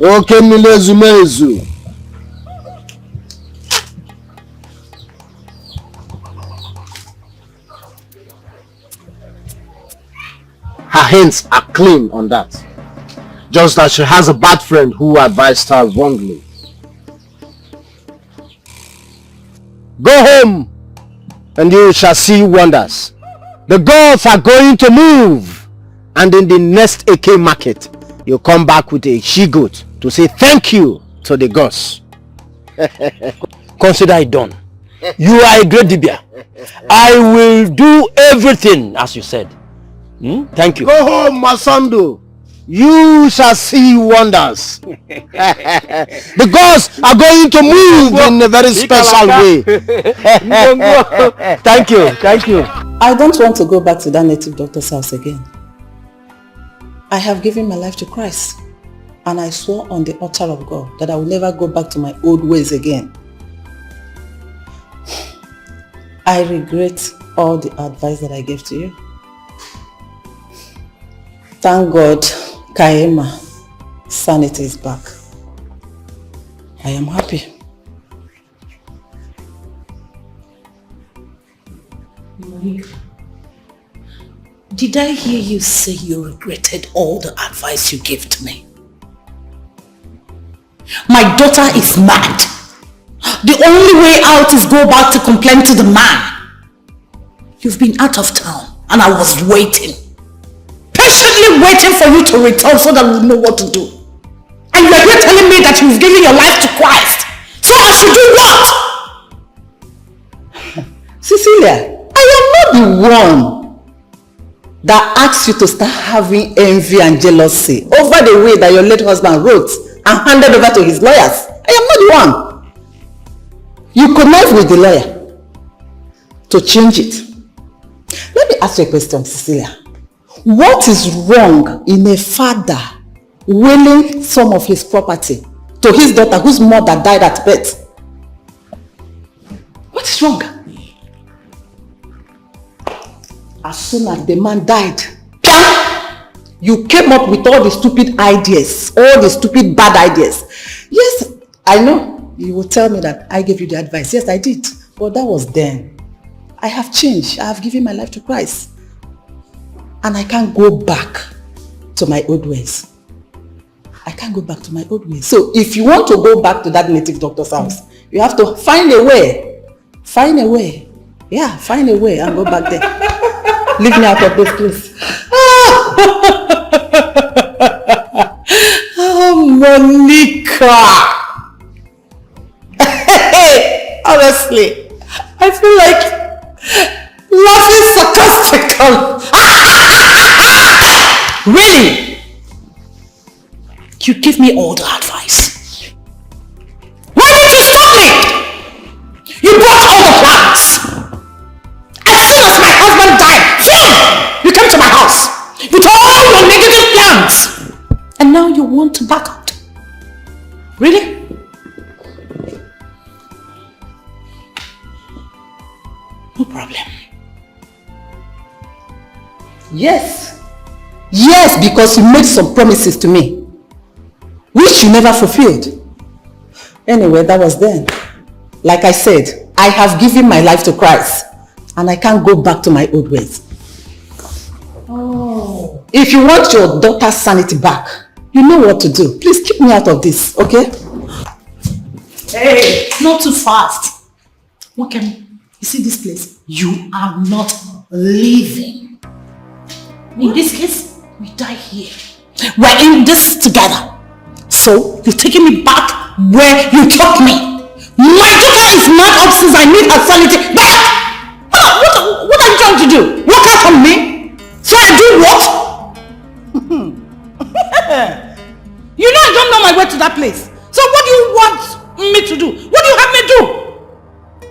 Okay, Milezumezu. Her hands are clean on that. Just as she has a bad friend who advised her wrongly. Go home and you shall see wonders. The gods are going to move. And in the next AK market, you'll come back with a she-goat to say thank you to the gods. Consider it done. You are a great Dibia. I will do everything as you said. Thank you. Go home, Masando. You shall see wonders. The gods are going to move in a very special way. Thank you. Thank you. I don't want to go back to that native doctor's house again. I have given my life to Christ. And I swore on the altar of God that I will never go back to my old ways again. I regret all the advice that I gave to you. Thank God, Kaima, sanity is back. I am happy. Monica, did I hear you say you regretted all the advice you gave to me? My daughter is mad. The only way out is go back to complain to the man. You've been out of town and I was waiting. Patiently waiting for you to return so that we'll know what to do. And you're here telling me that you've given your life to Christ. So I should do what? Cecilia, I am not the one that asked you to start having envy and jealousy over the way that your late husband wrote and handed over to his lawyers. I am not the one. You connived with the lawyer to change it. Let me ask you a question, Cecilia. What is wrong in a father willing some of his property to his daughter whose mother died at birth? What is wrong? As soon as the man died, you came up with all the stupid ideas, all the stupid bad ideas. Yes, I know you will tell me that I gave you the advice. Yes, I did. But that was then. I have changed. I have given my life to Christ. And I can't go back to my old ways. I can't go back to my old ways. So if you want to go back to that native doctor's house, you have to find a way. Find a way. Yeah, find a way and go back there. Leave me out of this place. Oh, Monica. Honestly, I feel like laughing sarcastically. Really? You give me all the advice. Why did you stop me? You brought all the plans. As soon as my husband died, you came to my house with all your negative plans. And now you want to back out. Really? No problem. Yes. Yes, because you made some promises to me, which you never fulfilled. Anyway, that was then. Like I said, I have given my life to Christ, and I can't go back to my old ways. Oh. If you want your daughter's sanity back, you know what to do. Please keep me out of this, okay? Hey, not too fast. Okay, you see this place? You are not leaving. In this case, we die here. We're in this together. So, you're taking me back where you took me. My daughter is mad up since I need her sanity back. What to do? Walk out on me? So I do what? You know I don't know my way to that place. So what do you want me to do? What do you have me do?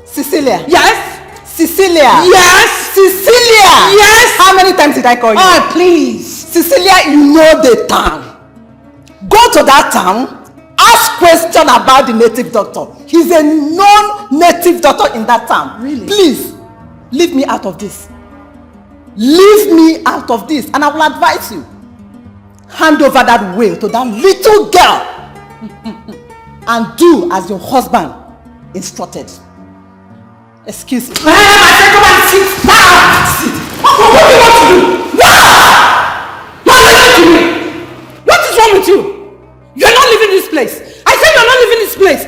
Cecilia. Yes? Cecilia. Yes? Cecilia. Yes? How many times did I call you? Oh, please. Cecilia, you know the town. Go to that town. Ask question about the native doctor. He's a non-native doctor in that town. Really? Please, leave me out of this. Leave me out of this, and I will advise you. Hand over that will to that little girl and do as your husband instructed. Excuse me. I said come and sit down. Sit. What do you want to do? What? Now listen to me. What is wrong with you? You're not leaving this place. I said you're not leaving this place.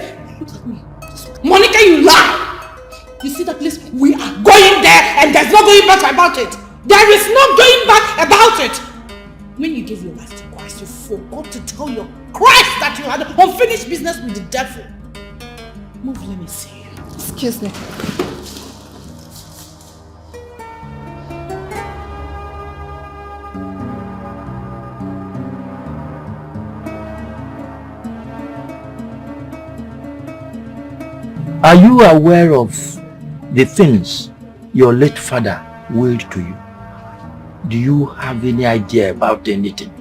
Monica, you lie. You see the place? We are going there and there's no going back about it. There is no going back about it. When you gave your life to Christ, you forgot to tell your Christ that you had unfinished business with the devil. Move, let me see you. Excuse me. Are you aware of the things your late father willed to you? Do you have any idea about anything?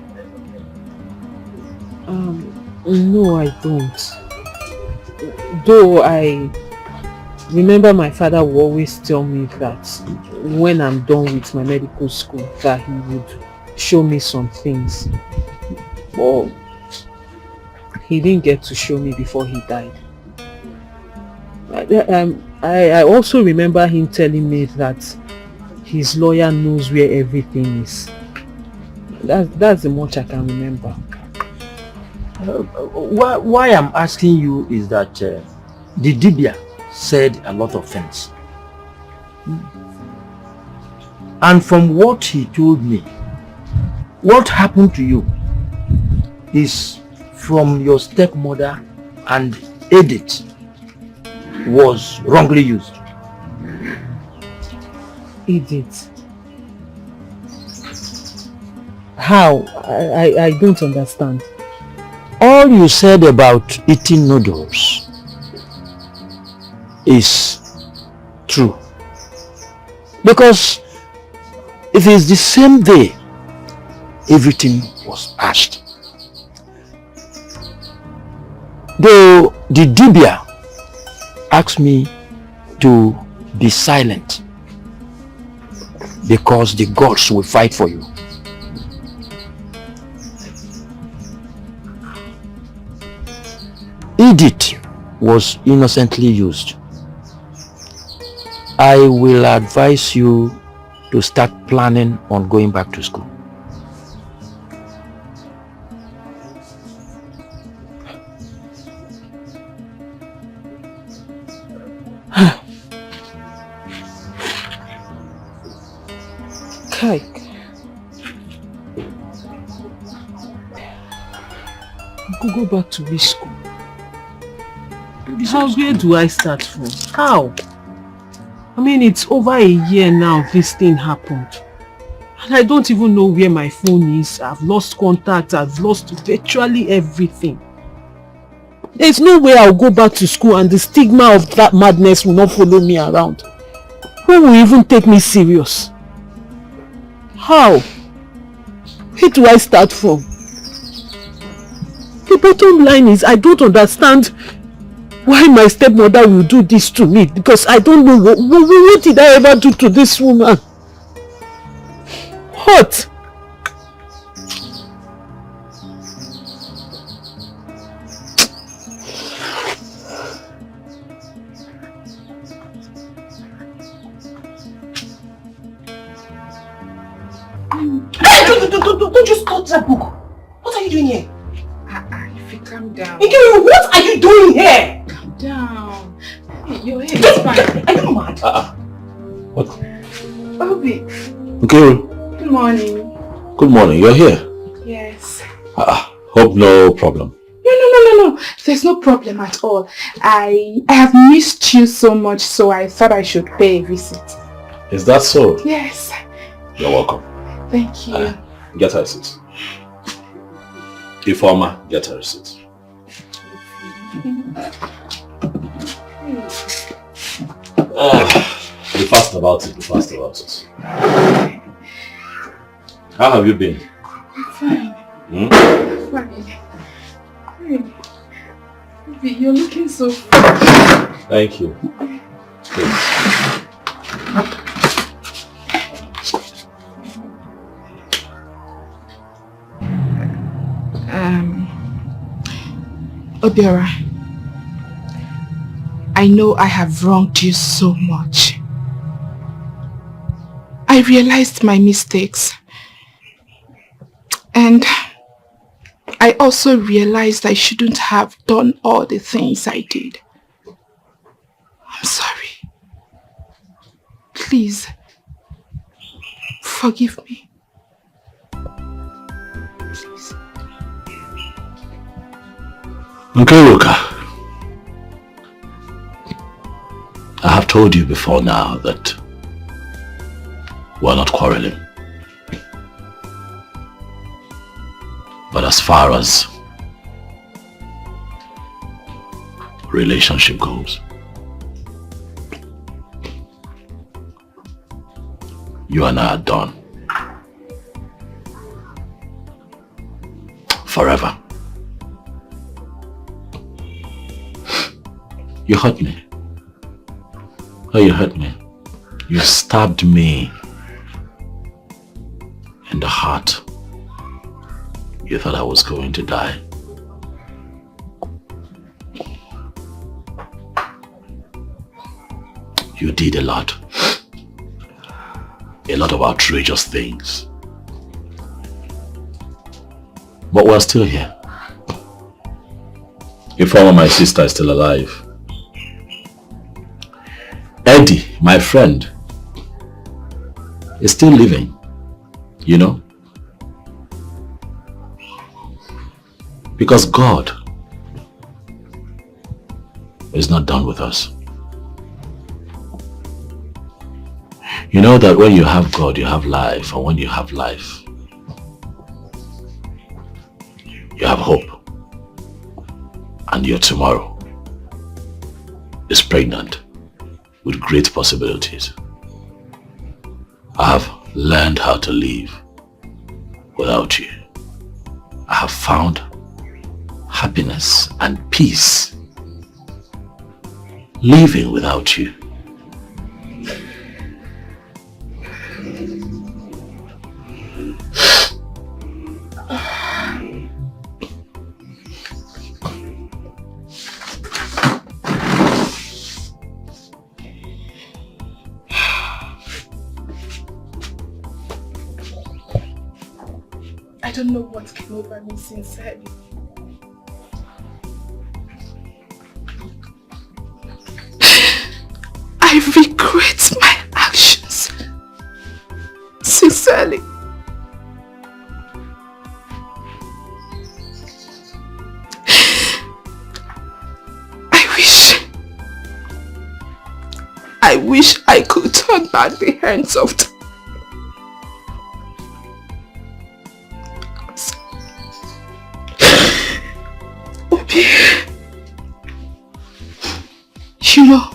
No, I don't. Though I remember my father would always tell me that when I'm done with my medical school, that he would show me some things. But he didn't get to show me before he died. I also remember him telling me that his lawyer knows where everything is. That's the much I can remember. Why I'm asking you is that the Dibia said a lot of things. And from what he told me, what happened to you is from your stepmother, and Edith was wrongly used. Edith? How? I don't understand. All you said about eating noodles is true. Because if it's the same day, everything was asked. Though the Dibia asked me to be silent because the gods will fight for you. Edith was innocently used. I will advise you to start planning on going back to school. Kai. Go back to which school? Where do I start from? How? I mean, it's over a year now this thing happened. And I don't even know where my phone is. I've lost contact. I've lost virtually everything. There's no way I'll go back to school and the stigma of that madness will not follow me around. Who will even take me serious? How? Where do I start from? The bottom line is I don't understand why my stepmother will do this to me, because I don't know what did I ever do to this woman? What? Hey, don't just touch that book. What are you doing here? If you calm down. Nkiru, what are you doing here? Calm down. Hey, your head is fine. Are you mad? What? Obi. Nkiru. Good morning. Good morning. You're here? Yes. Hope no problem. No. There's no problem at all. I have missed you so much, so I thought I should pay a visit. Is that so? Yes. You're welcome. Thank you. Get her a seat. Informer, get her a seat. Be fast about it, be fast about it. How have you been? I'm fine. Hmm? Fine. Baby, you're looking so fine. Thank you. Please. Obiora, I know I have wronged you so much. I realized my mistakes. And I also realized I shouldn't have done all the things I did. I'm sorry. Please, forgive me. Please. Okay, Ruka. I have told you before now that we're not quarreling. But as far as relationship goes, you and I are done. Forever. You hurt me. Oh, you hurt me. You stabbed me in the heart. You thought I was going to die. You did a lot of outrageous things. But we're still here. Informer, my sister, is still alive. Eddie, my friend, is still living, you know? Because God is not done with us. You know that when you have God, you have life, and when you have life, you have hope. And your tomorrow is pregnant with great possibilities. I have learned how to live without you. I have found happiness and peace living without you. I don't know what came over me sincerely. I regret my actions. Sincerely. I wish I could turn back the hands of time. Obi, you know,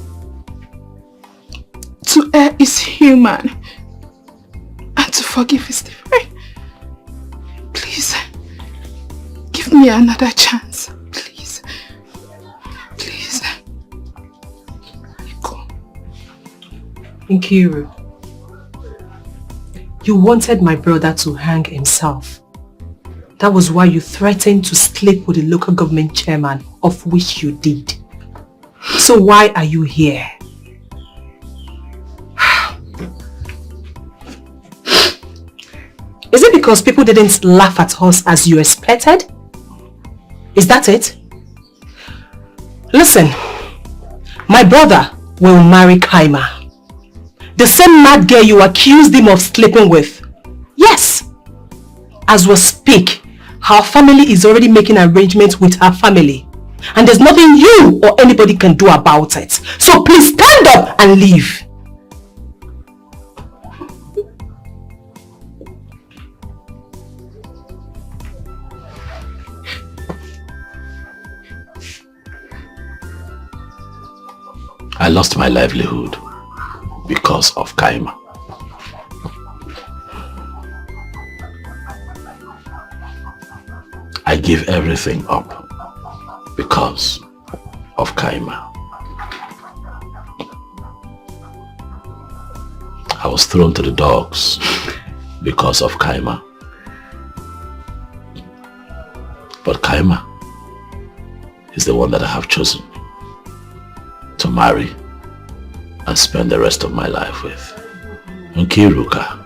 to err is human and to forgive is divine. Please, give me another chance. Please. Please. Go. Nkiru, you wanted my brother to hang himself. That was why you threatened to sleep with the local government chairman, of which you did. So why are you here? Is it because people didn't laugh at us as you expected? Is that it? Listen, my brother will marry Kaima. The same mad girl you accused him of sleeping with. Yes. As we speak, her family is already making arrangements with her family. And there's nothing you or anybody can do about it. So please stand up and leave. I lost my livelihood because of Kaima. I give everything up because of Kaima. I was thrown to the dogs because of Kaima. But Kaima is the one that I have chosen to marry and spend the rest of my life with. Nkiruka,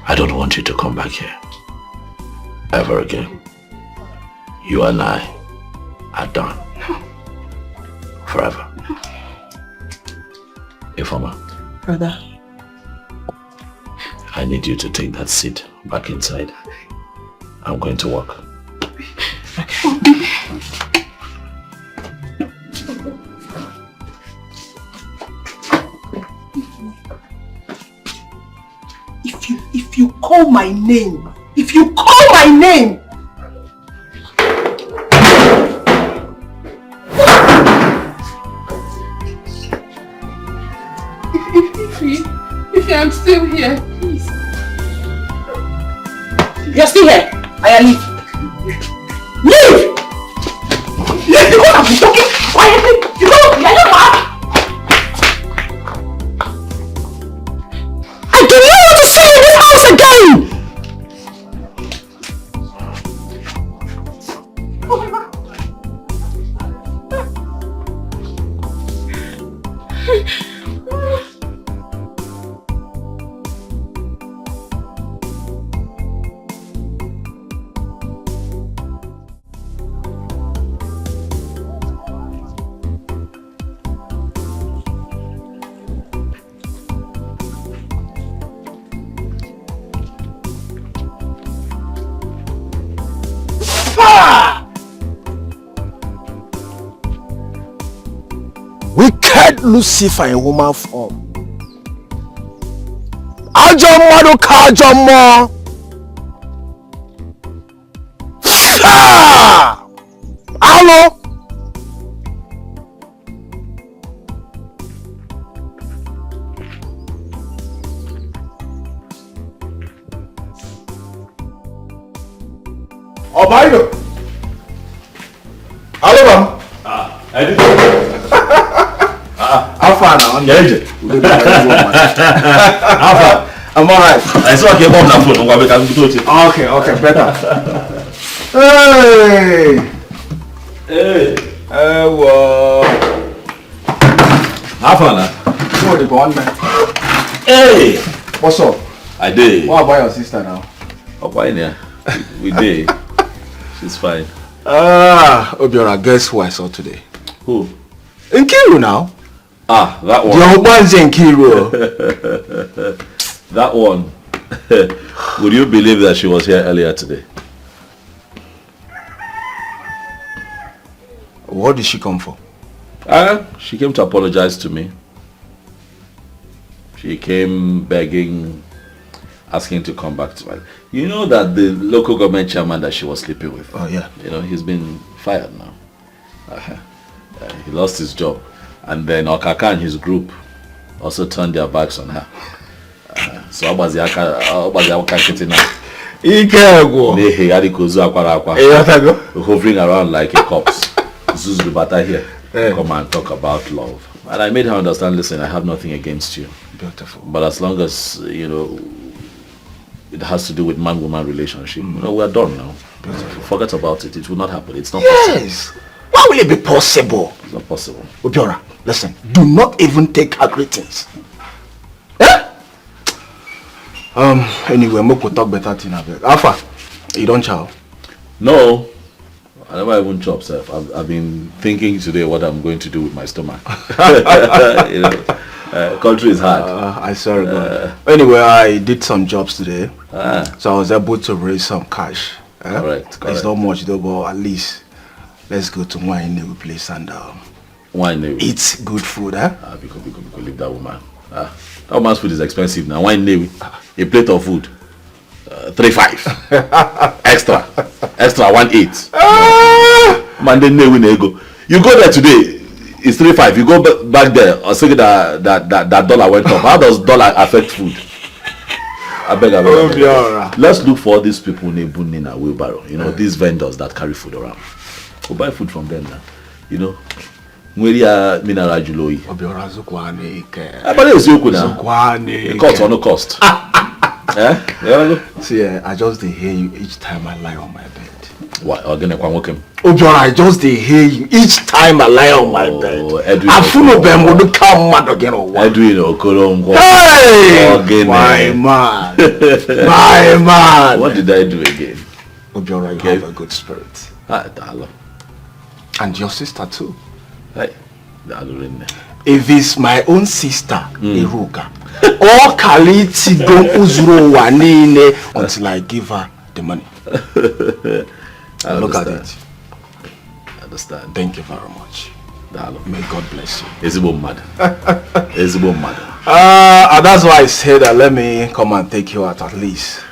I don't want you to come back here ever again. You and I are done. Forever. Ifoma. Brother. I need you to take that seat back inside. I'm going to work. If you call my name, if you call my name, If I'm still here, please. You're still here. I leave. Leave! Leave! You can't be talking quietly. You know, you're not mad. I do not want to see you in this house again. Wicked Lucifer in woman form. Ajo madu kajo mo. Hello. Obiora. Hello, ma'am. I did. How far now? I'm Alpha. I'm alright. I saw you on the phone. Okay, better. Hey. Hey. Well. How far now? What the bond, man? Hey. What's up? I did. What about your sister now? Oh, why now? We did. She's fine. Obiora, guess who I saw today? Who? Nkiru now. Ah, that one. The Oban's Nkiru. That one. Would you believe that she was here earlier today? What did she come for? She came to apologize to me. She came begging, asking to come back to me. You know that the local government chairman that she was sleeping with? Oh, yeah. You know, he's been fired now. He lost his job. And then Okaka and his group also turned their backs on her. So how was the Okaka now? Hovering around like a corpse. Zuzu Bata here. Come and talk about love. And I made her understand, listen, I have nothing against you. Beautiful. But as long as, you know, it has to do with man-woman relationship, you know, we're done now. Beautiful. Forget about it. It will not happen. It's not possible. Yes. Why will it be possible? It's not possible. Obiora, listen, do not even take her greetings. Anyway, we could talk better thing. Alpha, you don't chow? No. I never even chop, sir. I've been thinking today what I'm going to do with my stomach. You know, country is hard. I sorry, God. Anyway, I did some jobs today, so I was able to raise some cash. Correct. It's not much though, but at least let's go to Wine place and eat good food. Because leave that woman. That woman's food is expensive now. Wine Navy, a plate of food, 3.5 extra 1.8. Man, then you go there today. it's 3.5. You go back there, or say that dollar went up. How does dollar affect food? I beg. Let's look for these people in a wheelbarrow. You know, these vendors that carry food around. We'll buy food from them now. You know. Where mineral juloi. Obiora zukwane ke. But it's yoku now. Zukwane. Cost or no cost. Yeah. See, I just hear you each time I lie on my bed. What? Obiora, I just hear you each time I lie on my bed. I full of them would come mad again or what? Edwin Okolongo. Hey! My man. My man. What did I do again? Obiora, you have a good spirit. And your sister too. Hey. If it's my own sister, Iruka, or Kaliti don't uzuro wanine until I give her the money. Look at it. I understand. Thank you very much. May God bless you. Ezigbo mad. Ezigbo mad. And that's why I said that let me come and take you out at least.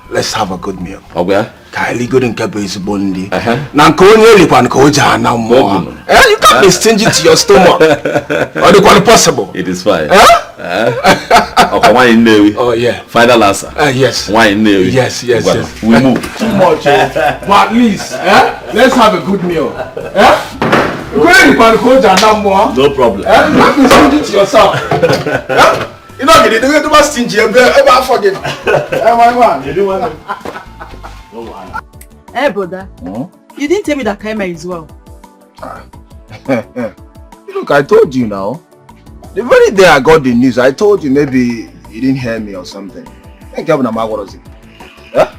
Let's have a good meal. Okay. Kylie good and keep his bondi. You can't be stingy to your stomach. Or the quite possible. It is fine. Okay, why in there? Oh yeah. Final answer. Yes. Why in there? Yes. We move. Too much. But at least, let's have a good meal. No problem. You can't be stingy to yourself. You know, you don't get too much stingy. Ever forget. My man. You do want. Hey, brother. You didn't tell me that Kaima is well. Look, I told you now. The very day I got the news, I told you maybe you didn't hear me or something. What was it? Huh?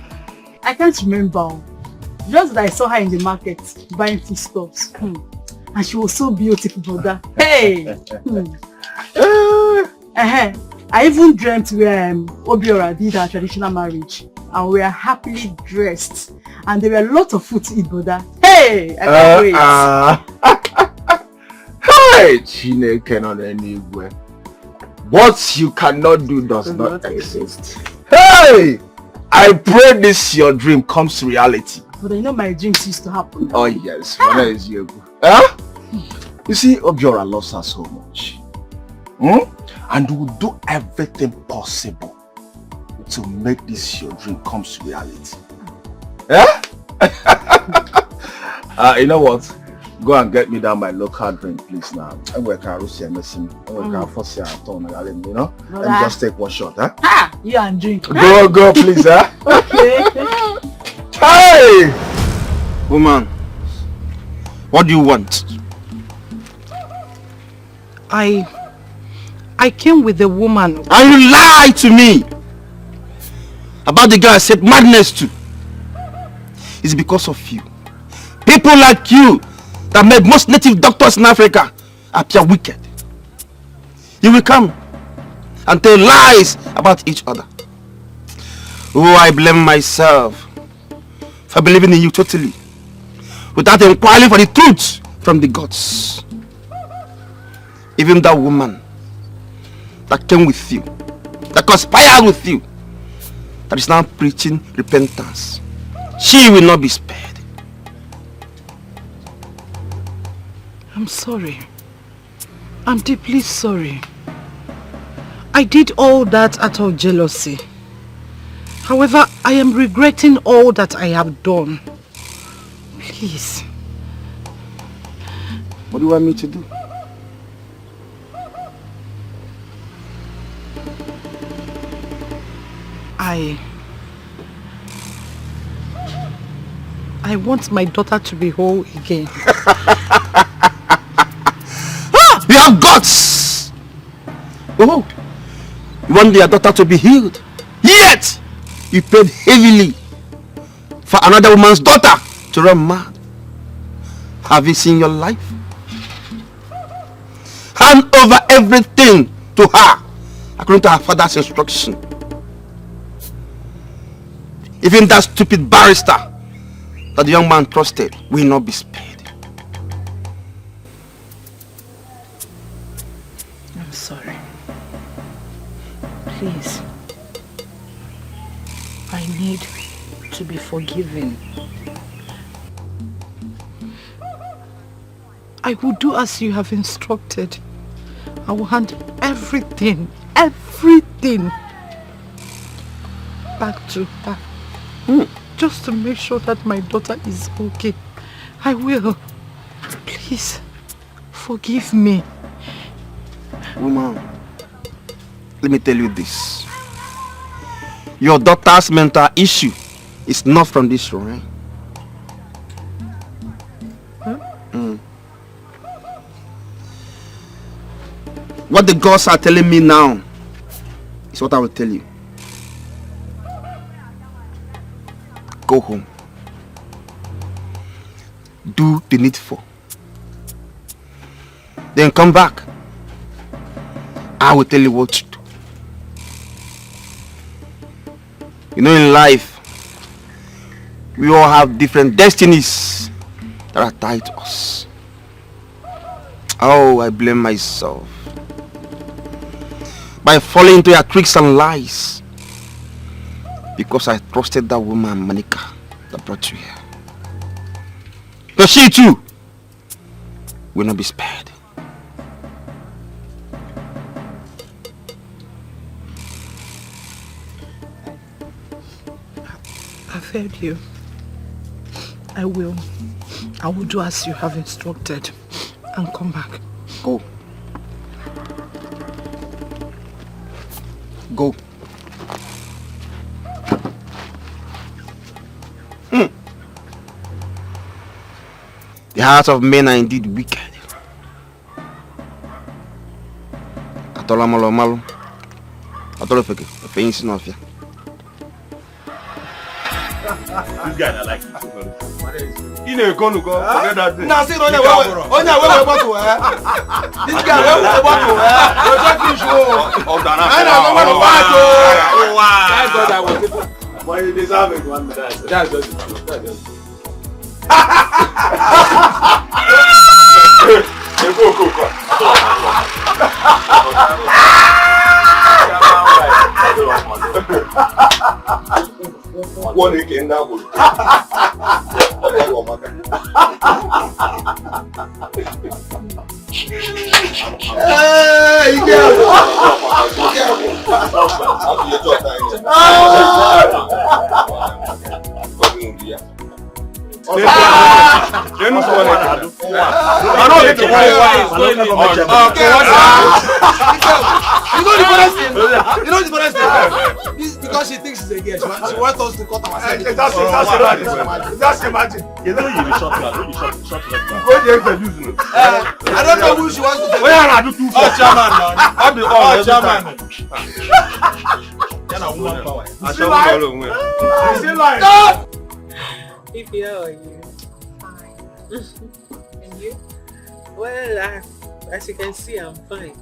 I can't remember. Just that I saw her in the market buying foodstuffs. And she was so beautiful, brother. Hey! I even dreamt where Obiora did our traditional marriage. And we are happily dressed. And there were a lot of food to eat, brother. Hey! I can't wait. Hey! Chineke not anywhere. What you cannot do does not exist. Hey! I pray this your dream comes to reality. But you know my dreams used to happen. Oh yes. What is your good? Huh? You see, Obiora loves her so much. And will do everything possible to make this your dream come to reality. Yeah? You know what? Go and get me down my local drink, please now. I work out Russia missing. I work out for you know? Let me just take one shot, huh? Ha! You and drink. Go, please, huh? Okay. Hey! Woman, what do you want? I came with the woman. And you lied to me about the guy I said madness to. It's because of you. People like you that made most native doctors in Africa appear wicked. You will come and tell lies about each other. Oh, I blame myself for believing in you totally without inquiring for the truth from the gods. Even that woman that came with you, that conspired with you, that is now preaching repentance, she will not be spared. I'm sorry. I'm deeply sorry. I did all that out of jealousy. However, I am regretting all that I have done. Please. What do you want me to do? I want my daughter to be whole again. You have guts! Oh, you want your daughter to be healed. Yet, you paid heavily for another woman's daughter to run mad. Have you seen your life? Hand over everything to her according to her father's instruction. Even that stupid barrister that the young man trusted will not be spared. I'm sorry. Please. I need to be forgiven. I will do as you have instructed. I will hand everything back to her. Just to make sure that my daughter is okay. I will. Please, forgive me. Woman, let me tell you this. Your daughter's mental issue is not from this room. What the gods are telling me now is what I will tell you. Go home. Do the needful. Then come back. I will tell you what to do. You know, in life, we all have different destinies that are tied to us. Oh, I blame myself by falling into your tricks and lies because I trusted that woman, Monica, that brought you here. But she too will not be spared. I've heard you. I will do as you have instructed and come back. Go. Go. The hearts of men are indeed wicked. Atola malo malo. Atola feke. Feinsi no afia. This guy I like. You know, go forget that thing. Now see, on your way, bottle, This guy, where bottle, Oh, Dana. Thank God I was able. Why you deserve it, one minute. That's just One again now. You know the funniest thing? This because she thinks she's a girl. She wants us to cut ourselves. Just imagine. You know you be short man. You be short man. Go there introduce me. I don't know who she wants to take. Where are you two? Oh, chairman man. I'll be all chairman. You're not woman power. I shall follow me. Still lying. If you are you. Fine. And you? Well, as you can see, I'm fine.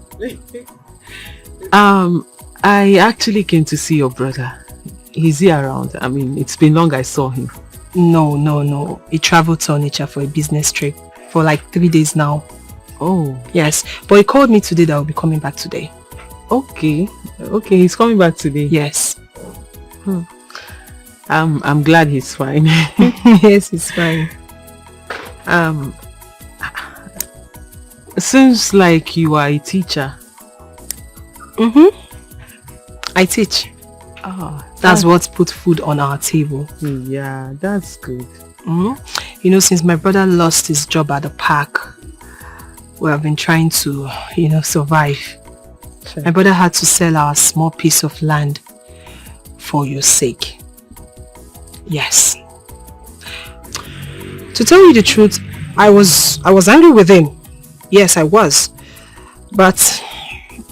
I actually came to see your brother. Is he around? I mean, it's been long I saw him. No. He traveled to Onitsha for a business trip for like 3 days now. Oh. Yes, but he called me today that I'll be coming back today. Okay, he's coming back today. Yes. I'm glad he's fine. Yes, he's fine. Seems like you are a teacher. I teach. Oh, that's what put food on our table. Yeah, that's good. You know, since my brother lost his job at the park, we have been trying to, survive. Sure. My brother had to sell our small piece of land for your sake. Yes. To tell you the truth, I was angry with him. Yes, I was. But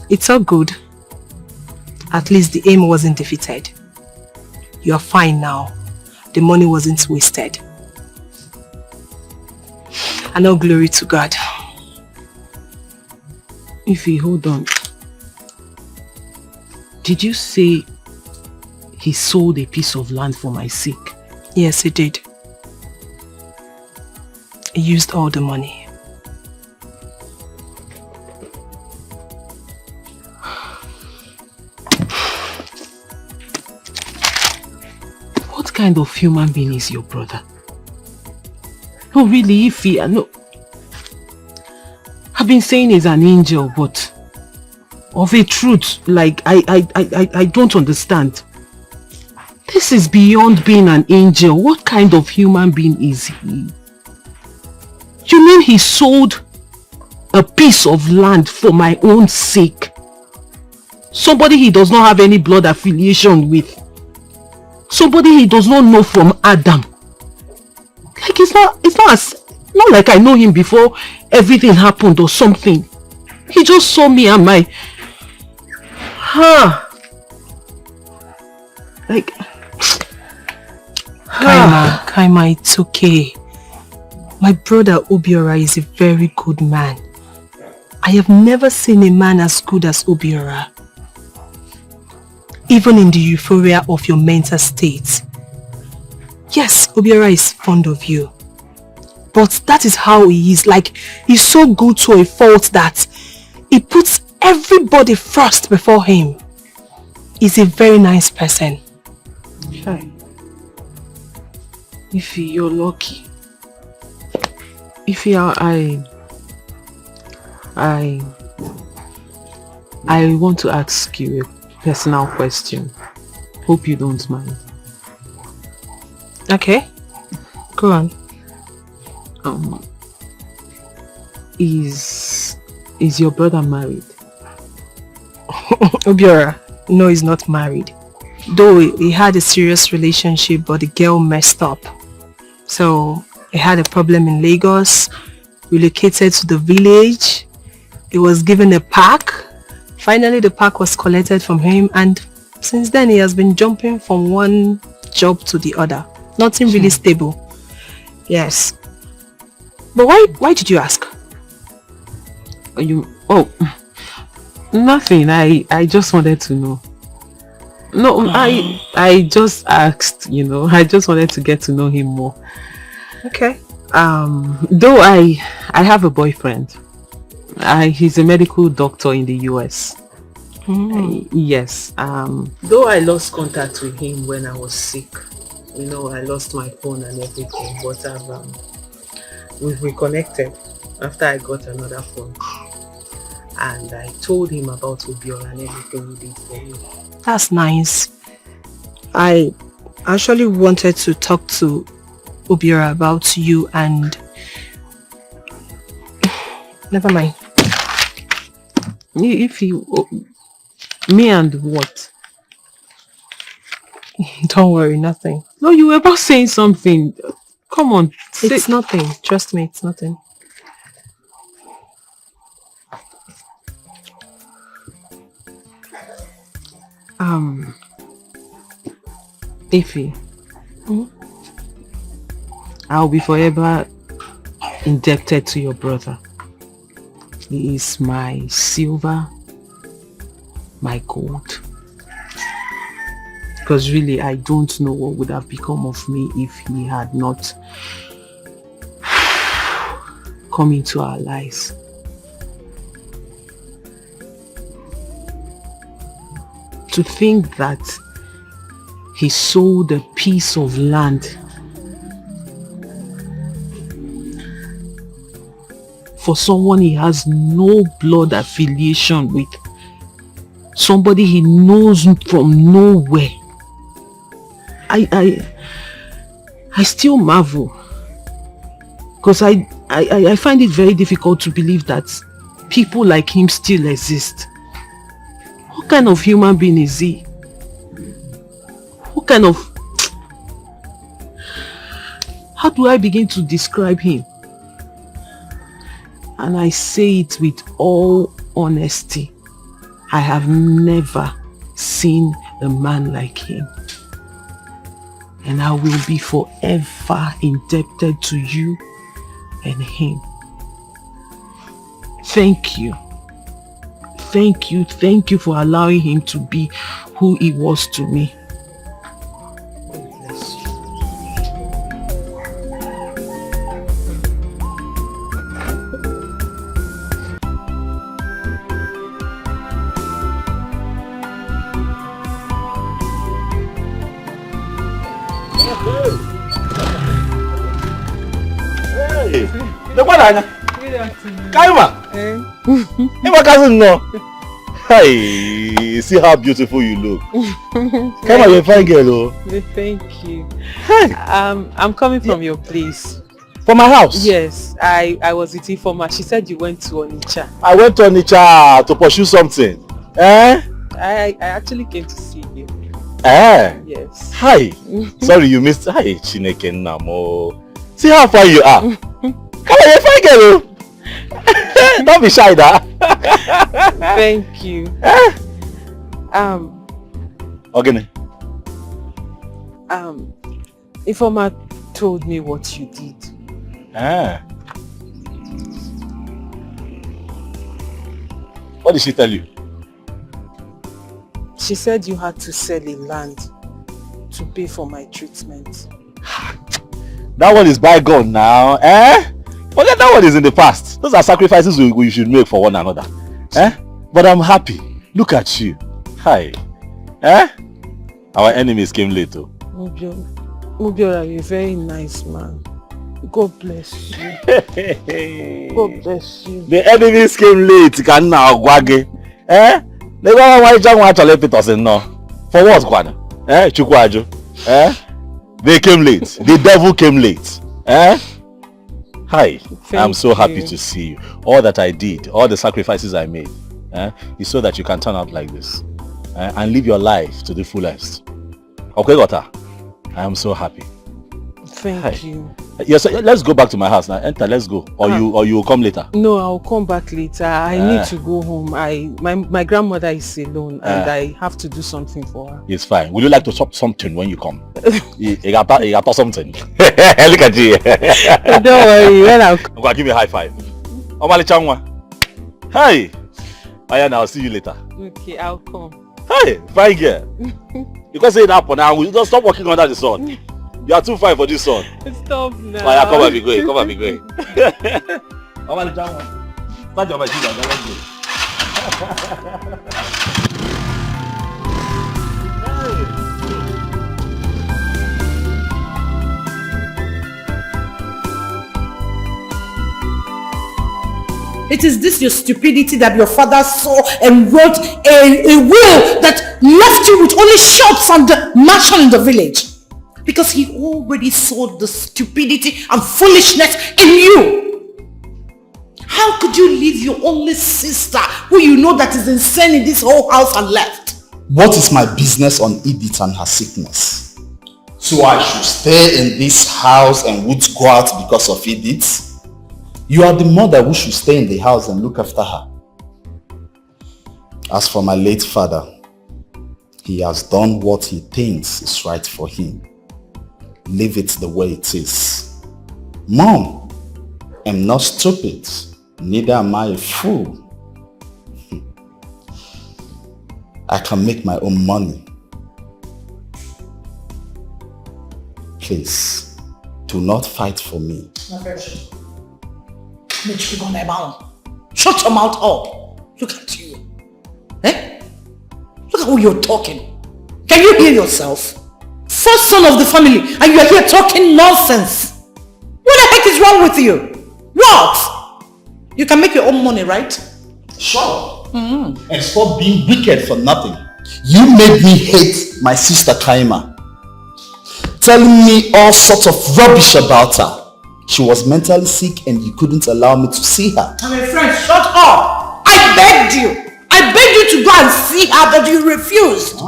it's all good. At least the aim wasn't defeated. You're fine now. The money wasn't wasted. And all glory to God. Ify, hold on. Did you say he sold a piece of land for my sake? Yes, he did. He used all the money. What kind of human being is your brother? No, really, Ify, no. have been saying he's an angel, but of a truth, like I don't understand. This is beyond being an angel. What kind of human being is he? You mean he sold a piece of land for my own sake? Somebody he does not have any blood affiliation with. Somebody he does not know from Adam. Like it's not like I know him before everything happened or something. He just saw me and my like Kaima, it's okay. My brother Obiora is a very good man. I have never seen a man as good as Obiora. Even in the euphoria of your mental state. Yes, Obiora is fond of you. But that is how he is. Like, he's so good to a fault that he puts everybody first before him. He's a very nice person. Hi. Ify, you're lucky. Ify, I want to ask you a personal question. Hope you don't mind. Okay. Go on. Is your brother married? Obiora, no, he's not married. Though he had a serious relationship, but the girl messed up. So he had a problem in Lagos, relocated to the village. He was given a pack. Finally, the pack was collected from him, and since then he has been jumping from one job to the other. Nothing really stable. Yes. But why did you ask? Nothing. I just wanted to know. No, I just asked, I just wanted to get to know him more. Okay. Though I have a boyfriend. He's a medical doctor in the US. Yes. Though I lost contact with him when I was sick. I lost my phone and everything, but we've reconnected after I got another phone. And I told him about Obiora and everything he did for me. That's nice. I actually wanted to talk to Obiora about you and... Never mind. If you... me and what? Don't worry, nothing. No, you were about saying something. Come on. It's nothing. Trust me, it's nothing. Ify, I'll be forever indebted to your brother. He is my silver, my gold. Because really, I don't know what would have become of me if he had not come into our lives. To think that he sold a piece of land for someone he has no blood affiliation with, somebody he knows from nowhere. I still marvel, because I find it very difficult to believe that people like him still exist. What kind of human being is he? What kind of... How do I begin to describe him? And I say it with all honesty. I have never seen a man like him. And I will be forever indebted to you and him. Thank you. Thank you for allowing him to be who he was to me. Good afternoon. Kaima! Hey, my cousin, no. Hey, see how beautiful you look. Kaima, you're a fine girl, oh. Thank you. I'm coming from your place. From my house? Yes, I was with Ifoma. She said you went to Onitsha. I went to Onitsha to pursue something. Eh? I actually came to see you. Eh? Yes. Hi. Sorry you missed. Hi, Chineke Namo. See how far you are. Come on, you're a fine girl, oh. Don't be shy, da. Thank you. Ogene. Ifoma told me what you did. Ah. What did she tell you? She said you had to sell a land to pay for my treatment. That one is bygone now, eh? Forget that one is in the past. Those are sacrifices we should make for one another. Eh? But I'm happy. Look at you. Hi. Eh? Our enemies came late though. Obiora, you're a very nice man. God bless you. God bless you. The enemies came late. Can now gwage. Eh? They go why John want to let it us in no. For what, Kwana? Eh? Chukwajo. Eh? They came late. The devil came late. Eh? Hi. I'm so happy to see you. All that I did, all the sacrifices I made, is so that you can turn out like this. And live your life to the fullest. Okay, Gota? I am so happy. Thank you. Yes, let's go back to my house now. Enter, let's go. Or you will come later. No, I'll come back later. I need to go home. My grandmother is alone and I have to do something for her. It's fine. Would you like to chop something when you come? You got something. Look at you. Don't worry. When I'm going to give you a high five. Omali Changwa. Hey. Ayan, I'll see you later. Okay, I'll come. Hey, fine girl. You can say it up now. We don't stop working under the sun. You are too fine for this sun. Stop now. Oh, yeah, come and be going. Come and be going. Omali Changwa. Start your machine. Let's go. It is this your stupidity that your father saw and wrote a will that left you with only shops and the mansion in the village. Because he already saw the stupidity and foolishness in you. How could you leave your only sister who you know that is insane in this whole house and left? What is my business on Edith and her sickness? So I should stay in this house and would go out because of Edith? You are the mother who should stay in the house and look after her. As for my late father, he has done what he thinks is right for him. Leave it the way it is. Mom, I'm not stupid. Neither am I a fool. I can make my own money. Please, do not fight for me. Shut your mouth up. Look at you. Eh? Look at who you're talking. Can you hear yourself? First son of the family and you are here talking nonsense. What the heck is wrong with you? What? You can make your own money, right? Sure. And stop being wicked for nothing. You made me hate my sister Kaima. Telling me all sorts of rubbish about her. She was mentally sick and you couldn't allow me to see her. I'm a friend, shut up! I begged you! I begged you to go and see her, but you refused.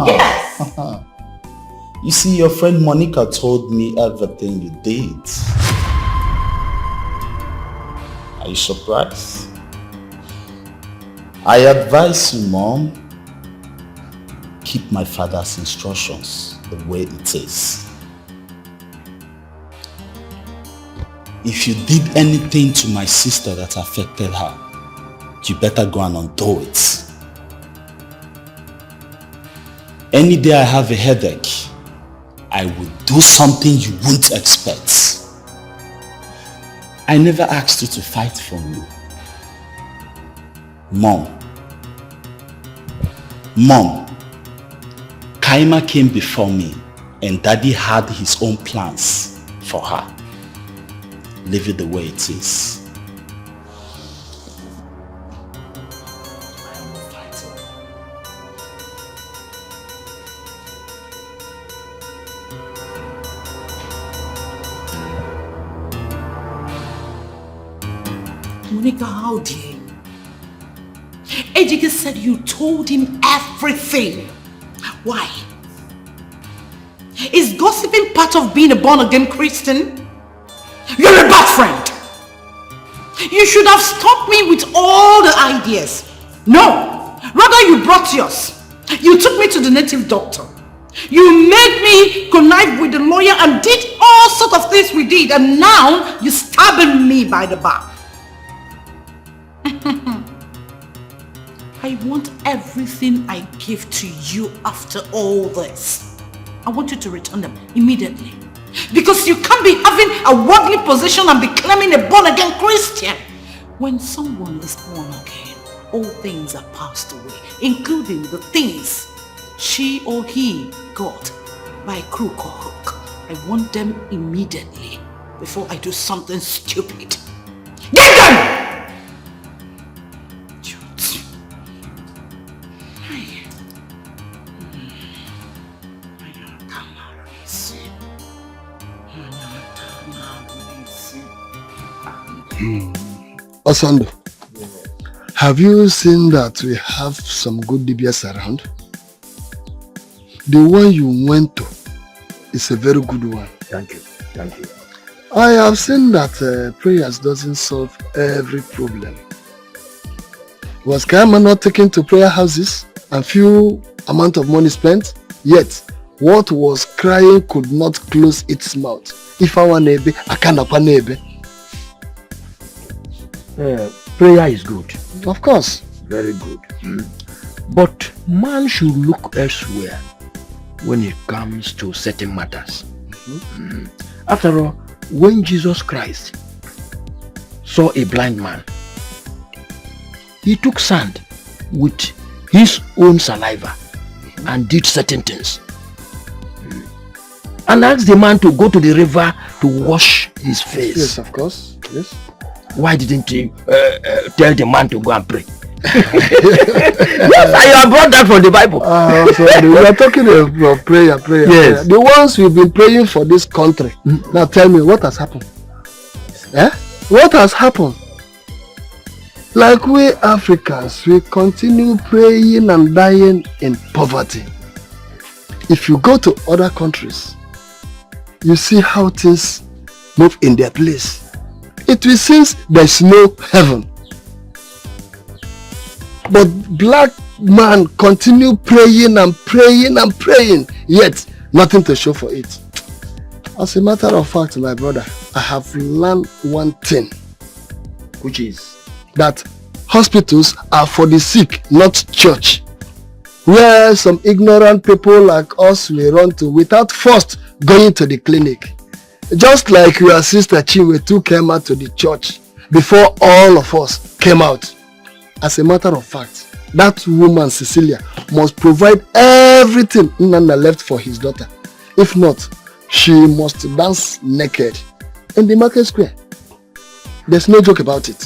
Yes! You see, your friend Monica told me everything you did. Are you surprised? I advise you, Mom, keep my father's instructions the way it is. If you did anything to my sister that affected her, you better go and undo it. Any day I have a headache, I will do something you wouldn't expect. I never asked you to fight for me. Mom, Kaima came before me and Daddy had his own plans for her. Leave it the way it is. Monica, how dare you? Ejike said you told him everything. Why? Is gossiping part of being a born-again Christian? You're a bad friend. You should have stopped me with all the ideas. No, rather you brought yours. You took me to the native doctor. You made me connive with the lawyer and did all sorts of things we did, and now you're stabbing me by the back. I want everything I give to you after all this. I want you to return them immediately. Because you can't be having a worldly position and be claiming a born-again Christian. When someone is born again, all things are passed away, including the things she or he got by crook or hook. I want them immediately before I do something stupid. Get them! Osando, have you seen that we have some good DBS around? The one you went to is a very good one. Thank you. Thank you. I have seen that prayers doesn't solve every problem. Was Kaima not taken to prayer houses and few amount of money spent? Yet, what was crying could not close its mouth. If I want nebe, I can't nebe. Prayer is good. Of course. Very good. But man should look elsewhere when it comes to certain matters. After all, when Jesus Christ saw a blind man, he took sand with his own saliva and did certain things. And asked the man to go to the river to wash his face. Yes, of course. Yes. Why didn't he tell the man to go and pray? Yes, I have brought that from the Bible. We are talking about prayer. Yes. The ones we've been praying for this country. Now tell me, what has happened? What has happened? Like we Africans, we continue praying and dying in poverty. If you go to other countries, you see how things move in their place. It will seem there's no heaven. But black man continue praying and praying and praying, yet nothing to show for it. As a matter of fact, my brother, I have learned one thing, which is that hospitals are for the sick, not church. Where some ignorant people like us will run to without first going to the clinic. Just like your sister Chinwe took Kaima to the church before all of us came out. As a matter of fact, that woman Cecilia must provide everything Nana left for his daughter. If not, she must dance naked in the market square. There's no joke about it.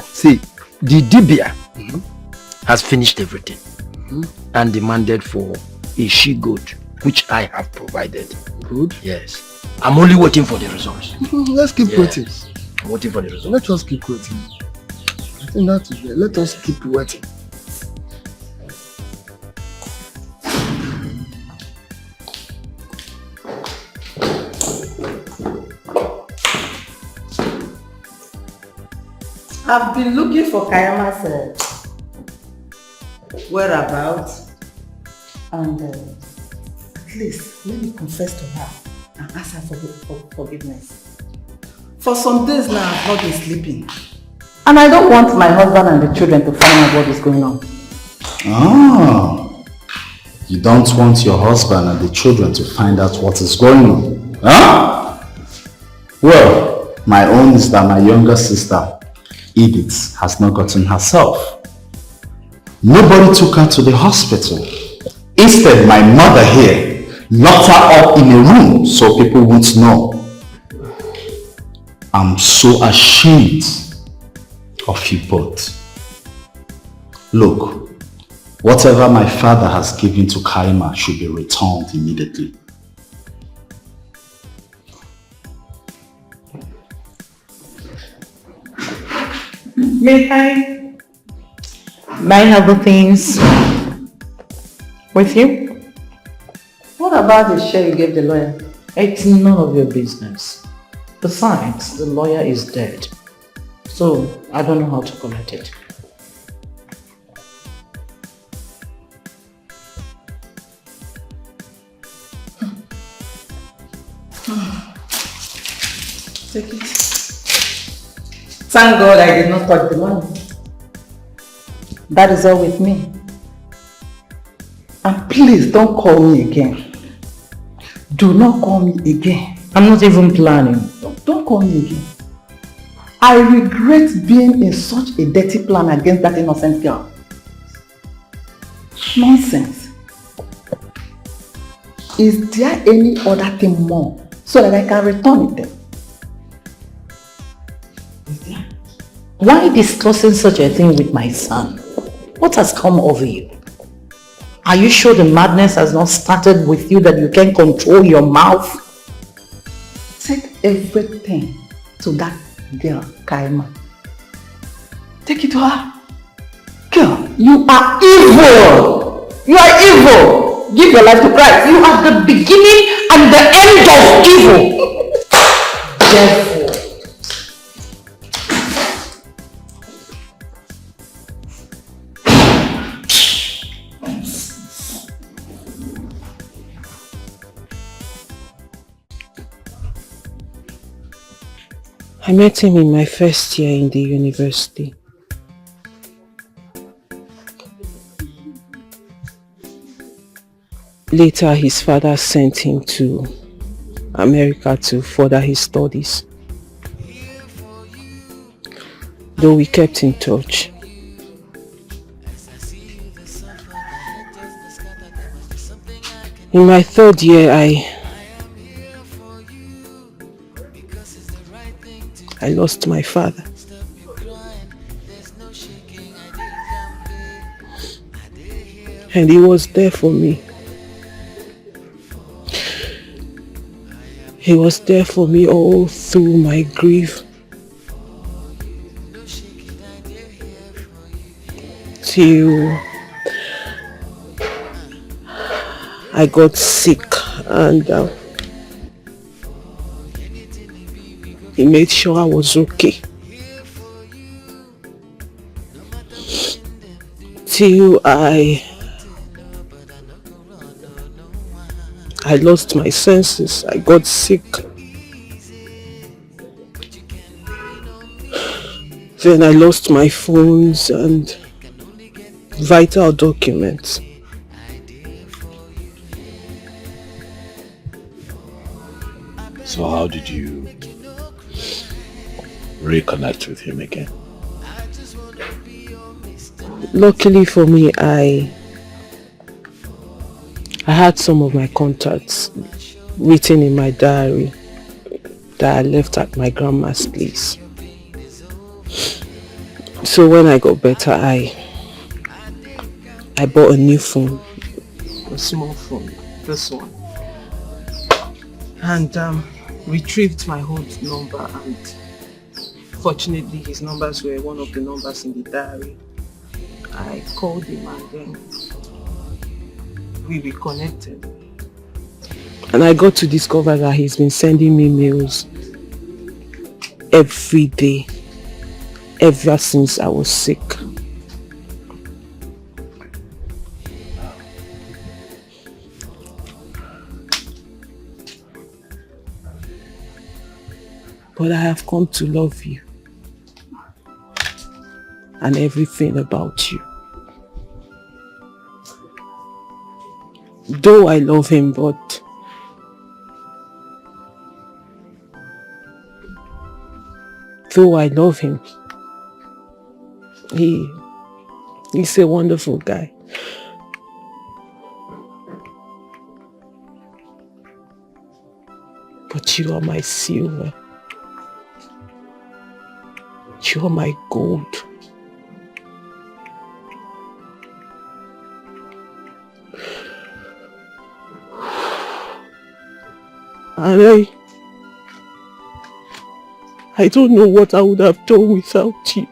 See, the Dibia has finished everything and demanded for a she-goat, which I have provided. Good. Yes. I'm only waiting for the results. Let's keep waiting. I'm waiting for the results. Let us keep waiting. I think that is it. Let us keep waiting. I've been looking for Kaima's whereabouts, and at least let me confess to her and ask her for forgiveness. For some days now, I've not been sleeping, and I don't want my husband and the children to find out what is going on. Ah, you don't want your husband and the children to find out what is going on, huh? Well, my own is that my younger sister Edith has not gotten herself. Nobody took her to the hospital. Instead, my mother here locked her up in a room so people won't know. I'm so ashamed of you both. Look, whatever my father has given to Kaima should be returned immediately. May I have the things with you? What about the share you gave the lawyer? It's none of your business. Besides, the lawyer is dead. So, I don't know how to collect it. Take it. Thank God I did not touch the money. That is all with me. And please don't call me again. Do not call me again. I'm not even planning. Don't call me again. I regret being in such a dirty plan against that innocent girl. Nonsense. Is there any other thing more so that I can return it then? Why discussing such a thing with my son? What has come over you? Are you sure the madness has not started with you, that you can't control your mouth? Take everything to that girl, Kaima. Take it to her. Girl, you are evil! You are evil! Give your life to Christ. You are the beginning and the end of evil. Devil. I met him in my first year in the university. Later, his father sent him to America to further his studies. Though we kept in touch. In my third year, I lost my father. And he was there for me. He was there for me all through my grief. Till I got sick and he made sure I was okay. Till I lost my senses. I got sick. Then I lost my phones and vital documents. So how did you reconnect with him again? Luckily for me, I had some of my contacts written in my diary that I left at my grandma's place. So when I got better, I bought a new phone, a small phone, this one, and retrieved my old number, and fortunately his numbers were one of the numbers in the diary. I called him and then we reconnected. And I got to discover that he's been sending me mails every day, ever since I was sick. But I have come to love you and everything about you. Though I love him, but he's a wonderful guy. But you are my silver. You are my gold. And I don't know what I would have done without you.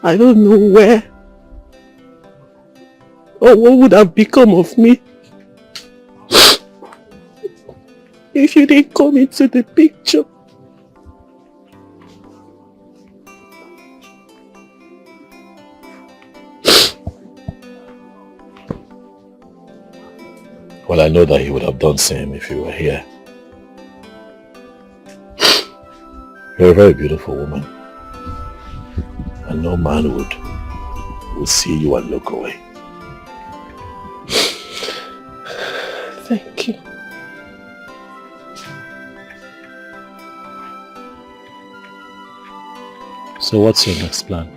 I don't know where or what would have become of me if you didn't come into the picture. Well, I know that he would have done same if you were here. You're a very beautiful woman. And no man would see you and look away. Thank you. So what's your next plan?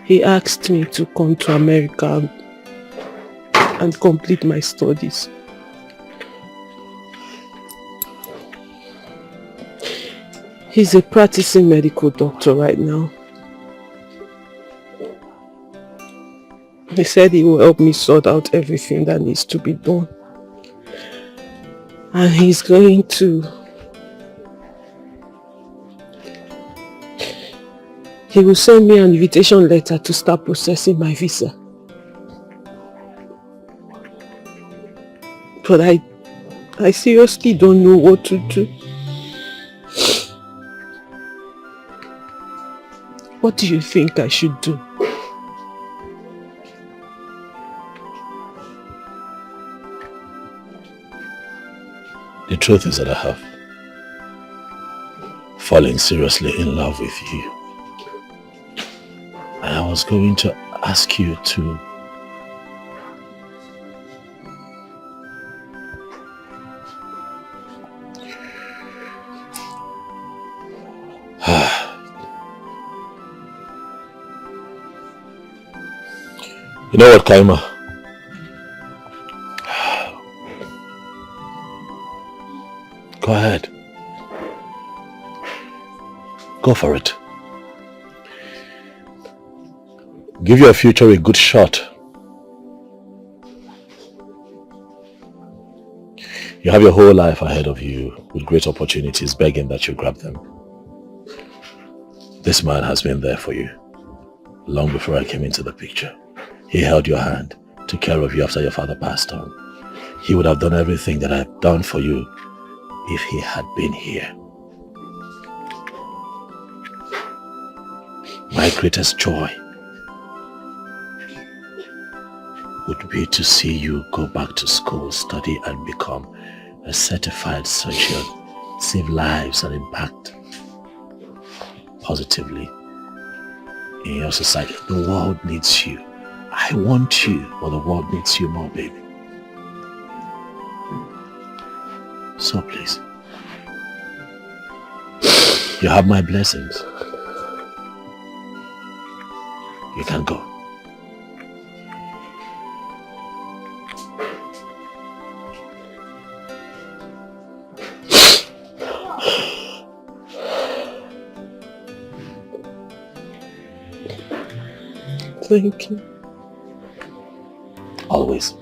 He asked me to come to America and complete my studies. He's a practicing medical doctor right now. He said he will help me sort out everything that needs to be done. And he's going to... He will send me an invitation letter to start processing my visa. But I seriously don't know what to do. What do you think I should do? The truth is that I have fallen seriously in love with you. And I was going to ask you to You know what, Kaima? Go ahead. Go for it. Give your future a good shot. You have your whole life ahead of you with great opportunities begging that you grab them. This man has been there for you long before I came into the picture. He held your hand, took care of you after your father passed on. He would have done everything that I've done for you if he had been here. My greatest joy would be to see you go back to school, study and become a certified surgeon, save lives and impact positively in your society. The world needs you. I want you, but the world needs you more, baby. So please, you have my blessings. You can go. Thank you. Always.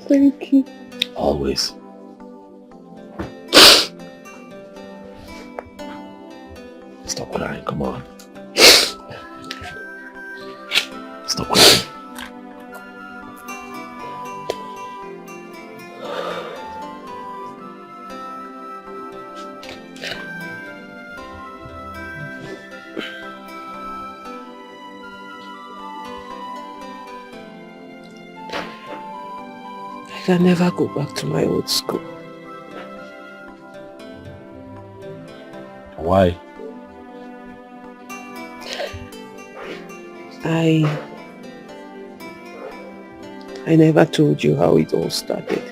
Thank you. Always. Stop crying, come on. Stop crying. I can never go back to my old school. Why? I never told you how it all started.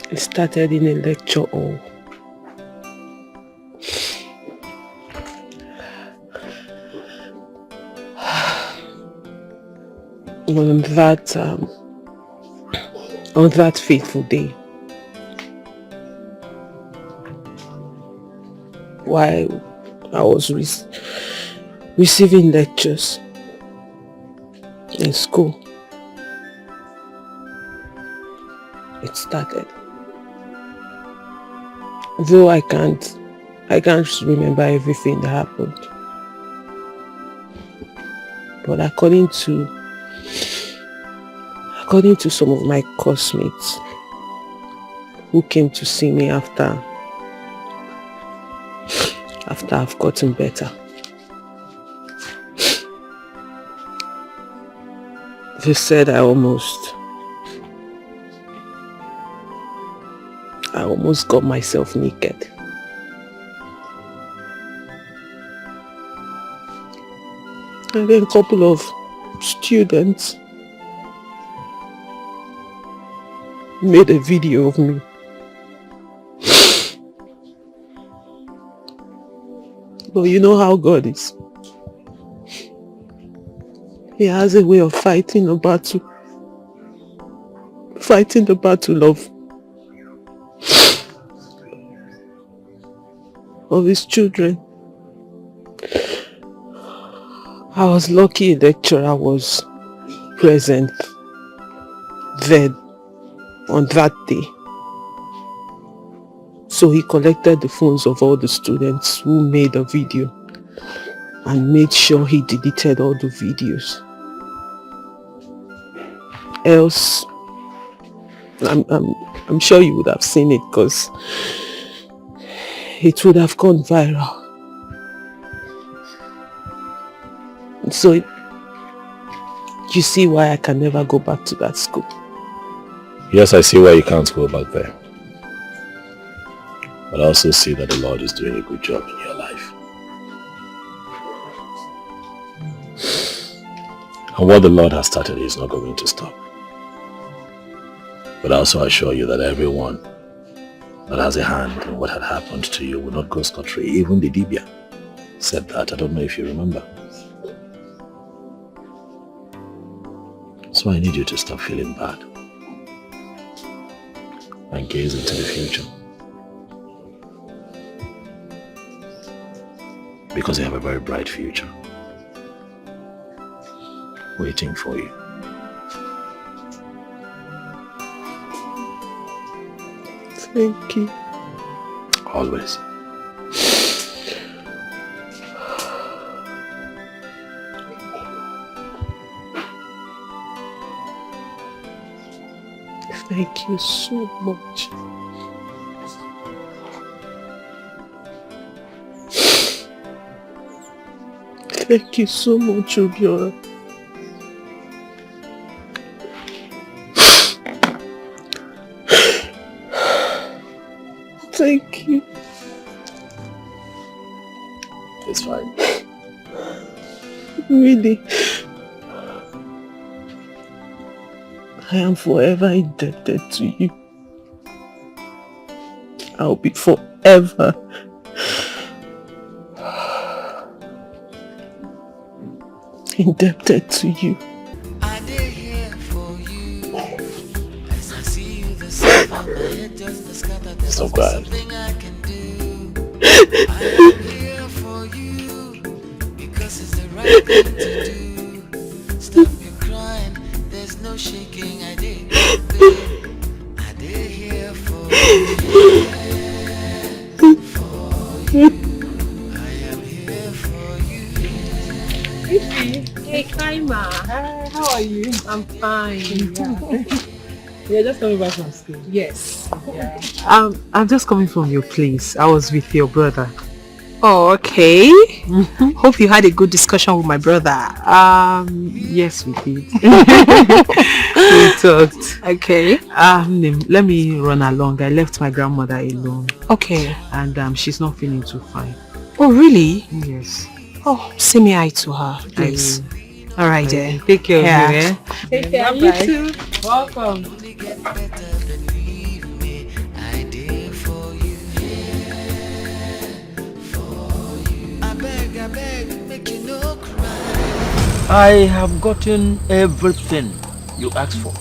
It started in a lecture hall. on that fateful day, while I was receiving lectures in school, it started. Though I can't remember everything that happened. But according to some of my classmates who came to see me after I've gotten better, they said I almost got myself naked. And then a couple of students made a video of me. But you know how God is. He has a way of fighting the battle of his children. I was lucky a lecturer was present then on that day. So he collected the phones of all the students who made a video and made sure he deleted all the videos. Else, I'm sure you would have seen it because it would have gone viral. So you see why I can never go back to that school. Yes, I see why you can't go back there. But I also see that the Lord is doing a good job in your life. And what the Lord has started is not going to stop. But I also assure you that everyone that has a hand in what had happened to you will not go scot-free. Even the Dibia said that. I don't know if you remember. So I need you to stop feeling bad and gaze into the future. Because you have a very bright future waiting for you. Thank you. Always. Thank you so much. Thank you so much, Obiora. Thank you. It's fine. Really. I am forever indebted to you. I'll be forever indebted to you. So glad. Stop your crying, there's no shaking. I did here for you. I am here for you. Hey, Kaima. Hi, how are you? I'm fine. You're just coming back from school? Yes. Yeah. I'm just coming from your place. I was with your brother. Oh, okay. Hope you had a good discussion with my brother. Yes, we did. We talked. Okay. Let me run along. I left my grandmother alone. Okay. And she's not feeling too fine. Oh, really? Yes. Oh, say me hi to her, please. All right, then. Take care of you, eh? Take care. You too. Welcome. I beg, make you no cry. I have gotten everything you asked for.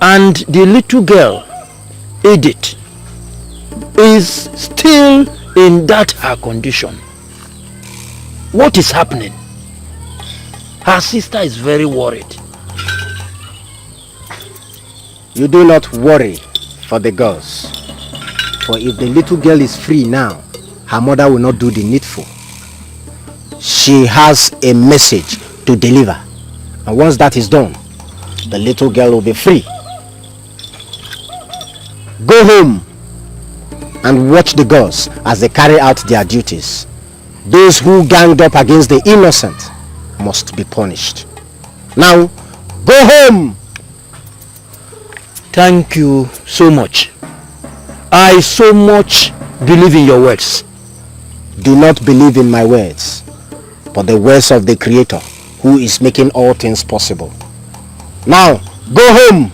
And the little girl, Edith, is still in that her condition. What is happening? Her sister is very worried. You do not worry for the girls. For if the little girl is free now, her mother will not do the needful. She has a message to deliver. And once that is done, the little girl will be free. Go home and watch the girls as they carry out their duties. Those who ganged up against the innocent must be punished. Now, go home! Thank you so much. I so much believe in your words. Do not believe in my words, but the words of the Creator, who is making all things possible. Now, go home.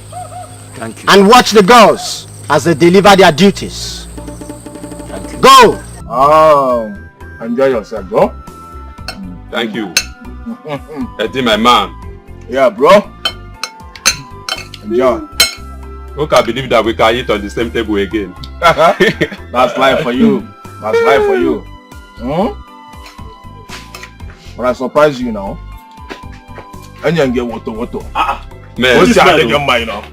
Thank you. And watch the girls as they deliver their duties. Thank you. Go! Enjoy yourself, bro. Thank you. Eddie, my man. Yeah, bro. Enjoy. Who can believe that we can eat on the same table again? That's life for you. That's life for you. But I surprise you now. And you get woto. Man, what's your mind now?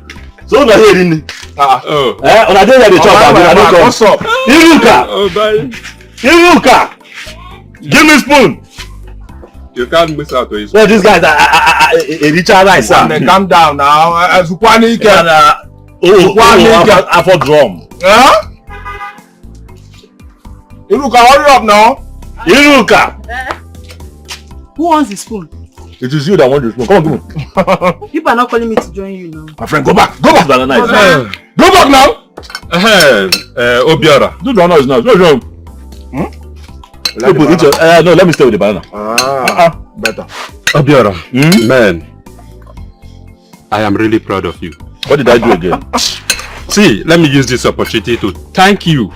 So na here in. Oh. On a day they chop. What's up? Iruka. Oh, bye. Iruka. Give me spoon. You can't miss out with No, these guys are Richard Rice. Calm down now. Zukwani can. I for drum. Huh? Iruka, hurry up now. Iruka. Who wants the spoon? It is you that want the spoon. Come on, give me. People are not calling me to join you now. My friend, go back. Go back. Go back now. Obiora. Do the honor is now. No. No, let me stay with the banana. Better. Obiora, man, I am really proud of you. What did I do again? See, let me use this opportunity to thank you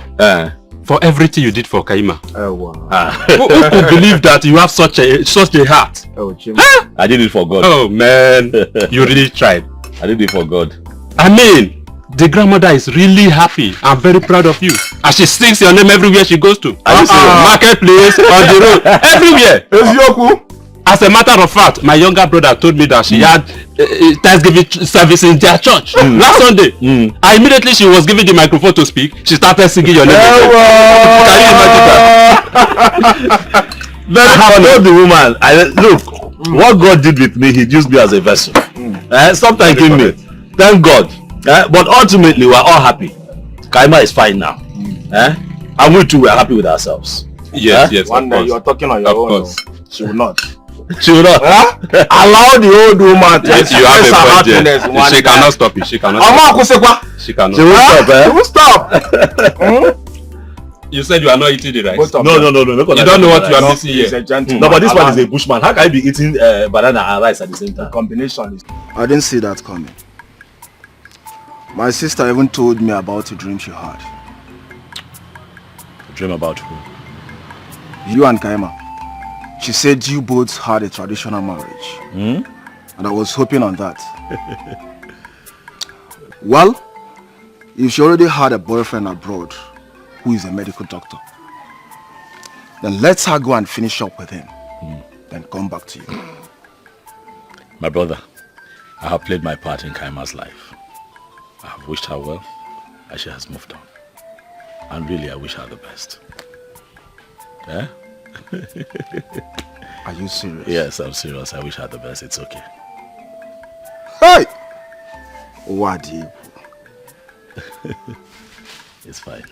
for everything you did for Kaima. Oh, wow. Who could believe that you have such a heart? Oh, Jim. Huh? I did it for God. Oh man, you really tried. I did it for God. I mean, the grandmother is really happy. I'm very proud of you. And she sings your name everywhere she goes to. Marketplace, on the road, everywhere. As a matter of fact, my younger brother told me that she had Thanksgiving service in their church last Sunday. And immediately she was given the microphone to speak, she started singing your name. Can you imagine that? Very happy. I told the woman, look, what God did with me, he used me as a vessel. Stop thanking me. Thank God. But ultimately, we're all happy. Kaima is fine now. And we too, we're happy with ourselves. Yes, yes, one day you're talking on your own. She will not. She will not. Allow the old woman to yes, you have a budget. She cannot stop it. She cannot stop it. She cannot. She will stop. She will stop. You said you are not eating the rice. No. You don't know what you are missing here. No, but this one is a bushman. How can I be eating banana and rice at the same time? The combination is... I didn't see that coming. My sister even told me about a dream she had. A dream about who? You and Kaima. She said you both had a traditional marriage. And I was hoping on that. Well, if she already had a boyfriend abroad who is a medical doctor, then let her go and finish up with him. Then come back to you. My brother, I have played my part in Kaima's life. I have wished her well, and she has moved on. And really, I wish her the best. Yeah? Are you serious? Yes, I'm serious. I wish her the best. It's okay. Hey! What do you? It's fine.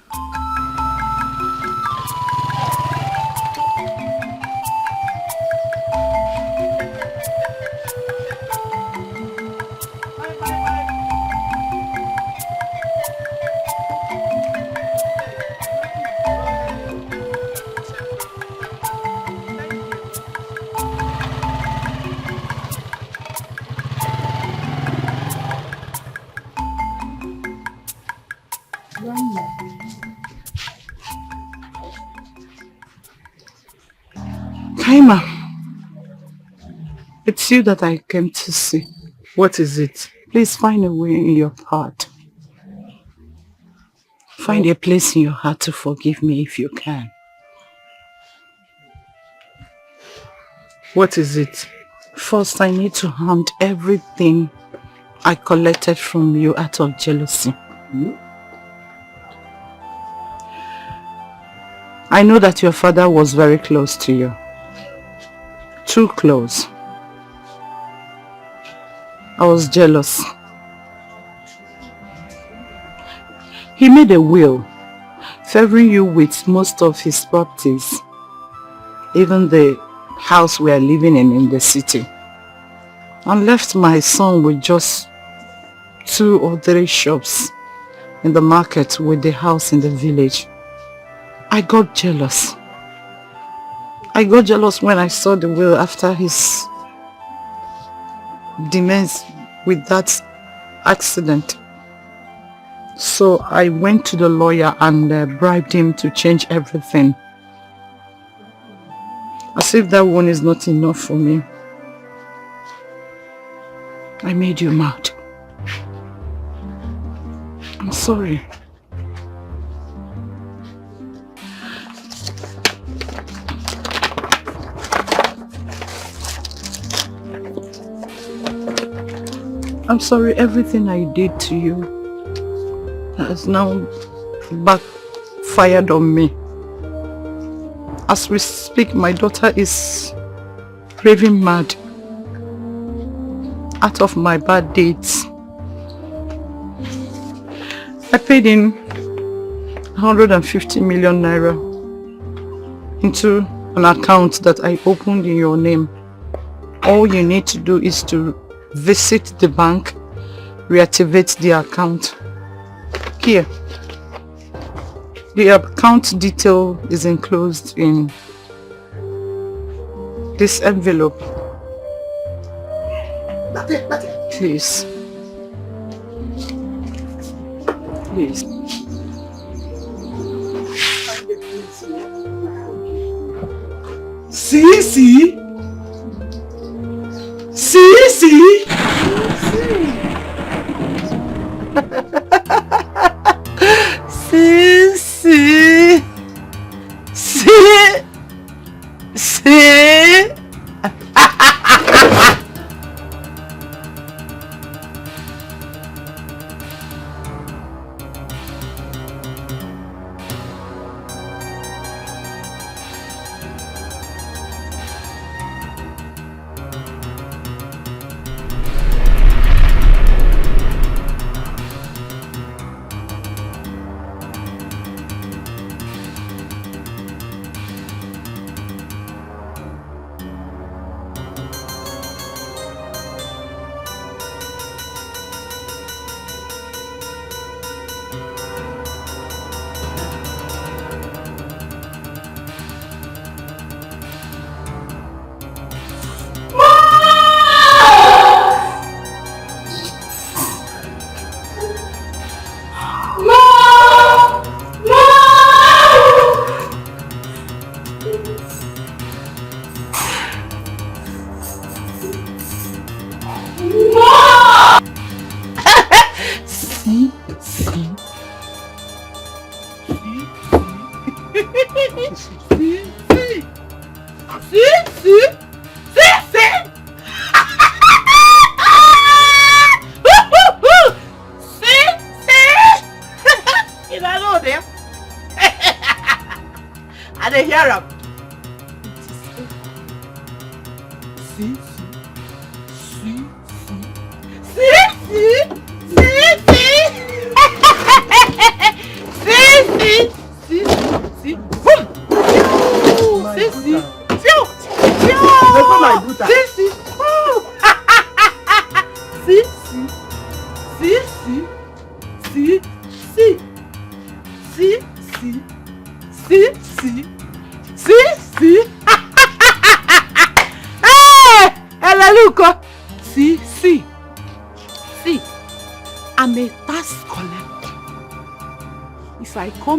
It's you that I came to see. What is it? Please find a way in your heart. Find a place in your heart to forgive me if you can. What is it? First, I need to hand everything I collected from you out of jealousy. I know that your father was very close to you. Too close. I was jealous. He made a will, favoring you with most of his properties, even the house we are living in the city, and left my son with just 2 or 3 shops in the market with the house in the village. I got jealous. I got jealous when I saw the will after his demise with that accident. So I went to the lawyer and bribed him to change everything. As if that one is not enough for me. I made you mad. I'm sorry. I'm sorry, everything I did to you has now backfired on me. As we speak, my daughter is raving mad out of my bad deeds. I paid in 150 million naira into an account that I opened in your name. All you need to do is to visit the bank, reactivate the account. Here, the account detail is enclosed in this envelope. Please. Please. See? See?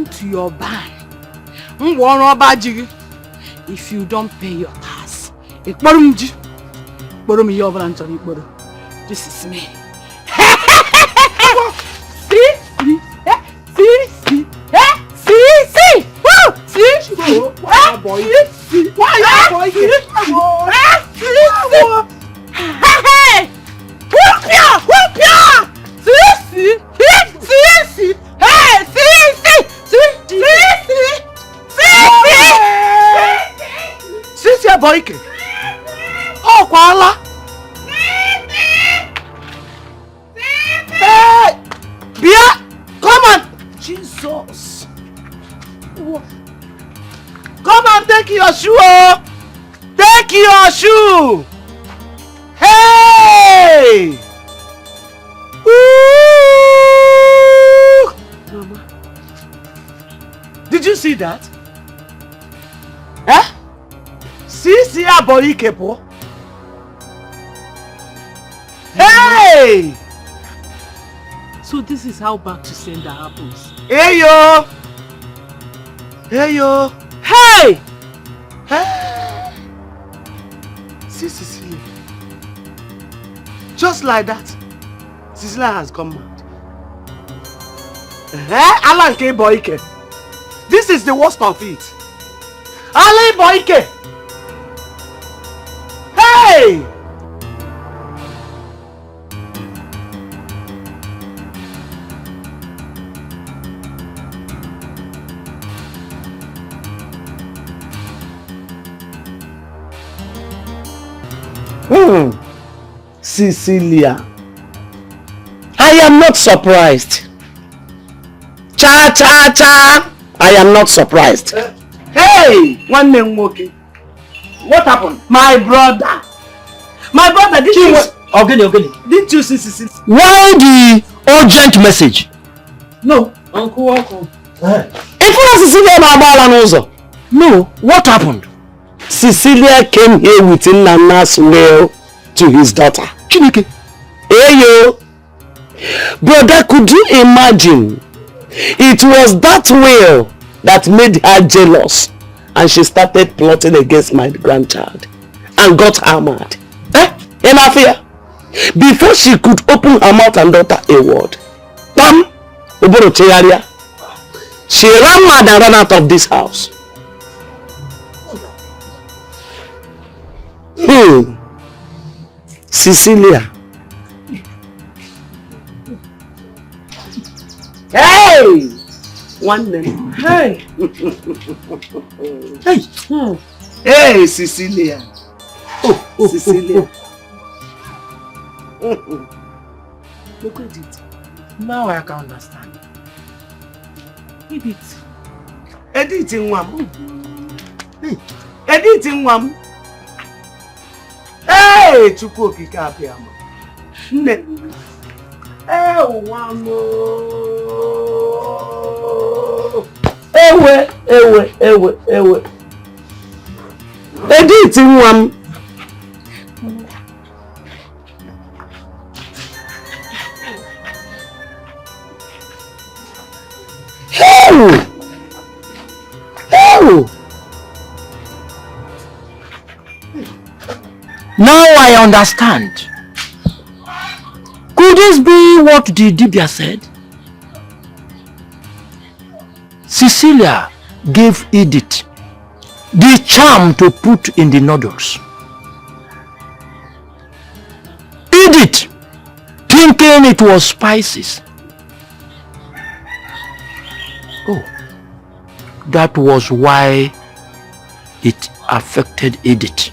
To your bank. If you don't pay your tax, Boro mi over and Johnny Boro. This is me. See. Woo! See? Why boy? Why boy? Hey! Whoop ya! See? Hey! See your boy. Oh, Kuala. Hey! Bia! Come on! Jesus! Come and take your shoe! Take your shoe! Hey! Ooh! Mama. Did you see that? Eh? See our body kepo. Hey! So this is how back to sender happens. Hey yo! Hey! Hey! See Cecilia. Just like that, Cecilia has come out. Alan K. Boyke. This is the worst of it. Alan Boyke. Hey! Cecilia, I am not surprised. Cha! I am not surprised. Hey! One name walking. What happened? My brother, did you... Okay. Didn't you see Cecilia? Why the urgent message? No. Uncle. If you Cecilia also. No, what happened? Cecilia came here with Nana's will to his daughter. Chineke. Hey yo! Brother, could you imagine? It was that will that made her jealous and she started plotting against my grandchild and got her mad. In her fear. Before she could open her mouth and utter a word, bam! She ran mad and ran out of this house. Cecilia. Hey! One name. Hey! Hey, Cecilia. Cecilia. Look at it. Now I can understand. Edith. Editing one. Editing one. Hey, Chukwu okike abịama. Nne. One more. Ewe. Editing one. Now I understand. Could this be what the Dibia said? Cecilia gave Edith the charm to put in the noodles. Edith, thinking it was spices. Oh, that was why it affected Edith.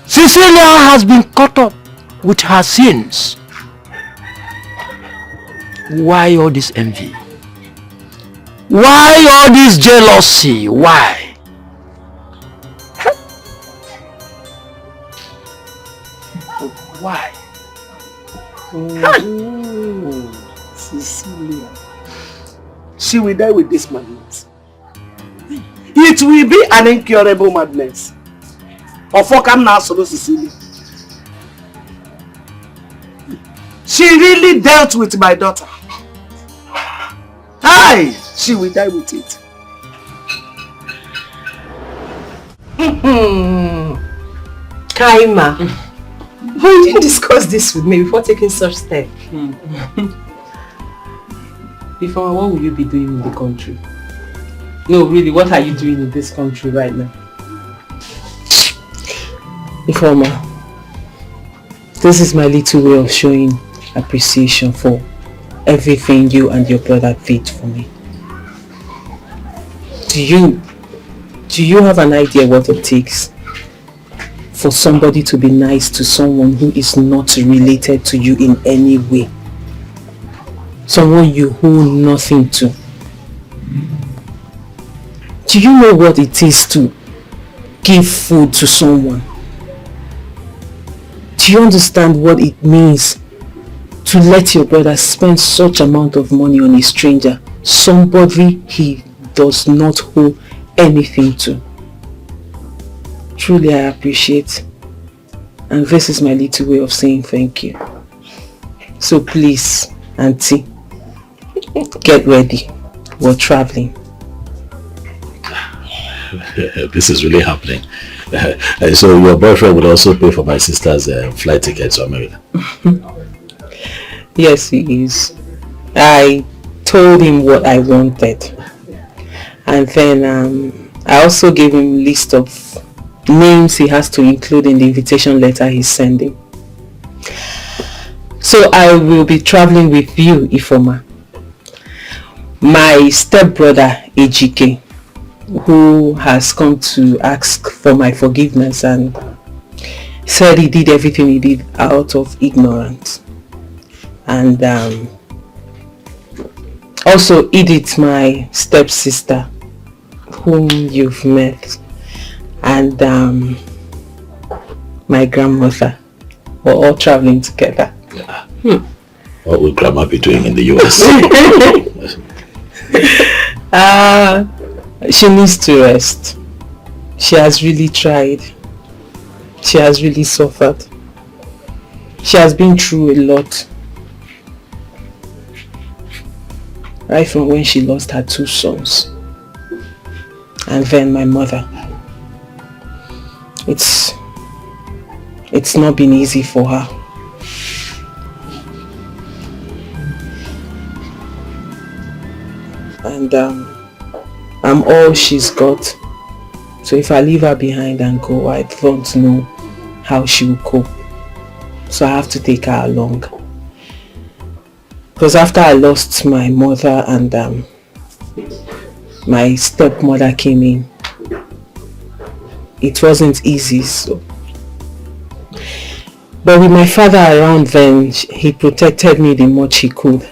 Cecilia has been caught up with her sins. Why all this envy? Why all this jealousy? Why? Why? Cecilia. She will die with this madness. It will be an incurable madness. Of what can now solo Cecilia. She really dealt with my daughter. Hi! She will die with it. Kaima, why didn't you discuss this with me before taking such step? Before, what will you be doing in the country? No, really, what are you doing in this country right now? Ifeoma, this is my little way of showing appreciation for everything you and your brother did for me. Do you have an idea what it takes for somebody to be nice to someone who is not related to you in any way? Someone you owe nothing to. Do you know what it is to give food to someone? Do you understand what it means to let your brother spend such amount of money on a stranger, somebody he does not owe anything to? Truly I appreciate, and this is my little way of saying thank you. So please, Auntie, get ready. We're traveling. This is really happening. So your boyfriend will also pay for my sister's flight ticket to America? Yes, he is. I told him what I wanted. And then I also gave him a list of names he has to include in the invitation letter he's sending. So I will be traveling with you, Ifeoma. My stepbrother, Ejike, who has come to ask for my forgiveness and said he did everything he did out of ignorance. And also Edith, my stepsister, whom you've met, and my grandmother. We're all traveling together. What will Grandma be doing in the US? She needs to rest. She has really tried. She has really suffered. She has been through a lot. Right from when she lost her 2 sons. And then my mother. It's not been easy for her. And I'm all she's got. So if I leave her behind and go, I don't know how she will cope. So I have to take her along. Because after I lost my mother and my stepmother came in, it wasn't easy. So, but with my father around then, he protected me the much he could.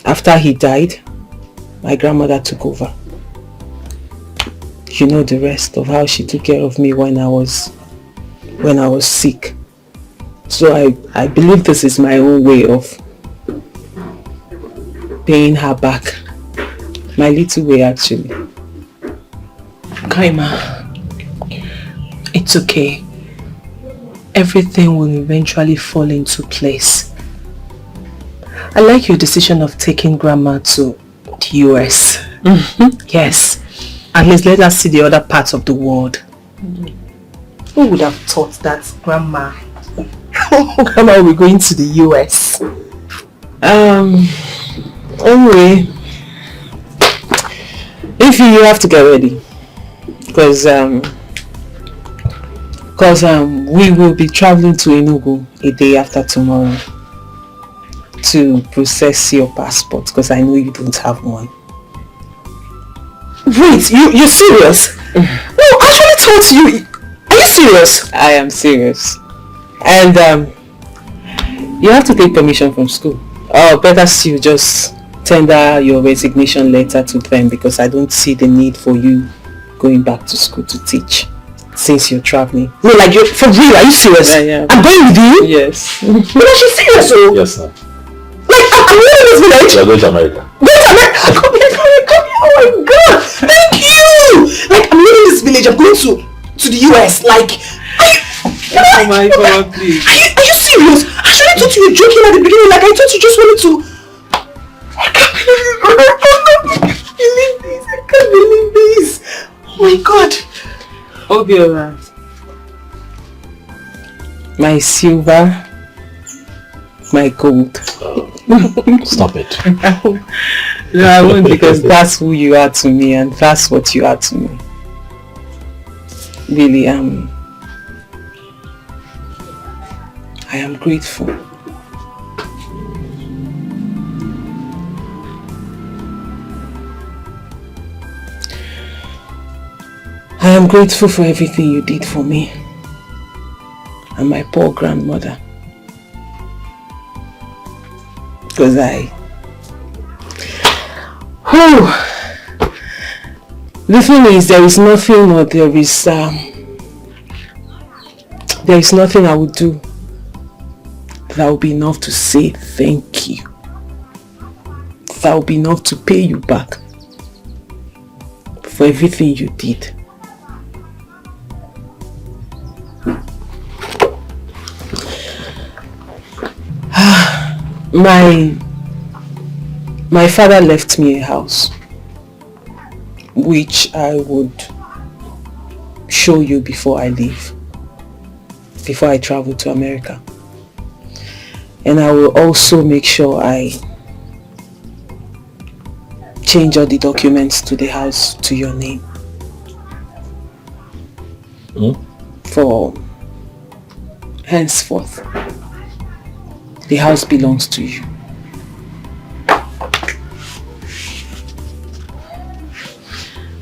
After he died, my grandmother took over. You know the rest of how she took care of me when I was sick. So I believe this is my own way of paying her back. My little way, actually. Kaima, it's okay. Everything will eventually fall into place. I like your decision of taking Grandma to the US. Yes. At least let us see the other parts of the world. Who would have thought that Grandma will be going to the US? Anyway, if you have to get ready, because we will be traveling to Enugu a day after tomorrow to process your passport, because I know you don't have one. Wait, you're serious? No, I actually told you. Are you serious? I am serious. And you have to take permission from school. Or better still, just tender your resignation letter to them, because I don't see the need for you going back to school to teach since you're traveling. No, like you're for real? Are you serious? Yeah. I'm going with you? Yes. No, she's serious, oh. Yes, sir. Like I'm leaving this village. You're going to America. Come here. Oh my God! Thank you. Like I'm leaving this village. I'm going to the US. Like. Oh my God, please. Are you serious? I actually thought you were joking at the beginning. Like I thought you just wanted to. I can't believe this. I can't believe this. Oh my God. Obiora, my silver, my gold. Stop it. No, I won't, because that's who you are to me and that's what you are to me. Really, I am grateful. I am grateful for everything you did for me and my poor grandmother. Because the thing is, there is nothing I would do that would be enough to say thank you. That would be enough to pay you back for everything you did. My father left me a house which I would show you before I leave, before I travel to America. And I will also make sure I change all the documents to the house to your name. For henceforth, the house belongs to you.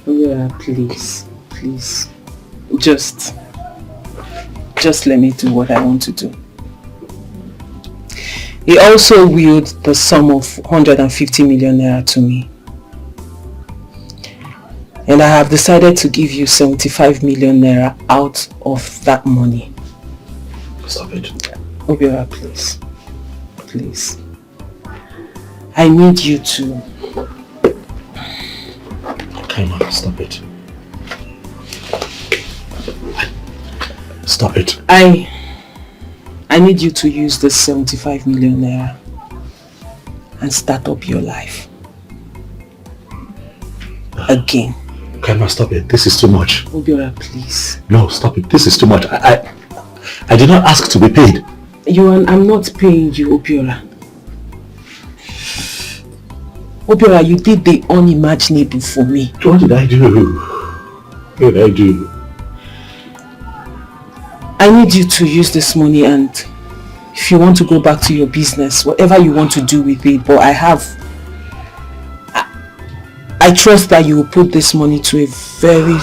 Yeah, please, just let me do what I want to do. He also willed the sum of 150 million naira to me. And I have decided to give you 75 million naira out of that money. Stop it. Obiora, please. Please. I need you to... Kaima, stop it. Stop it. I need you to use the 75 million naira and start up your life. Again. Kaima, stop it. This is too much. Obiora, please. No, stop it. This is too much. I did not ask to be paid. I'm not paying you, Obiora. Obiora, you did the unimaginable for me. What did I do? What did I do? I need you to use this money, and if you want to go back to your business, whatever you want to do with it, but I trust that you will put this money to a very...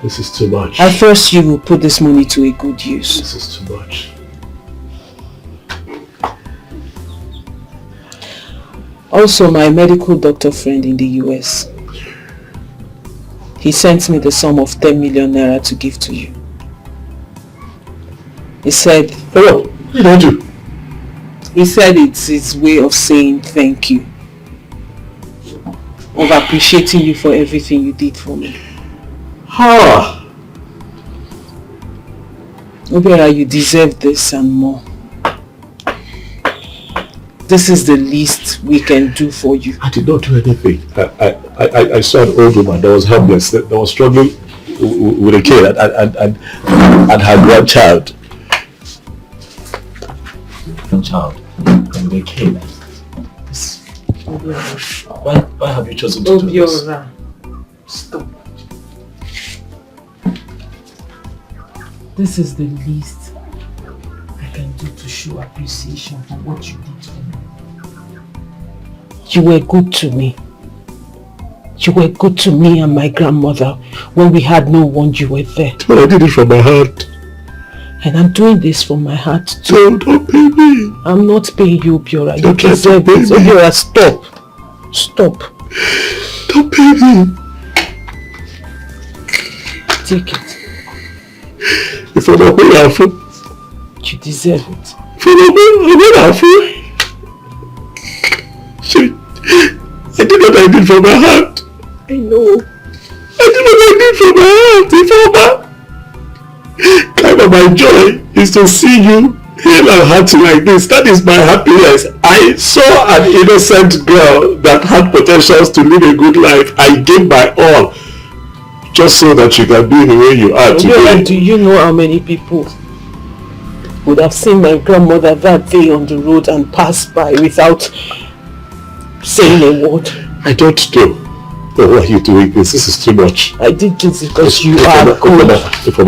This is too much. I trust you will put this money to a good use. This is too much. Also, my medical doctor friend in the US, he sent me the sum of 10 million naira to give to you. He said... Hello, what did I do? He said it's his way of saying thank you. Of appreciating you for everything you did for me. Obiora, you deserve this and more. This is the least we can do for you. I did not do anything. I saw an old woman that was helpless, that was struggling with a kid and her grandchild. And with a kid. Why have you chosen to do this? Obiora, stop. This is the least I can do to show appreciation for what you did for me. You were good to me. You were good to me and my grandmother when we had no one. You were there. But I did it from my heart. And I'm doing this from my heart too. No, don't pay me. I'm not paying you, Obiora. You Don't deserve it. Obiora, stop. Stop. Don't pay me. Take it. If I'm not paying, you deserve it. I did what I did from my heart. I know. I did what I did from my heart. Kaima, my joy is to see you hale and hearty like this. That is my happiness. I saw an innocent girl that had potentials to live a good life. I gave my all. Just so that you can be the way you are today. Do you know how many people would have seen my grandmother that day on the road and passed by without saying a word? I don't know. But why are you doing this? This is too much. I did this because you are good. If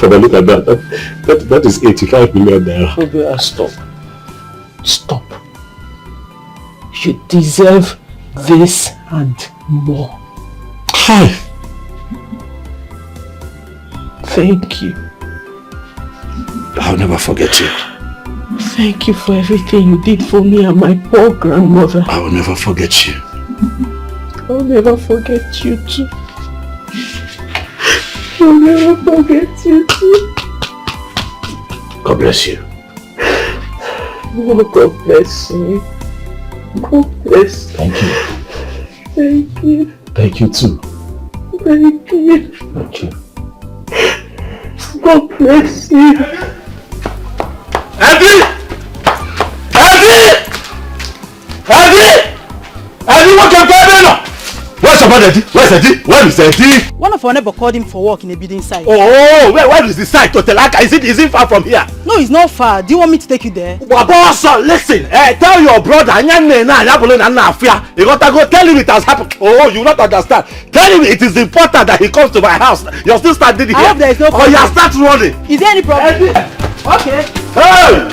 I look at that is 85 million naira. Obiora, stop. Stop. You deserve this and more. Hi. Thank you. I'll never forget you. Thank you for everything you did for me and my poor grandmother. I will never forget you. I'll never forget you too. I'll never forget you too. God bless you. Oh, God bless you. God bless you. Thank you. Thank you. Thank you too. Thank you. Thank you. God bless you. Eddie! What can I do? Where's your brother Eddie? Where's Eddie? Where is Eddie? One of our neighbor called him for work in a building site. Oh, where is the site? Totelaka? Is it far from here? No, it's not far. Do you want me to take you there? Boss, listen. Tell your brother. You got to go tell him it has happened. Oh, you not understand. Tell him it is important that he comes to my house. You're still standing here. I hope there is no problem. Oh, you start running. Is there any problem? Eddie. Okay. Hey!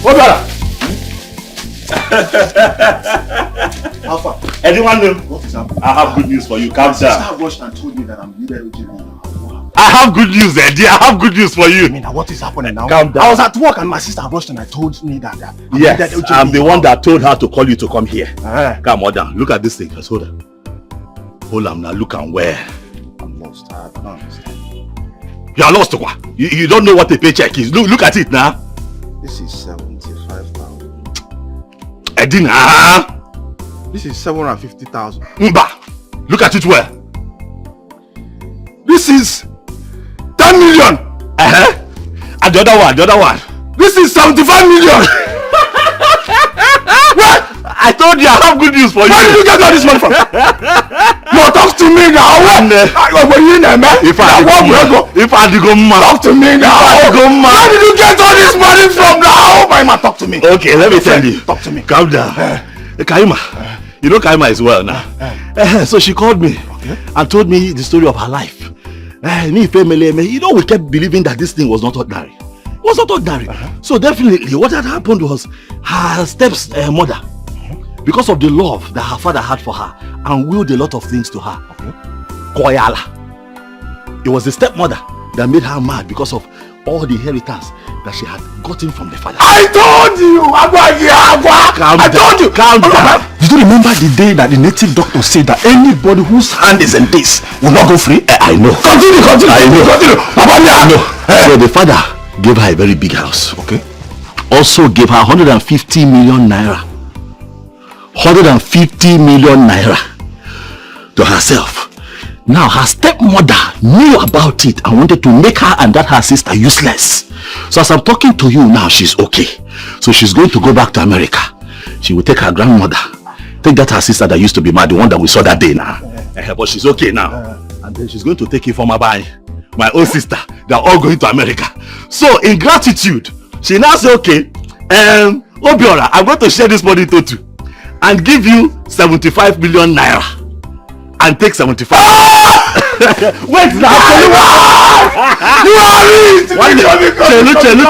Obiora! Alpha. Anyone know? What is happening? I have good news for you. Calm down. Sister rushed and told me that I'm needed urgently now. I have good news, Eddie. I have good news for you. I mean, what is happening now? Calm down. I was at work and my sister rushed and I told me that I'm Yes, needed urgently. I'm the one that told her to call you to come here. Come on down. Look at this thing. Just hold on. Hold on now. Look and where. I'm lost. I don't understand. You are lost, what? You don't know what a paycheck is. Look at it now. This is 75,000. Eddie, nah. This is 750,000. Mba. Look at it where. This is 10 million. And the other one. This is 75 million. What? I told you I have good news for you. Where did you get all this money from? No, talk to me now. If I go mad. Talk to me now. Where did you get all this money from now? Kaima, talk to me. Okay, let me tell you. Talk to me. Calm down. Kaima. You know Kaima is well now. So she called me and told me the story of her life. You know, we kept believing that this thing was not ordinary. It was not ordinary. So definitely what had happened was her stepmother, because of the love that her father had for her, and willed a lot of things to her. Koyala. It was the stepmother that made her mad because of all the inheritance that she had gotten from the father. I told you! I told you! Calm down. Did you remember the day that the native doctor said that anybody whose hand is in this will not go free? I know. Continue. I know. So the father gave her a very big house. Okay. Also gave her 150 million naira. 150 million naira to herself. Now her stepmother knew about it and wanted to make her and her sister useless. So as I'm talking to you now, she's okay. So she's going to go back to America. She will take her grandmother, take that her sister that used to be mad, the one that we saw that day now. But she's okay now. And then she's going to take Ifoma by my own sister. They're all going to America. So in gratitude, she now says, okay, Obiora, I'm going to share this money into two and give you 75 million naira and take 75. Wait now. You are rich.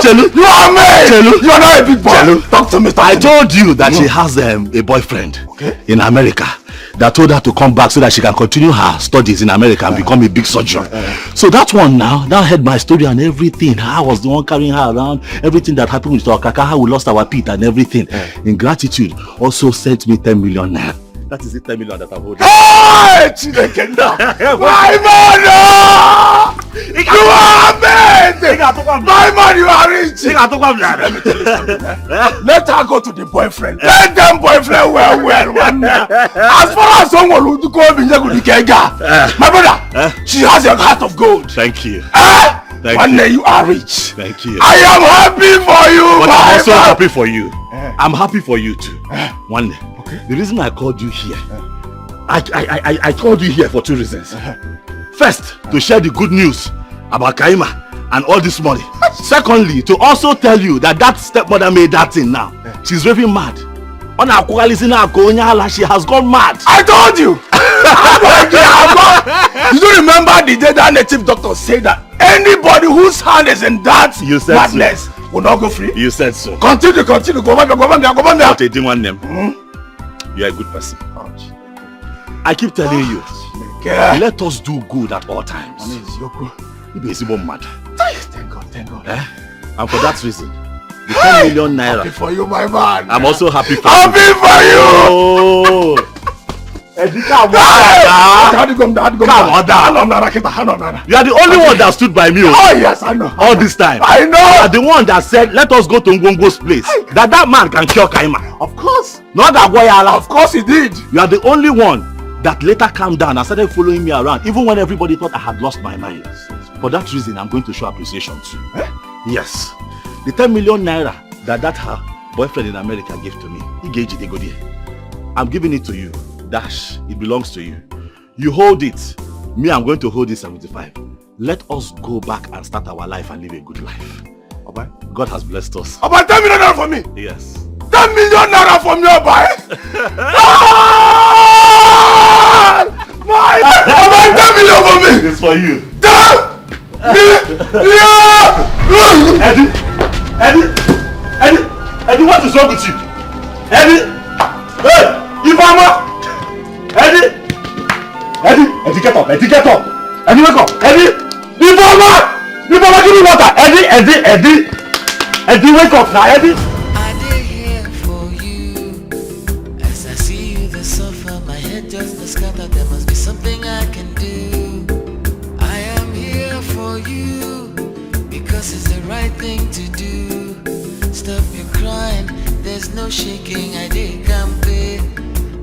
Chelu. You are made. You are not a big boy. Talk to me. I told you that she has a boyfriend in America that told her to come back so that she can continue her studies in America and become a big surgeon. So that one now heard my story and everything. I was the one carrying her around. Everything that happened with our kaka, how we lost our pit and everything. In gratitude, also sent me 10 million naira. That is the 10 million that I'm holding. Hey! My mother! You are made! My man, you are rich! Let me tell you something. Let her go to the boyfriend. Let them boyfriend well. As far as someone who go my brother, she has a heart of gold. Thank you. One day you are rich. Thank you. I am happy for you. But I'm also happy for you. I'm happy for you too. One day. The reason I called you here I called you here for two reasons. First, to share the good news about Kaima and all this money. Secondly, to also tell you that that stepmother made that thing now. She's raving mad. She has gone mad. I told you! You don't remember the day that native doctor said that anybody whose hand is in that madness will not go free? You said so. Continue. Go on there. What a demon name. You're a good person. I keep telling you, let us do good at all times. Thank God. And for that reason, the 10 million naira. Happy for you, my man. I'm also happy for you. Oh. Come on down. You are the only one that stood by me. Oh yes, I know. All this time. I know. You are the one that said, let us go to Ngongo's place. That man can cure Kaima. Of course. Not that Goyala. Of course he did. You are the only one that later calmed down and started following me around, even when everybody thought I had lost my mind. For that reason, I'm going to show appreciation too. Yes. The 10 million naira that her boyfriend in America gave to me, he gave it a good year. I'm giving it to you. Dash, it belongs to you. You hold it. Me, I'm going to hold it 75. Let us go back and start our life and live a good life. Okay? God has blessed us. About 10 million naira for me? Yes. 10 million naira from your boy? About 10 million for me? It's for you. 10 million! Eddie, what is wrong with you? Eddie! Hey! Ifama! Eddie, get up! Eddie, wake up! Eddie! Ifama! Give me water! Eddie, wake up now! Eddie! I did here for you. As I see you, the suffer, my head just scattered. There must be something I can do. I am here for you because it's the right thing to do. Stop your crying, there's no shaking. I did campaign.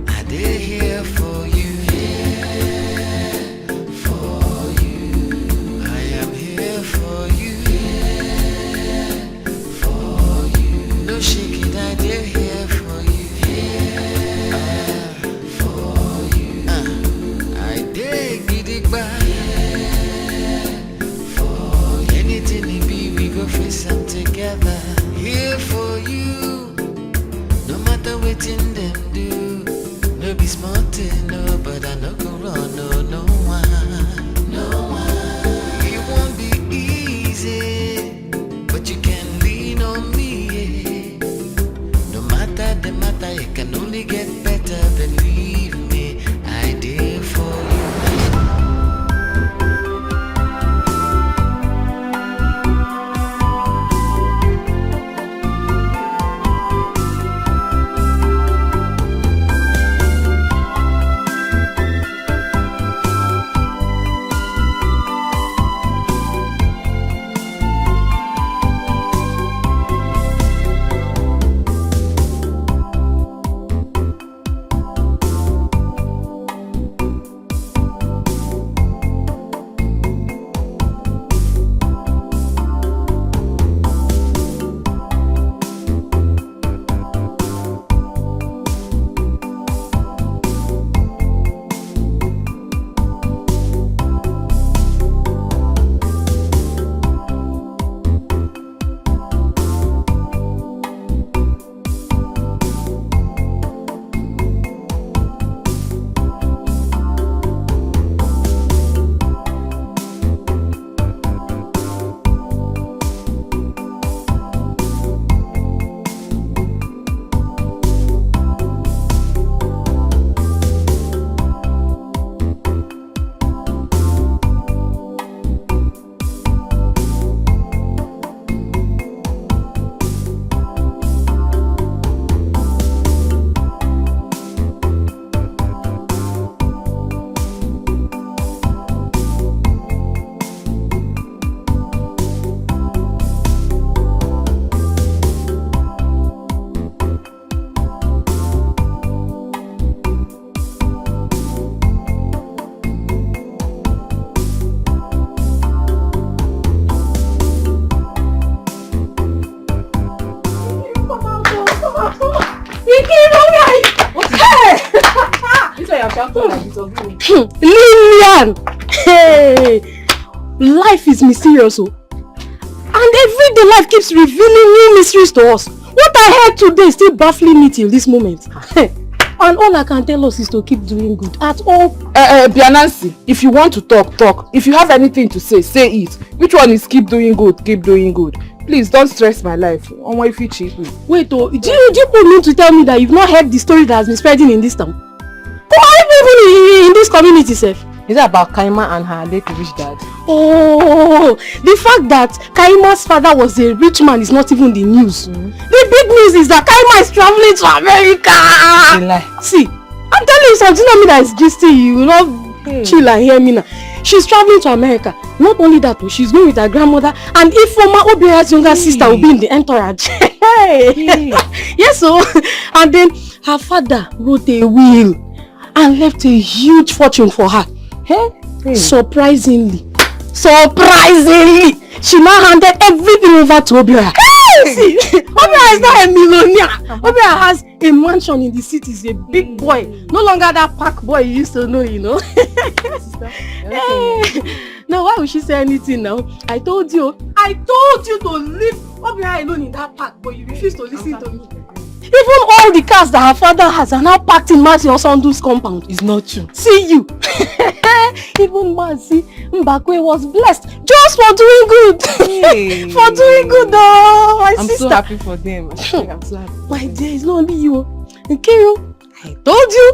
I did here for you. Here for you. I am here for you. Here for you. No shaking, I did here for you. Here for you. I did get it back. For anything it be, we go face them together. Here for you. No matter what in them do. No be smart, no, but I no go run, no one. It won't be easy, but you can lean on me. No matter the matter, it can only get better. Believe me, I did for you. you're shouting like it's of me. Lillian! Hey! Life is mysterious, oh. And everyday life keeps revealing new mysteries to us. What I heard today is still baffling me till this moment. And all I can tell us is to keep doing good at all. Bianansi, if you want to talk, talk. If you have anything to say, say it. Which one is keep doing good, keep doing good? Please don't stress my life. On my feet cheap. Wait, oh, do you mean to tell me that you've not heard the story that has been spreading in this town? Who are people in this community, sef? Is it about Kaima and her late rich dad? Oh, the fact that Kaima's father was a rich man is not even the news. The big news is that Kaima is traveling to America. See, I'm telling you something, not me that is gisting you. You know, chill and hear me now. She's traveling to America. Not only that, but she's going with her grandmother, and Ifoma Obiora's younger sister will be in the entourage. Yes, so and then her father wrote a will and left a huge fortune for her. Surprisingly, she now handed everything over to Obiora. See, Obiora is not a millionaire. Obiora has a mansion in the city. He's a big boy. No longer that park boy you used to know, you know. Now, why would she say anything now? I told you to leave Obiora alone in that park, but you refuse to listen to me. Even all the cars that her father has are now packed in Masi Osondu's compound. It's not true. See you. Even Masi Mbakwe was blessed just for doing good. For doing good, though, my sister. I'm so happy for them. I'm so happy. My dear, it's not only you. Nkiru, I told you.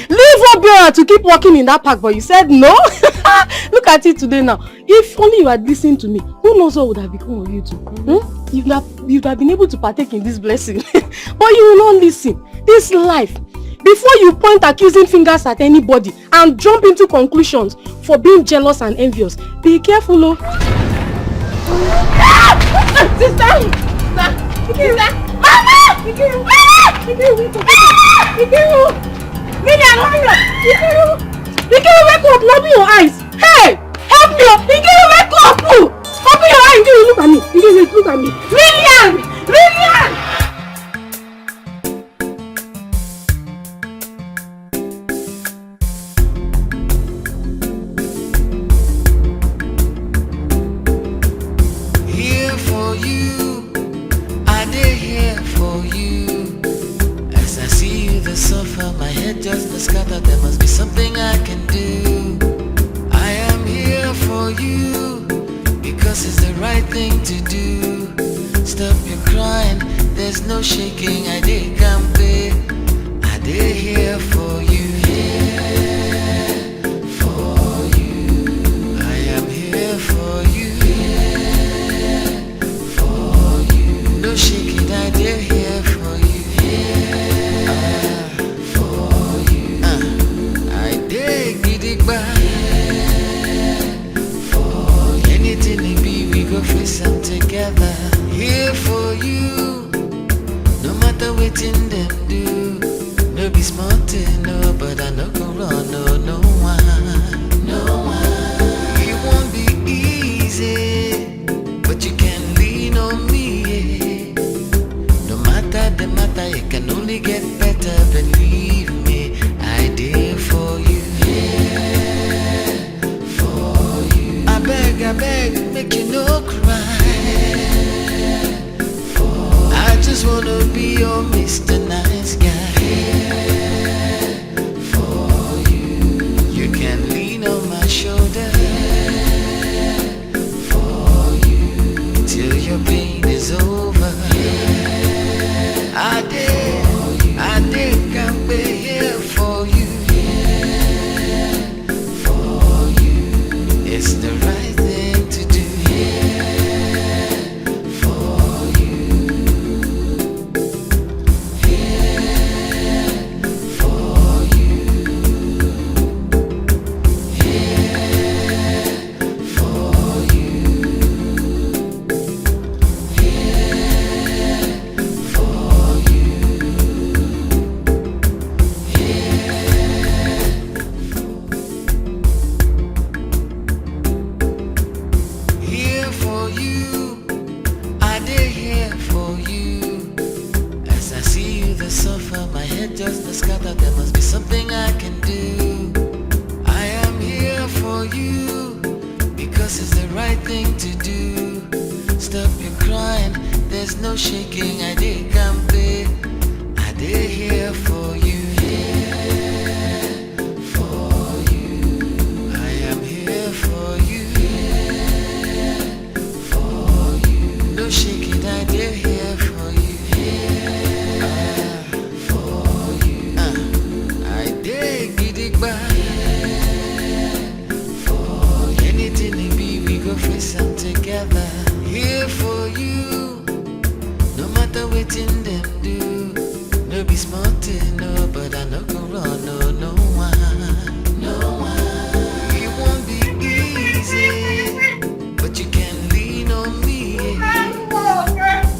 Leave Obiora to keep walking in that park, but you said no. Look at it today now. If only you had listened to me, who knows what would have become of you two? You'd have been able to partake in this blessing. But you will not listen. This life, before you point accusing fingers at anybody and jump into conclusions for being jealous and envious, be careful, oh. Sister! Mama! Lillian, wake up, open your eyes. Hey, help me, wake up. Open your eyes, look at me. Look at me. Lillian! Here for you, I did here for you. As I see you, the suffer, my head just scattered. There must be something I can do. I am here for you because it's the right thing to do. Stop your crying, there's no shaking. I did come there. I did here for you. Here for you. I am here for you. Here for you. No shaking, I did here for you. Here for you. I did get it back. Anything it be, we go face them together. Here for you, no matter what in them do. No be smart, nobody. no shaking, I did campaign. I did here for you. Here for you. I am here for you. Here for you. No shaking, I did here for you. Here for you. I did get it back. Anything it be, we go face them together. Here for you, no matter what in them do. No be smart, no, but I no go run, no one. It won't be easy, but you can lean on me.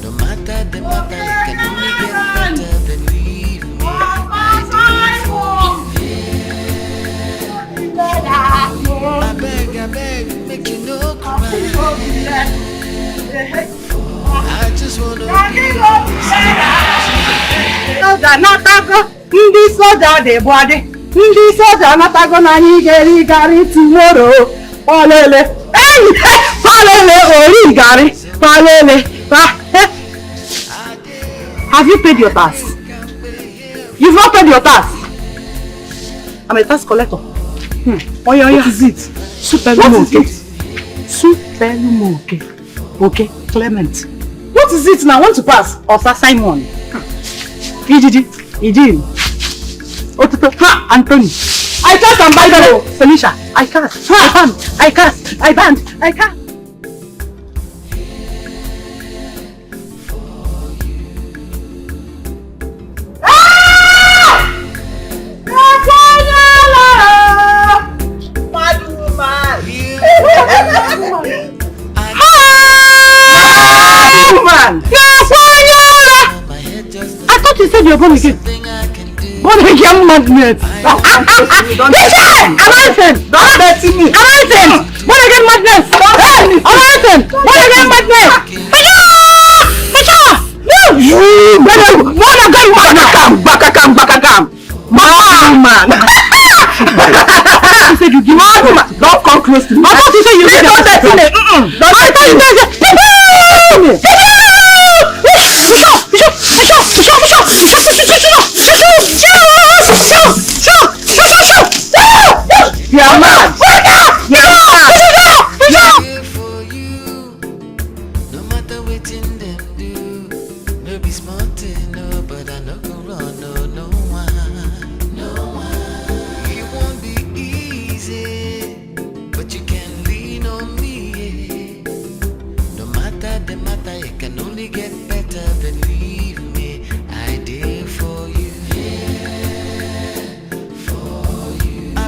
No matter the matter, you can only get better, believe me. I beg, make you no cry. I just wanna be Soja natago, ndị soja dị bọdị, ndị soja natago na anyị ga-eri garị tomorrow. Palele, palele, ori garị, palele. Have you paid your tax? You've not paid your tax. I'm a tax collector. What is it? Superlumoke. Superlumoke. Okay, Clement. What is it now? Want to pass? Or Simon? Idin. Otuto. Ha! Anthony. I cast and buy them. Felicia. I cast. I cast. I banned. I cast. I thought you said you're born again. Born again madness. American. Don't bet me. American. Born again madness. American. Born again madness. Man. You said you give me. Don't come close to me. I thought you said you did that. You're mad. no matter what in them do. No be smart, no, but I no go run, no one. It won't be easy, but you can lean on me. No matter the matter, it can only get better, believe me. I did for you. For you. I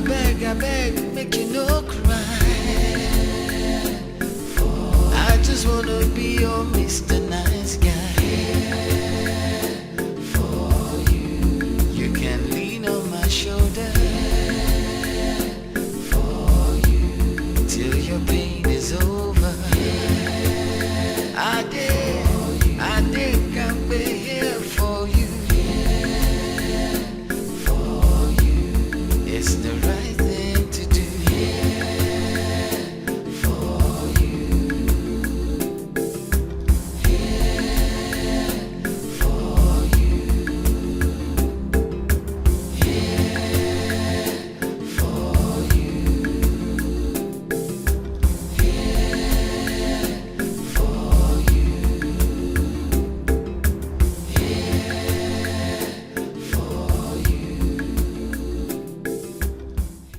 beg, make you no cry. I just wanna be your Mr. Nice Guy. For you. You can lean on my shoulder. For you. Till your pain is over. I did come here for you. For you. It's the right